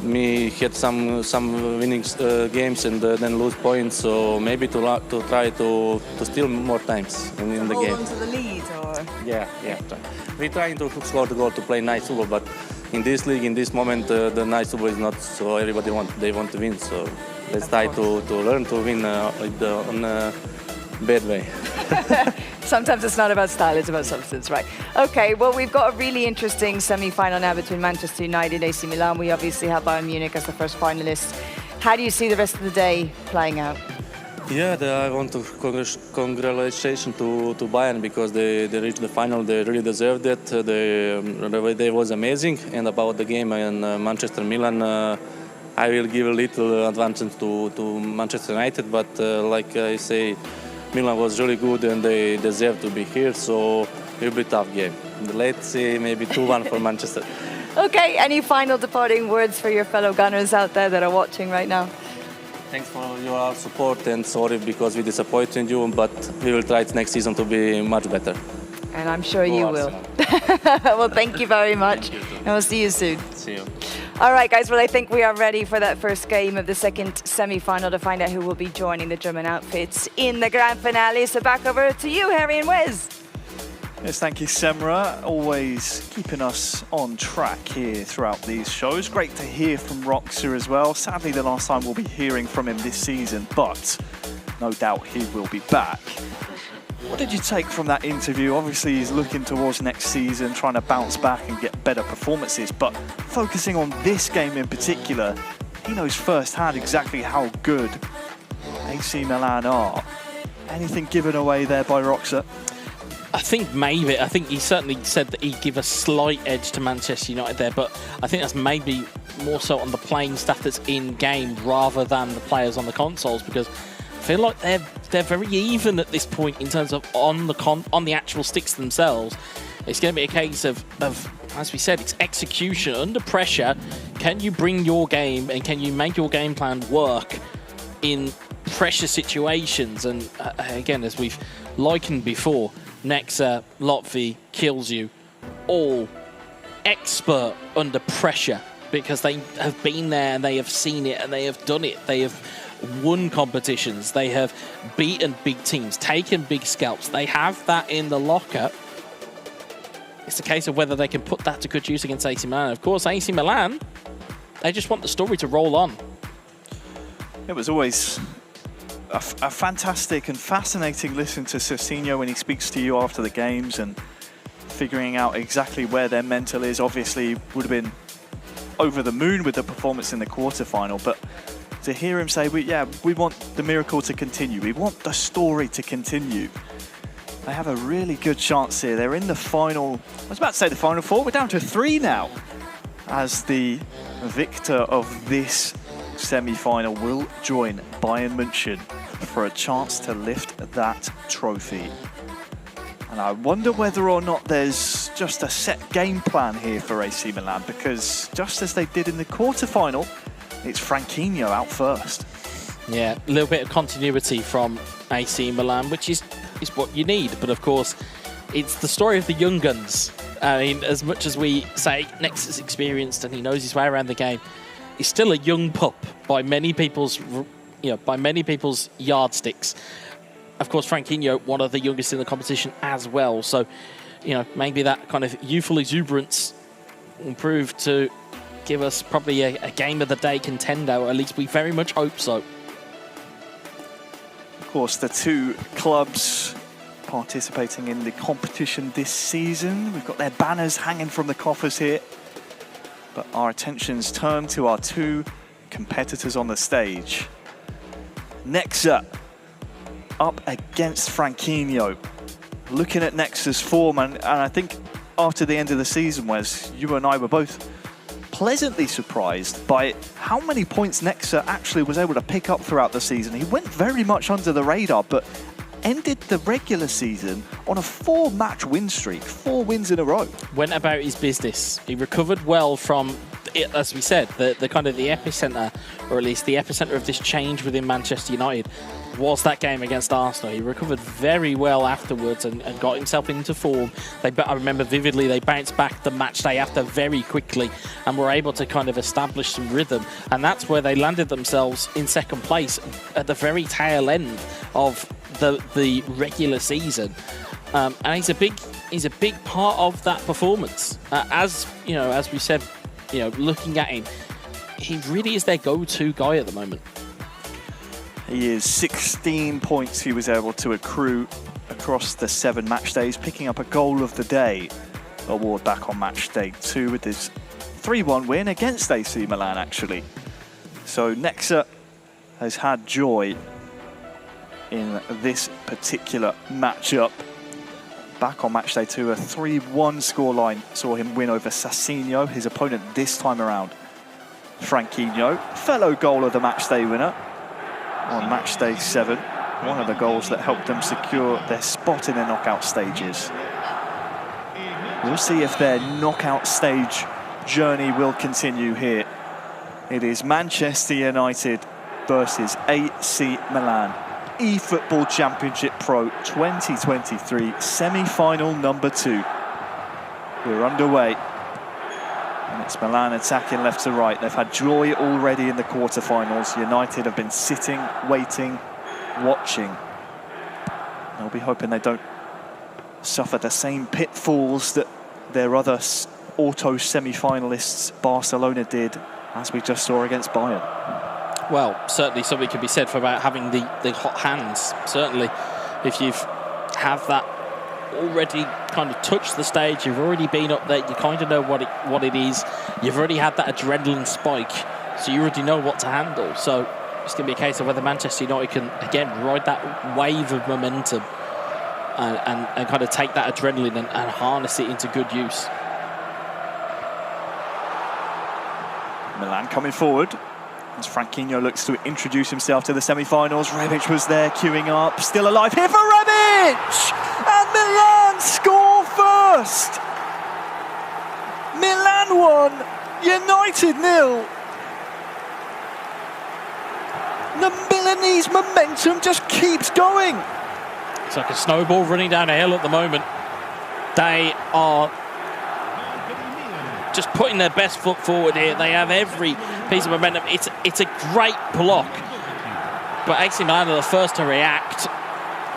Me had some winning games and then lose points, so maybe to try to steal more times in the game. Hold on to the lead, or? Yeah. We're trying to score the goal to play nice football, but in this league, in this moment, the nice football is not so everybody they want to win. So let's try to learn to win on a bad way. Sometimes it's not about style, it's about substance, right? Okay, well, we've got a really interesting semi-final now between Manchester United and AC Milan. We obviously have Bayern Munich as the first finalists. How do you see the rest of the day playing out? Yeah, I want to congratulations to Bayern, because they reached the final. They really deserved it. The day was amazing. And about the game in Manchester Milan, I will give a little advantage to Manchester United, but like I say, Milan was really good and they deserve to be here, so it will be a tough game. Let's see, maybe 2-1 for Manchester. Okay, any final departing words for your fellow Gunners out there that are watching right now? Thanks for your support, and sorry because we disappointed you, but we will try next season to be much better. And I'm sure you will. Well, thank you very much, and we'll see you soon. See you. All right, guys, well, I think we are ready for that first game of the second semi-final to find out who will be joining the German outfits in the grand finale. So back over to you, Harry and Wes. Yes, thank you, Semra. Always keeping us on track here throughout these shows. Great to hear from Roxa as well. Sadly, the last time we'll be hearing from him this season, but no doubt he will be back. What did you take from that interview? Obviously, he's looking towards next season, trying to bounce back and get better performances, but focusing on this game in particular, he knows firsthand exactly how good AC Milan are. Anything given away there by Roxa? I think maybe. I think he certainly said that he'd give a slight edge to Manchester United there, but I think that's maybe more so on the playing staff that's in-game rather than the players on the consoles, because I feel like they're very even at this point in terms of on the actual sticks themselves. It's going to be a case of, as we said, it's execution under pressure. Can you bring your game and can you make your game plan work in pressure situations? And again, as we've likened before, Nexa, Lotfi, kills you, all expert under pressure because they have been there and they have seen it and they have done it. They have won competitions. They have beaten big teams, taken big scalps. They have that in the locker. It's a case of whether they can put that to good use against AC Milan. Of course, AC Milan, they just want the story to roll on. It was always a fantastic and fascinating listen to Cercinho when he speaks to you after the games and figuring out exactly where their mental is. Obviously, would have been over the moon with the performance in the quarterfinal, but to hear him say, we want the miracle to continue. We want the story to continue. They have a really good chance here. They're in the final, I was about to say the final four. We're down to 3 now, as the victor of this semi-final will join Bayern Munich for a chance to lift that trophy. And I wonder whether or not there's just a set game plan here for AC Milan, because just as they did in the quarterfinal, it's Franquinho out first. Yeah, a little bit of continuity from AC Milan, which is what you need. But of course, it's the story of the young guns. I mean, as much as we say Nex is experienced and he knows his way around the game, he's still a young pup by many people's, yardsticks. Of course, Franquinho, one of the youngest in the competition as well. So, maybe that kind of youthful exuberance will prove to give us probably a game of the day contender, or at least we very much hope so. Of course, the 2 clubs participating in the competition this season, we've got their banners hanging from the coffers here, but our attention's turned to our 2 competitors on the stage. Nexa up against Franquinho. Looking at Nexa's form, and I think after the end of the season, Wes, you and I were both pleasantly surprised by how many points Nexa actually was able to pick up throughout the season. He went very much under the radar, but ended the regular season on a 4-match win streak, 4 wins in a row. Went about his business. He recovered well from, as we said, the kind of the epicenter, or at least the epicenter of this change within Manchester United was that game against Arsenal. He recovered very well afterwards and got himself into form. I remember vividly, they bounced back the match day after very quickly and were able to kind of establish some rhythm. And that's where they landed themselves in second place at the very tail end of the regular season. And he's a big part of that performance. As we said, looking at him, he really is their go-to guy at the moment. He is 16 points he was able to accrue across the 7 match days, picking up a goal of the day award back on match day 2 with his 3-1 win against AC Milan, actually. So Nexa has had joy in this particular matchup. Back on match day 2, a 3-1 scoreline saw him win over Sassinho, his opponent this time around. Franquinho, fellow goal of the match day winner on match day 7, one of the goals that helped them secure their spot in the knockout stages. We'll see if their knockout stage journey will continue here. It is Manchester United versus AC Milan, eFootball Championship Pro 2023, semi-final number 2. We're underway. And it's Milan attacking left to right. They've had joy already in the quarterfinals. United have been sitting, waiting, watching. They'll be hoping they don't suffer the same pitfalls that their other auto semi-finalists Barcelona did, as we just saw against Bayern. Well, certainly something could be said for about having the hot hands. Certainly, if you've have that already kind of touched the stage, you've already been up there, you kind of know what it is, you've already had that adrenaline spike, so you already know what to handle. So it's going to be a case of whether Manchester United can again ride that wave of momentum and kind of take that adrenaline and harness it into good use. Milan coming forward as Franquinho looks to introduce himself to the semi-finals. Rebic was there queuing up, still alive here for Rebic! And Milan score first! Milan 1, United 0. The Milanese momentum just keeps going. It's like a snowball running down a hill at the moment. They are just putting their best foot forward here. They have every piece of momentum. It's a great block, but AC Milan are the first to react.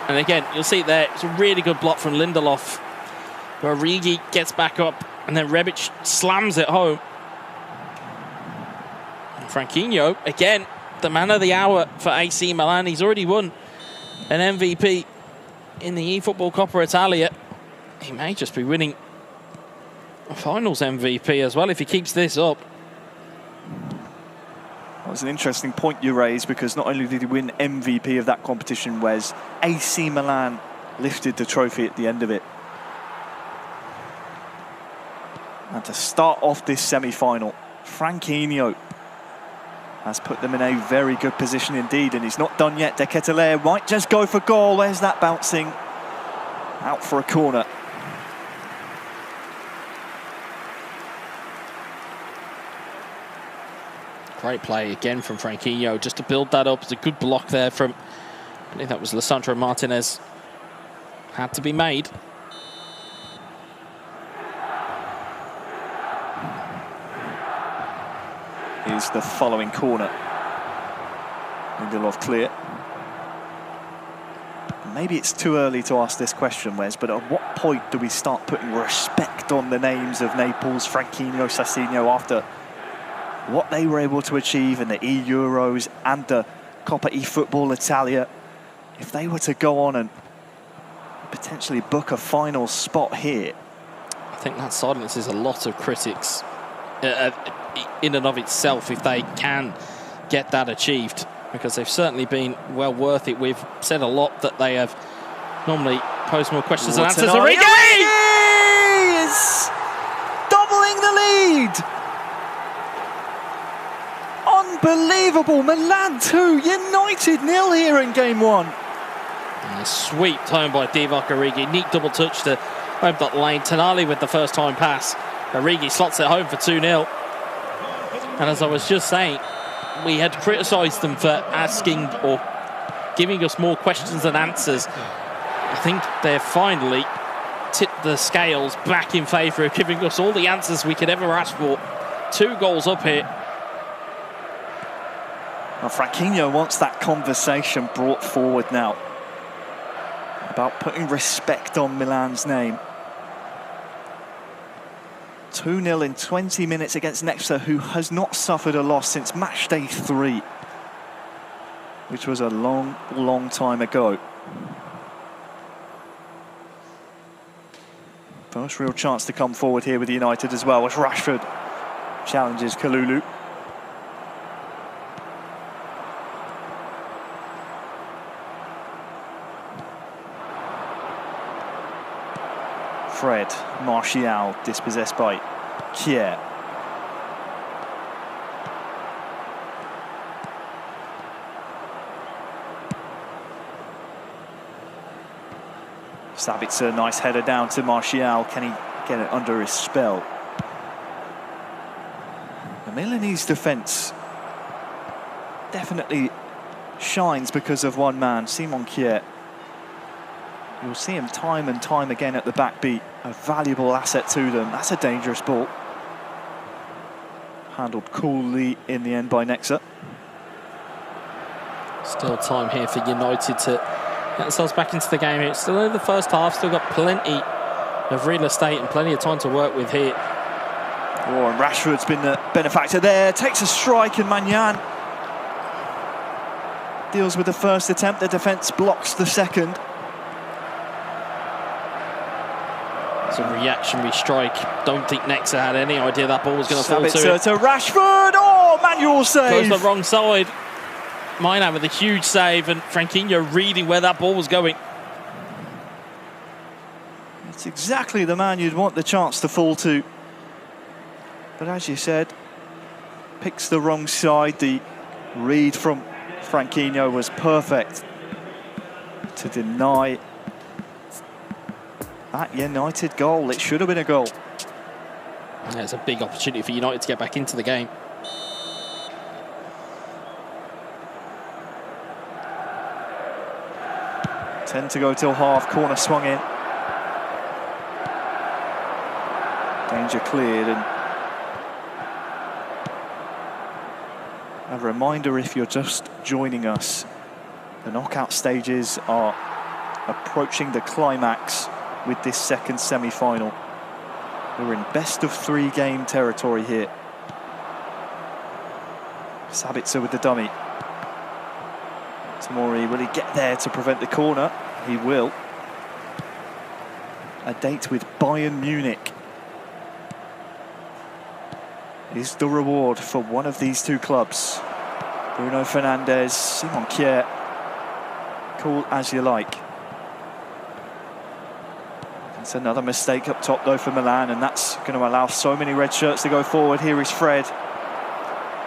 And again, you'll see it there. It's a really good block from Lindelof, where Origi gets back up, and then Rebic slams it home. And Franquinho, again, the man of the hour for AC Milan. He's already won an MVP in the eFootball Coppa Italia. He may just be winning a finals MVP as well if he keeps this up. That was an interesting point you raised, because not only did he win MVP of that competition, Wes, AC Milan lifted the trophy at the end of it. And to start off this semi-final, Franquinho has put them in a very good position indeed, and he's not done yet. De Ketelaere might just go for goal. Where's that bouncing? Out for a corner. Great play again from Franquinho, just to build that up. It's a good block there from, I think that was Lisandro Martinez. Had to be made. Here's the following corner. Lindelof clear. Maybe it's too early to ask this question, Wes, but at what point do we start putting respect on the names of Naples, Franquinho, Sassinho, after what they were able to achieve in the E-Euros and the Coppa eFootball Italia? If they were to go on and potentially book a final spot here, I think that silences a lot of critics in and of itself if they can get that achieved, because they've certainly been well worth it. We've said a lot that they have normally posed more questions and answers. Origi is doubling the lead. Unbelievable. Milan 2, United 0 here in game one. And a sweep home by Divock Origi. Neat double touch to home that lane. Tonali with the first time pass. Origi slots it home for 2-0. And as I was just saying, we had criticised them for asking or giving us more questions than answers. I think they've finally tipped the scales back in favour of giving us all the answers we could ever ask for. 2 goals up here. Well, Franquinho wants that conversation brought forward now about putting respect on Milan's name. 2-0 in 20 minutes against Nexa, who has not suffered a loss since match day 3, which was a long, long time ago. First real chance to come forward here with United as well, as Rashford challenges Kalulu. Fred, Martial dispossessed by Kier. Sabitzer, nice header down to Martial. Can he get it under his spell? The Milanese defence definitely shines because of one man, Simon Kier. You'll see him time and time again at the backbeat, a valuable asset to them. That's a dangerous ball. Handled coolly in the end by Nexa. Still time here for United to get themselves back into the game here. It's still in the first half, still got plenty of real estate and plenty of time to work with here. Oh, and Rashford's been the benefactor there. Takes a strike, and Magnan deals with the first attempt. The defence blocks the second. It's a reactionary strike. Don't think Nexa had any idea that ball was going to fall to him. To Rashford. Oh, manual save. Goes the wrong side. Mainan with a huge save, and Franquinho reading where that ball was going. It's exactly the man you'd want the chance to fall to. But as you said, picks the wrong side. The read from Franquinho was perfect to deny that United goal. It should have been a goal. Yeah, it's a big opportunity for United to get back into the game. Ten to go till half. Corner swung in. Danger cleared. And a reminder, if you're just joining us, the knockout stages are approaching the climax with this second semi-final. We're in best-of-3 game territory here. Sabitzer with the dummy. Tomori, will he get there to prevent the corner? He will. A date with Bayern Munich is the reward for one of these two clubs. Bruno Fernandes, Simon Kjaer, call as you like. It's another mistake up top though for Milan, and that's going to allow so many red shirts to go forward. Here is Fred.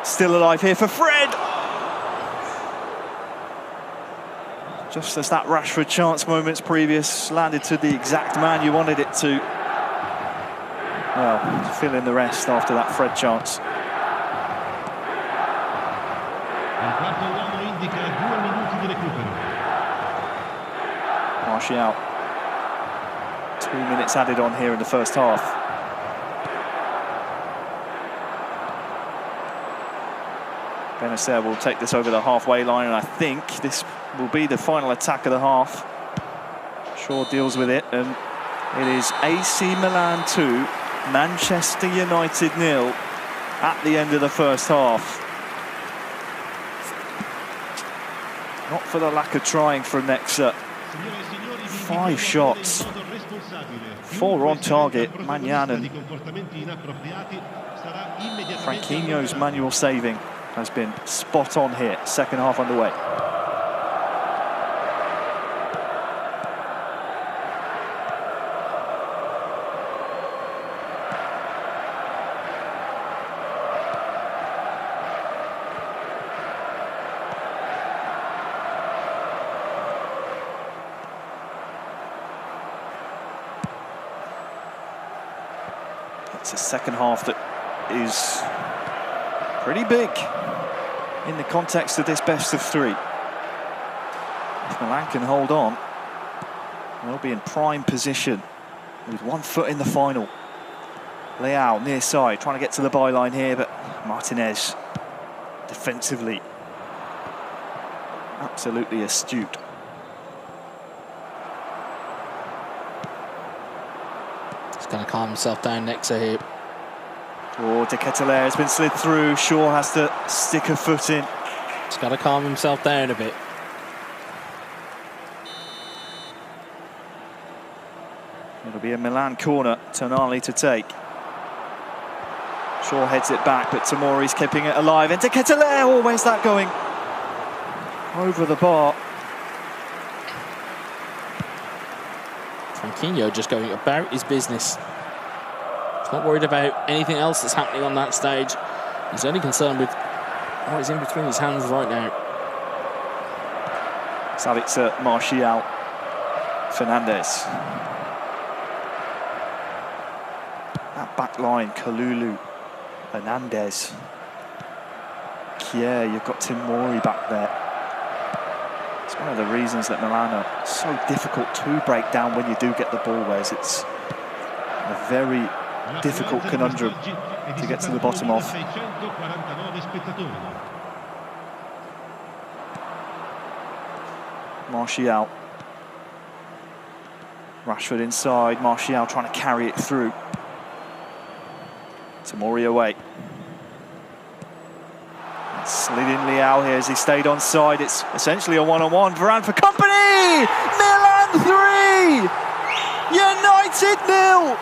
Still alive here for Fred! Just as that Rashford chance moments previous landed to the exact man you wanted it to. Well, fill in the rest after that Fred chance. Martial. 2 minutes added on here in the first half. Benacer will take this over the halfway line, and I think this will be the final attack of the half. Shaw deals with it, and it is AC Milan 2, Manchester United 0 at the end of the first half. Not for the lack of trying from Nexa. 5 shots, 4 on target. Magnan and Franquinho's manual saving has been spot on here. Second half underway. It's a second half that is pretty big in the context of this best of 3. If Milan can hold on, they'll be in prime position with 1 foot in the final. Leao near side, trying to get to the byline here, but Martinez defensively absolutely astute. Going to calm himself down next to here. Oh, De Ketelaere has been slid through. Shaw has to stick a foot in. He's got to calm himself down a bit. It'll be a Milan corner, Tonali to take. Shaw heads it back, but Tomori's keeping it alive. And De Ketelaere, oh, where's that going? Over the bar. Franquinho just going about his business. He's not worried about anything else that's happening on that stage. He's only concerned with what is in between his hands right now. Savitzer, Martial, Fernandes. That back line, Kalulu, Hernandez, Kjaer, you've got Tomori back there. It's one of the reasons that Milan are so difficult to break down when you do get the ball, whereas it's a very difficult conundrum to get to the bottom of. Martial. Rashford inside, Martial trying to carry it through. Tomori away. Slid in Leao here as he stayed on side. It's essentially a one-on-one. Varane for company! Milan 3! United 0!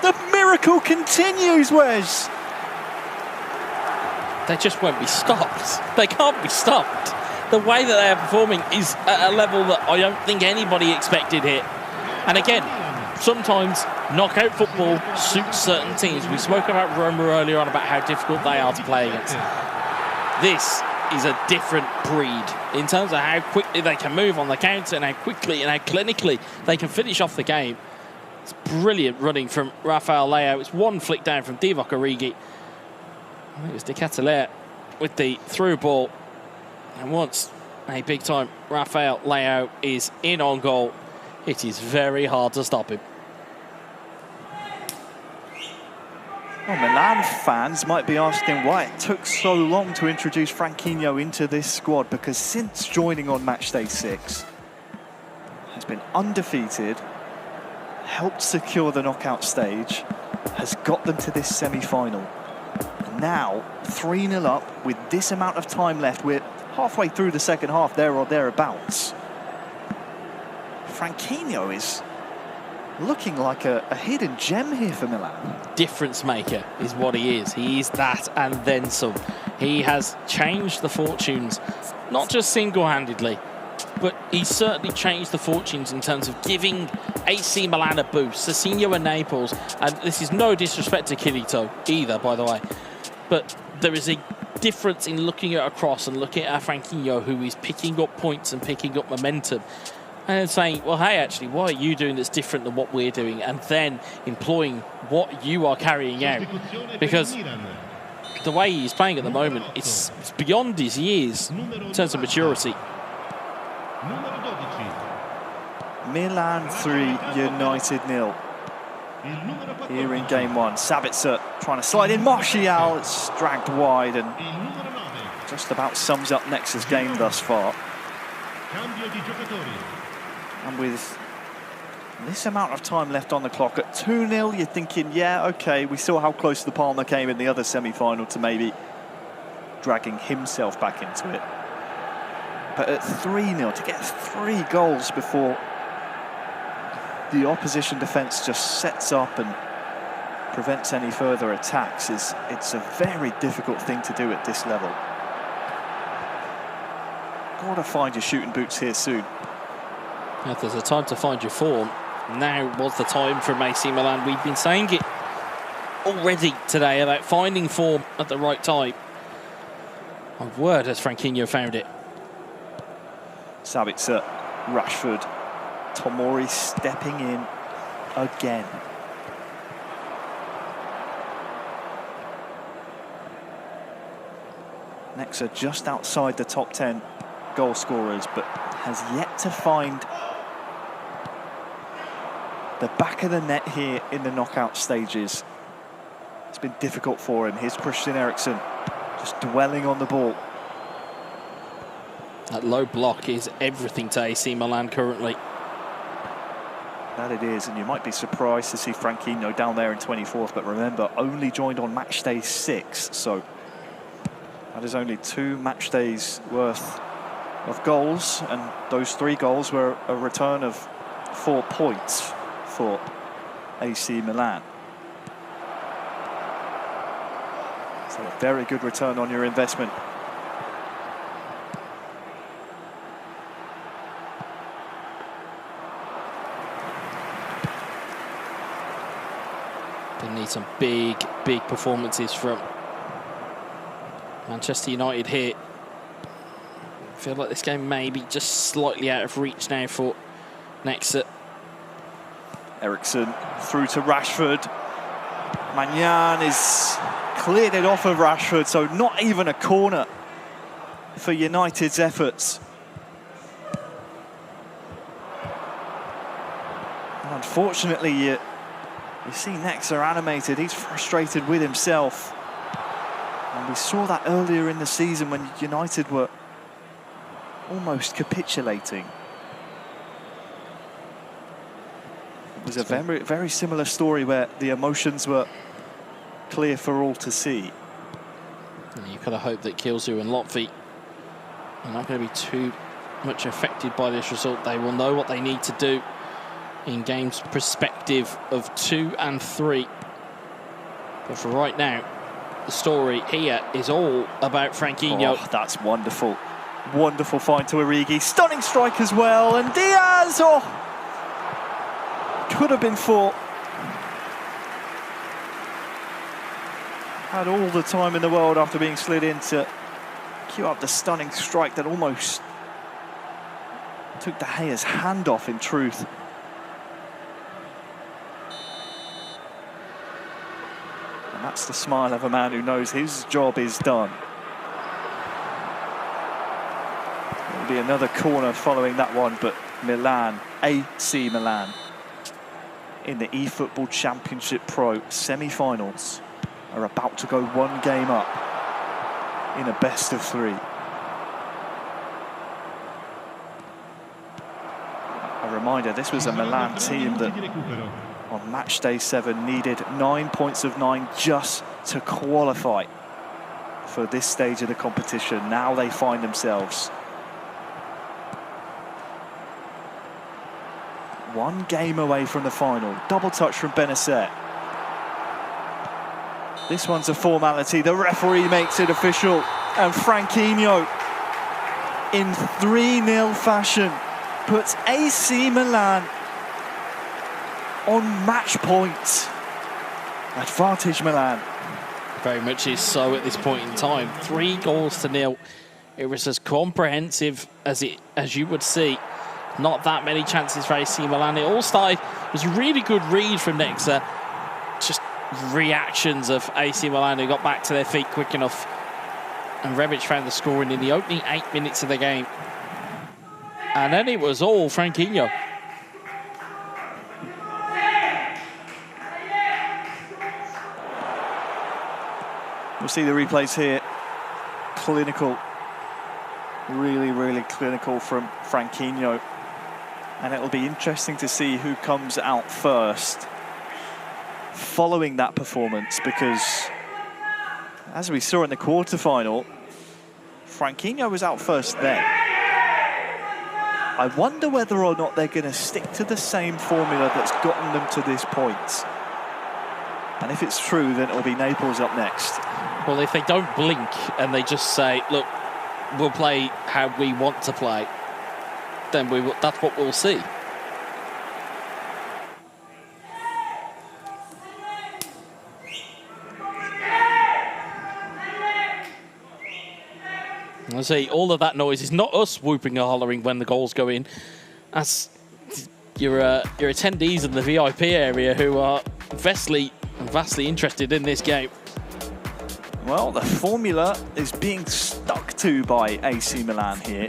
The miracle continues, Wes. They just won't be stopped. They can't be stopped. The way that they are performing is at a level that I don't think anybody expected here. And again, sometimes knockout football suits certain teams. We spoke about Roma earlier on about how difficult they are to play against. This is a different breed in terms of how quickly they can move on the counter and how quickly and how clinically they can finish off the game. It's brilliant running from Rafael Leao. It's one flick down from Divock Origi. I think it was De Ketelaere with the through ball. And once a big-time Rafael Leao is in on goal, it is very hard to stop him. Well, Milan fans might be asking why it took so long to introduce Franquinho into this squad, because since joining on matchday 6, he's been undefeated, helped secure the knockout stage, has got them to this semi-final. And now 3-0 up with this amount of time left. We're halfway through the second half, there or thereabouts. Franquinho is looking like a hidden gem here for Milan. Difference maker is what he is. He is that and then some. He has changed the fortunes, not just single-handedly, but he's certainly changed the fortunes in terms of giving AC Milan a boost. Sassinho and Naples, and this is no disrespect to Kilito either, by the way, but there is a difference in looking at a cross and looking at Franquinho, who is picking up points and picking up momentum, and then saying, well, hey, actually, what are you doing that's different than what we're doing? And then employing what you are carrying out. Because the way he's playing at the moment, it's beyond his years in terms of maturity. Milan 3, United 0. Here in game one, Sabitzer trying to slide in. Martial, it's dragged wide and just about sums up Nexa's game thus far. And with this amount of time left on the clock at 2-0, you're thinking, yeah, okay, we saw how close the Palmer came in the other semi-final to maybe dragging himself back into it. But at 3-0, to get 3 goals before the opposition defence just sets up and prevents any further attacks, it's a very difficult thing to do at this level. Got to find your shooting boots here soon. If there's a time to find your form, now was the time for AC Milan. We've been saying it already today about finding form at the right time. My word, has Franquinho found it. Sabitzer, Rashford, Tomori stepping in again. Nexa just outside the top 10 goal scorers, but has yet to find the back of the net here in the knockout stages. It's been difficult for him. Here's Christian Eriksen just dwelling on the ball. That low block is everything to AC Milan currently. That it is, and you might be surprised to see Franquinho down there in 24th, but remember, only joined on match day 6, so that is only 2 match days worth of goals, and those 3 goals were a return of 4 points for AC Milan. So a very good return on your investment. They need some big performances from Manchester United here. I feel like this game may be just slightly out of reach now for Nexa. Eriksen through to Rashford. Magnan is cleared it off of Rashford, so not even a corner for United's efforts. And unfortunately, you see Nexa animated. He's frustrated with himself. And we saw that earlier in the season when United were almost capitulating. It was a very similar story where the emotions were clear for all to see. You've got to hope that Kilzu and Lotfi are not going to be too much affected by this result. They will know what they need to do in games perspective of 2 and 3. But for right now, the story here is all about Franquinho. Oh, that's wonderful. Wonderful find to Origi. Stunning strike as well. And Diaz, oh, could have been 4. Had all the time in the world after being slid in to cue up the stunning strike that almost took De Gea's hand off, in truth. And that's the smile of a man who knows his job is done. There'll be another corner following that one, but Milan, AC Milan, in the eFootball Championship Pro semi-finals are about to go 1 game up in a best of 3. A reminder, this was a Milan team that on match day 7 needed 9 points of 9 just to qualify for this stage of the competition. Now they find themselves one game away from the final. Double touch from Benacer. This one's a formality. The referee makes it official. And Franquinho, in 3-0 fashion, puts AC Milan on match point. Advantage Milan. Very much is so at this point in time. 3-0. It was as comprehensive as you would see. Not that many chances for AC Milan. It all started, it was a really good read from Nexa. Just reactions of AC Milan who got back to their feet quick enough. And Rebic found the scoring in the opening 8 minutes of the game. And then it was all Franquinho. We'll see the replays here. Clinical. Really, really clinical from Franquinho. And it'll be interesting to see who comes out first following that performance, because as we saw in the quarterfinal, Franquinho was out first then. I wonder whether or not they're going to stick to the same formula that's gotten them to this point. And if it's true, then it'll be Naples up next. Well, if they don't blink and they just say, look, we'll play how we want to play, then that's what we'll see. I see all of that noise is not us whooping or hollering when the goals go in. That's your attendees in the VIP area who are vastly interested in this game. Well, the formula is being stuck to by AC Milan here.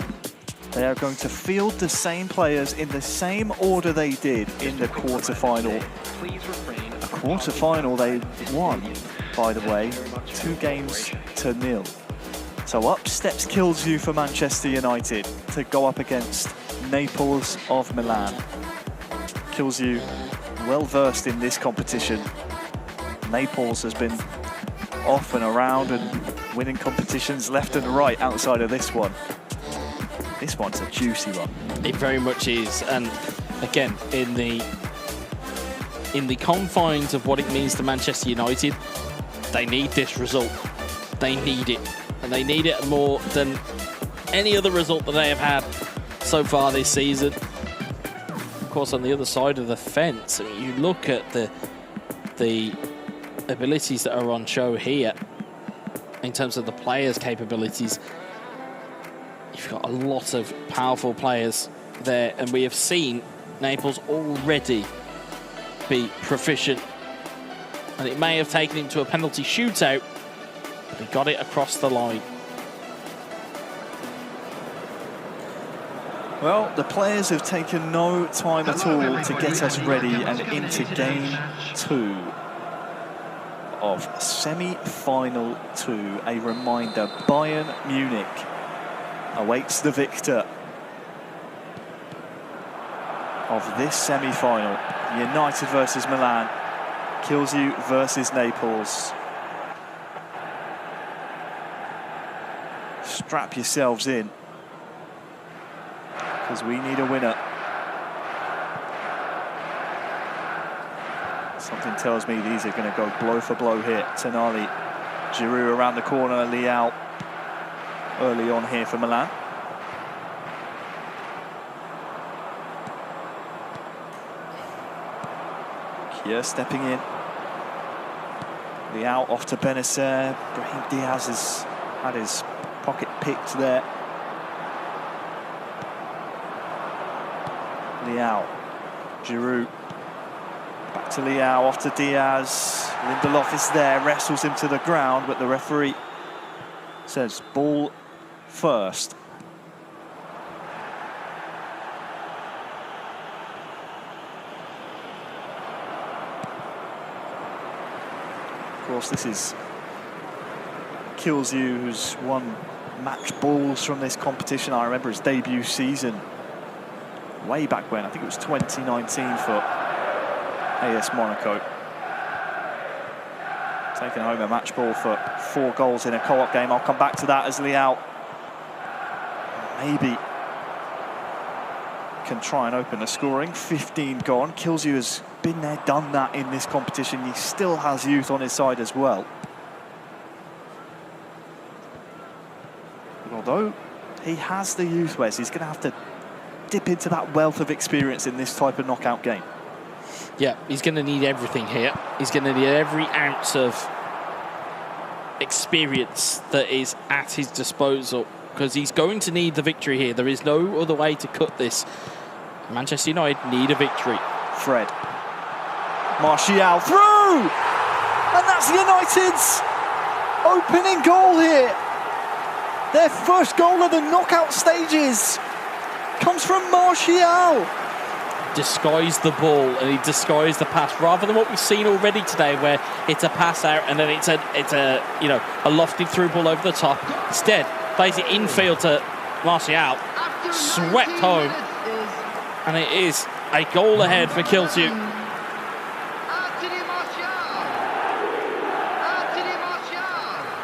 They are going to field the same players in the same order they did in the quarterfinal. A quarterfinal they won, by the way, 2-0. So up steps Kills You for Manchester United to go up against Naples of Milan. Kills You well versed in this competition. Naples has been off and around and winning competitions left and right outside of this one. This one's a juicy one. It very much is, and again, in the confines of what it means to Manchester United, they need this result. They need it, and they need it more than any other result that they have had so far this season. Of course, on the other side of the fence, I mean, you look at the abilities that are on show here in terms of the players' capabilities. You've got a lot of powerful players there, and we have seen Naples already be proficient. And it may have taken him to a penalty shootout, but he got it across the line. Well, the players have taken no time at all to get us ready and into game 2 of semi-final 2. A reminder, Bayern Munich awaits the victor of this semi-final. United versus Milan, Kills You versus Naples. Strap yourselves in, because we need a winner. Something tells me these are going to go blow for blow here. Tonali, Giroud around the corner, Leao early on here for Milan. Kier stepping in. Leao off to Benacer. Brahim Diaz has had his pocket picked there. Leao, Giroud, back to Leao, off to Diaz. Lindelof is there, wrestles him to the ground, but the referee says ball first. Of course, this is Kills You, who's won match balls from this competition. I remember his debut season way back when, I think it was 2019 for AS Monaco. taking home a match ball for 4 goals in a co-op game. I'll come back to that as Leao maybe can try and open the scoring. 15 gone. Kilzu has been there, done that in this competition. He still has youth on his side as well. But although he has the youth, Wes, he's going to have to dip into that wealth of experience in this type of knockout game. Yeah, he's going to need everything here. He's going to need every ounce of experience that is at his disposal, because he's going to need the victory here. There is no other way to cut this. Manchester United need a victory. Fred. Martial through! And that's United's opening goal here. Their first goal of the knockout stages comes from Martial. Disguised the ball and he disguised the pass, rather than what we've seen already today, where it's a pass out and then it's a you know, a lofted through ball over the top. Instead, plays it infield to Martial, swept home, and it is a goal ahead for Kilzu.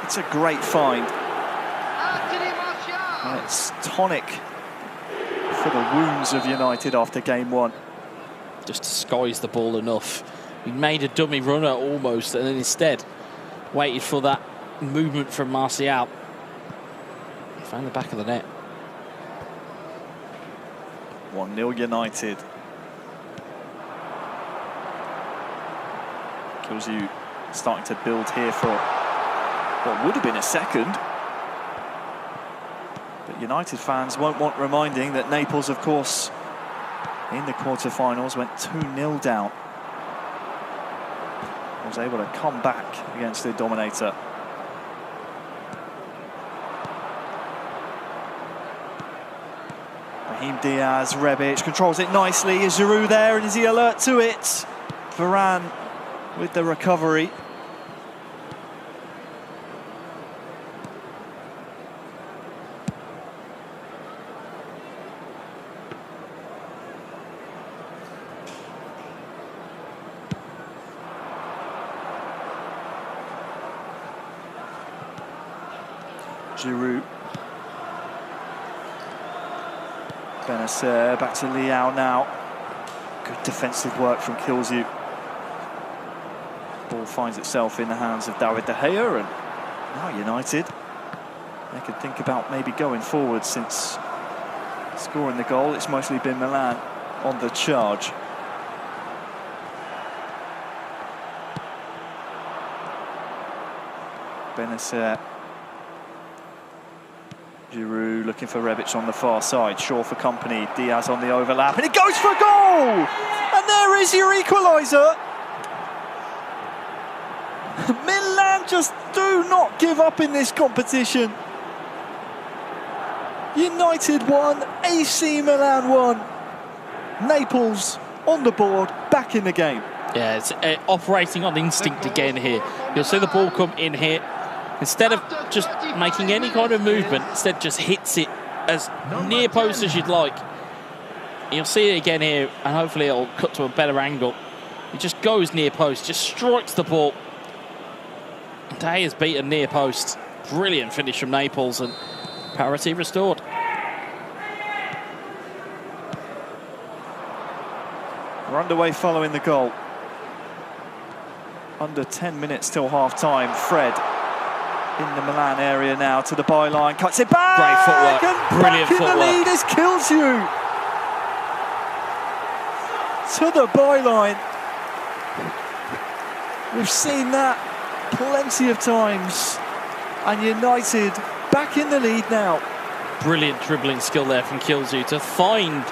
It's a great find. And it's tonic for the wounds of United after game 1. Just disguised the ball enough. He made a dummy runner almost, and then instead waited for that movement from Martial. Found the back of the net. 1-0 United. Kilzu starting to build here for what would have been a second. But United fans won't want reminding that Naples, of course, in the quarterfinals went 2-0 down. Was able to come back against the dominator. Brahim Diaz, Rebic controls it nicely. Is Giroud there, and is he alert to it? Varane with the recovery. Giroud. Benacer back to Leao now. Good defensive work from Kilzu. Ball finds itself in the hands of David De Gea, and now United, they could think about maybe going forward, since scoring the goal, it's mostly been Milan on the charge. Benacer. Giroud looking for Rebic on the far side. Shaw for company. Diaz on the overlap. And it goes for a goal! And there is your equaliser. Milan just do not give up in this competition. United won. AC Milan won. Naples on the board, back in the game. Yeah, it's operating on instinct again here. You'll see the ball come in here. Instead of just making any kind of movement, instead just hits it as near post as you'd like. You'll see it again here, and hopefully it'll cut to a better angle. It just goes near post, just strikes the ball. Day has beaten near post. Brilliant finish from Naples, and parity restored. We're underway following the goal. Under 10 minutes till half-time. Fred in the Milan area now to the byline, cuts it back. Great footwork, and brilliant back footwork. In the lead is Kilzu. To the byline. We've seen that plenty of times. And United back in the lead now. Brilliant dribbling skill there from Kilzu to find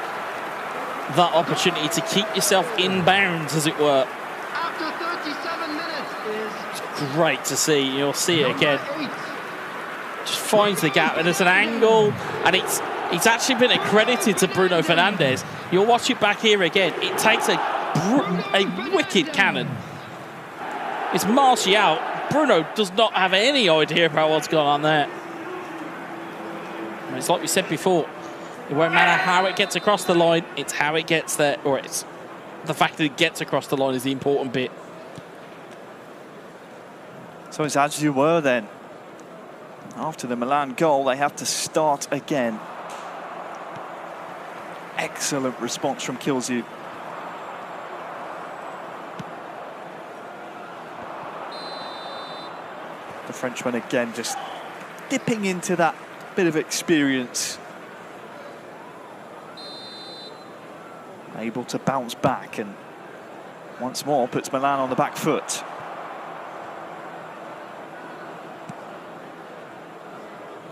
that opportunity to keep yourself in bounds, as it were. After 37 minutes is It's great to see. You'll see it again. Just finds the gap, and there's an angle, and it's actually been accredited to Bruno Fernandes. You'll watch it back here again. It takes a wicked cannon. It's Martial. Bruno does not have any idea about what's going on there. And it's like we said before, it won't matter how it gets across the line, it's how it gets there, or it's the fact that it gets across the line is the important bit. So it's as you were then. After the Milan goal, they have to start again. Excellent response from Kilzu. The Frenchman again just dipping into that bit of experience. Able to bounce back and once more puts Milan on the back foot.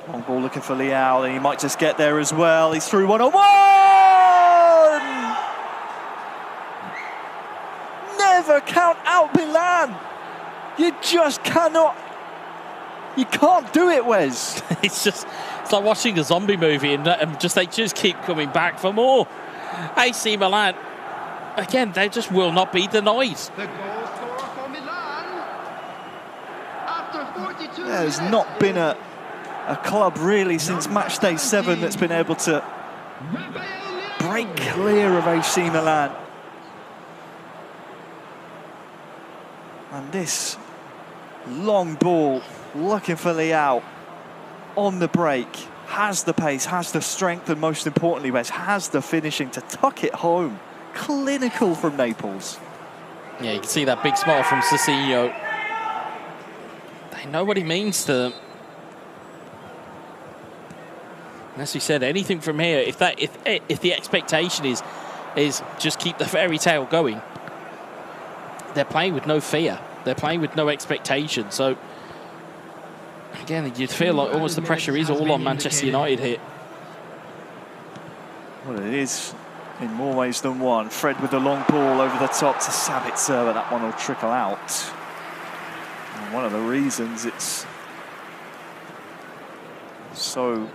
Long ball looking for Leao, and he might just get there as well. He's through 1-on-1! Never count out Milan! You just cannot. You can't do it, Wes. It's like watching a zombie movie, and they just keep coming back for more. AC Milan, again, they just will not be denied. The goal scorer for Milan after 42 There's minutes not been a club really since match day 7 that's been able to break clear of AC Milan. And this long ball looking for Leao on the break. Has the pace, has the strength, and most importantly, Wes, has the finishing to tuck it home. Clinical from Naples. Yeah, you can see that big smile from Cecilio. They know what he means to them. And as we said, anything from here, if the expectation is just keep the fairy tale going, they're playing with no fear. They're playing with no expectation. So again, you'd feel like almost the pressure is all on Manchester United here. Well, it is in more ways than one. Fred with the long ball over the top to Sabitzer, but that one will trickle out. And one of the reasons it's so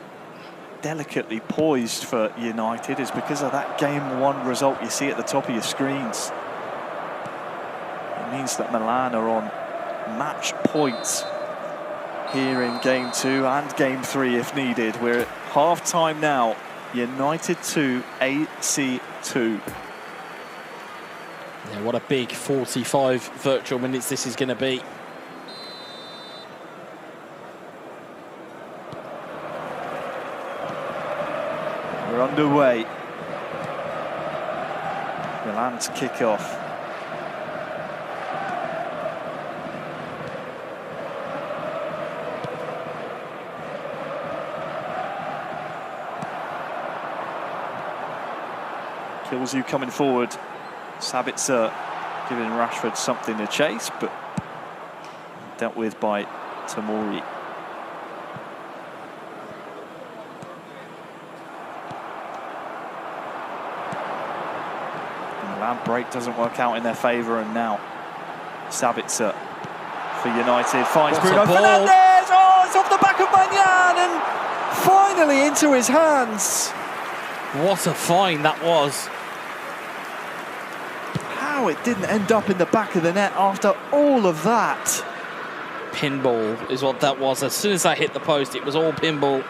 delicately poised for United is because of that Game 1 result you see at the top of your screens. It means that Milan are on match points here in Game 2 and Game 3 if needed. We're at half-time now. United 2, AC 2. Yeah, what a big 45 virtual minutes this is going to be. We're underway. Milan's kick-off. Kilzu coming forward. Sabitzer giving Rashford something to chase, but dealt with by Tamori. Milan break doesn't work out in their favour, and now Sabitzer for United finds Bruno Fernandes. Oh, it's off the back of Magnan and finally into his hands. What a find that was. How it didn't end up in the back of the net after all of that. Pinball is what that was. As soon as I hit the post, it was all pinball.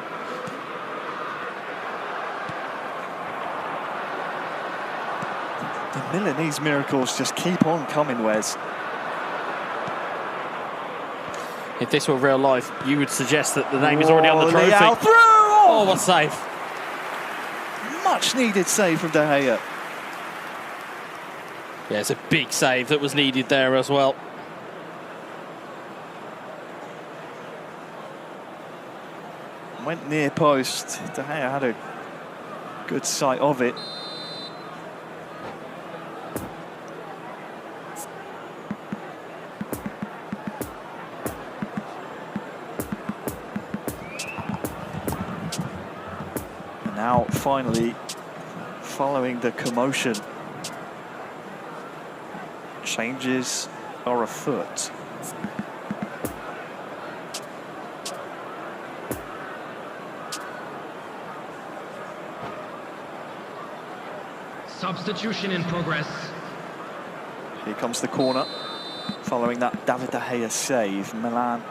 The Milanese miracles just keep on coming, Wes. If this were real life, you would suggest that the name is already on the trophy. Leao through! Oh, what a save. Much needed save from De Gea. Yeah, it's a big save that was needed there as well. Went near post. De Gea had a good sight of it. And now, finally, following the commotion, changes are afoot. Substitution in progress. Here comes the corner. Following that David De Gea save, Milan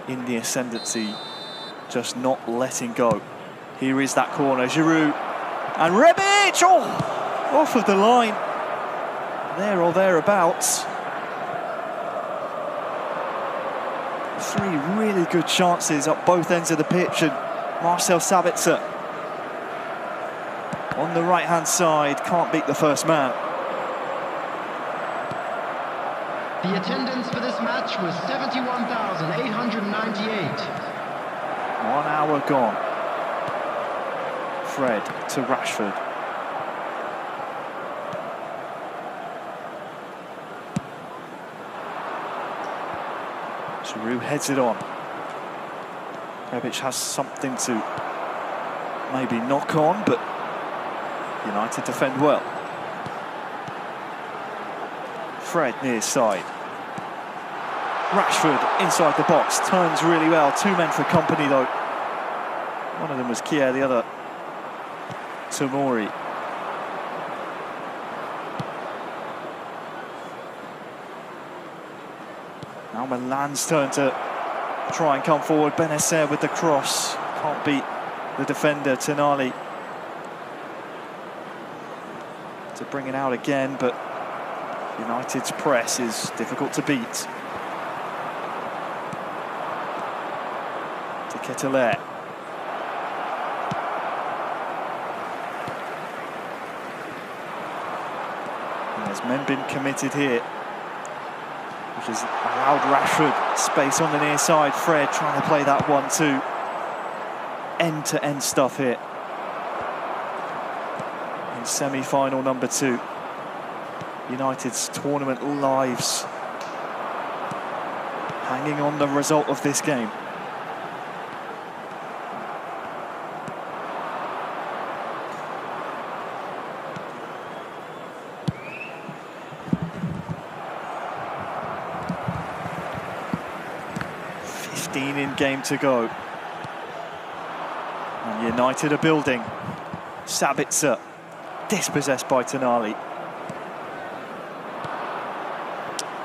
in the ascendancy, just not letting go. Here is that corner, Giroud and Rebic! Oh, off of the line. There or thereabouts. Three really good chances up both ends of the pitch, and Marcel Sabitzer on the right-hand side can't beat the first man. The attendance for this match was 71,898. 1 hour gone. Fred to Rashford. Giroud heads it on. Rebic has something to maybe knock on, but United defend well. Fred near side. Rashford inside the box, turns really well. Two men for company though. One of them was Kier, the other Tomori. Now Milan's turn to try and come forward. Benacer with the cross. Can't beat the defender, Tonali. To bring it out again, but United's press is difficult to beat. To Ketelaere. And there's men been committed here, which has allowed Rashford space on the near side. Fred trying to play that 1-2. End-to-end stuff here. In semi-final number 2. United's tournament lives hanging on the result of this game. In-game to go, and United are building. Sabitzer dispossessed by Tonali.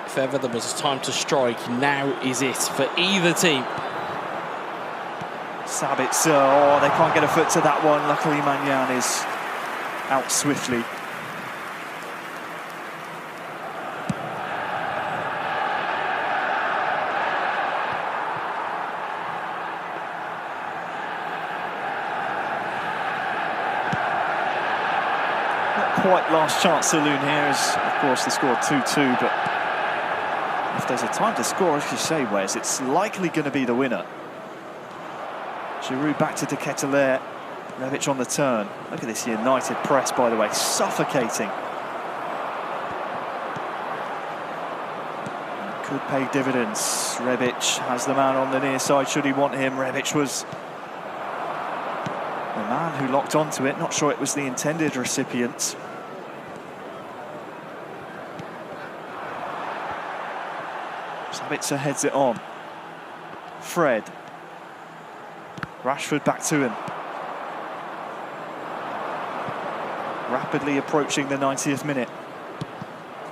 If ever there was a time to strike, now is it for either team. Sabitzer, oh, they can't get a foot to that one. Luckily Magnan is out swiftly. Quite last chance saloon here, as of course they scored 2-2, but if there's a time to score, as you say, Wes, it's likely going to be the winner. Giroud back to De Ketelaere. Rebic on the turn. Look at this United press, by the way, suffocating. Could pay dividends. Rebic has the man on the near side, should he want him. Rebic was the man who locked onto it. Not sure it was the intended recipient. Sabitzer heads it on. Fred. Rashford back to him. Rapidly approaching the 90th minute.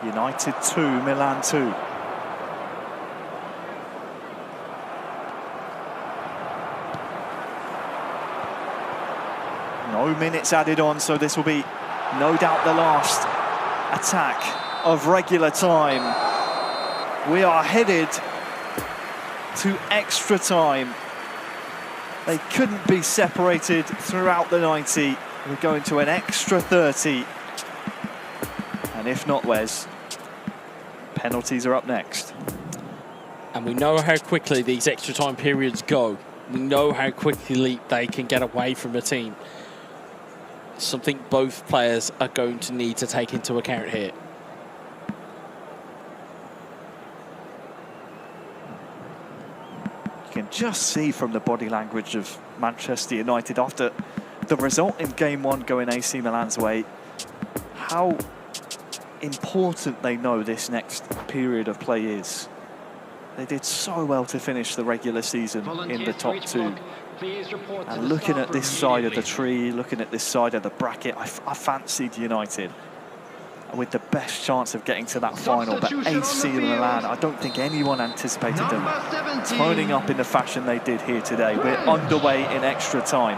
United 2, Milan 2. No minutes added on, so this will be no doubt the last attack of regular time. We are headed to extra time. They couldn't be separated throughout the 90. We're going to an extra 30. And if not, Wes, penalties are up next. And we know how quickly these extra time periods go. We know how quickly they can get away from a team. Something both players are going to need to take into account here. You can just see from the body language of Manchester United after the result in Game 1 going AC Milan's way, how important they know this next period of play is. They did so well to finish the regular season in the top 2. And looking at this side of the tree, looking at this side of the bracket, I fancied United with the best chance of getting to that final. But AC Milan, I don't think anyone anticipated them turning up in the fashion they did here today. We're underway in extra time.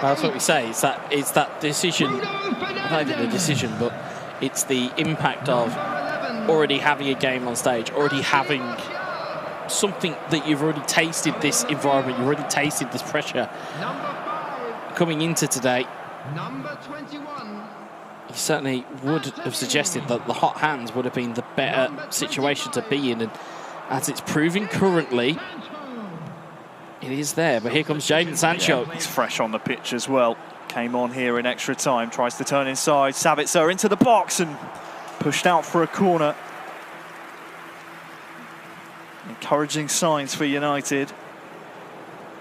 That's what we say. It's that decision, not even the decision, but it's the impact of already having a game on stage, already having something that you've already tasted this environment, you've already tasted this pressure coming into today. Number 21. You certainly would have suggested that the hot hands would have been the better situation to be in, and as it's proving currently, it is there. But here comes Jadon Sancho. He's fresh on the pitch as well. Came on here in extra time, tries to turn inside. Sabitzer into the box and pushed out for a corner. Encouraging signs for United.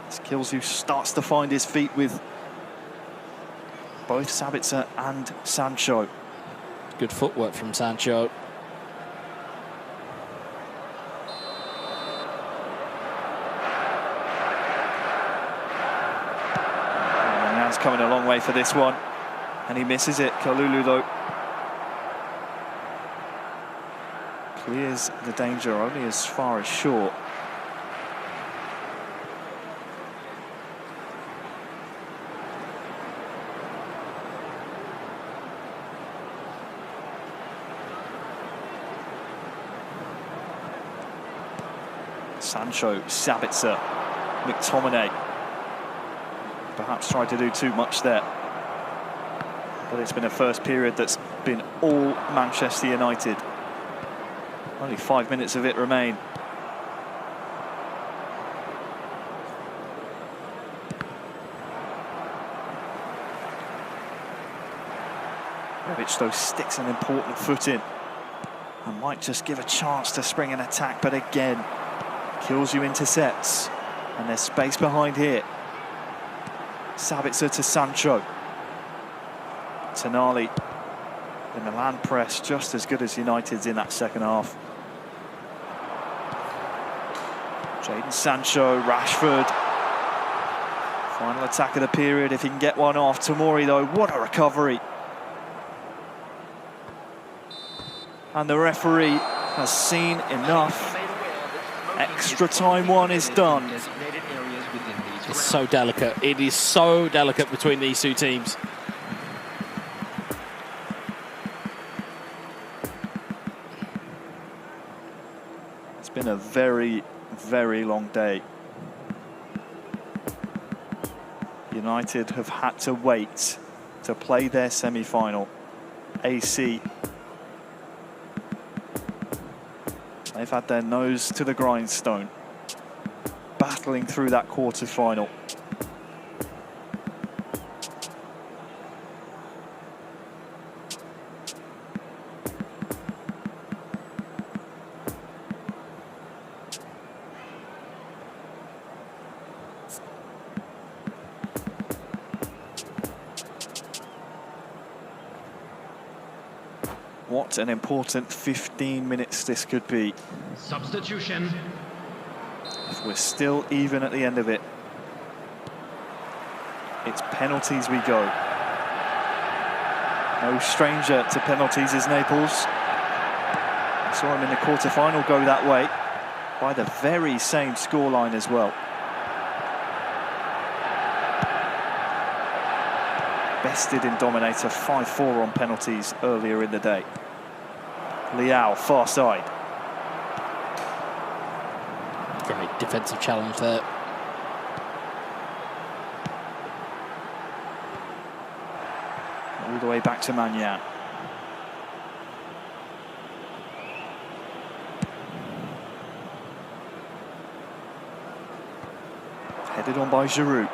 Skills who starts to find his feet with both Sabitzer and Sancho. Good footwork from Sancho. And now he's coming a long way for this one. And he misses it. Kalulu, though, clears the danger only as far as short. Sancho, Sabitzer, McTominay. Perhaps tried to do too much there. But it's been a first period that's been all Manchester United. Only 5 minutes of it remain. Rebic, though, sticks an important foot in and might just give a chance to spring an attack, but again, kills you into sets. And there's space behind here. Sabitzer to Sancho. Tonali. The Milan press just as good as United's in that second half. Jadon Sancho, Rashford. Final attack of the period if he can get one off. Tomori, though, what a recovery. And the referee has seen enough. Extra time one is done. It's so delicate. It is so delicate between these two teams. It's been a very, very long day. United have had to wait to play their semi-final. AC, they've had their nose to the grindstone, battling through that quarter-final. What an important 15 minutes this could be. Substitution. If we're still even at the end of it, it's penalties we go. No stranger to penalties is Naples. We saw him in the quarter-final go that way by the very same scoreline as well. Bested in Dominator 5-4 on penalties earlier in the day. Leao, far side. Great defensive challenge there. All the way back to Magnan. Headed on by Giroud.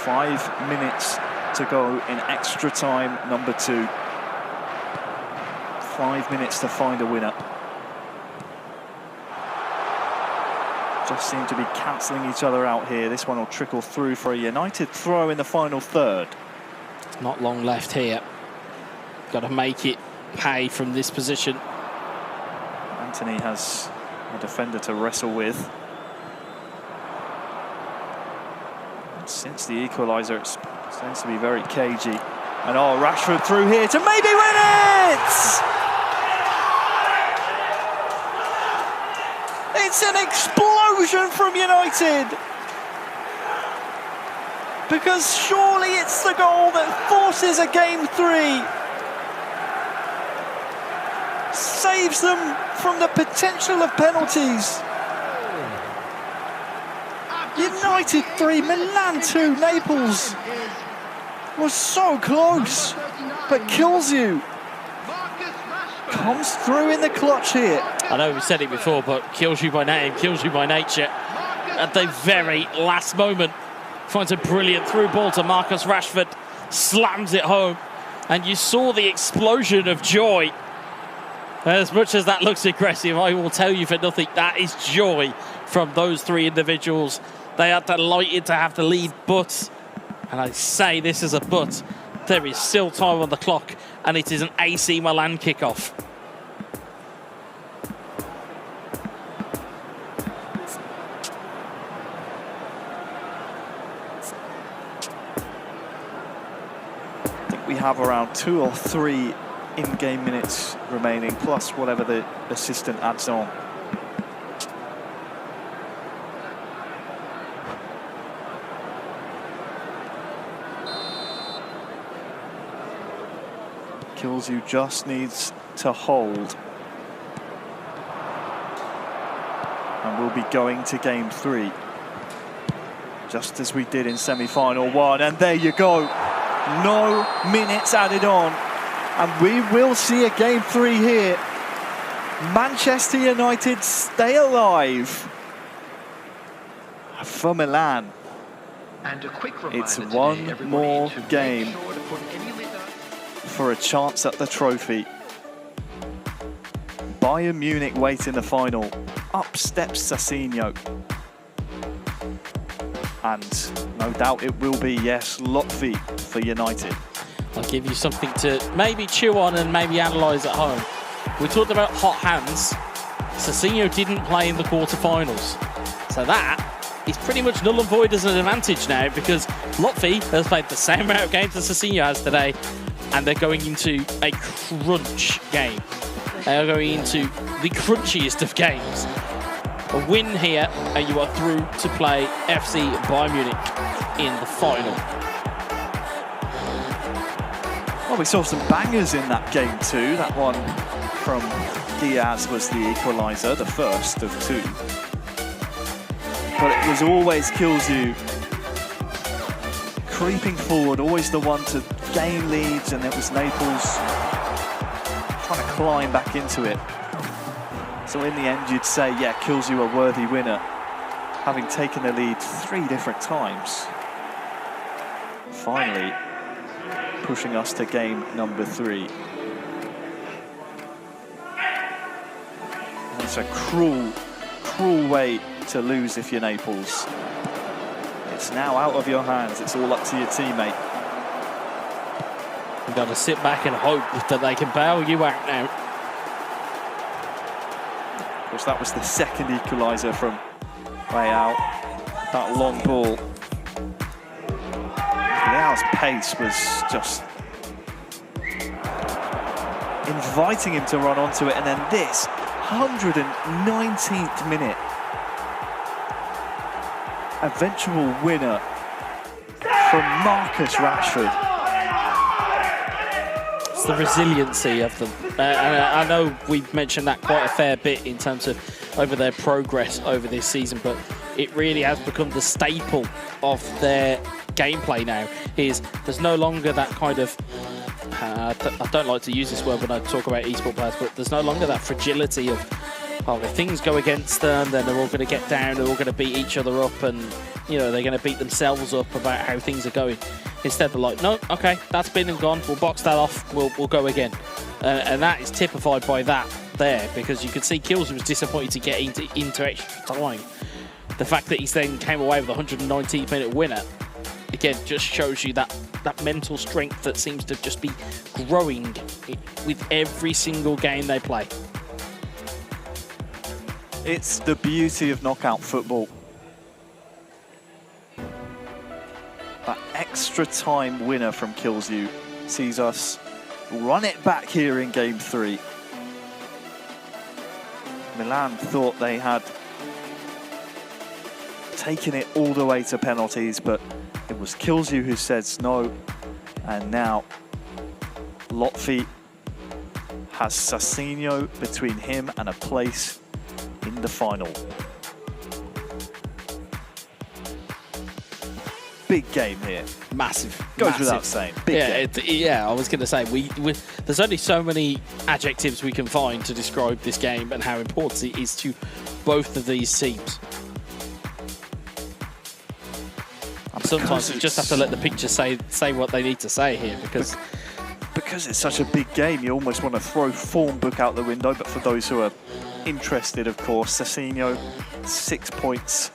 .5 minutes to go in extra time number 2. 5 minutes to find a winner. Just seem to be cancelling each other out here. This one will trickle through for a United throw in the final third. Not long left here. Got to make it pay from this position. Anthony has a defender to wrestle with. Since the equaliser, it tends to be very cagey. And oh, Rashford through here to maybe win it! it's an explosion from United. Because surely it's the goal that forces a game 3. Saves them from the potential of penalties. United 3, Milan 2, Naples was so close, but kills you. Comes through in the clutch here. I know we said it before, but kills you by name, kills you by nature. At the very last moment, finds a brilliant through ball to Marcus Rashford, slams it home, and you saw the explosion of joy. As much as that looks aggressive, I will tell you for nothing, that is joy from those 3 individuals. They are delighted to have the lead, but, and I say this is a but, there is still time on the clock, and it is an AC Milan kickoff. I think we have around 2 or 3 in-game minutes remaining, plus whatever the assistant adds on. Kills just needs to hold. And we'll be going to game 3. Just as we did in semi-final 1. And there you go. No minutes added on. And we will see a game 3 here. Manchester United stay alive. For Milan, And a quick reminder it's today, one everybody, more to make game sure to put any litter for a chance at the trophy. Bayern Munich wait in the final. Up steps Sassinho. And no doubt it will be, yes, Lotfi for United. I'll give you something to maybe chew on and maybe analyse at home. We talked about hot hands. Sassinho didn't play in the quarterfinals. So that is pretty much null and void as an advantage now, because Lotfi has played the same amount of games as Sassinho has today, and they're going into a crunch game. They are going into the crunchiest of games. A win here, and you are through to play FC Bayern Munich in the final. Well, we saw some bangers in that game too. That one from Diaz was the equaliser, the first of 2. But it was always kills you. Creeping forward, always the one to gain leads, and it was Naples trying to climb back into it. So in the end, you'd say, yeah, kills you a worthy winner, having taken the lead 3 different times. Finally, pushing us to game number 3. And it's a cruel, cruel way to lose if you're Naples. It's now out of your hands. It's all up to your teammate. You've got to sit back and hope that they can bail you out now. Of course, that was the second equaliser from Real. That long ball. Real's pace was just inviting him to run onto it, and then this 119th minute eventual winner from Marcus Rashford. It's the resiliency of them. And I know we've mentioned that quite a fair bit in terms of over their progress over this season, but it really has become the staple of their gameplay now. There's no longer that kind of, I don't like to use this word when I talk about esports players, but there's no longer that fragility of, oh, if things go against them, then they're all going to get down, they're all going to beat each other up, and you know, they're going to beat themselves up about how things are going. Instead, they're like, no, okay, that's been and gone, we'll box that off, we'll go again. And that is typified by that there, because you could see Kills was disappointed to get into extra time. The fact that he then came away with a 119th minute winner, again, just shows you that mental strength that seems to just be growing with every single game they play. It's the beauty of knockout football. That extra time winner from Kills You sees us run it back here in game 3. Milan thought they had taking it all the way to penalties, but it was Kilsey who says no. And now Lotfi has Sassinho between him and a place in the final. Big game here. Massive. Goes massive. without saying. Big game. Yeah, I was going to say, there's only so many adjectives we can find to describe this game and how important it is to both of these teams. Sometimes you just have to let the picture say what they need to say here, because it's such a big game, you almost want to throw form book out the window. But for those who are interested, of course, Sassinho, 6 points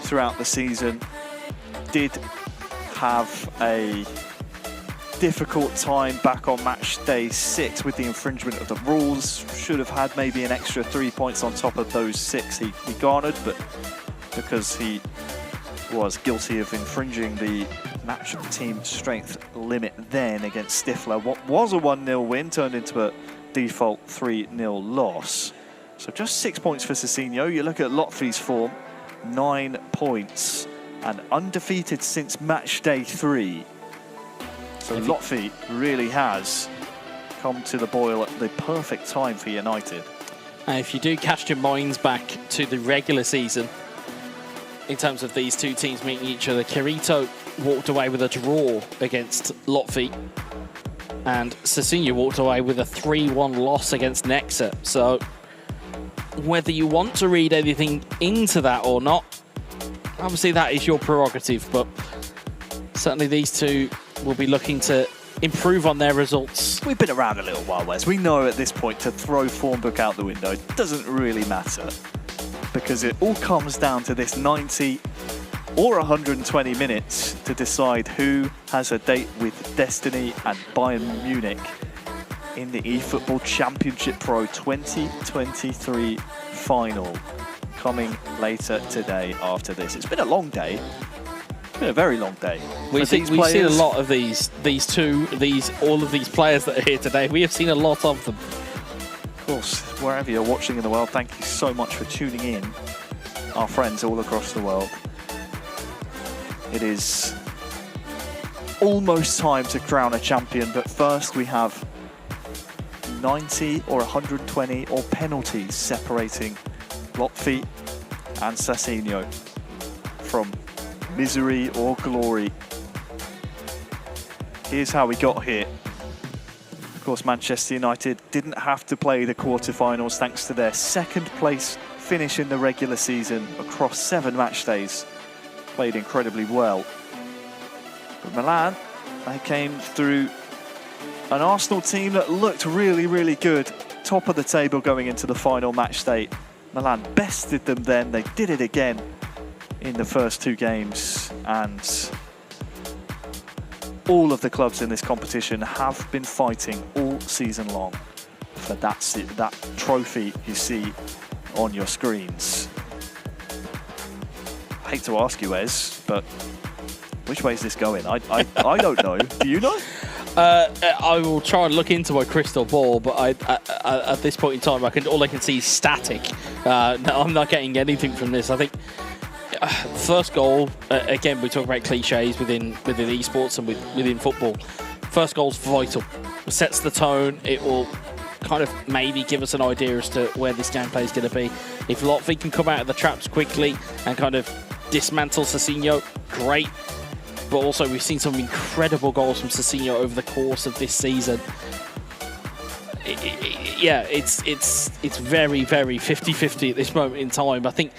throughout the season. Did have a difficult time back on match day 6 with the infringement of the rules. Should have had maybe an extra 3 points on top of those 6 he garnered, but because he was guilty of infringing the match team strength limit then against Stifler, what was a 1-0 win turned into a default 3-0 loss. So just 6 points for Sassinho. You look at Lotfi's form, 9 points and undefeated since match day 3. So Lotfi really has come to the boil at the perfect time for United. And if you do cast your minds back to the regular season, in terms of these two teams meeting each other, Quirito walked away with a draw against Lotfi, and Sassinho walked away with a 3-1 loss against Nexa. So whether you want to read anything into that or not, obviously that is your prerogative, but certainly these two will be looking to improve on their results. We've been around a little while, Wes. We know at this point to throw form book out the window doesn't really matter, because it all comes down to this 90 or 120 minutes to decide who has a date with Destiny and Bayern Munich in the eFootball Championship Pro 2023 final, coming later today after this. It's been a long day. It's been a very long day. We've seen a lot of all of these players that are here today. We have seen a lot of them. Of course, wherever you're watching in the world, thank you so much for tuning in. Our friends all across the world. It is almost time to crown a champion, but first we have 90 or 120 or penalties separating Lotfi and Sassinho from misery or glory. Here's how we got here. Of course, Manchester United didn't have to play the quarterfinals thanks to their second place finish in the regular season across 7 match days. Played incredibly well. But Milan, they came through an Arsenal team that looked really, really good. Top of the table going into the final match day. Milan bested them then. They did it again in the first 2 games. And all of the clubs in this competition have been fighting all season long for that trophy you see on your screens. I hate to ask you, Wes, but which way is this going? I don't know. Do you know? I will try and look into my crystal ball, but at this point in time, all I can see is static. No, I'm not getting anything from this. I think first goal, again, we talk about cliches within esports and within football. First goal's vital. It sets the tone. It will kind of maybe give us an idea as to where this gameplay is going to be. If Lotfi can come out of the traps quickly and kind of dismantle Sassinho, great. But also we've seen some incredible goals from Sassinho over the course of this season. It's very, very 50-50 at this moment in time. I think,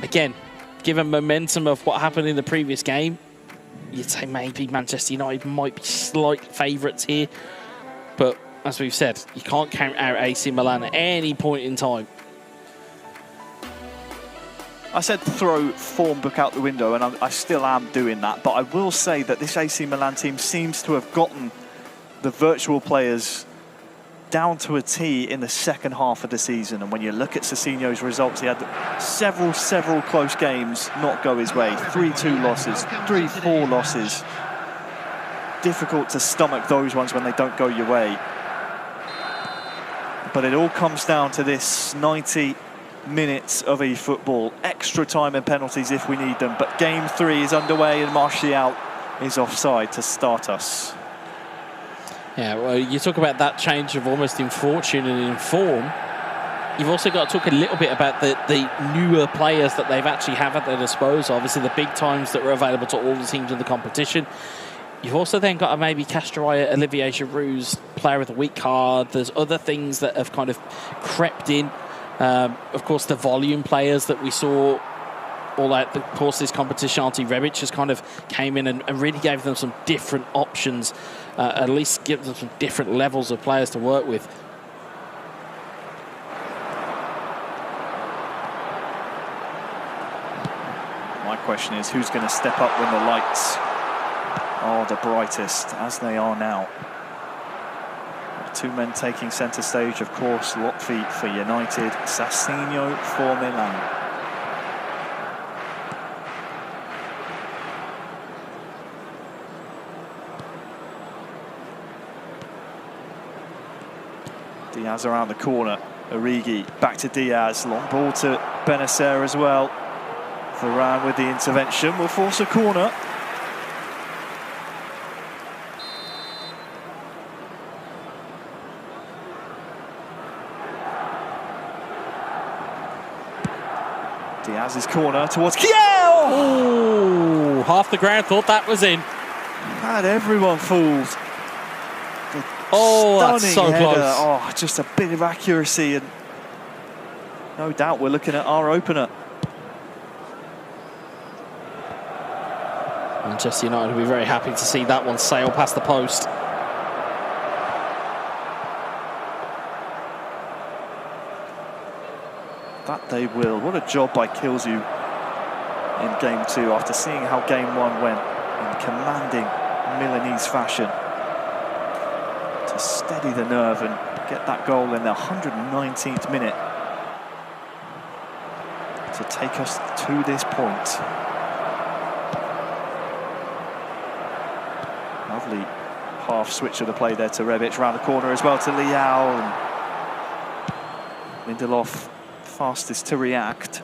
again, given momentum of what happened in the previous game, you'd say maybe Manchester United might be slight favourites here. But as we've said, you can't count out AC Milan at any point in time. I said throw form book out the window, and I still am doing that. But I will say that this AC Milan team seems to have gotten the virtual players down to a T in the second half of the season. And when you look at Sassinho's results, he had several close games not go his way. 3-2 losses, 3-4 losses. Difficult to stomach those ones when they don't go your way. But it all comes down to this 90 minutes of eFootball. Extra time and penalties if we need them. But game 3 is underway and Martial is offside to start us. Yeah, well, you talk about that change of almost in fortune and in form. You've also got to talk a little bit about the newer players that they've actually have at their disposal. Obviously, the big times that were available to all the teams in the competition. You've also then got to maybe Castroia, Olivier Giroud's player of the week card. There's other things that have kind of crept in. Of course, the volume players that we saw all out the course of this competition. Ante Rebic just kind of came in and really gave them some different options, at least give them some different levels of players to work with. My question is, who's going to step up when the lights are the brightest, as they are now? 2 men taking centre stage, of course. Lotfi for United, Sassinho for Milan. Diaz around the corner. Origi back to Diaz. Long ball to Benacer as well. Varane with the intervention will force a corner. Diaz's corner towards Kiel! Oh, half the ground thought that was in. Had everyone fooled. Oh, that's so header. close. Oh, just a bit of accuracy, and no doubt we're looking at our opener. Manchester United will be very happy to see that one sail past the post. That they will. What a job by Kilzu in game 2 after seeing how game 1 went in commanding Milanese fashion. To steady the nerve and get that goal in the 119th minute to take us to this point. Lovely half switch of the play there to Rebic, round the corner as well to Leao, and Lindelof fastest to react.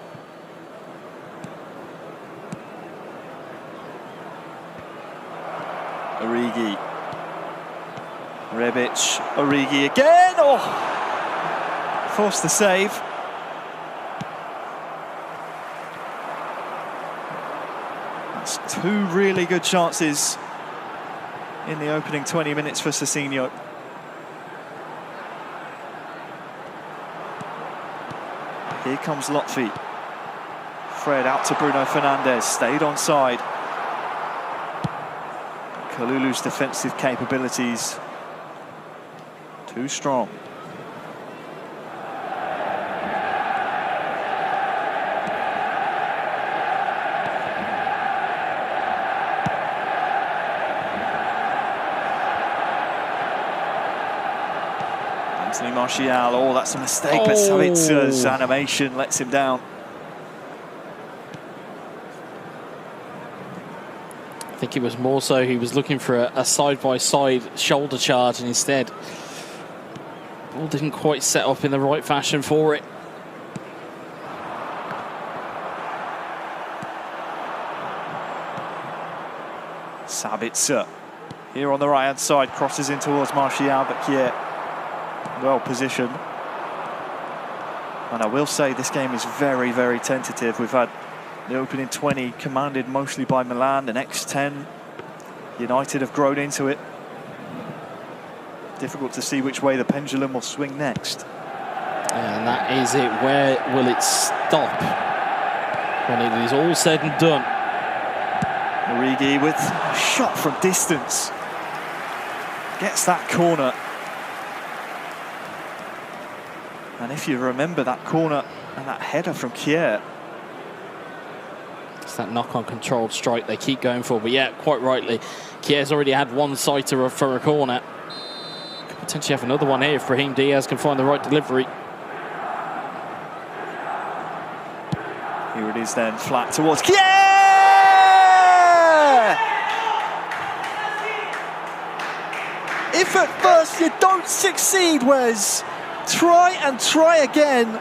Origi. Rebic, Origi again. Oh! Forced the save. That's 2 really good chances in the opening 20 minutes for Sassinho. Here comes Lotfi. Fred out to Bruno Fernandes, stayed onside. Kalulu's defensive capabilities too strong. Anthony Martial, oh, that's a mistake, but Savitzer's animation lets him down. I think it was more so he was looking for a side-by-side shoulder charge, and instead ball didn't quite set up in the right fashion for it. Sabitzer here on the right hand side, crosses in towards Martial, but yeah, well positioned. And I will say this game is very, very tentative. We've had the opening 20 commanded mostly by Milan, the next 10 United have grown into it. Difficult to see which way the pendulum will swing next. And that is it. Where will it stop when it is all said and done? Origi with a shot from distance. Gets that corner. And if you remember that corner and that header from Kier. It's that knock-on controlled strike they keep going for. But yeah, quite rightly, Kier's already had one sighter for a corner. Could potentially have another one here if Brahim Diaz can find the right delivery. Here it is then, flat towards Kier! If at first you don't succeed, Wes, try and try again.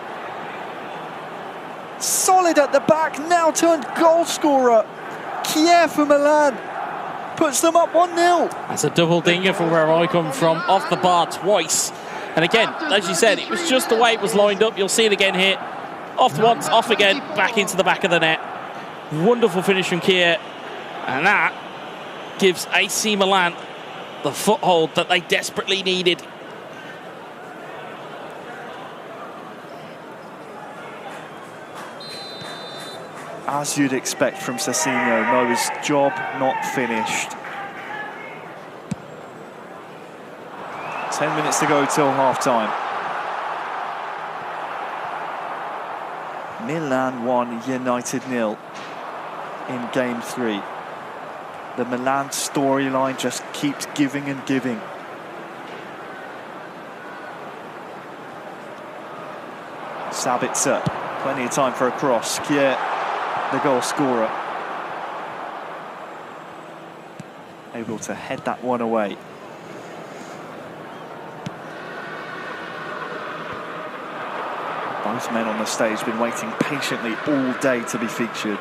Solid at the back, now turned goal scorer. Kier for Milan puts them up 1-0. That's a double dinger from where I come from, off the bar twice. And again, as you said, it was just the way it was lined up. You'll see it again here. Off once, off again, back into the back of the net. Wonderful finish from Kier. And that gives AC Milan the foothold that they desperately needed. As you'd expect from Sassinho, knows job not finished. 10 minutes to go till half-time. Milan 1, United 0 in game 3. The Milan storyline just keeps giving and giving. Sabitzer, plenty of time for a cross. Kier, the goal scorer, able to head that one away. Both men on the stage been waiting patiently all day to be featured.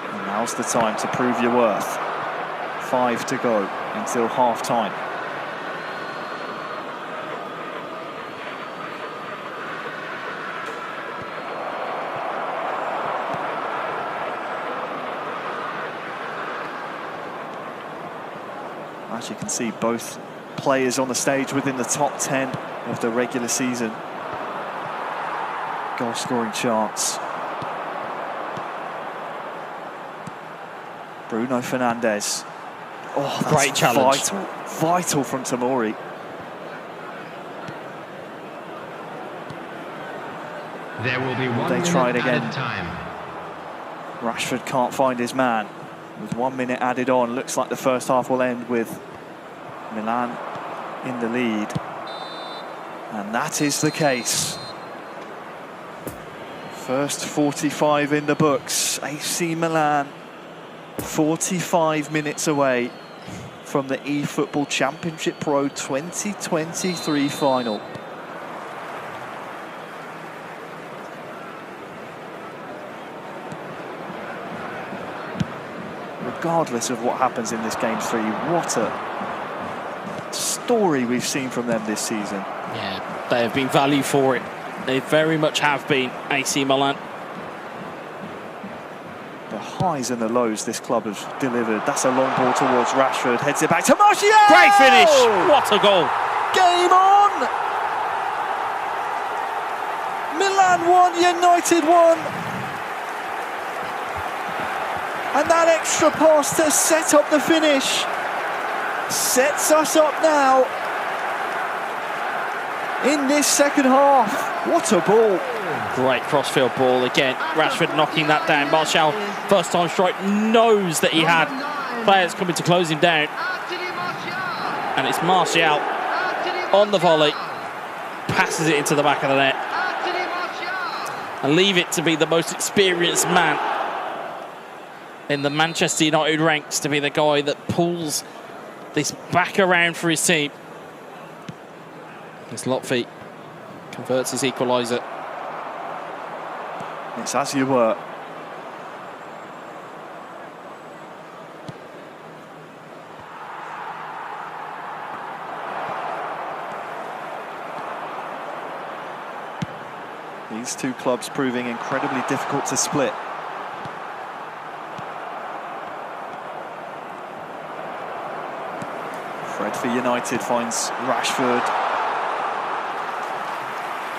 And now's the time to prove your worth. 5 to go until half-time. As you can see, both players on the stage within the top 10 of the regular season. Goal-scoring chance. Bruno Fernandes. Oh, that's great challenge. Vital from Tomori. There will be 1 They minute try it again. added time. Rashford can't find his man. With 1 minute added on, looks like the first half will end with Milan in the lead. And that is the case. First 45 in the books. AC Milan 45 minutes away from the eFootball Championship Pro 2023 final. Regardless of what happens in this game 3, what a story we've seen from them this season. Yeah, they have been value for it. They very much have been, AC Milan. The highs and the lows this club has delivered. That's a long ball towards Rashford, heads it back to Martial! Great finish! What a goal! Game on! Milan 1, United 1. And that extra pass to set up the finish sets us up now in this second half. What a ball. Great crossfield ball again. Rashford knocking that down. Martial, first time strike, knows that he had players coming to close him down. And it's Martial on the volley, passes it into the back of the net. And leave it to be the most experienced man in the Manchester United ranks to be the guy that pulls this back around for his team. This Lotfi converts his equaliser. It's as you were. These two clubs proving incredibly difficult to split. Fred for United finds Rashford.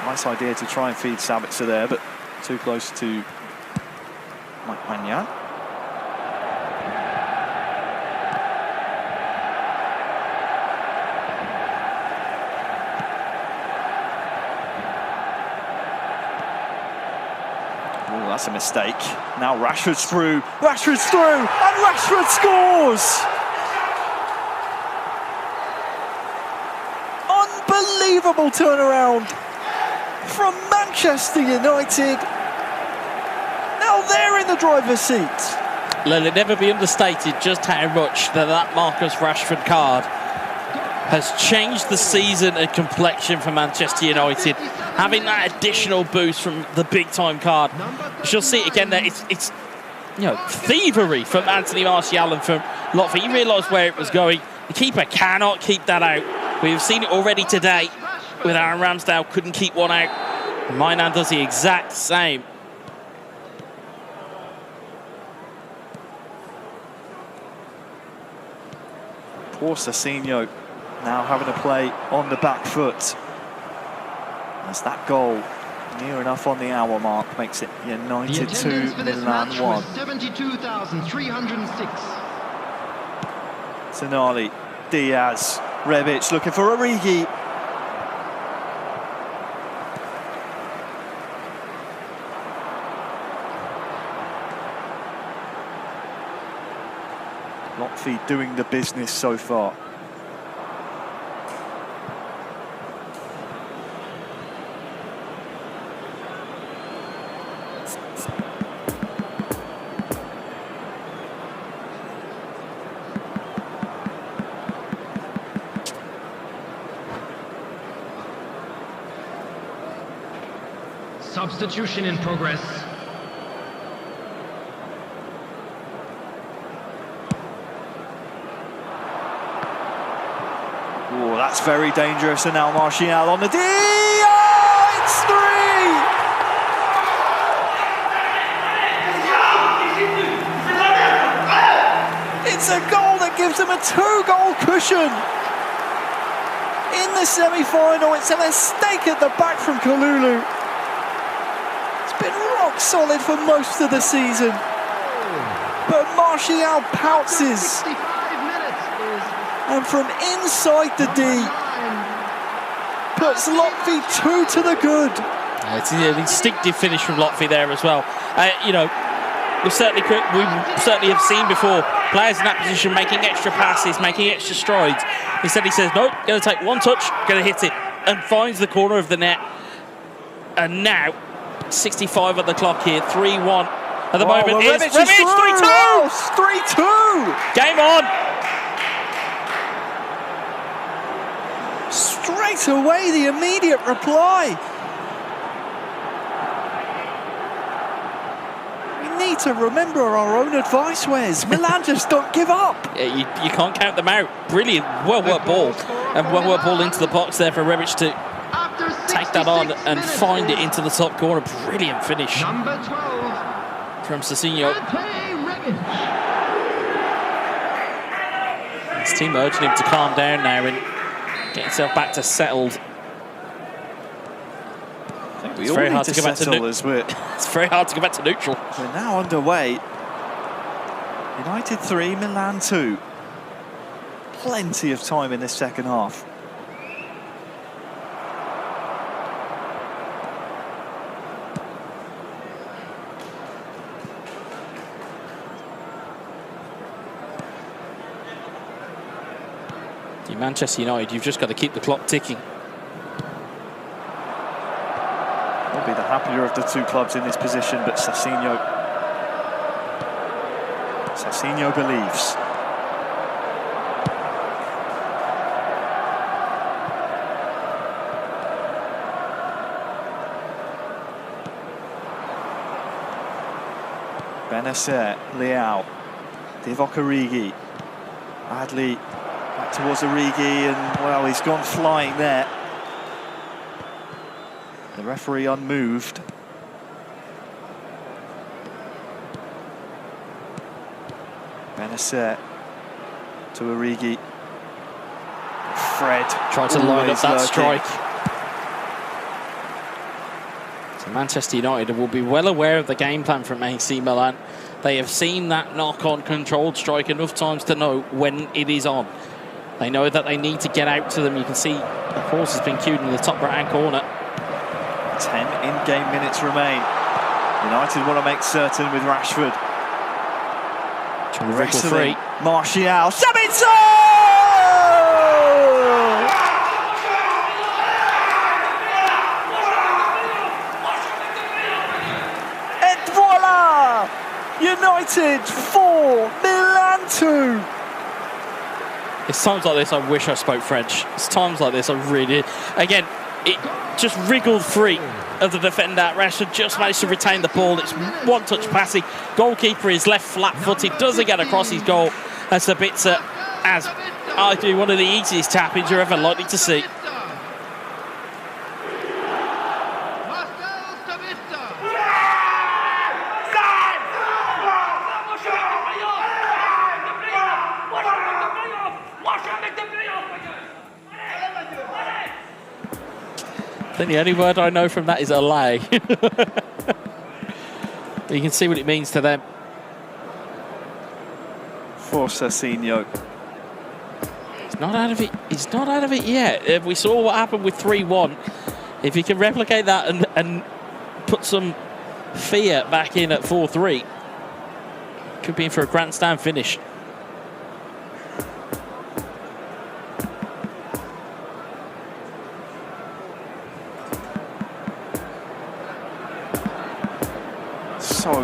Nice idea to try and feed Sabitzer there, but too close to Mike Magnan. Oh, that's a mistake. Now Rashford's through, and Rashford scores! Unbelievable turnaround from Manchester United. Now they're in the driver's seat. Let it never be understated just how much that Marcus Rashford card has changed the season and complexion for Manchester United. having that additional boost from the big-time card. You'll see it again there. It's you know, thievery from Anthony Martial and from Lotfi. He realised where it was going. The keeper cannot keep that out. We've seen it already today with Aaron Ramsdale, couldn't keep one out. Mainan does the exact same. Poor Sassinho now having to play on the back foot. As that goal, near enough on the hour mark, makes it United 2, Milan 1. 72,306. Tonali, Diaz, Rebic looking for Origi. Lotfi doing the business so far. Substitution in progress. Oh, that's very dangerous. And now Martial on the D. Oh, it's 3! It's a goal that gives them a 2-goal cushion in the semi-final. It's a mistake at the back from Kalulu. Been rock solid for most of the season, but Martial pounces, and from inside the D puts Lotfi 2 to the good. It's an instinctive finish from Lotfi there as well. You know, we certainly have seen before players in that position making extra passes, making extra strides. Instead, he says, "No, going to take one touch, going to hit it," and finds the corner of the net. And now, 65 at the clock here, 3-1 at the moment. Well, Rebic 3-2! 3-2! Game on! Straight away, the immediate reply. We need to remember our own advice, Wes. Milan just don't give up. Yeah, you can't count them out. Brilliant, well-worked ball. And well-worked ball into the box there for Rebic to take that on and find it into the top corner. Brilliant finish from Sassinho. His team urging him to calm down now and get himself back to settled. It's very hard to go back to neutral. It's very hard to go back to neutral. We're now underway. United 3, Milan 2. Plenty of time in this second half. Manchester United, you've just got to keep the clock ticking. Will be the happier of the two clubs in this position, but Sassinho believes. Benacer, Leao, Divock Origi, Adli back towards Origi, and well, he's gone flying there. The referee unmoved. Benacer to Origi. Fred tried to line up that strike. So Manchester United will be well aware of the game plan from AC Milan. They have seen that knock-on controlled strike enough times to know when it is on. They know that they need to get out to them. You can see the horse has been queued in the top right-hand corner. 10 in-game minutes remain. United want to make certain with Rashford. Wrestling, Martial, Sabitzer! Et voila! United 4, Milan 2. It's times like this I wish I spoke French. It's times like this I really... Again, it just wriggled free of the defender. Rashford just managed to retain the ball. It's one-touch passing. Goalkeeper is left flat-footed, doesn't get across his goal. And Sabitzer has arguably one of the easiest tap-ins you're ever likely to see. I think the only word I know from that is "allay." You can see what it means to them. For Cezinho. He's not out of it. He's not out of it yet. We saw what happened with 3-1. If he can replicate that and put some fear back in at 4-3, could be in for a grandstand finish.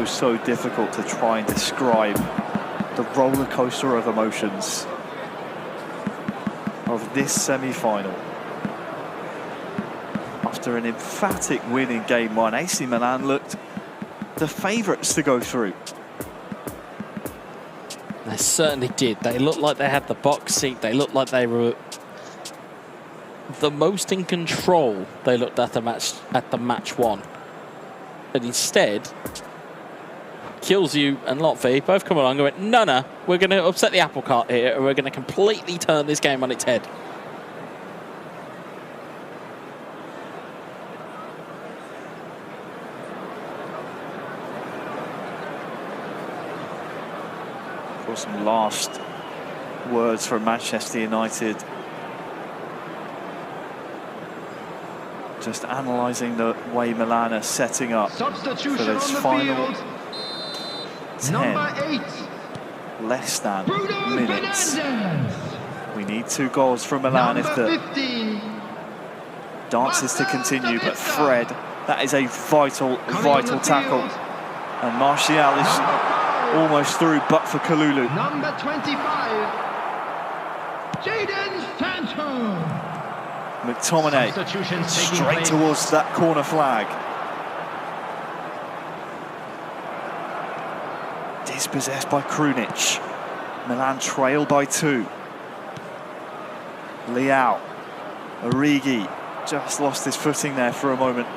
So difficult to try and describe the roller coaster of emotions of this semi-final. After an emphatic win in game 1, AC Milan looked the favourites to go through. They certainly did. They looked like they had the box seat. They looked like they were the most in control. They looked at the match one, and instead, Kills You and Lotfi both come along and went, no, we're going to upset the apple cart here, and we're going to completely turn this game on its head. For some last words from Manchester United. Just analysing the way Milan are setting up for this final 10, less than minutes. We need 2 goals from Milan if the dance is to continue, but Fred, that is a vital tackle. And Martial is almost through, but for Kalulu. Number 25, Jadon Sancho. McTominay straight towards that corner flag. Dispossessed by Krunic. Milan trail by 2. Leao. Origi just lost his footing there for a moment.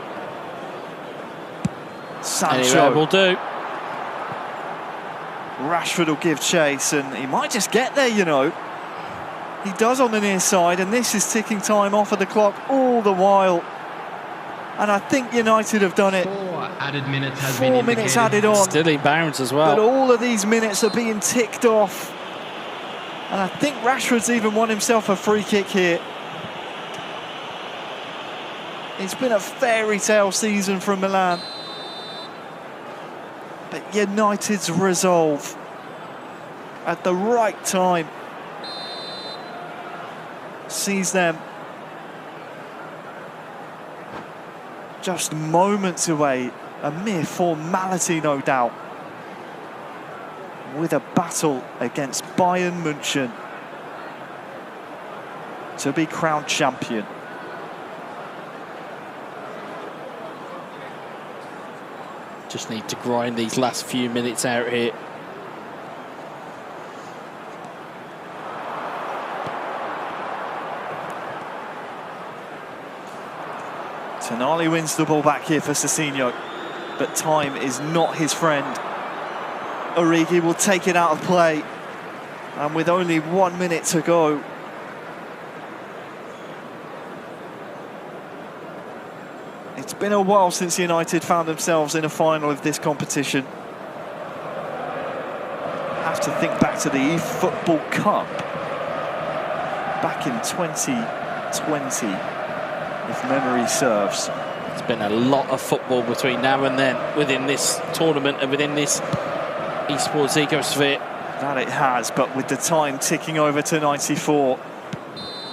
Sancho. Anyway, will do. Rashford will give chase, and he might just get there, you know. He does on the near side, and this is ticking time off of the clock all the while. And I think United have done it. 4 added minutes has 4 been minutes indicated. added on. Still in bounds as well. But all of these minutes are being ticked off. And I think Rashford's even won himself a free kick here. It's been a fairy tale season from Milan. But United's resolve at the right time sees them just moments away, a mere formality no doubt, with a battle against Bayern Munich to be crowned champion. Just need to grind these last few minutes out here. Tonali wins the ball back here for Cezinho, but time is not his friend. Origi will take it out of play, and with only 1 minute to go, it's been a while since United found themselves in a final of this competition. Have to think back to the eFootball Cup back in 2020, if memory serves. There's been a lot of football between now and then within this tournament and within this esports ecosphere. That it has, but with the time ticking over to 94,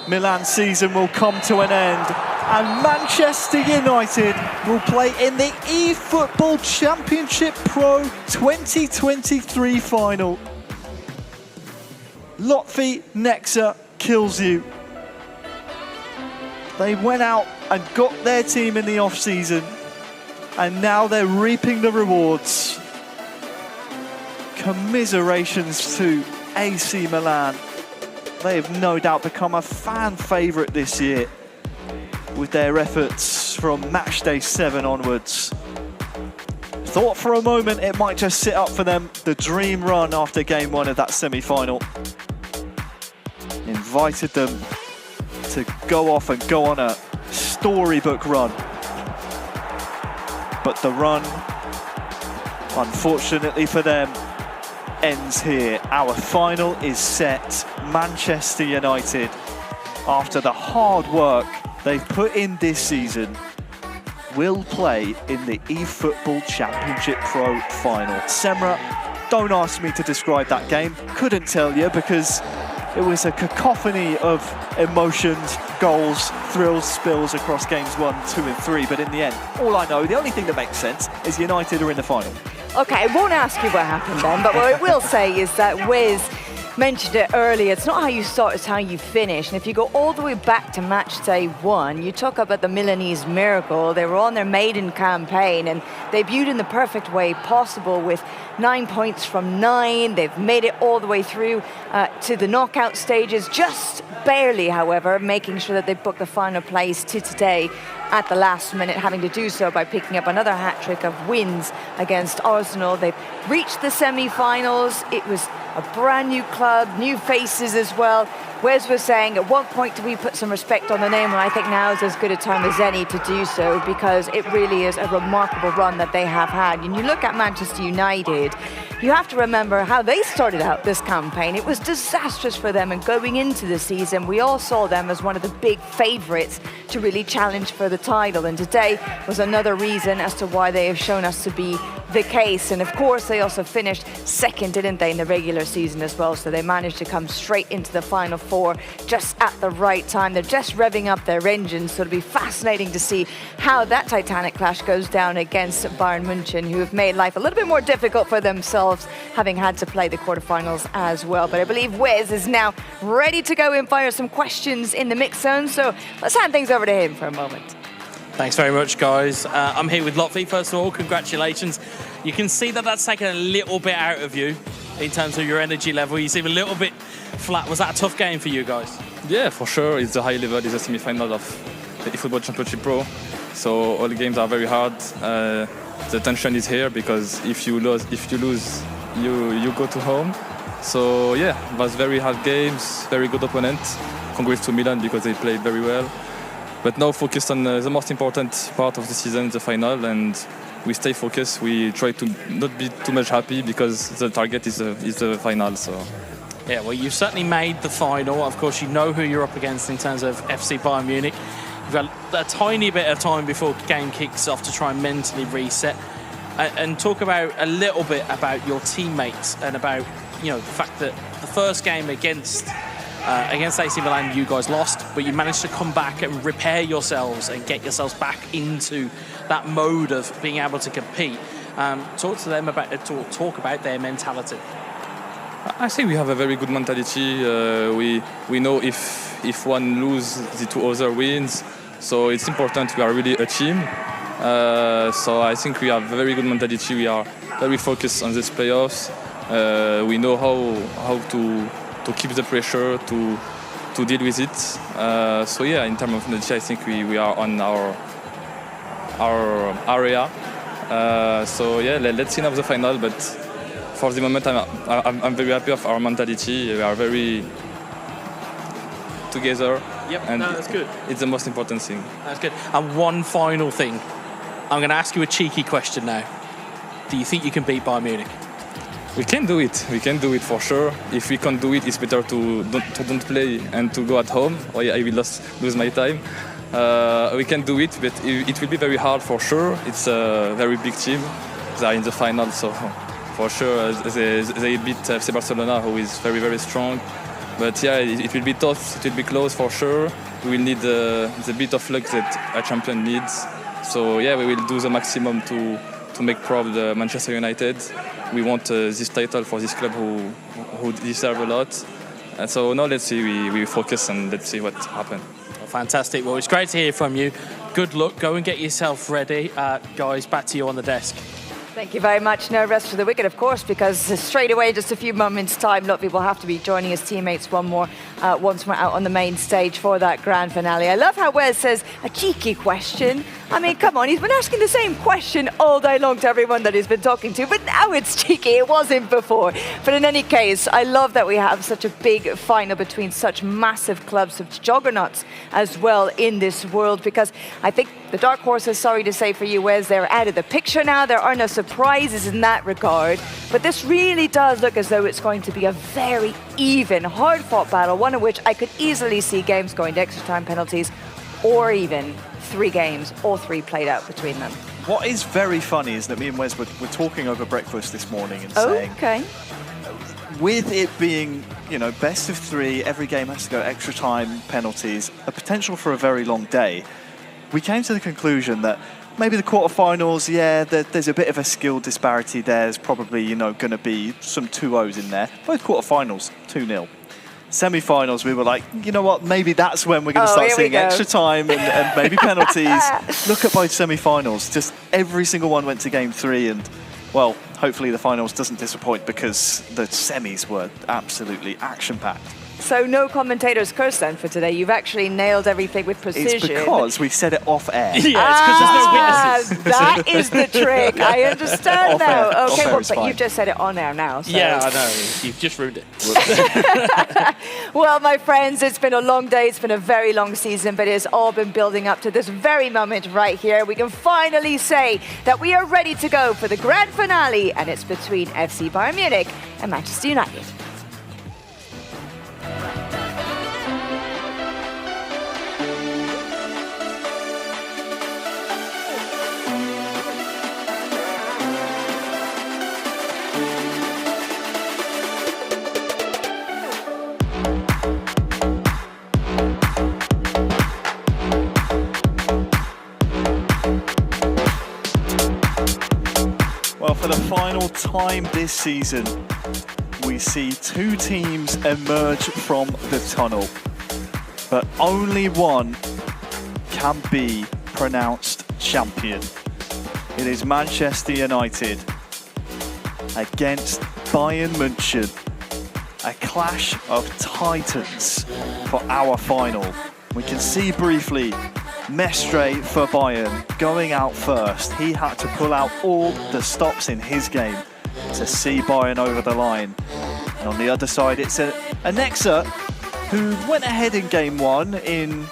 Milan's season will come to an end, and Manchester United will play in the eFootball Championship Pro 2023 final. Lotfi Nexa kills you. They went out and got their team in the off-season, and now they're reaping the rewards. Commiserations to AC Milan. They have no doubt become a fan favourite this year with their efforts from match day 7 onwards. Thought for a moment it might just sit up for them, the dream run after game 1 of that semi-final. Invited them to go off and go on a storybook run. But the run, unfortunately for them, ends here. Our final is set. Manchester United, after the hard work they've put in this season, will play in the eFootball Championship Pro final. Semra, don't ask me to describe that game. Couldn't tell you because it was a cacophony of emotions, goals, thrills, spills across games 1, 2 and 3. But in the end, all I know, the only thing that makes sense is United are in the final. Okay, I won't ask you what happened then, but what I will say is that Wiz mentioned it earlier, it's not how you start, it's how you finish. And if you go all the way back to match day 1, you talk about the Milanese miracle. They were on their maiden campaign and debuted in the perfect way possible with 9 points from 9. They've made it all the way through to the knockout stages, just barely, however, making sure that they book the final place to today at the last minute, having to do so by picking up another hat-trick of wins against Arsenal. They've reached the semi-finals. It was a brand new club, new faces as well. Wes was saying, at what point do we put some respect on the name? And I think now is as good a time as any to do so, because it really is a remarkable run that they have had. And you look at Manchester United, you have to remember how they started out this campaign. It was disastrous for them, and going into the season, we all saw them as one of the big favourites to really challenge for the title. And today was another reason as to why they have shown us to be the case. And of course, they also finished second, didn't they, in the regular season as well. So they managed to come straight into the Final Four just at the right time. They're just revving up their engines. So it'll be fascinating to see how that Titanic clash goes down against Bayern Munich, who have made life a little bit more difficult for themselves, having had to play the quarterfinals as well. But I believe Wes is now ready to go and fire some questions in the mix zone. So let's hand things over to him for a moment. Thanks very much, guys. I'm here with Lotfi. First of all, congratulations. You can see that that's taken a little bit out of you in terms of your energy level. You seem a little bit flat. Was that a tough game for you guys? Yeah, for sure. It's a high level. It's a semi-final of the eFootball Championship Pro. So all the games are very hard. The tension is here because if you lose, you go to home. So yeah, it was very hard games, very good opponent. Congrats to Milan because they played very well. But now focused on the most important part of the season, the final, and we stay focused. We try to not be too much happy because the target is the final. So. Yeah, well, you've certainly made the final. Of course, you know who you're up against in terms of FC Bayern Munich. You've got a tiny bit of time before the game kicks off to try and mentally reset and talk about a little bit about your teammates and about, you know, the fact that the first game against AC Milan, you guys lost, but you managed to come back and repair yourselves and get yourselves back into that mode of being able to compete. Talk to them about talk about their mentality. I think we have a very good mentality. We know if one loses, the two other wins. So it's important. We are really a team. So I think we have a very good mentality. We are very focused on this playoffs. We know how to keep the pressure, to deal with it. So yeah, in terms of mentality, I think we are on our area. So yeah, let's see now the final. But for the moment, I'm very happy of our mentality. We are very together. Yep, and no, that's good. It's the most important thing. That's good. And one final thing. I'm going to ask you a cheeky question now. Do you think you can beat Bayern Munich? We can do it. We can do it for sure. If we can't do it, it's better to don't play and to go at home. Or I will lose my time. We can do it, but it will be very hard for sure. It's a very big team. They are in the final, so for sure they beat FC Barcelona, who is very, very strong. But yeah, it will be tough. It will be close for sure. We will need the bit of luck that a champion needs. So yeah, we will do the maximum to make proud Manchester United. We want this title for this club who deserve a lot. And so now let's see, we focus and let's see what happens. Well, fantastic. Well, it's great to hear from you. Good luck. Go and get yourself ready. Guys, back to you on the desk. Thank you very much. No rest for the wicked, of course, because straight away, just a few moments' time, Lutfi will have to be joining his teammates once we're out on the main stage for that grand finale. I love how Wes says, a cheeky question. I mean, come on, he's been asking the same question all day long to everyone that he's been talking to, but now it's cheeky. It wasn't before. But in any case, I love that we have such a big final between such massive clubs, such juggernauts as well in this world, because I think the dark horses, sorry to say for you, Wes, they're out of the picture now. There are no surprises in that regard. But this really does look as though it's going to be a very even, hard-fought battle, one in which I could easily see games going to extra time penalties, or even 3 games, all 3 played out between them. What is very funny is that me and Wes were talking over breakfast this morning and saying, okay, with it being, you know, best of 3, every game has to go extra time penalties, a potential for a very long day, we came to the conclusion that maybe the quarterfinals, yeah, there's a bit of a skill disparity there. There's probably, you know, going to be some 2-0s in there. Both quarterfinals, 2-0. Semi-finals, we were like, you know what, maybe that's when we're going to start seeing extra time and maybe penalties. Look at both semi-finals. Just every single one went to game 3, and, well, hopefully the finals doesn't disappoint, because the semis were absolutely action-packed. So no commentator's curse then for today. You've actually nailed everything with precision. It's because we said it off air. Yeah, it's because there's no witnesses. That is the trick. I understand now. Okay, well, but fine. you've just said it on air now. So. Yeah, I know. You've just ruined it. Well, my friends, it's been a long day. It's been a very long season, but it's all been building up to this very moment right here. We can finally say that we are ready to go for the grand finale, and it's between FC Bayern Munich and Manchester United. For the final time this season, we see 2 teams emerge from the tunnel, but only one can be pronounced champion. It is Manchester United against Bayern Munich, a clash of titans for our final. We can see briefly Mestre for Bayern going out first. He had to pull out all the stops in his game to see Bayern over the line. And on the other side, it's a Nexa who went ahead in game 1 in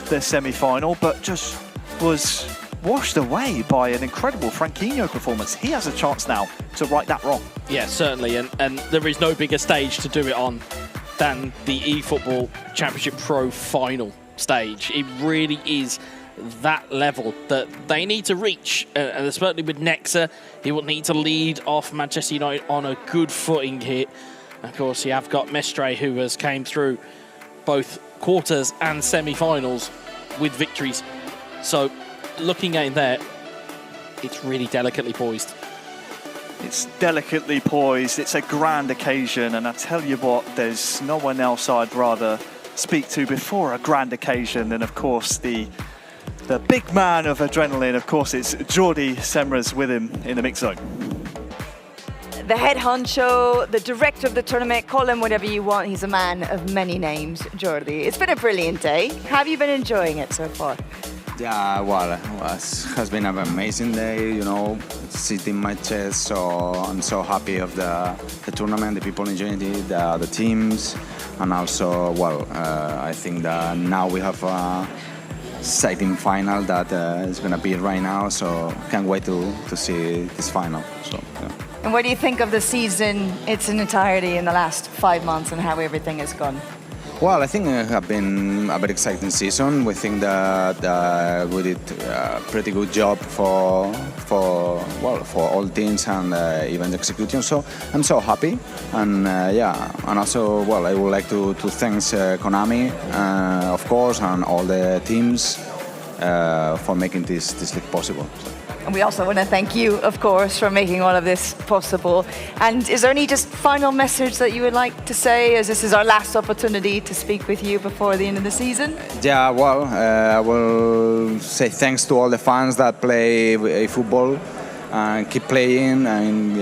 the semi-final, but just was washed away by an incredible Franquinho performance. He has a chance now to right that wrong. Yeah, certainly, and there is no bigger stage to do it on than the eFootball Championship Pro final stage. It really is that level that they need to reach, and especially with Nexa, he will need to lead off Manchester United on a good footing here. Of course, you have got Mestre, who has came through both quarters and semi-finals with victories. So looking at that, it's really delicately poised. It's delicately poised, it's a grand occasion, and I tell you what, there's no one else I'd rather speak to before a grand occasion than, of course, the big man of adrenaline. Of course, it's Jordi Semras with him in the mix zone. The head honcho, the director of the tournament, call him whatever you want. He's a man of many names, Jordi. It's been a brilliant day. Have you been enjoying it so far? Yeah, well, it has been an amazing day, you know, sitting my chest, so I'm so happy of the tournament, the people enjoying it, the teams, and also, well, I think that now we have a exciting final that is going to be right now, so can't wait to see this final. So, yeah. And what do you think of the season, its entirety in the last 5 months and how everything has gone? Well, I think it has been a very exciting season. We think that we did a pretty good job for all teams and even the execution. So I'm so happy, and yeah, and also, well, I would like to thank Konami, of course, and all the teams for making this league possible. So. And we also want to thank you, of course, for making all of this possible. And is there any just final message that you would like to say, as this is our last opportunity to speak with you before the end of the season? Yeah, well, I will say thanks to all the fans that play football and keep playing and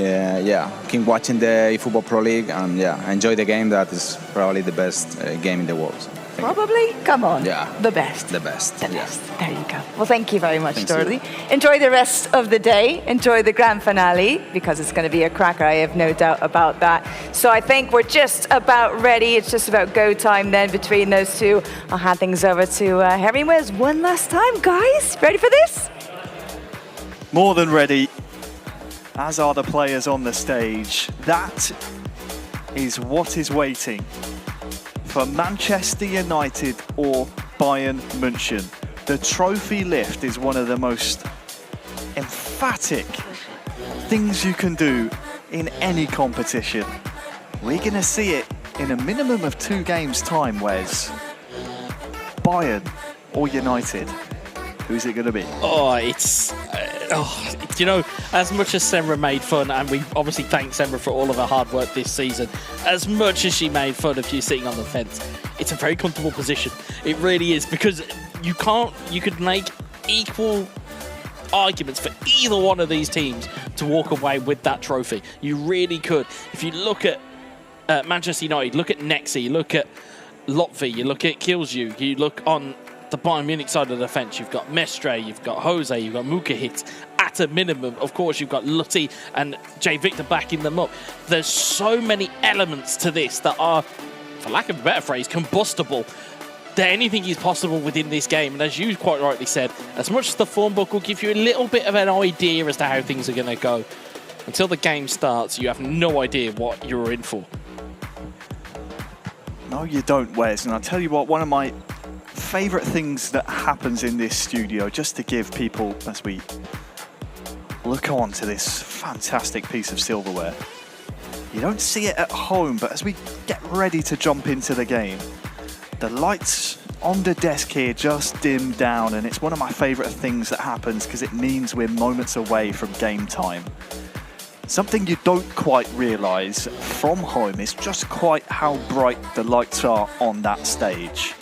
keep watching the efootball Pro League and enjoy the game. That is probably the best game in the world. Probably? Come on. Yeah. The best. The best. The best. There you go. Well, thank you very much, Thanks Dorothy. Enjoy the rest of the day. Enjoy the grand finale, because it's going to be a cracker. I have no doubt about that. So I think we're just about ready. It's just about go time then between those two. I'll hand things over to Harry Wes one last time. Guys, ready for this? More than ready, as are the players on the stage. That is what is waiting for Manchester United or Bayern Munich. The trophy lift is one of the most emphatic things you can do in any competition. We're going to see it in a minimum of 2 games' time, Wes. Bayern or United? Who's it going to be? You know, as much as Semra made fun, and we obviously thank Semra for all of her hard work this season, as much as she made fun of you sitting on the fence, it's a very comfortable position. It really is, because you could make equal arguments for either one of these teams to walk away with that trophy. You really could. If you look at Manchester United, look at Nexi, look at Lotfi, you look at Kilsju, you look on the Bayern Munich side of the fence, you've got Mestre, you've got Jose, you've got Mukahit. At a minimum, of course, you've got Lutti and Jay Victor backing them up. There's so many elements to this that are, for lack of a better phrase, combustible. That anything is possible within this game. And as you quite rightly said, as much as the form book will give you a little bit of an idea as to how things are going to go, until the game starts, you have no idea what you're in for. No, you don't, Wes. And I'll tell you what, one of my favourite things that happens in this studio, just to give people, as we look on to this fantastic piece of silverware, you don't see it at home, but as we get ready to jump into the game, the lights on the desk here just dim down, and it's one of my favourite things that happens because it means we're moments away from game time. Something you don't quite realise from home is just quite how bright the lights are on that stage.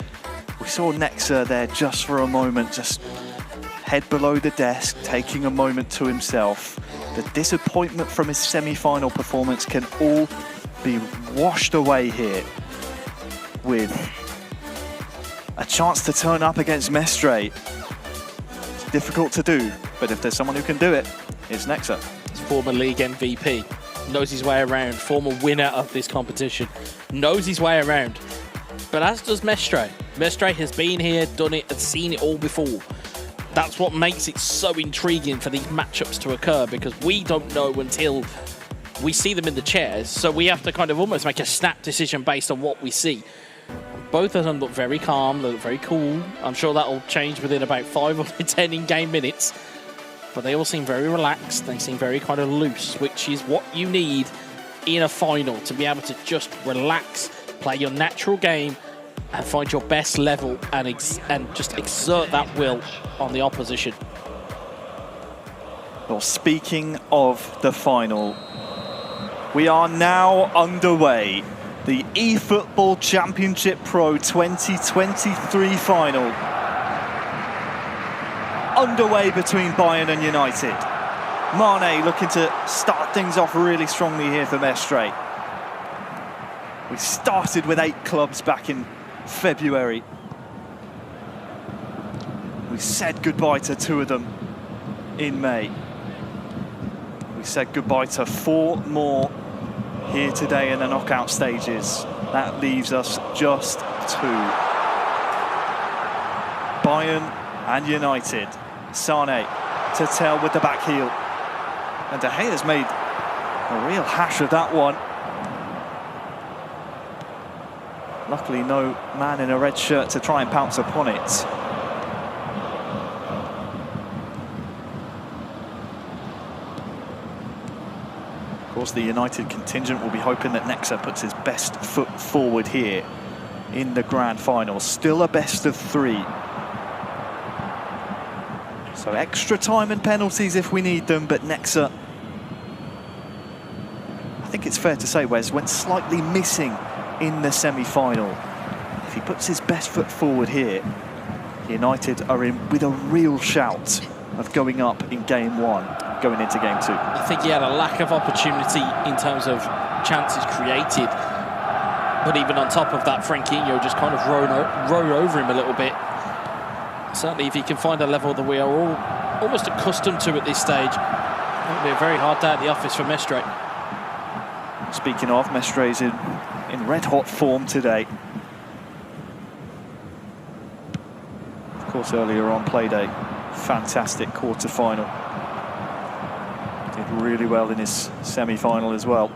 We saw Nexa there just for a moment, just head below the desk, taking a moment to himself. The disappointment from his semi-final performance can all be washed away here with a chance to turn up against Mestre. It's difficult to do, but if there's someone who can do it, it's Nexa. He's former league MVP, knows his way around, former winner of this competition, knows his way around. But as does Mestre. Mestre has been here, done it, and seen it all before. That's what makes it so intriguing for these matchups to occur, because we don't know until we see them in the chairs. So we have to kind of almost make a snap decision based on what we see. Both of them look very calm, they look very cool. I'm sure that'll change within about 5 or 10 in-game minutes. But they all seem very relaxed, they seem very kind of loose, which is what you need in a final, to be able to just relax, play your natural game, and find your best level and just exert that will on the opposition. Well, speaking of the final, we are now underway. The eFootball Championship Pro 2023 final. Underway between Bayern and United. Mane looking to start things off really strongly here for Mestre. We started with 8 clubs back in February. We said goodbye to 2 of them in May. We said goodbye to 4 more here today in the knockout stages. That leaves us just 2. Bayern and United. Sane to tell with the back heel. And De Gea's made a real hash of that one. Luckily, no man in a red shirt to try and pounce upon it. Of course, the United contingent will be hoping that Nexa puts his best foot forward here in the grand final. Still a best of 3. So extra time and penalties if we need them, but Nexa, I think it's fair to say, Wes, went slightly missing in the semi-final. If he puts his best foot forward here, United are in with a real shout of going up in game one, going into game two. I think he had a lack of opportunity in terms of chances created. But even on top of that, Franquinho just kind of rode over him a little bit. Certainly, if he can find a level that we are all almost accustomed to at this stage, it'll be a very hard day at the office for Mestre. Speaking of, Mestre's in red-hot form today. Of course, earlier on played a fantastic quarter-final. Did really well in his semi-final as well.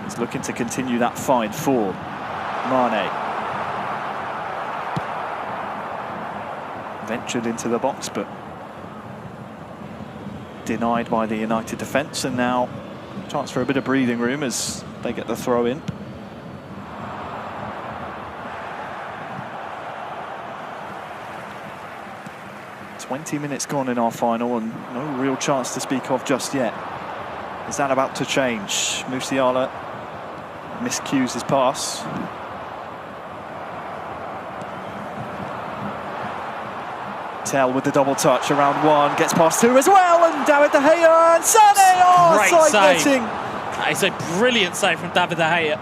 He's looking to continue that fight for Mane. Ventured into the box, but denied by the United defence, and now chance for a bit of breathing room as they get the throw in. "20 minutes gone in our final and no real chance to speak of just yet. Is that about to change? Musiala miscues his pass. Tell with the double touch around one, gets past two as well, and David De Gea and Sané. Oh, Great save. netting. That is a brilliant save from David De Gea.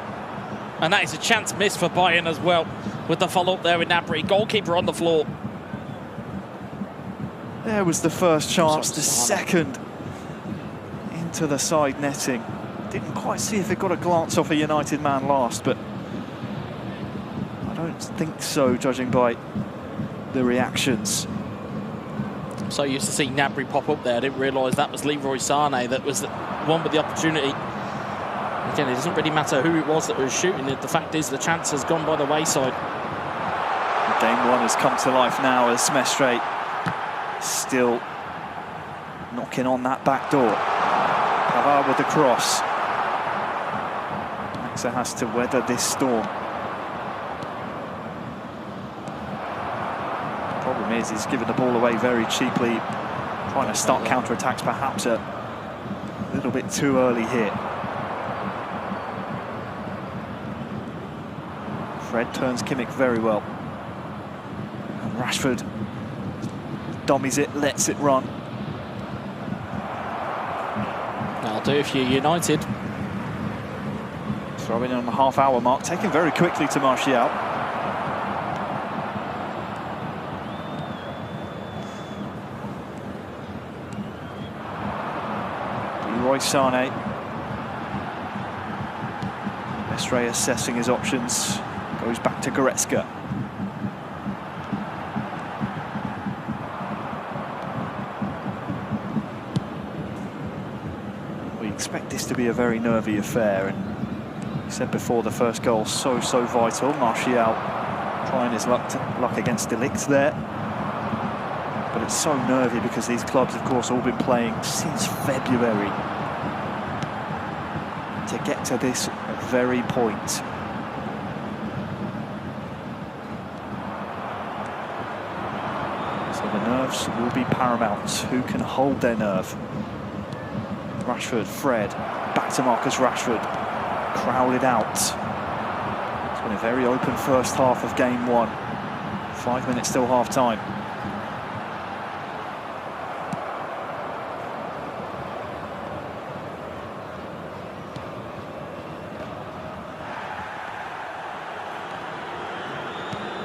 And that is a chance missed for Bayern as well, with the follow-up there with Gnabry. Goalkeeper on the floor. There was the first chance, the second into the side netting. Didn't quite see if it got a glance off a United man last, but I don't think so, judging by the reactions. I'm so used to seeing Gnabry pop up there, I didn't realise that was Leroy Sané that was the one with the opportunity. Again, it doesn't really matter who it was that was shooting it. The fact is the chance has gone by the wayside. Game one has come to life now as Mestre still knocking on that back door. Pavard with the cross. Nexa has to weather this storm. The problem is he's given the ball away very cheaply, trying to start counter-attacks perhaps a little bit too early here. Fred turns Kimmich very well. And Rashford dummies it, lets it run. That'll do if you're United. Throwing in on the half-hour mark, taken very quickly to Martial. Leroy Sané. Mestre assessing his options. Goes back to Goretzka. We expect this to be a very nervy affair, and we said before the first goal so vital. Martial trying his luck against De Ligt there, but it's so nervy because these clubs, of course, all been playing since February to get to this very point. So the nerves will be paramount. Who can hold their nerve? Rashford, Fred, back to Marcus Rashford, crowded out. It's been a very open first half of game one. 5 minutes till half time.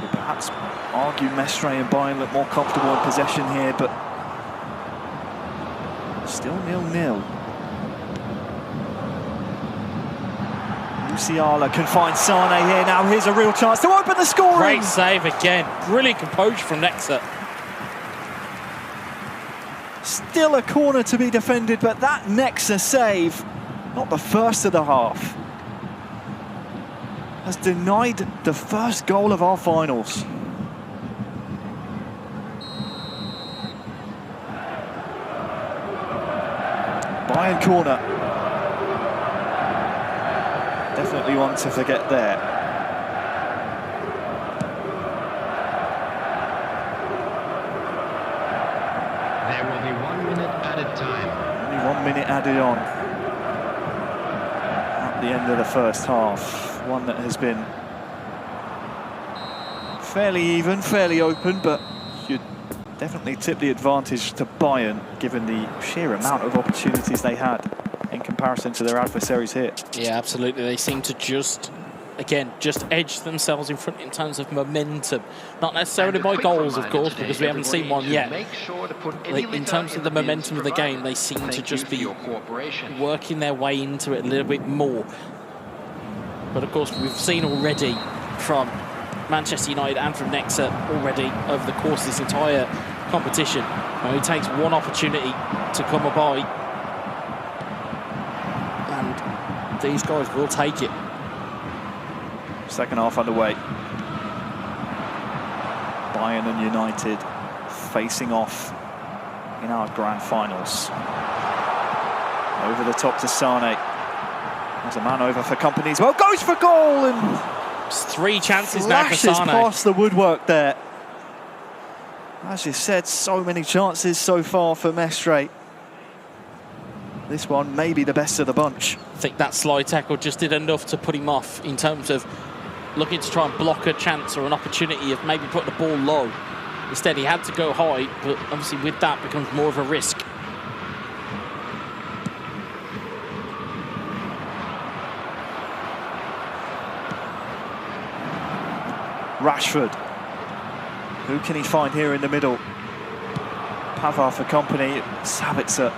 We'll perhaps argue Mestre and Bayern look more comfortable in possession here, but still 0-0. Musiala can find Sané here now. Here's a real chance to open the scoring. Great save again. Brilliant composure from Nexa. Still a corner to be defended, but that Nexa save, not the first of the half, has denied the first goal of our finals. Bayern corner. Definitely one to forget there. There will be 1 minute added time. Only 1 minute added on at the end of the first half. One that has been fairly even, fairly open, but you'd definitely tip the advantage to Bayern, given the sheer amount of opportunities they had in comparison to their adversaries here. Yeah, absolutely. They seem to just edge themselves in front in terms of momentum. Not necessarily by goals, of course, because we haven't seen one yet. In terms of the momentum of the game, they seem to just be working their way into it a little bit more. But of course, we've seen already from Manchester United and from Nexa already over the course of this entire competition, when it takes one opportunity to come by, and these guys will take it. Second half underway. Bayern and United facing off in our grand finals. Over the top to Sane. There's a man over for company as well. Goes for goal and it's 3 chances now for flashes Sane. past the woodwork there. As you said, so many chances so far for Mestre. This one may be the best of the bunch. I think that slide tackle just did enough to put him off in terms of looking to try and block a chance or an opportunity of maybe putting the ball low. Instead, he had to go high, but obviously with that becomes more of a risk. Rashford. Who can he find here in the middle? Pavard for company. Sabitzer.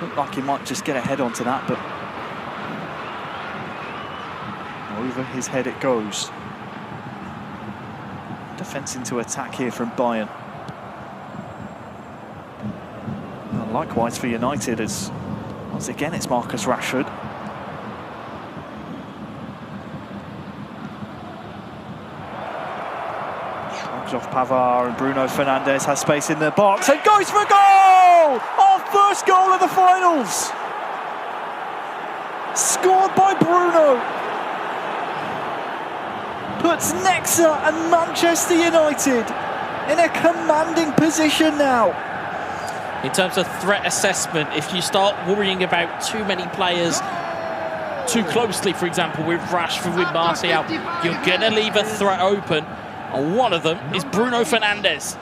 Looked like he might just get a head onto that, but over his head it goes. Defence into attack here from Bayern. And likewise for United, as once again it's Marcus Rashford. Shrugs off Pavard, and Bruno Fernandes has space in the box and goes for goal! Our first goal of the finals! Scored by Bruno. Puts Nexa and Manchester United in a commanding position now. In terms of threat assessment, if you start worrying about too many players too closely, for example, with Rashford, with Martial, you're going to leave a threat open. And one of them is Bruno Fernandes.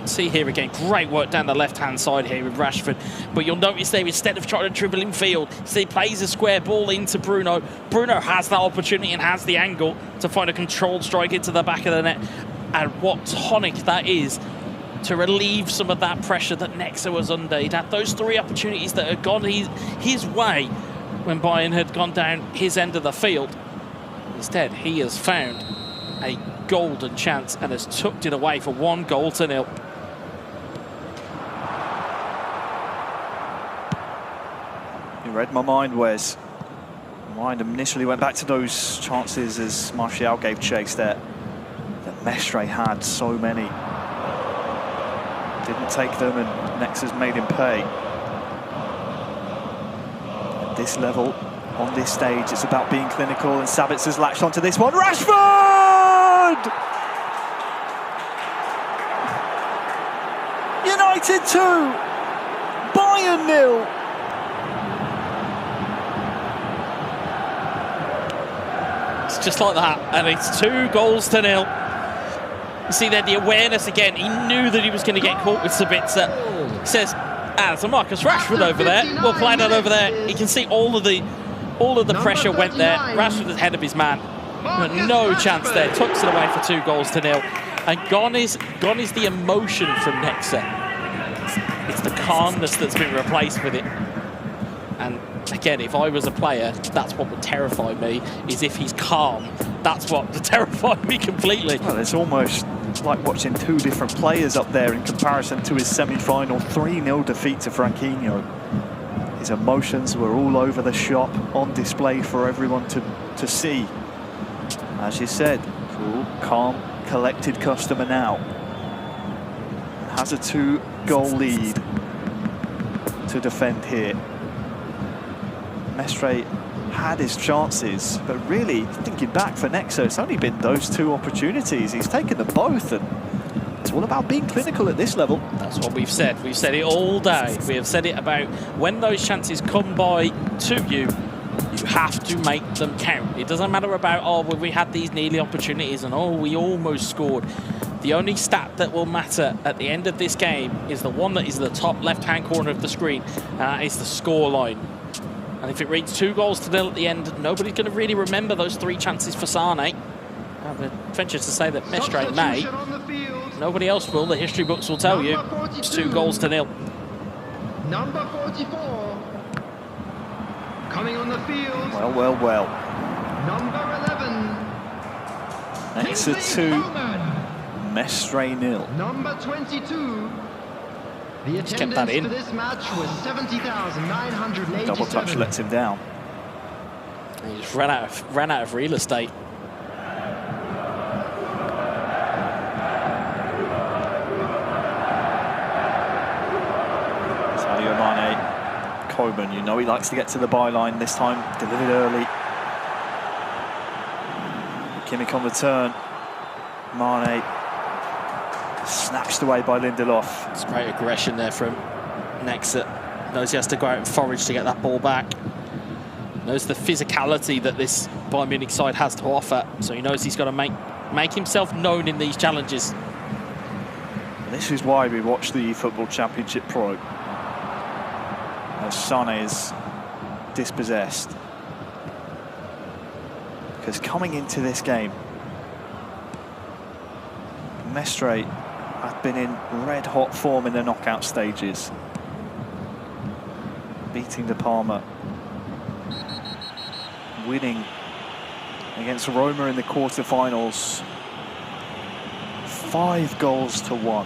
See here again, great work down the left-hand side here with Rashford. But you'll notice there, instead of trying to dribble in field, he plays a square ball into Bruno. Bruno has that opportunity and has the angle to find a controlled strike into the back of the net. And what tonic that is to relieve some of that pressure that Nexa was under. He'd had those 3 opportunities that had gone his way when Bayern had gone down his end of the field. Instead, he has found a golden chance and has tucked it away for 1-0. You read my mind, Wes. My mind initially went back to those chances as Martial gave chase there. That Mestre had so many. Didn't take them, and Nexa's made him pay. At this level, on this stage, it's about being clinical, and Sabitzer's latched onto this one. Rashford! United 2, Bayern 0. It's just like that, and it's 2-0. You see there the awareness again. He knew that he was going to get caught with Sabitzer. He says, there's a Marcus Rashford over there. We'll play that over there. You can see all of the pressure went there. Rashford ahead of his man. But no chance there. Tucks it away for 2-0. And gone is the emotion from Nexa. It's the calmness that's been replaced with it. And again, if I was a player, that's what would terrify me, is if he's calm. That's what would terrify me completely. Well, it's almost like watching 2 different players up there in comparison to his semi-final 3-0 defeat to Franquinho. His emotions were all over the shop, on display for everyone to see. As you said, cool, calm, collected customer now. Has a 2-goal lead. to defend here. Mestre had his chances, but really, thinking back for Nexa, it's only been those 2 opportunities. He's taken them both, and it's all about being clinical at this level. That's what we've said. We've said it all day. We have said it about when those chances come by to you, you have to make them count. It doesn't matter about, oh, well, we had these nearly opportunities and, oh, we almost scored. The only stat that will matter at the end of this game is the one that is in the top left-hand corner of the screen. It's the score line. And if it reads 2-0 at the end, nobody's going to really remember those 3 chances for Sane. I would venture to say that Mestre may. Nobody else will. The history books will tell you it's 2-0. Number 44. Coming on the field. Well, well, well. Number 11. Nexa 2, Mestre 0. Number 22. The Just kept that in. For this match was 70,987. Double touch lets him down. He just ran out of real estate. Sadio Mane, Coman, you know he likes to get to the byline this time, delivered early. Kimmich on the turn. Mane snatched away by Lindelof. It's great aggression there from Nexa. Knows he has to go out and forage to get that ball back. Knows the physicality that this Bayern Munich side has to offer. So he knows he's got to make himself known in these challenges. And this is why we watch the eFootball Championship Pro. As Sane is dispossessed. Because coming into this game, Mestre had been in red-hot form in the knockout stages. Beating De Palma. Winning against Roma in the quarterfinals. 5-1.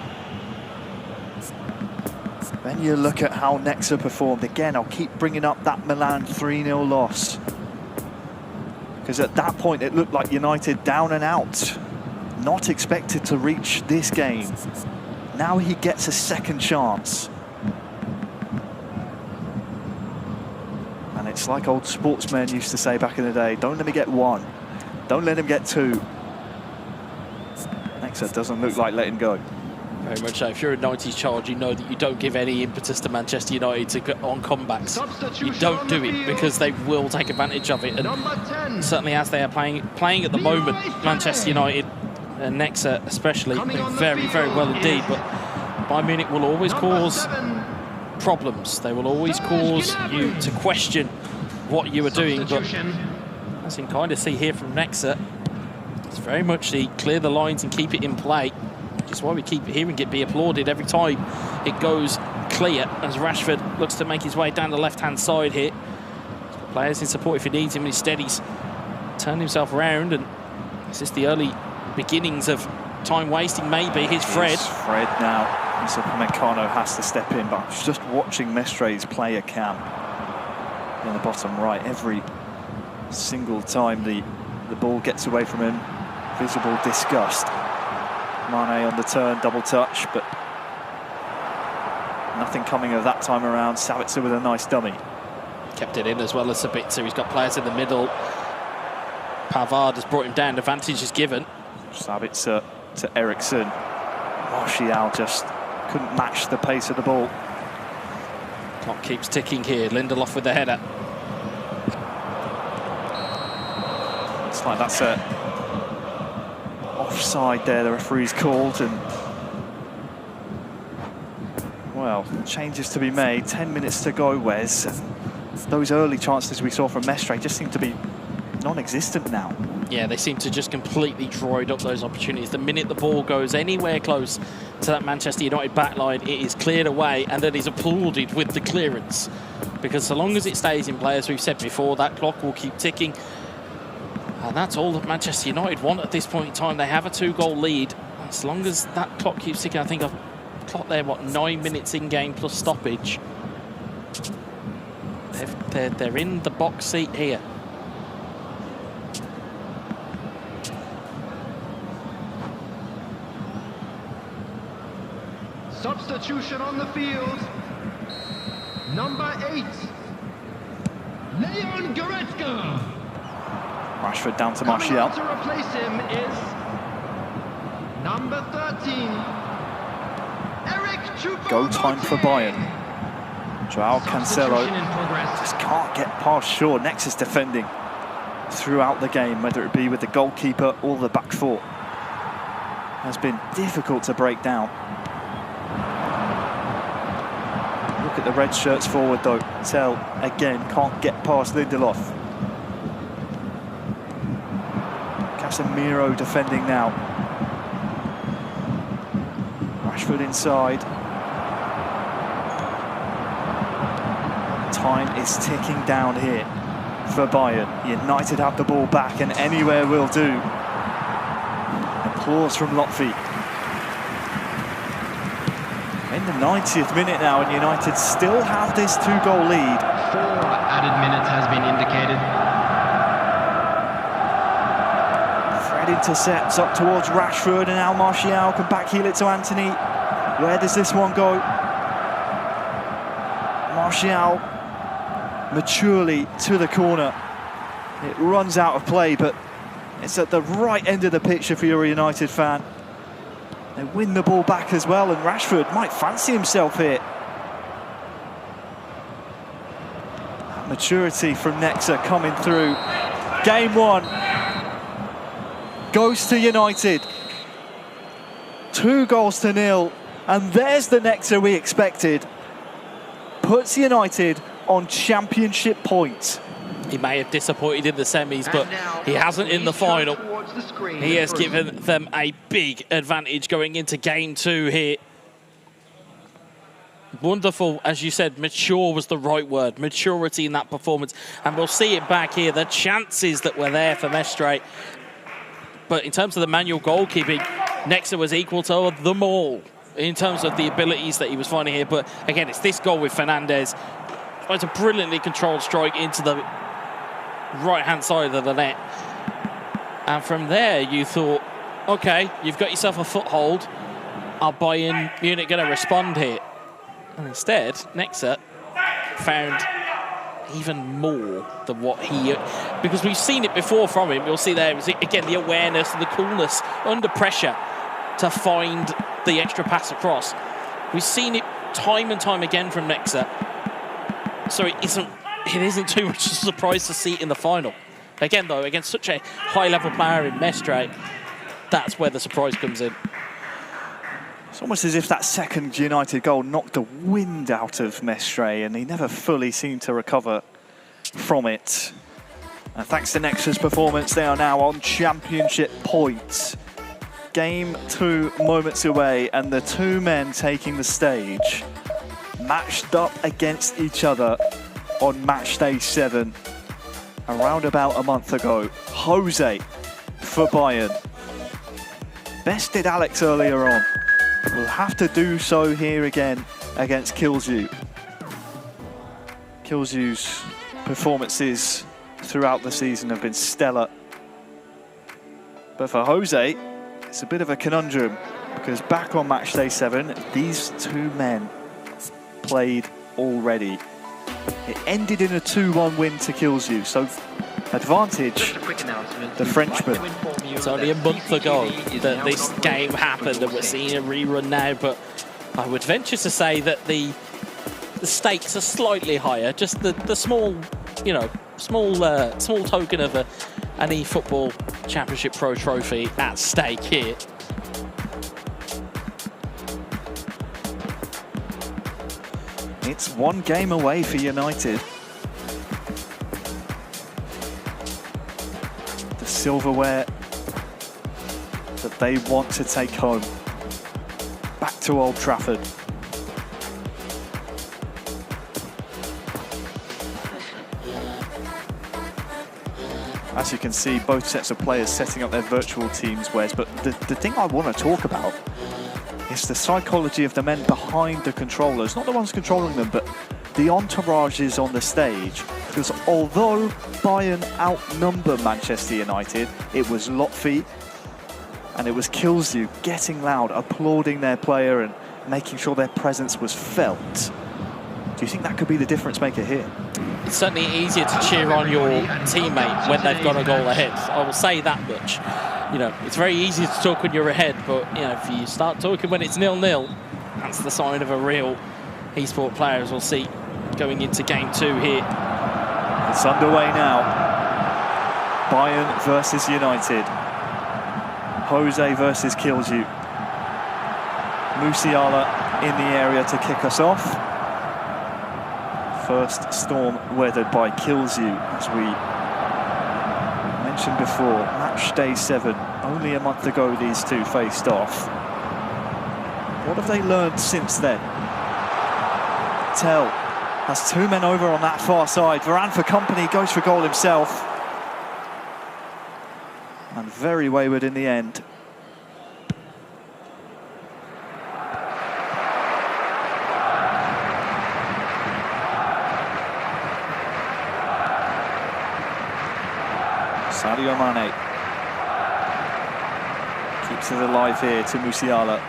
Then you look at how Nexa performed. Again, I'll keep bringing up that Milan 3-0 loss. Because at that point, it looked like United down and out. Not expected to reach this game. Now he gets a second chance. And it's like old sportsmen used to say back in the day, don't let me get 1. Don't let him get 2. Nexa doesn't look like letting go. Very much so. If you're a 90s child, you know that you don't give any impetus to Manchester United to get on comebacks. You don't do it because they will take advantage of it. And certainly as they are playing at the moment, Manchester United and Nexa especially, very, very well indeed. But Bayern Munich will always cause problems. They will always cause you to question what you are doing. But as you can kind of see here from Nexa, it's very much the clear the lines and keep it in play. Which is why we keep hearing it be applauded every time it goes clear, as Rashford looks to make his way down the left-hand side here. He's got players in support if he needs him. Instead, he's turned himself around, and this is the early beginnings of time wasting. Maybe here's Fred. It's Fred now. So Meccano has to step in, but I was just watching Mestre's player cam in the bottom right. Every single time the ball gets away from him, visible disgust. Mane on the turn, double touch, but nothing coming of that time around. Savitzer with a nice dummy. Kept it in as well as Sabitzer. He's got players in the middle. Pavard has brought him down. Advantage is given. Savitzer to Eriksson. Martial just couldn't match the pace of the ball. Clock keeps ticking here. Lindelof with the header. It's like that's a offside there, the referee's called, and well, changes to be made. 10 minutes to go, Wes. Those early chances we saw from Mestre just seem to be non-existent now. Yeah, they seem to just completely droid up those opportunities. The minute the ball goes anywhere close to that Manchester United backline, it is cleared away and then is applauded with the clearance. Because so long as it stays in play, as we've said before, that clock will keep ticking. And that's all that Manchester United want at this point in time. They have a 2-goal lead. As long as that clock keeps ticking, I think I've clocked there, 9 minutes in game plus stoppage. They're in the box seat here. Substitution on the field. Number 8, Leon Goretzka. Rashford down to Coming Martial. on to replace him is number 13, Eric Choupo. Go time for Bayern. Joao Cancelo Substitution in progress. just can't get past Shaw. Nexus defending throughout the game, whether it be with the goalkeeper or the back four, has been difficult to break down. Look at the red shirts forward though. Tell again can't get past Lindelof. Casemiro defending now. Rashford inside. Time is ticking down here for Bayern. United have the ball back and anywhere will do. Applause from Lotfi. In the 90th minute now and United still have this 2-goal lead. 4 added minutes has been indicated. Fred intercepts up towards Rashford and now Martial can backheel it to Anthony. Where does this one go? Martial maturely to the corner. It runs out of play, but it's at the right end of the pitch if you're a United fan. They win the ball back as well, and Rashford might fancy himself here. Maturity from Nexa coming through. Game 1 goes to United. 2-0, and there's the Nexa we expected. Puts United on championship points. He may have disappointed in the semis, but he hasn't in the final. He has given them a big advantage going into game 2 here. Wonderful, as you said, mature was the right word. Maturity in that performance. And we'll see it back here. The chances that were there for Mestre. But in terms of the manual goalkeeping, Nexa was equal to them all in terms of the abilities that he was finding here. But again, it's this goal with Fernandes. It's a brilliantly controlled strike into the right-hand side of the net. And from there, you thought, OK, you've got yourself a foothold. Are Bayern Munich going to respond here? And instead, Nexa found even more than what he... Because we've seen it before from him. You'll see there, again, the awareness and the coolness under pressure to find the extra pass across. We've seen it time and time again from Nexa. So it isn't too much of a surprise to see it in the final. Again, though, against such a high-level player in Mestre, that's where the surprise comes in. It's almost as if that second United goal knocked the wind out of Mestre and he never fully seemed to recover from it. And thanks to Nexa's performance, they are now on championship points. Game 2 moments away and the two men taking the stage matched up against each other on match day 7 around about a month ago. Jose for Bayern bested Alex earlier on. Will have to do so here again against Kilzu. Kilzu's performances throughout the season have been stellar. But for Jose, it's a bit of a conundrum because back on match day 7, these two men played already. It ended in a 2-1 win to Kilzu, so advantage the Frenchman. It's only a month ago that this game happened and we're seeing a rerun now, but I would venture to say that the stakes are slightly higher. Just the small, you know, small token of an eFootball Championship Pro trophy at stake here. It's one game away for United. The silverware that they want to take home. Back to Old Trafford. As you can see, both sets of players setting up their virtual teams, Wes, but the thing I want to talk about is the psychology of the men behind the controllers, not the ones controlling them, but the entourages on the stage. Because although Bayern outnumber Manchester United, it was Lotfi and it was Kilzu getting loud, applauding their player and making sure their presence was felt Do you think that could be the difference maker here? It's certainly easier to cheer on your teammate when they've got a goal ahead. I will say that much. You know, it's very easy to talk when you're ahead, but you know, if you start talking when it's 0-0, that's the sign of a real esport player, as we'll see going into game 2 here. It's underway now. Bayern versus United. Jose versus Kilzu. Musiala in the area to kick us off. First storm weathered by Kilzu, as we mentioned before. Match day 7, only a month ago these two faced off. What have they learned since then? Tell has 2 men over on that far side. Varane for company, goes for goal himself. And very wayward in the end. Sadio Mane keeps it alive here to Musiala.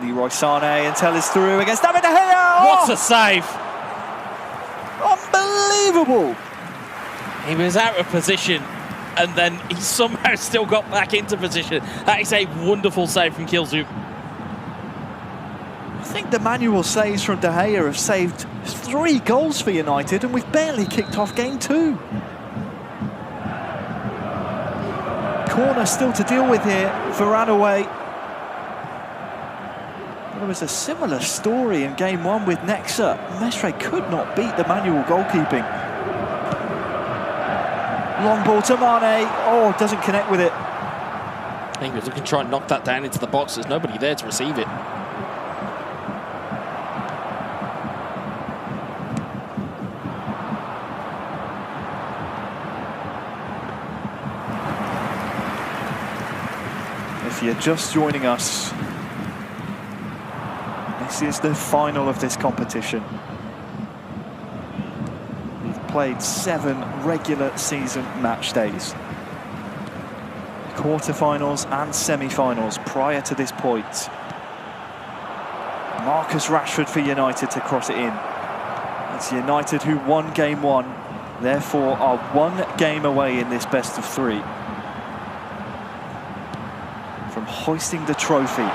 Leroy Sané, and Tell is through against David De Gea. What a save! Unbelievable! He was out of position, and then he somehow still got back into position. That is a wonderful save from Kilzu. I think the manual saves from De Gea have saved 3 goals for United, and we've barely kicked off game 2. Corner still to deal with here. Varane away. There was a similar story in game 1 with Nexa. Mestre could not beat the manual goalkeeping. Long ball to Mane. Oh, doesn't connect with it. I think he was looking to try and knock that down into the box. There's nobody there to receive it. If you're just joining us, this is the final of this competition. We've played 7 regular season match days. Quarterfinals and semi-finals prior to this point. Marcus Rashford for United to cross it in. It's United who won game 1, therefore are 1 game away in this best of 3 from hoisting the trophy.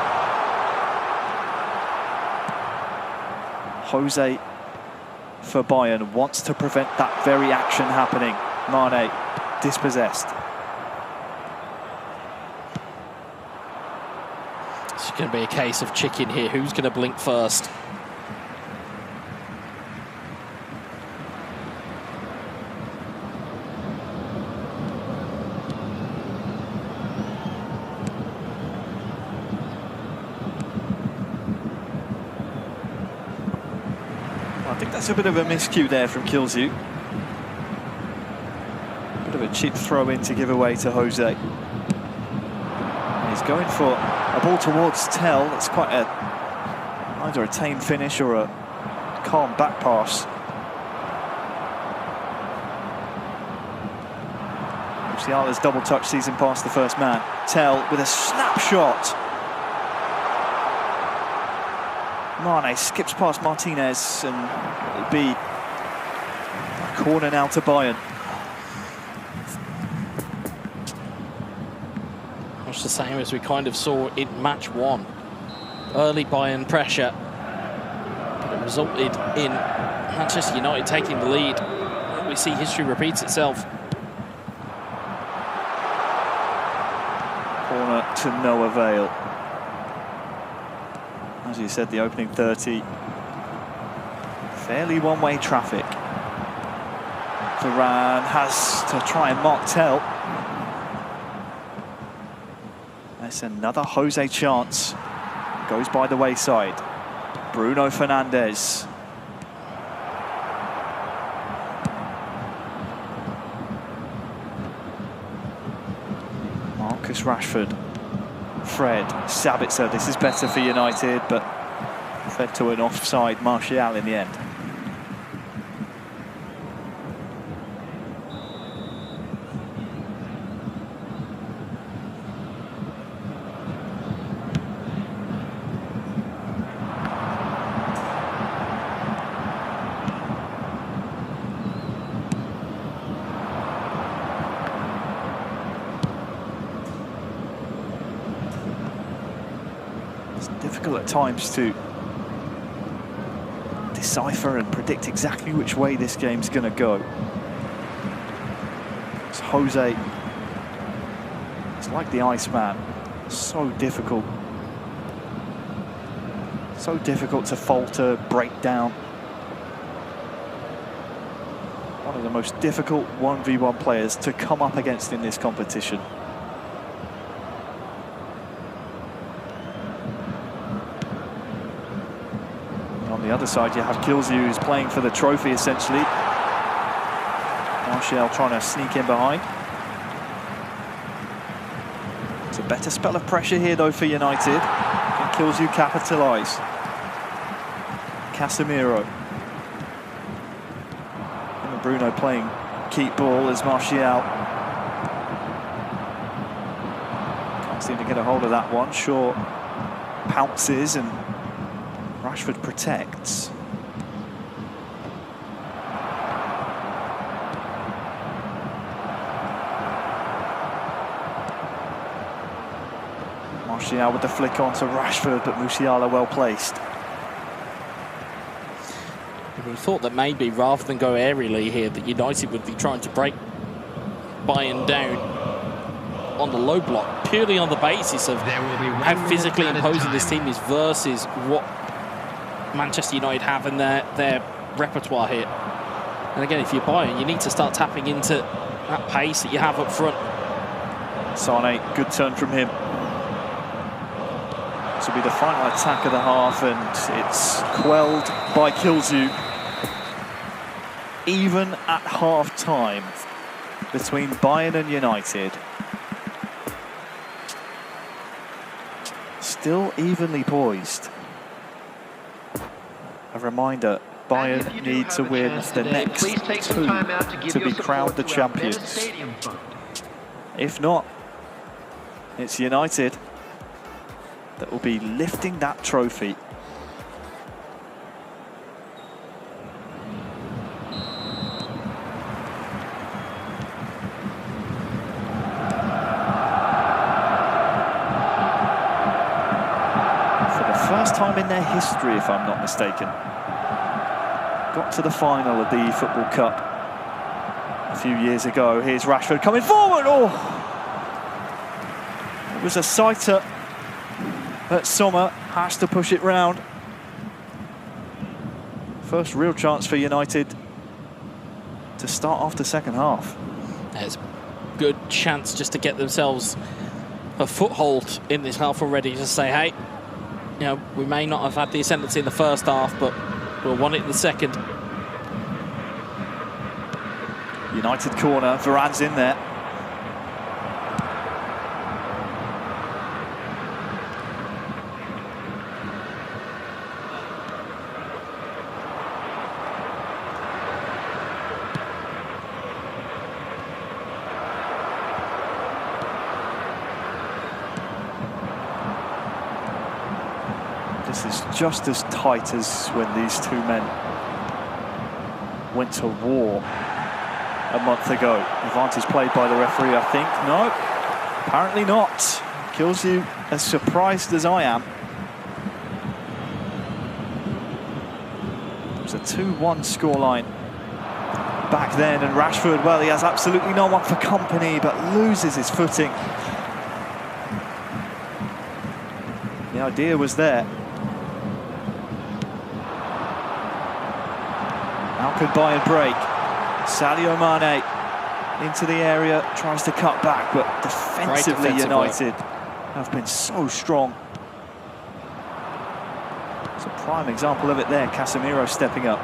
Jose for Bayern wants to prevent that very action happening. Mane dispossessed. It's going to be a case of chicken here. Who's going to blink first? I think that's a bit of a miscue there from Kilzu. Bit of a cheap throw in to give away to Jose. He's going for a ball towards Tell. That's quite either a tame finish or a calm back pass. Musiala's double touch sees him past the first man. Tell with a snapshot. Mane skips past Martinez, and it'll be a corner now to Bayern. Much the same as we kind of saw in match 1. Early Bayern pressure, but it resulted in Manchester United taking the lead. We see history repeats itself. Corner to no avail. As you said, the opening 30, fairly one-way traffic. Varane has to try and mark Tell. That's another Jose chance. Goes by the wayside. Bruno Fernandes. Marcus Rashford. Fred, Sabitzer, this is better for United, but fed to an offside Martial in the end. difficult at times to decipher and predict exactly which way this game's going to go. It's Jose. It's like the Iceman. So difficult. So difficult to falter, break down. One of the most difficult 1v1 players to come up against in this competition. On the other side, you have Kilzu, who's playing for the trophy, essentially. Martial trying to sneak in behind. It's a better spell of pressure here, though, for United. Can Kilzu capitalise? Casemiro. And Bruno playing keep ball as Martial. Can't seem to get a hold of that one. Shaw pounces and Rashford protects. Martial with the flick on to Rashford, but Musiala well placed. We thought that maybe rather than go aerially here, that United would be trying to break Bayern down on the low block, purely on the basis of how physically imposing this team is versus what Manchester United have in their repertoire here. And again, if you're Bayern, you need to start tapping into that pace that you have up front. Sane, good turn from him. This will be the final attack of the half, and it's quelled by Kilzu. Even at half-time between Bayern and United. Still evenly poised. A reminder, Bayern need to win the next two to be crowned the champions. If not, it's United that will be lifting that trophy. First time in their history, if I'm not mistaken. Got to the final of the efootball Cup a few years ago. Here's Rashford coming forward. Oh! It was a sighter, but Sommer has to push it round. First real chance for United to start off the second half. There's a good chance just to get themselves a foothold in this half already. Just say, hey, you know, we may not have had the ascendancy in the first half, but we'll want it in the second. United corner, Varane's in there. This is just as tight as when these two men went to war a month ago. Advantage played by the referee, I think. No, apparently not. Kilzu as surprised as I am. It was a 2-1 scoreline back then, and Rashford, well, he has absolutely no one for company, but loses his footing. The idea was there. How could Bayern break? Sadio Mane into the area, tries to cut back, but defensively United have been so strong. It's a prime example of it there, Casemiro stepping up.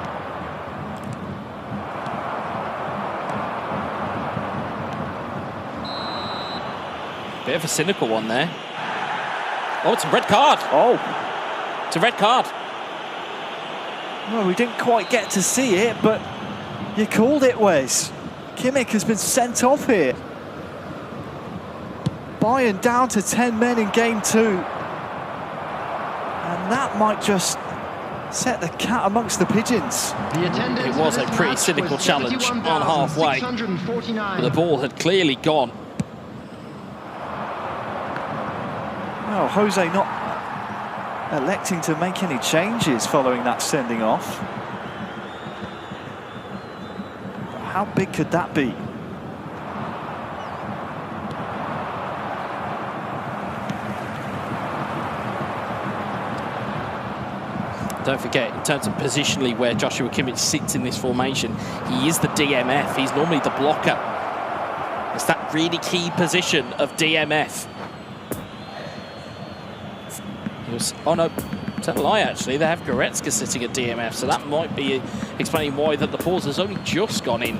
Bit of a cynical one there. Oh, it's a red card. Oh. It's a red card. Well, we didn't quite get to see it, but you called it, Wes. Kimmich has been sent off here. Bayern down to 10 men in game 2. And that might just set the cat amongst the pigeons. It was a pretty cynical challenge on halfway. But the ball had clearly gone. Well, Jose not electing to make any changes following that sending off. How big could that be? Don't forget, in terms of positionally where Joshua Kimmich sits in this formation, he is the DMF. He's normally the blocker. It's that really key position of DMF. He was, oh no, tell a lie actually, they have Goretzka sitting at DMF, so that might be explaining why that the pause has only just gone in.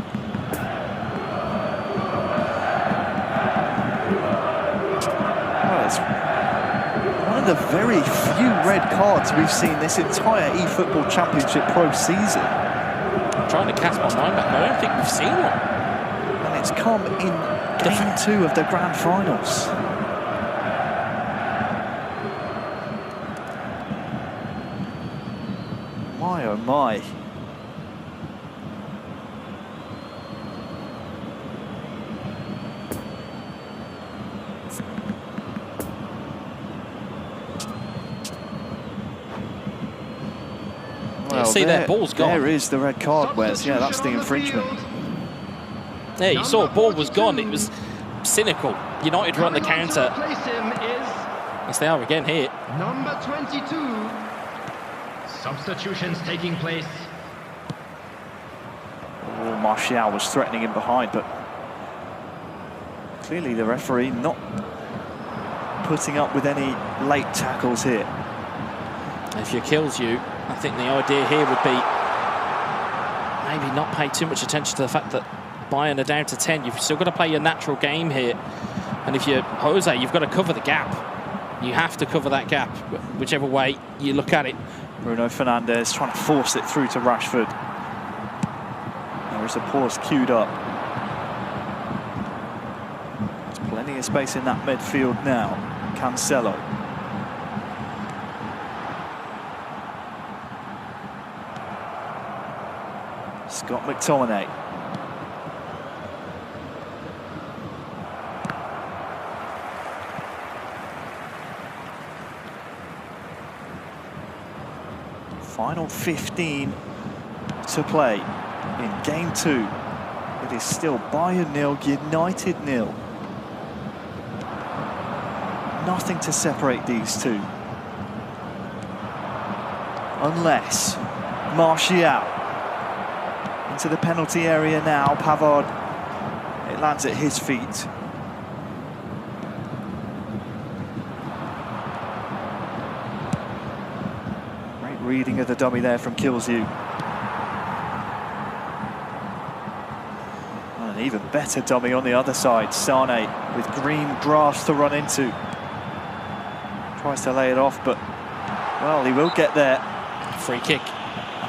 Well, it's one of the very few red cards we've seen this entire eFootball Championship Pro season. I'm trying to cast my mind back, I don't think we've seen one. And it's come in game 2 of the Grand Finals. My oh my. Well, see, their ball's gone. There is the red card, Wes. Yeah, that's the infringement. There, you saw ball was gone. It was cynical. United were on the counter. Yes, they are again here. Number 22. Substitutions taking place. Oh, Martial was threatening him behind, but clearly the referee not putting up with any late tackles here. If it kills you, I think the idea here would be maybe not pay too much attention to the fact that Bayern are down to 10. You've still got to play your natural game here. And if you're Jose, you've got to cover the gap. You have to cover that gap, whichever way you look at it. Bruno Fernandes trying to force it through to Rashford. There is a pause queued up. There's plenty of space in that midfield now. Cancelo. Scott McTominay. Final 15 to play in game 2. It is still Bayern 0, United 0. Nothing to separate these two. Unless Martial into the penalty area now. Pavard, it lands at his feet. Great reading of the dummy there from Kilsue. An even better dummy on the other side. Sane with green grass to run into. Tries to lay it off, but well, he will get there. Free kick.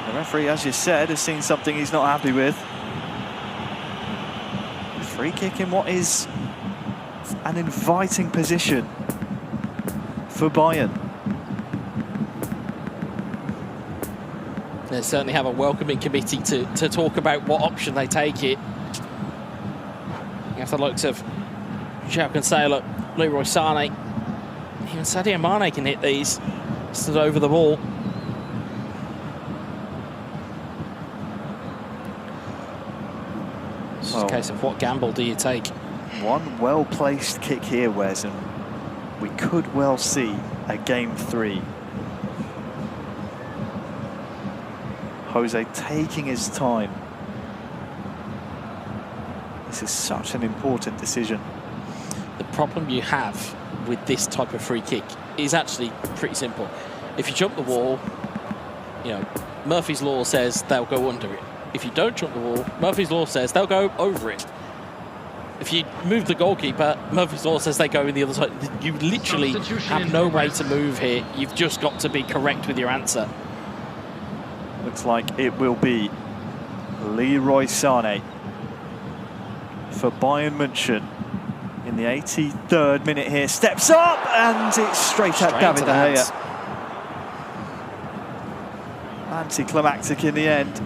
The referee, as you said, has seen something he's not happy with. Free kick in what is an inviting position for Bayern. They certainly have a welcoming committee to talk about what option they take it. You have the likes of João Cancelo, Leroy Sane. Even Sadio Mane can hit these. Stood over the ball. It's just a case of what gamble do you take? One well-placed kick here, Wes, and we could well see a game 3. Jose taking his time. This is such an important decision. The problem you have with this type of free kick is actually pretty simple. If you jump the wall, Murphy's Law says they'll go under it. If you don't jump the wall, Murphy's Law says they'll go over it. If you move the goalkeeper, Murphy's Law says they go in the other side. You literally have no way to move here. You've just got to be correct with your answer. Looks like it will be Leroy Sane for Bayern München in the 83rd minute here. Steps up and it's straight at David De Gea. Anticlimactic in the end.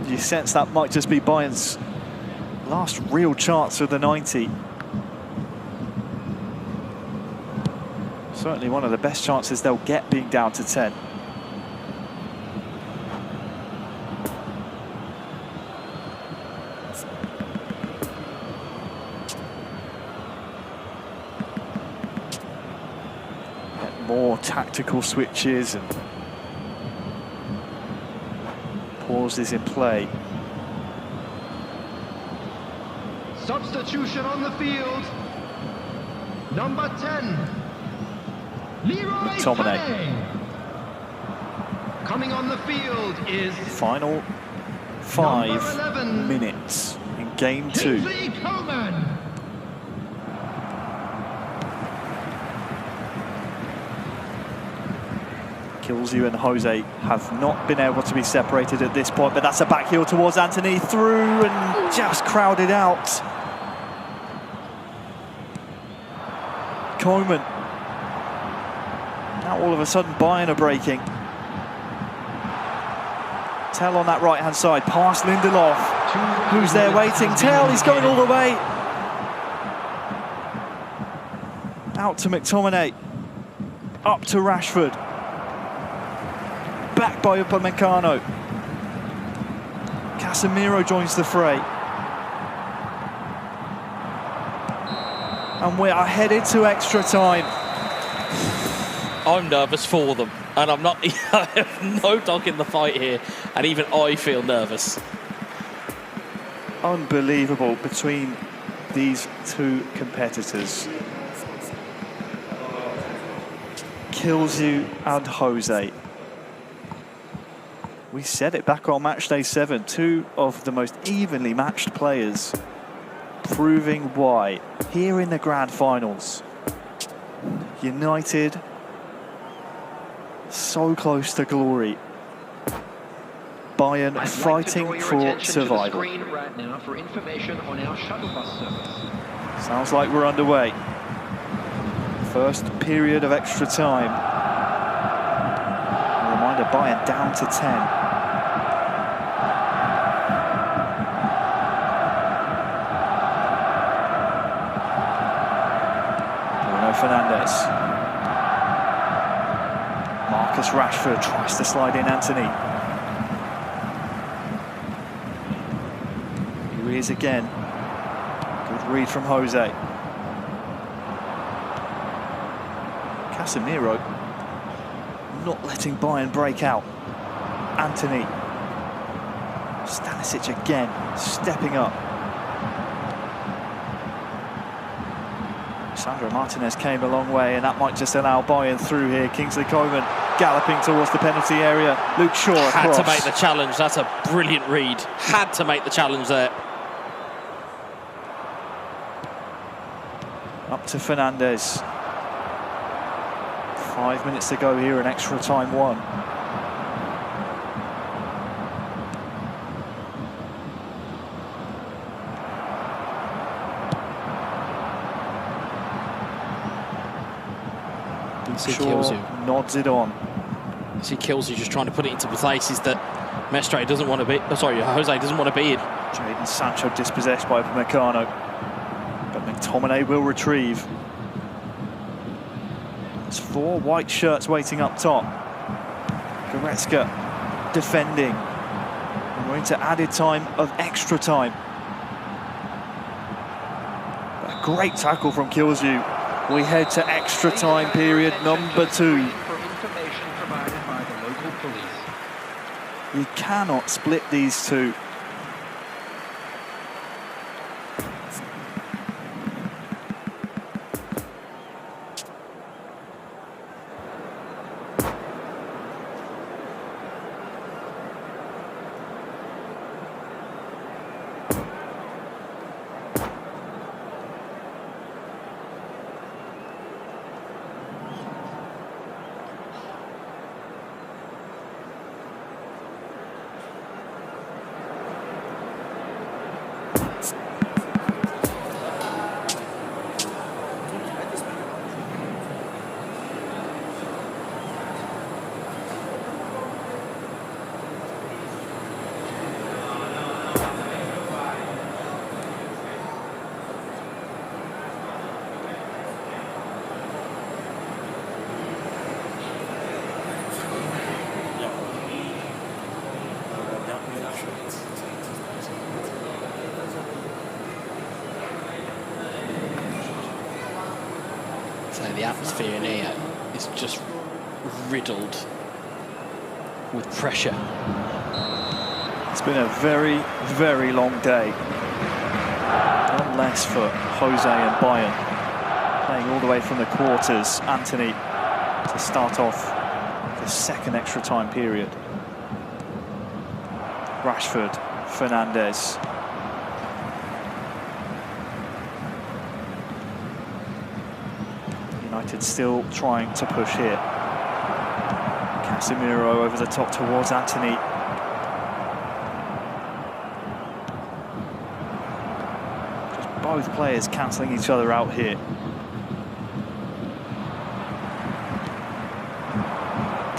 You sense that might just be Bayern's last real chance of the 90. Certainly one of the best chances they'll get being down to 10. Get more tactical switches and pauses in play. Substitution on the field. Number 10, Leroy McTominay. Sané. Coming on the field is Final 5 minutes in game 2. Kingsley Coman. Kills and Jose have not been able to be separated at this point, but that's a back heel towards Anthony, through and just crowded out. Coman. Now all of a sudden Bayern are breaking. Tell on that right-hand side, past Lindelof. Who's there waiting? Tell, he's going all the way. Out to McTominay. Up to Rashford. Back by Upamecano. Casemiro joins the fray. And we are headed to extra time. I'm nervous for them, and I'm not. I have no dog in the fight here, and even I feel nervous. Unbelievable between these two competitors. Kills you and Jose. We said it back on match day 7, two of the most evenly matched players, proving why here in the grand finals. United so close to glory. Bayern fighting for survival. Right now for information on our shuttle bus service. Sounds like we're underway. First period of extra time. A reminder, Bayern down to 10. Bruno Fernandes. Marcus Rashford tries to slide in Anthony. Here he is again. Good read from Jose. Casemiro not letting Bayern break out. Anthony. Stanisic again, stepping up. Sandro Martinez came a long way, and that might just allow Bayern through here. Kingsley Coman galloping towards the penalty area. Luke Shaw across. Had to make the challenge. That's a brilliant read. Had to make the challenge there. Up to Fernandes. 5 minutes to go here in extra time 1. Shaw nods it on. See Kelsey just trying to put it into places that Mestre doesn't want to be. Oh, sorry, Jose doesn't want to be in. Jadon Sancho dispossessed by Upamecano, but McTominay will retrieve. There's 4 white shirts waiting up top. Goretzka defending. And we're into added time of extra time. A great tackle from Kilzu. We head to extra time period number 2. For information provided by the local police. You cannot split these two. So the atmosphere in here is just riddled with pressure. It's been a very, very long day. One less for Jose and Bayern. Playing all the way from the quarters, Anthony, to start off the second extra time period. Rashford, Fernandes. United still trying to push here. Casemiro over the top towards Anthony. Just both players cancelling each other out here.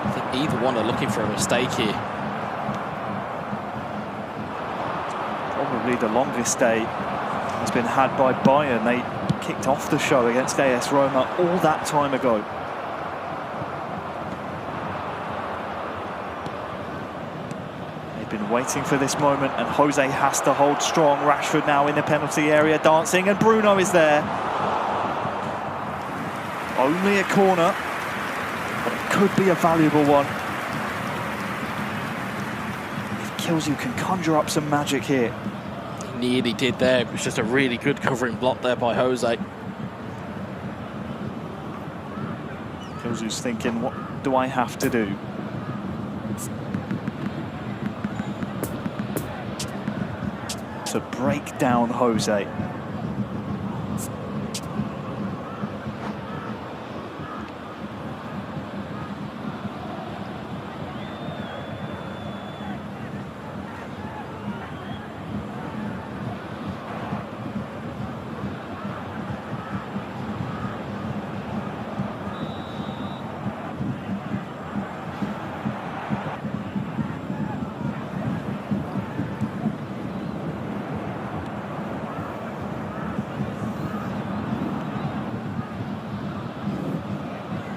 I think either one are looking for a mistake here. Probably the longest day has been had by Bayern. They kicked off the show against AS Roma all that time ago. They've been waiting for this moment, and Jose has to hold strong. Rashford now in the penalty area dancing, and Bruno is there. Only a corner, but it could be a valuable one. If Kilzu can conjure up some magic here. Nearly did there. It was just a really good covering block there by Jose. Kilzu's thinking, what do I have to do? To break down Jose.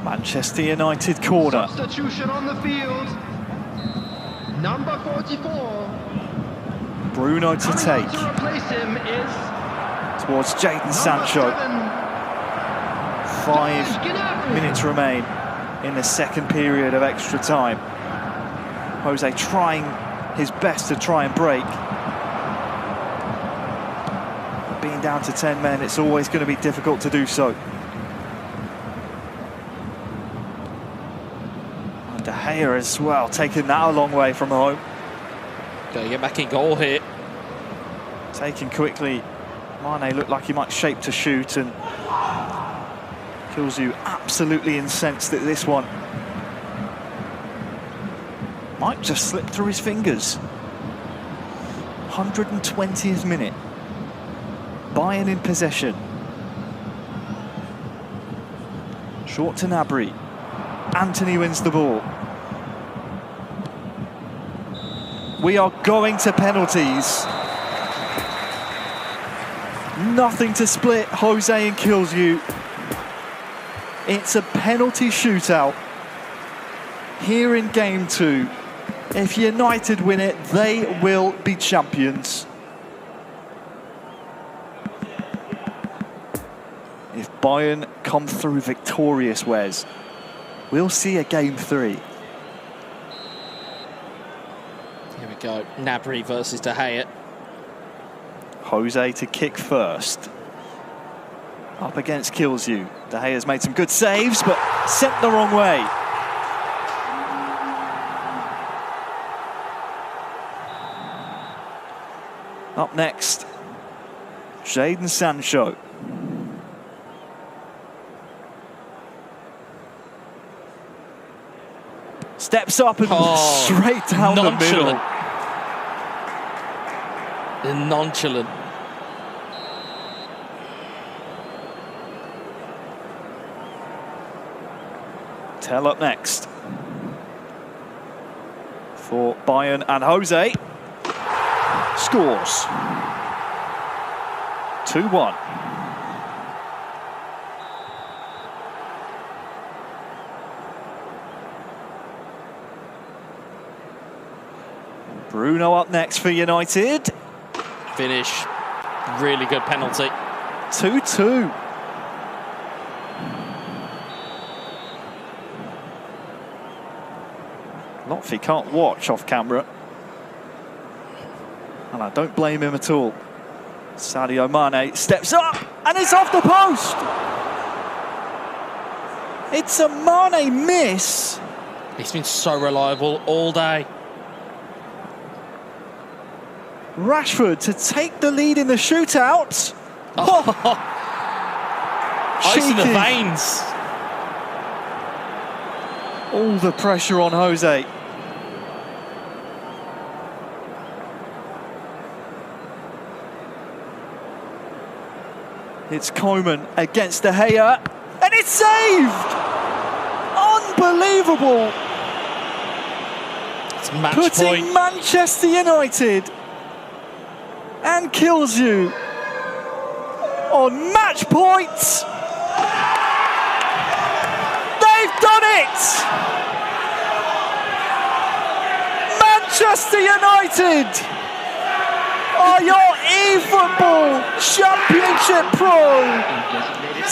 Manchester United corner. Substitution on the field. Number 44. Bruno to take. To replace him is towards Jadon Sancho. 5 minutes remain in the second period of extra time. Jose trying his best to try and break. But being down to 10 men, it's always going to be difficult to do so. De Gea as well, taking that a long way from home. Gotta get back in goal here. Taken quickly. Mane looked like he might shape to shoot, and Kilzu absolutely incensed at this one. Might just slip through his fingers. 120th minute. Bayern in possession. Short to Gnabry. Anthony wins the ball. We are going to penalties. Nothing to split Jose and Kilzu. It's a penalty shootout here in game 2. If United win it, they will be champions. If Bayern come through victorious, Wes, we'll see a game 3. Here we go. Gnabry versus De Gea. Jose to kick first. Up against Kilzu. De Gea's made some good saves, but sent the wrong way. Up next, Jadon Sancho. Steps up and straight down the middle. Nonchalant. Tell up next. For Bayern, and Jose scores. 2-1. Bruno up next for United. Finish. Really good penalty. 2-2. Lotfi can't watch off camera. And I don't blame him at all. Sadio Mane steps up and it's off the post. It's a Mane miss. He's been so reliable all day. Rashford to take the lead in the shootout. Ice in the veins. All the pressure on Jose. It's Koeman against De Gea, and it's saved! Unbelievable! It's match Putting point. Manchester United and kills you on match point. They've done it! Manchester United are your eFootball Championship Pro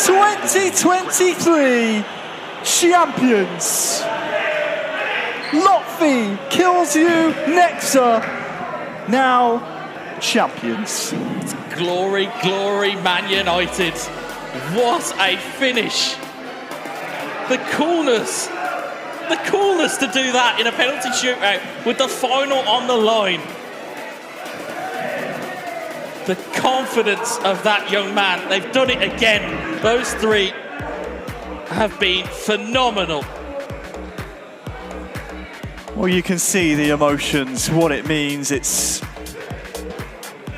2023 champions. Lotfi kills you, Nexa, now champions. Glory, glory, Man United. What a finish. The coolness to do that in a penalty shootout with the final on the line. The confidence of that young man. They've done it again. Those three have been phenomenal. Well, you can see the emotions, what it means. It's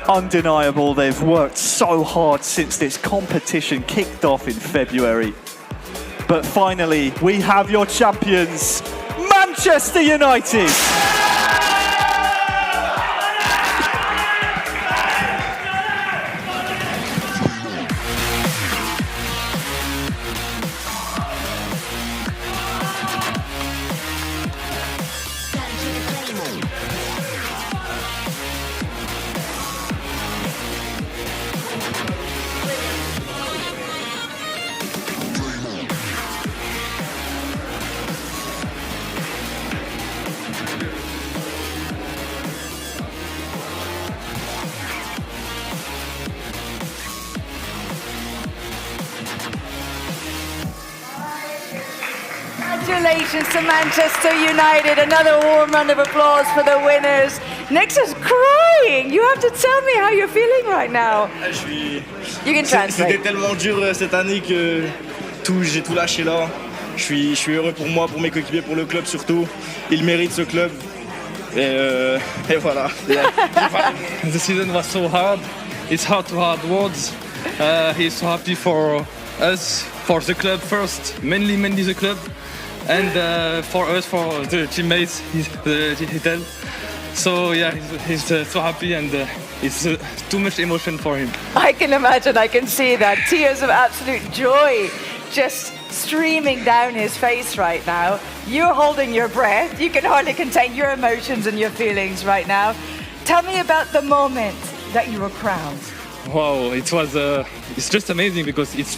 undeniable. They've worked so hard since this competition kicked off in February. But finally, we have your champions, Manchester United. Congratulations to Manchester United. Another warm round of applause for the winners. Nexa's crying. You have to tell me how you're feeling right now. You can translate. C'était tellement dur cette année que j'ai tout lâché là. Je suis heureux pour moi, pour mes coéquipiers, pour le club surtout. Ils méritent ce club. Et voilà. The season was so hard. It's hard to hard words. He's so happy for us, for the club first, mainly the club, and for us, for the teammates, he tell. So yeah, he's so happy, and it's too much emotion for him. I can imagine, I can see that. Tears of absolute joy just streaming down his face right now. You're holding your breath. You can hardly contain your emotions and your feelings right now. Tell me about the moment that you were crowned. Wow, it was it's just amazing because it's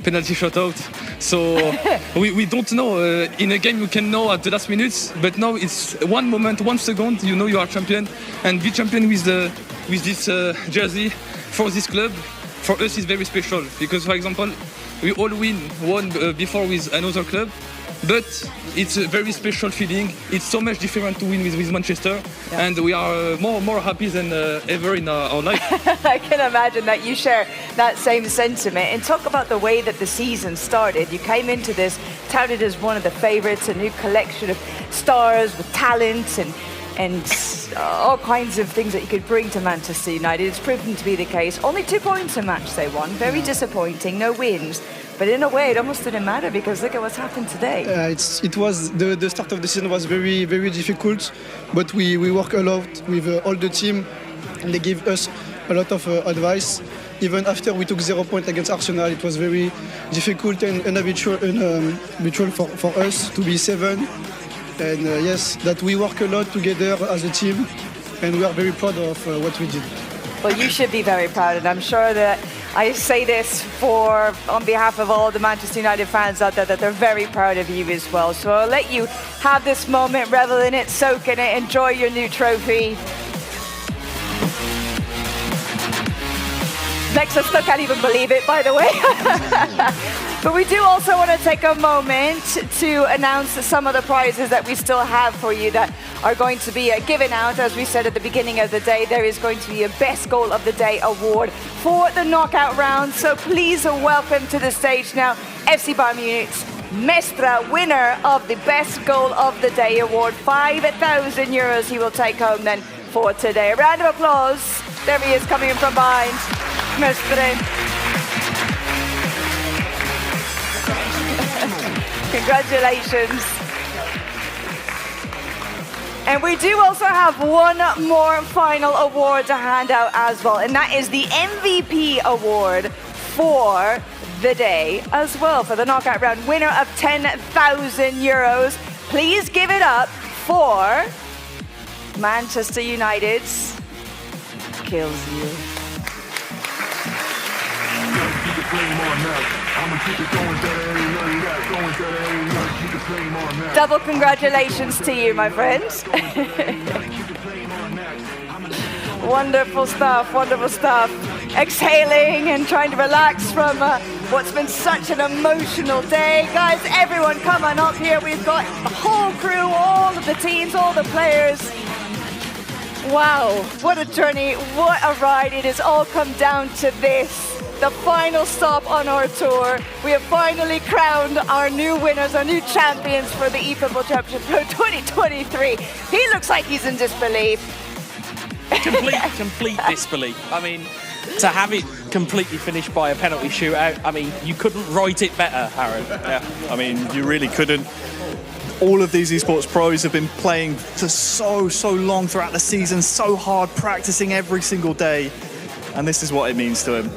penalty shootout. So we don't know. In a game you can know at the last minutes, but now it's one moment, 1 second. You know you are champion, and be champion with this jersey for this club. For us, is very special because, for example, we all won before with another club, but it's a very special feeling. It's so much different to win with Manchester, yeah. And we are more happy than ever in our life. I can imagine that you share that same sentiment. And talk about the way that the season started. You came into this touted as one of the favourites, a new collection of stars with talent and all kinds of things that you could bring to Manchester United. It's proven to be the case. Only 2 points a match they won. Very disappointing, no wins. But in a way, it almost didn't matter because look at what's happened today. It was the start of the season was very, very difficult, but we work a lot with all the team, and they give us a lot of advice. Even after we took 0 points against Arsenal, it was very difficult and unhabitual for us to be 7. And yes, that we work a lot together as a team, and we are very proud of what we did. Well, you should be very proud, and I'm sure that I say this on behalf of all the Manchester United fans out there, that they're very proud of you as well. So I'll let you have this moment, revel in it, soak in it, enjoy your new trophy. Next, I still can't even believe it, by the way. But we do also want to take a moment to announce some of the prizes that we still have for you that are going to be given out. As we said at the beginning of the day, there is going to be a Best Goal of the Day award for the knockout round. So please welcome to the stage now FC Bayern Munich's Mestra, winner of the Best Goal of the Day award. 5,000 euros he will take home then for today. A round of applause. There he is coming in from behind. Mestre. Congratulations. And we do also have one more final award to hand out as well, and that is the MVP award for the day as well, for the knockout round. Winner of 10,000 euros. Please give it up for Manchester United's Kills You. Double congratulations to you, my friend. Wonderful stuff, wonderful stuff. Exhaling and trying to relax from what's been such an emotional day. Guys, everyone come on up here. We've got the whole crew, all of the teams, all the players. Wow, what a journey, what a ride. It has all come down to this. The final stop on our tour. We have finally crowned our new winners, our new champions for the eFootball Championship Pro 2023. He looks like he's in disbelief. Complete disbelief. I mean, to have it completely finished by a penalty shootout, I mean, you couldn't write it better, Aaron. Yeah, I mean, you really couldn't. All of these esports pros have been playing for so long throughout the season, so hard, practicing every single day. And this is what it means to him.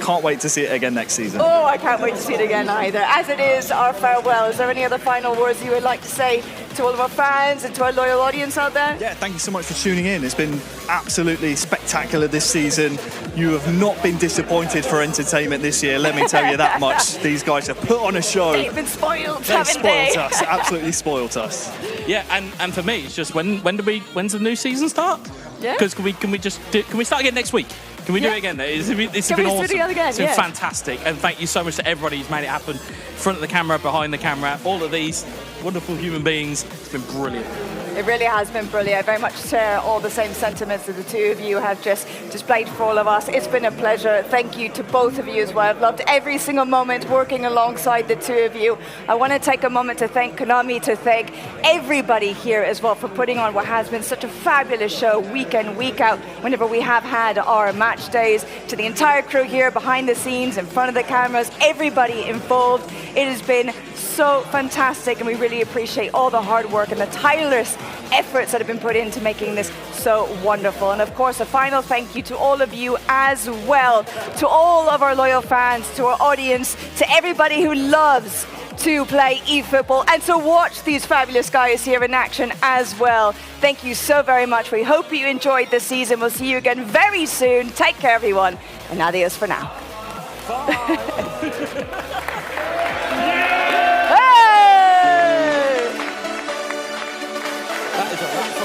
Can't wait to see it again next season. Oh, I can't wait to see it again either. As it is our farewell, is there any other final words you would like to say to all of our fans and to our loyal audience out there? Yeah, thank you so much for tuning in. It's been absolutely spectacular this season. You have not been disappointed for entertainment this year, let me tell you that much. These guys have put on a show. They've been spoiled, They've haven't they? spoiled us, absolutely spoiled us. Yeah, and for me, it's just when's the new season start? Yeah. Because can we start again next week? Can we do it again? It's been awesome. It's been fantastic. And thank you so much to everybody who's made it happen. Front of the camera, behind the camera, all of these wonderful human beings. It's been brilliant. It really has been brilliant. I very much share all the same sentiments that the two of you have just displayed for all of us. It's been a pleasure. Thank you to both of you as well. I've loved every single moment working alongside the two of you. I want to take a moment to thank Konami, to thank everybody here as well for putting on what has been such a fabulous show week in, week out, whenever we have had our match days. To the entire crew here behind the scenes, in front of the cameras, everybody involved. It has been so fantastic, and we really appreciate all the hard work and the tireless efforts that have been put into making this so wonderful. And of course, a final thank you to all of you as well, to all of our loyal fans, to our audience, to everybody who loves to play eFootball and to watch these fabulous guys here in action as well. Thank you so very much. We hope you enjoyed this season. We'll see you again very soon. Take care, everyone, and adios for now. That is a wrap for